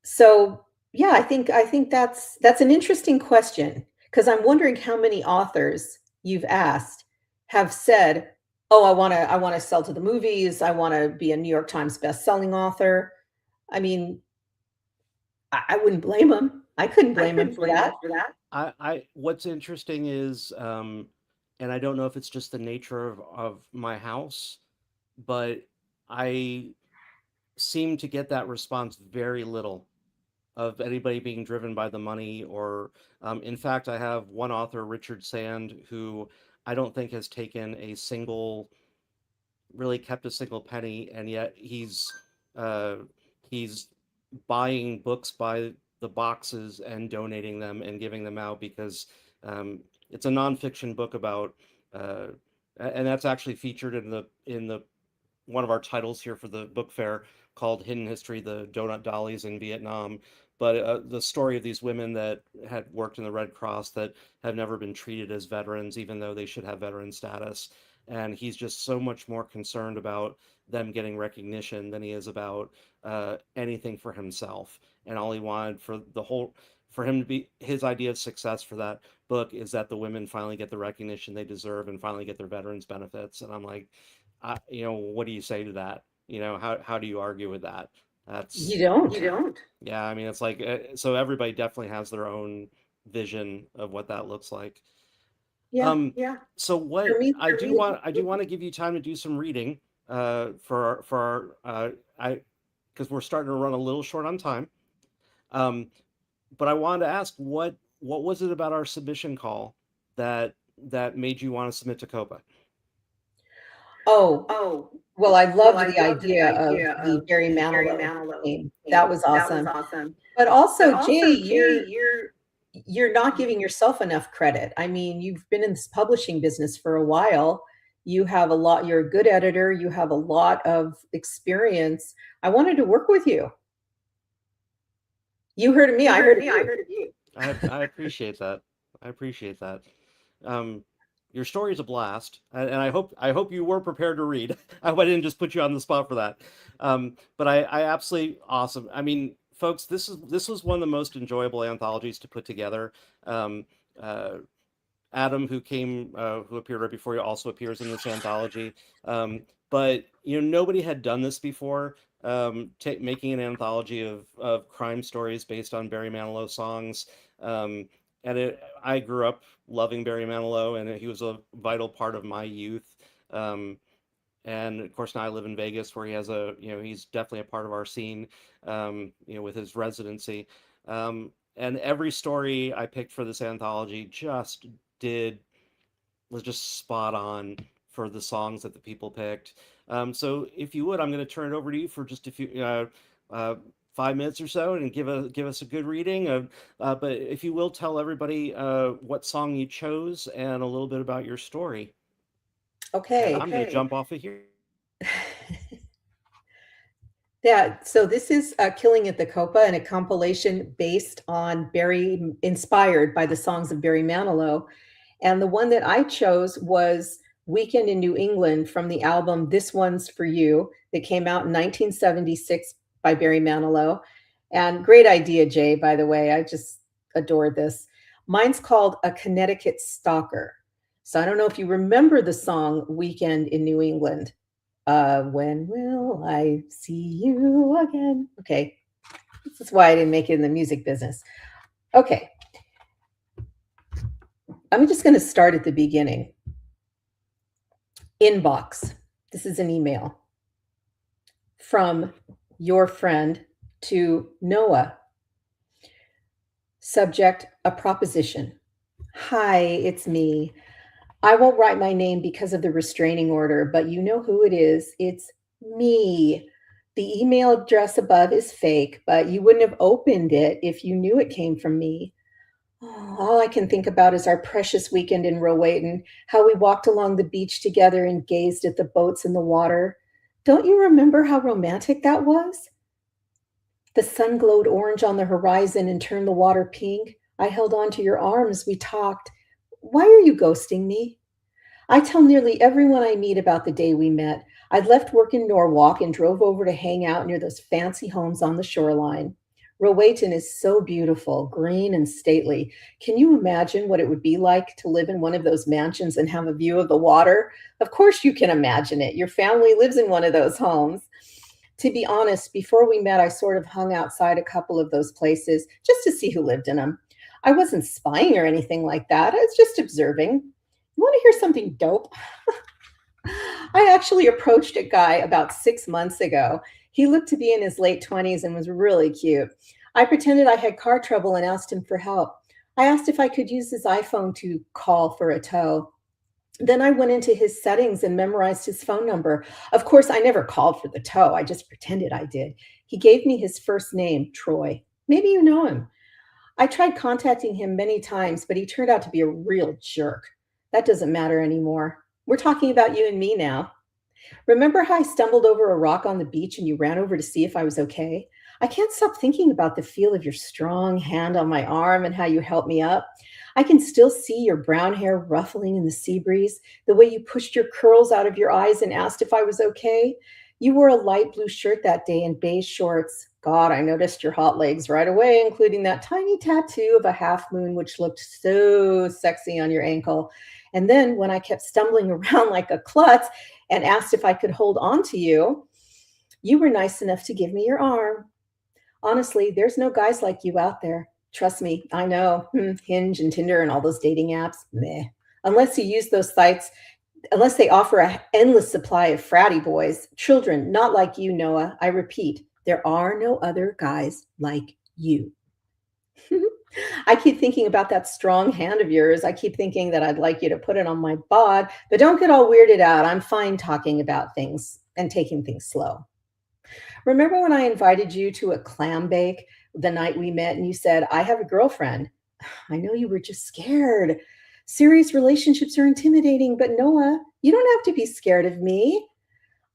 so, yeah, I think that's an interesting question, because I'm wondering how many authors you've asked have said, oh, I want to sell to the movies. I want to be a New York Times best-selling author. I mean, I wouldn't blame them. I couldn't blame them for that. What's interesting is, and I don't know if it's just the nature of my house, but I seem to get that response very little of anybody being driven by the money. Or in fact, I have one author, Richard Sand, who I don't think has really kept a single penny, and yet he's buying books by the boxes and donating them and giving them out, because it's a nonfiction book about, and that's actually featured in the one of our titles here for the book fair, called Hidden History: The Donut Dollies in Vietnam. But the story of these women that had worked in the Red Cross that have never been treated as veterans, even though they should have veteran status. And he's just so much more concerned about them getting recognition than he is about anything for himself. And all he wanted for him to be, his idea of success for that book is that the women finally get the recognition they deserve and finally get their veterans benefits. And I'm like, what do you say to that? How do you argue with that? You That's don't. Yeah, I mean, it's like so everybody definitely has their own vision of what that looks like. Yeah. Yeah. So what For me, I do want to give you time to do some reading for our I because we're starting to run a little short on time. Um, but I wanted to ask what was it about our submission call that made you want to submit to COPA? Oh, well, I loved the idea of the Barry Manilow game. That was awesome. But also, Jay, you're not giving yourself enough credit. I mean, you've been in this publishing business for a while. You have a lot, you're a good editor, you have a lot of experience. I wanted to work with you. You heard of me, I heard of you. I appreciate that. I appreciate that. Your story is a blast, and I hope you were prepared to read. I didn't just put you on the spot for that. But I absolutely awesome. I mean, folks, this was one of the most enjoyable anthologies to put together. Um, Adam, who appeared right before you, also appears in this anthology. But nobody had done this before. Making an anthology of crime stories based on Barry Manilow songs. I grew up loving Barry Manilow, and he was a vital part of my youth. And of course, now I live in Vegas, where he's definitely a part of our scene, with his residency. And every story I picked for this anthology was just spot on for the songs that the people picked. So if you would, I'm going to turn it over to you for just a few 5 minutes or so, and give us a good reading. But if you will, tell everybody what song you chose and a little bit about your story. Okay. And I'm going to jump off of here. Yeah, so this is Killing at the Copa, and a compilation based on inspired by the songs of Barry Manilow. And the one that I chose was Weekend in New England from the album This One's for You, that came out in 1976 by Barry Manilow. And great idea, Jay, by the way. I just adored this. Mine's called A Connecticut Stalker. So I don't know if you remember the song Weekend in New England. When will I see you again? Okay, this is why I didn't make it in the music business. Okay, I'm just going to start at the beginning. Inbox. This is an email from your friend to Noah. Subject, a proposition. Hi, it's me. I won't write my name because of the restraining order, but you know who it is. It's me. The email address above is fake, but you wouldn't have opened it if you knew it came from me. Oh, all I can think about is our precious weekend in Rowayton, how we walked along the beach together and gazed at the boats in the water. Don't you remember how romantic that was? The sun glowed orange on the horizon and turned the water pink. I held on to your arms. We talked. Why are you ghosting me? I tell nearly everyone I meet about the day we met. I'd left work in Norwalk and drove over to hang out near those fancy homes on the shoreline. Rowayton is so beautiful, green and stately. Can you imagine what it would be like to live in one of those mansions and have a view of the water? Of course you can imagine it. Your family lives in one of those homes. To be honest, before we met, I sort of hung outside a couple of those places just to see who lived in them. I wasn't spying or anything like that. I was just observing. You want to hear something dope? I actually approached a guy about 6 months ago. He looked to be in his late 20s and was really cute. I pretended I had car trouble and asked him for help. I asked if I could use his iPhone to call for a tow. Then I went into his settings and memorized his phone number. Of course, I never called for the tow. I just pretended I did. He gave me his first name, Troy. Maybe you know him. I tried contacting him many times, but he turned out to be a real jerk. That doesn't matter anymore. We're talking about you and me now. Remember how I stumbled over a rock on the beach and you ran over to see if I was okay? I can't stop thinking about the feel of your strong hand on my arm and how you helped me up. I can still see your brown hair ruffling in the sea breeze, the way you pushed your curls out of your eyes and asked if I was okay. You wore a light blue shirt that day and beige shorts. God, I noticed your hot legs right away, including that tiny tattoo of a half moon, which looked so sexy on your ankle. And then when I kept stumbling around like a klutz and asked if I could hold on to you, you were nice enough to give me your arm. Honestly, there's no guys like you out there. Trust me, I know. Hinge and Tinder and all those dating apps, meh. Unless you use those sites, unless they offer an endless supply of fratty boys, children not like you, Noah. I repeat, there are no other guys like you. I keep thinking about that strong hand of yours. I keep thinking that I'd like you to put it on my bod, but don't get all weirded out. I'm fine talking about things and taking things slow. Remember when I invited you to a clam bake the night we met and you said, I have a girlfriend? I know you were just scared. Serious relationships are intimidating, but Noah, you don't have to be scared of me.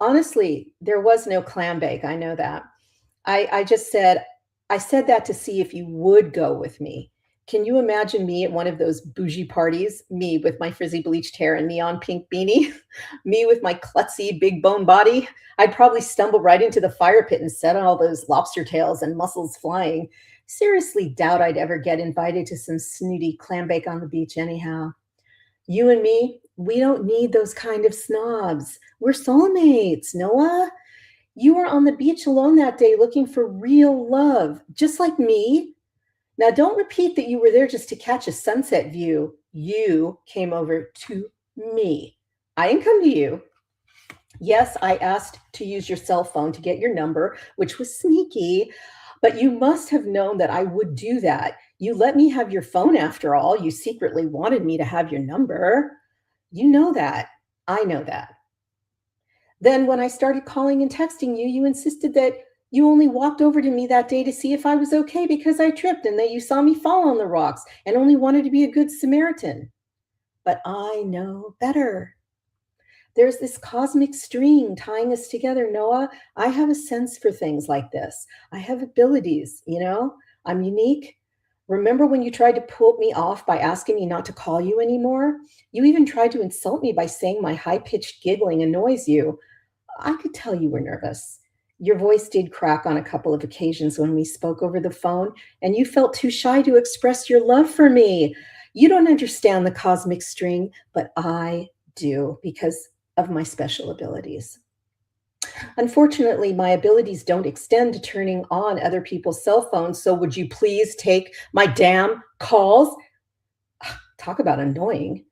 Honestly, there was no clam bake. I know that. I just said, I said that to see if you would go with me. Can you imagine me at one of those bougie parties? Me with my frizzy bleached hair and neon pink beanie? Me with my klutzy big bone body? I'd probably stumble right into the fire pit and set all those lobster tails and mussels flying. Seriously doubt I'd ever get invited to some snooty clam bake on the beach anyhow. You and me, we don't need those kind of snobs. We're soulmates, Noah. You were on the beach alone that day looking for real love, just like me. Now, don't repeat that you were there just to catch a sunset view. You came over to me. I didn't come to you. Yes, I asked to use your cell phone to get your number, which was sneaky, but you must have known that I would do that. You let me have your phone after all. You secretly wanted me to have your number. You know that. I know that. Then when I started calling and texting you, you insisted that you only walked over to me that day to see if I was okay because I tripped and that you saw me fall on the rocks and only wanted to be a good Samaritan. But I know better. There's this cosmic string tying us together, Noah. I have a sense for things like this. I have abilities, you know? I'm unique. Remember when you tried to pull me off by asking me not to call you anymore? You even tried to insult me by saying my high-pitched giggling annoys you. I could tell you were nervous. Your voice did crack on a couple of occasions when we spoke over the phone, and you felt too shy to express your love for me. You don't understand the cosmic string, but I do because of my special abilities. Unfortunately, my abilities don't extend to turning on other people's cell phones, so would you please take my damn calls? Talk about annoying.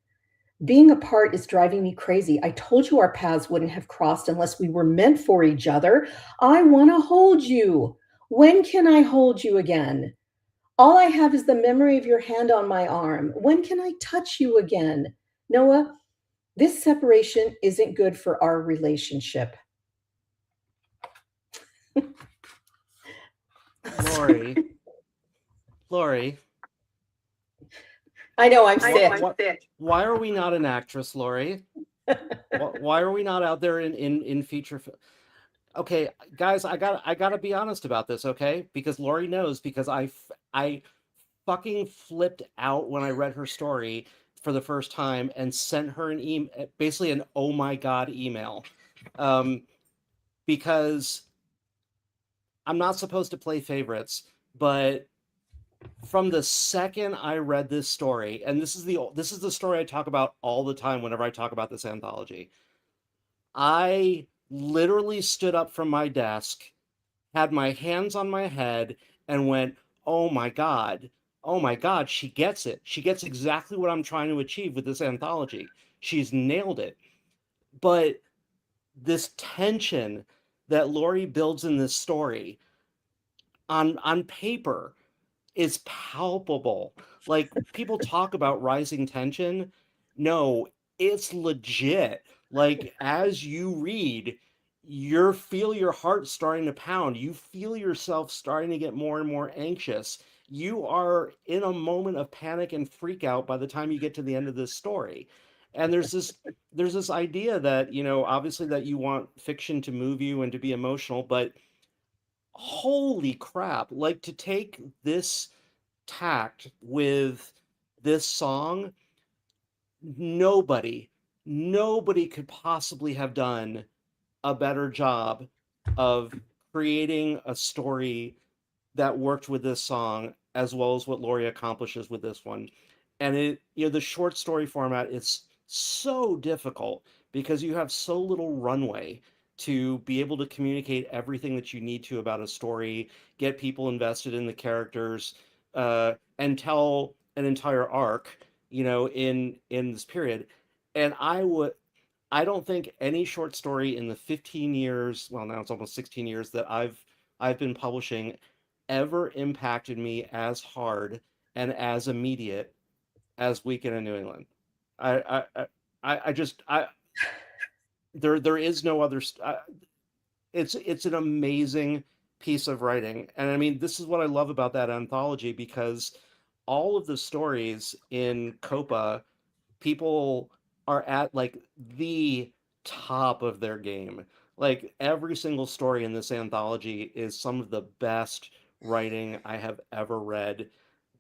Being apart is driving me crazy. I told you our paths wouldn't have crossed unless we were meant for each other. I want to hold you. When can I hold you again? All I have is the memory of your hand on my arm. When can I touch you again? Noah, this separation isn't good for our relationship. Lori. I know I'm sick. Why are we not an actress, Lori? Why are we not out there in feature? Okay, guys, I gotta be honest about this, okay? Because Lori knows, because I fucking flipped out when I read her story for the first time and sent her an email, basically an oh my god email, because I'm not supposed to play favorites, but from the second I read this story, and this is the story I talk about all the time whenever I talk about this anthology, I literally stood up from my desk, had my hands on my head, and went, oh my god, she gets it. She gets exactly what I'm trying to achieve with this anthology. She's nailed it. But this tension that Lori builds in this story on paper is palpable. Like, people talk about rising tension. No, it's legit. Like, as you read, you feel your heart starting to pound. You feel yourself starting to get more and more anxious. You are in a moment of panic and freak out by the time you get to the end of this story. And there's this idea that, you know, obviously that you want fiction to move you and to be emotional, but holy crap, like to take this tact with this song, nobody, nobody could possibly have done a better job of creating a story that worked with this song as well as what Laurie accomplishes with this one. And it, you know, the short story format is so difficult because you have so little runway to be able to communicate everything that you need to about a story, get people invested in the characters, and tell an entire arc, you know, in this period. And I don't think any short story in the 15 years, well, now it's almost 16 years that I've been publishing ever impacted me as hard and as immediate as Weekend in New England. I just there is no other. It's an amazing piece of writing, and I mean this is what I love about that anthology because all of the stories in Copa, people are at like the top of their game. Like every single story in this anthology is some of the best writing I have ever read.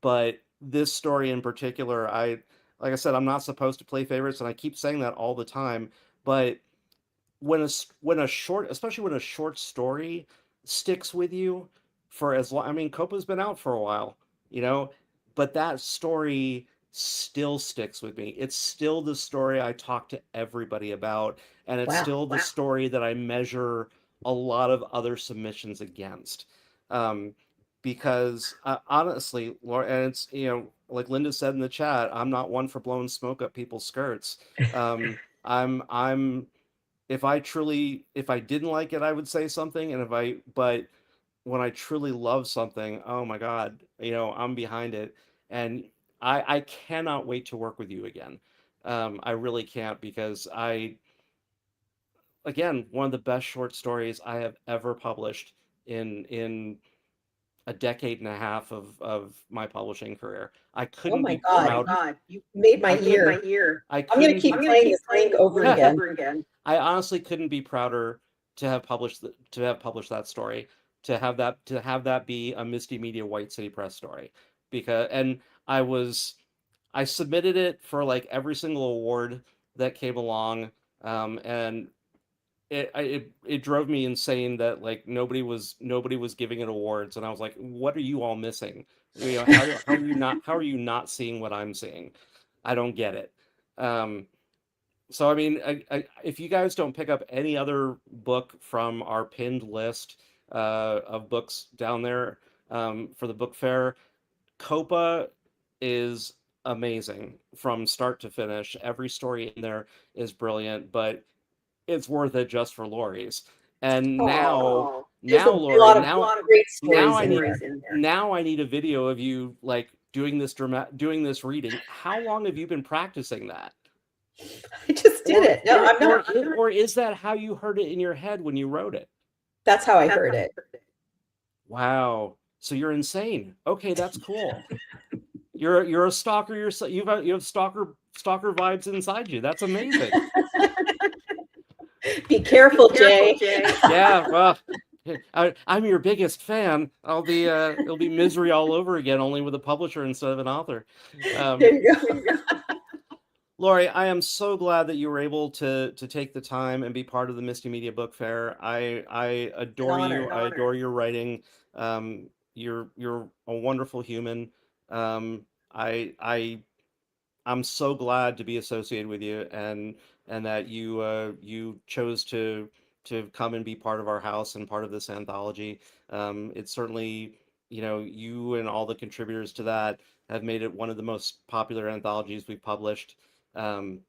But this story in particular, like I said, I'm not supposed to play favorites, and I keep saying that all the time. But when a short, especially when a short story sticks with you for as long, I mean, Copa's been out for a while, you know, but that story still sticks with me. It's still the story I talk to everybody about, and it's Wow. still the story that I measure a lot of other submissions against. Um, because honestly, Laura, and it's, you know, like Linda said in the chat, I'm not one for blowing smoke up people's skirts. I'm if I didn't like it, I would say something, and but when I truly love something, oh my God, you know, I'm behind it, and I cannot wait to work with you again. I really can't because again, one of the best short stories I have ever published in a decade and a half of my publishing career. I Oh couldn't my be God. proud. You made my I couldn't. year. I I'm going to couldn't keep be. playing this link over again. I honestly couldn't be prouder to have published that story, to have that be a Misty Media White City Press story, because and I submitted it for like every single award that came along, and it drove me insane that like nobody was giving it awards, and I was like, what are you all missing? You know, how are you not seeing what I'm seeing? I don't get it. Um, so I mean, if you guys don't pick up any other book from our pinned list of books down there for the book fair, Copa is amazing from start to finish. Every story in there is brilliant, but it's worth it just for Laurie's. And There's now a Laurie, lot of great now stories I in need there. now I need a video of you like doing this reading. How long have you been practicing that? I just did it. No, I'm not. Or is that how you heard it in your head when you wrote it? That's how I heard it. Wow. So you're insane. Okay, that's cool. You're a stalker yourself. You have stalker vibes inside you. That's amazing. Be careful, Jay. Yeah, well, I'm your biggest fan. It'll be misery all over again, only with a publisher instead of an author. There you go. Laurie, I am so glad that you were able to take the time and be part of the Misty Media Book Fair. I adore you. I adore your writing. You're a wonderful human. I'm so glad to be associated with you, and that you chose to come and be part of our house and part of this anthology. It's certainly, you know, you and all the contributors to that have made it one of the most popular anthologies we've published. Um,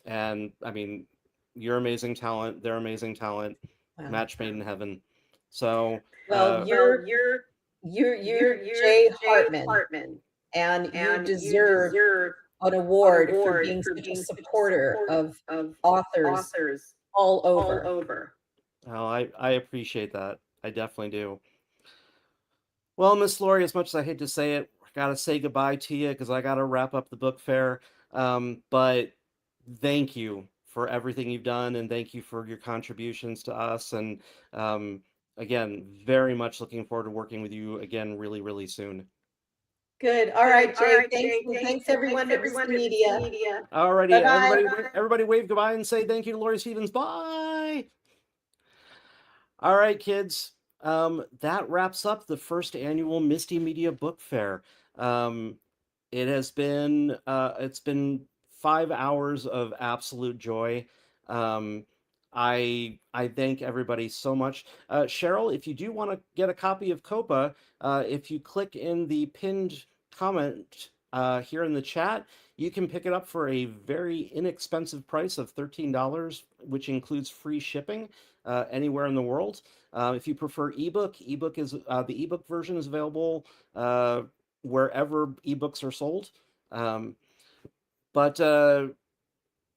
and I mean, you're amazing talent. They're amazing talent. Wow. Match made in heaven. So, Well, you're Jay Hartman, and you deserve an award for being such a supporter of authors all over. well, I appreciate that. I definitely do. Well, Miss Laurie, as much as I hate to say it, I gotta say goodbye to you because I gotta wrap up the book fair. But thank you for everything you've done, and thank you for your contributions to us. And again, very much looking forward to working with you again really, really soon. Good. All right, Jay. Thanks. And thanks everyone at Misti Media. Alrighty, Bye-bye. everybody wave goodbye and say thank you to Lori Stevens. Bye. All right, kids. That wraps up the first annual Misti Media Book Fair. It has been it's been 5 hours of absolute joy. Um, I thank everybody so much. Cheryl, if you do want to get a copy of Copa, if you click in the pinned comment here in the chat, you can pick it up for a very inexpensive price of $13, which includes free shipping anywhere in the world. If you prefer ebook, the ebook version is available wherever ebooks are sold. But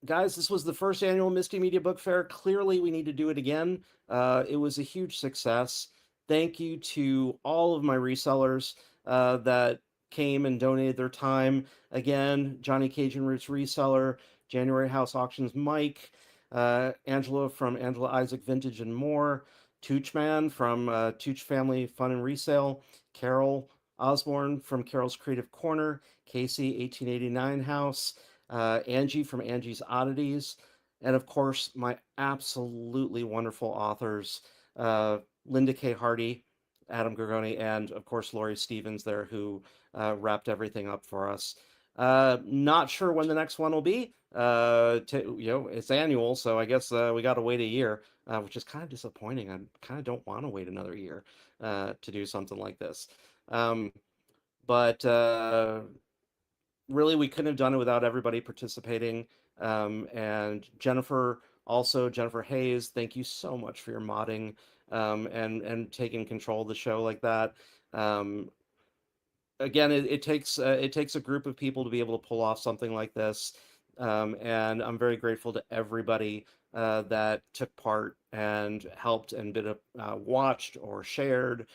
guys, this was the first annual Misti Media Book Fair. Clearly, we need to do it again. It was a huge success. Thank you to all of my resellers that came and donated their time. Again, Johnny Cajun Roots Reseller, January House Auctions Mike, Angela from Angela Isaac Vintage and More, Toochman from Tooch Family Fun and Resale, Carol Osborne from Carol's Creative Corner, Casey 1889 House, Angie from Angie's Oddities, and of course, my absolutely wonderful authors, Linda K. Hardy, Adam Gorgoni, and of course, Lori Stevens there, who wrapped everything up for us. Not sure when the next one will be. It's annual, so I guess we got to wait a year, which is kind of disappointing. I kind of don't want to wait another year to do something like this. But really, we couldn't have done it without everybody participating. And Jennifer Hayes, thank you so much for your modding and taking control of the show like that. Again, it takes a group of people to be able to pull off something like this, and I'm very grateful to everybody that took part and helped and watched or shared.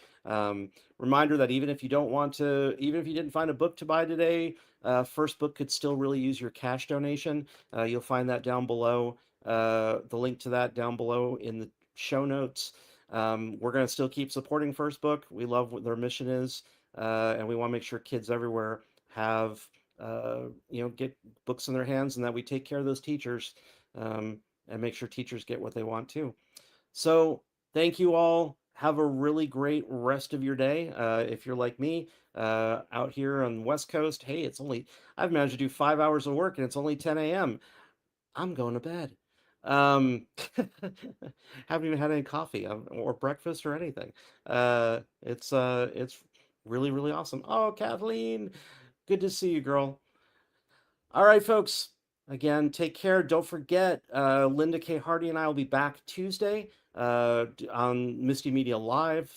Reminder that even if you didn't find a book to buy today, First Book could still really use your cash donation. You'll find that down below, the link to that down below in the show notes. We're going to still keep supporting First Book. We love what their mission is. And we want to make sure kids everywhere have, get books in their hands, and that we take care of those teachers and make sure teachers get what they want too. So thank you all. Have a really great rest of your day. If you're like me out here on the West Coast, hey, I've managed to do 5 hours of work and it's only 10 a.m. I'm going to bed. Haven't even had any coffee or breakfast or anything. It's really, really awesome. Oh, Kathleen, good to see you, girl. All right, folks. Again, take care. Don't forget, Linda K. Hardy and I will be back Tuesday on Misti Media Live.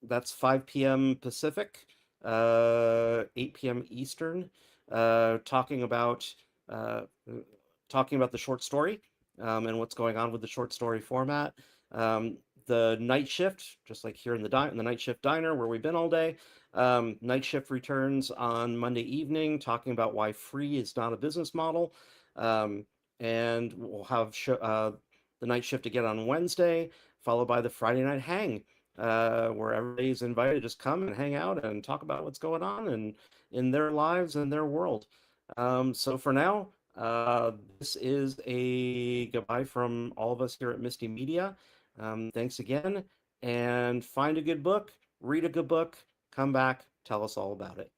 That's 5 p.m. Pacific, 8 p.m. Eastern, talking about the short story and what's going on with the short story format. The night shift, just like here in the night shift diner where we've been all day. Night shift returns on Monday evening, talking about why free is not a business model. And we'll have the night shift again on Wednesday, followed by the Friday night hang, where everybody's invited to just come and hang out and talk about what's going on and in their lives and their world. So for now, this is a goodbye from all of us here at Misti Media. Thanks again, and find a good book, read a good book, come back, tell us all about it.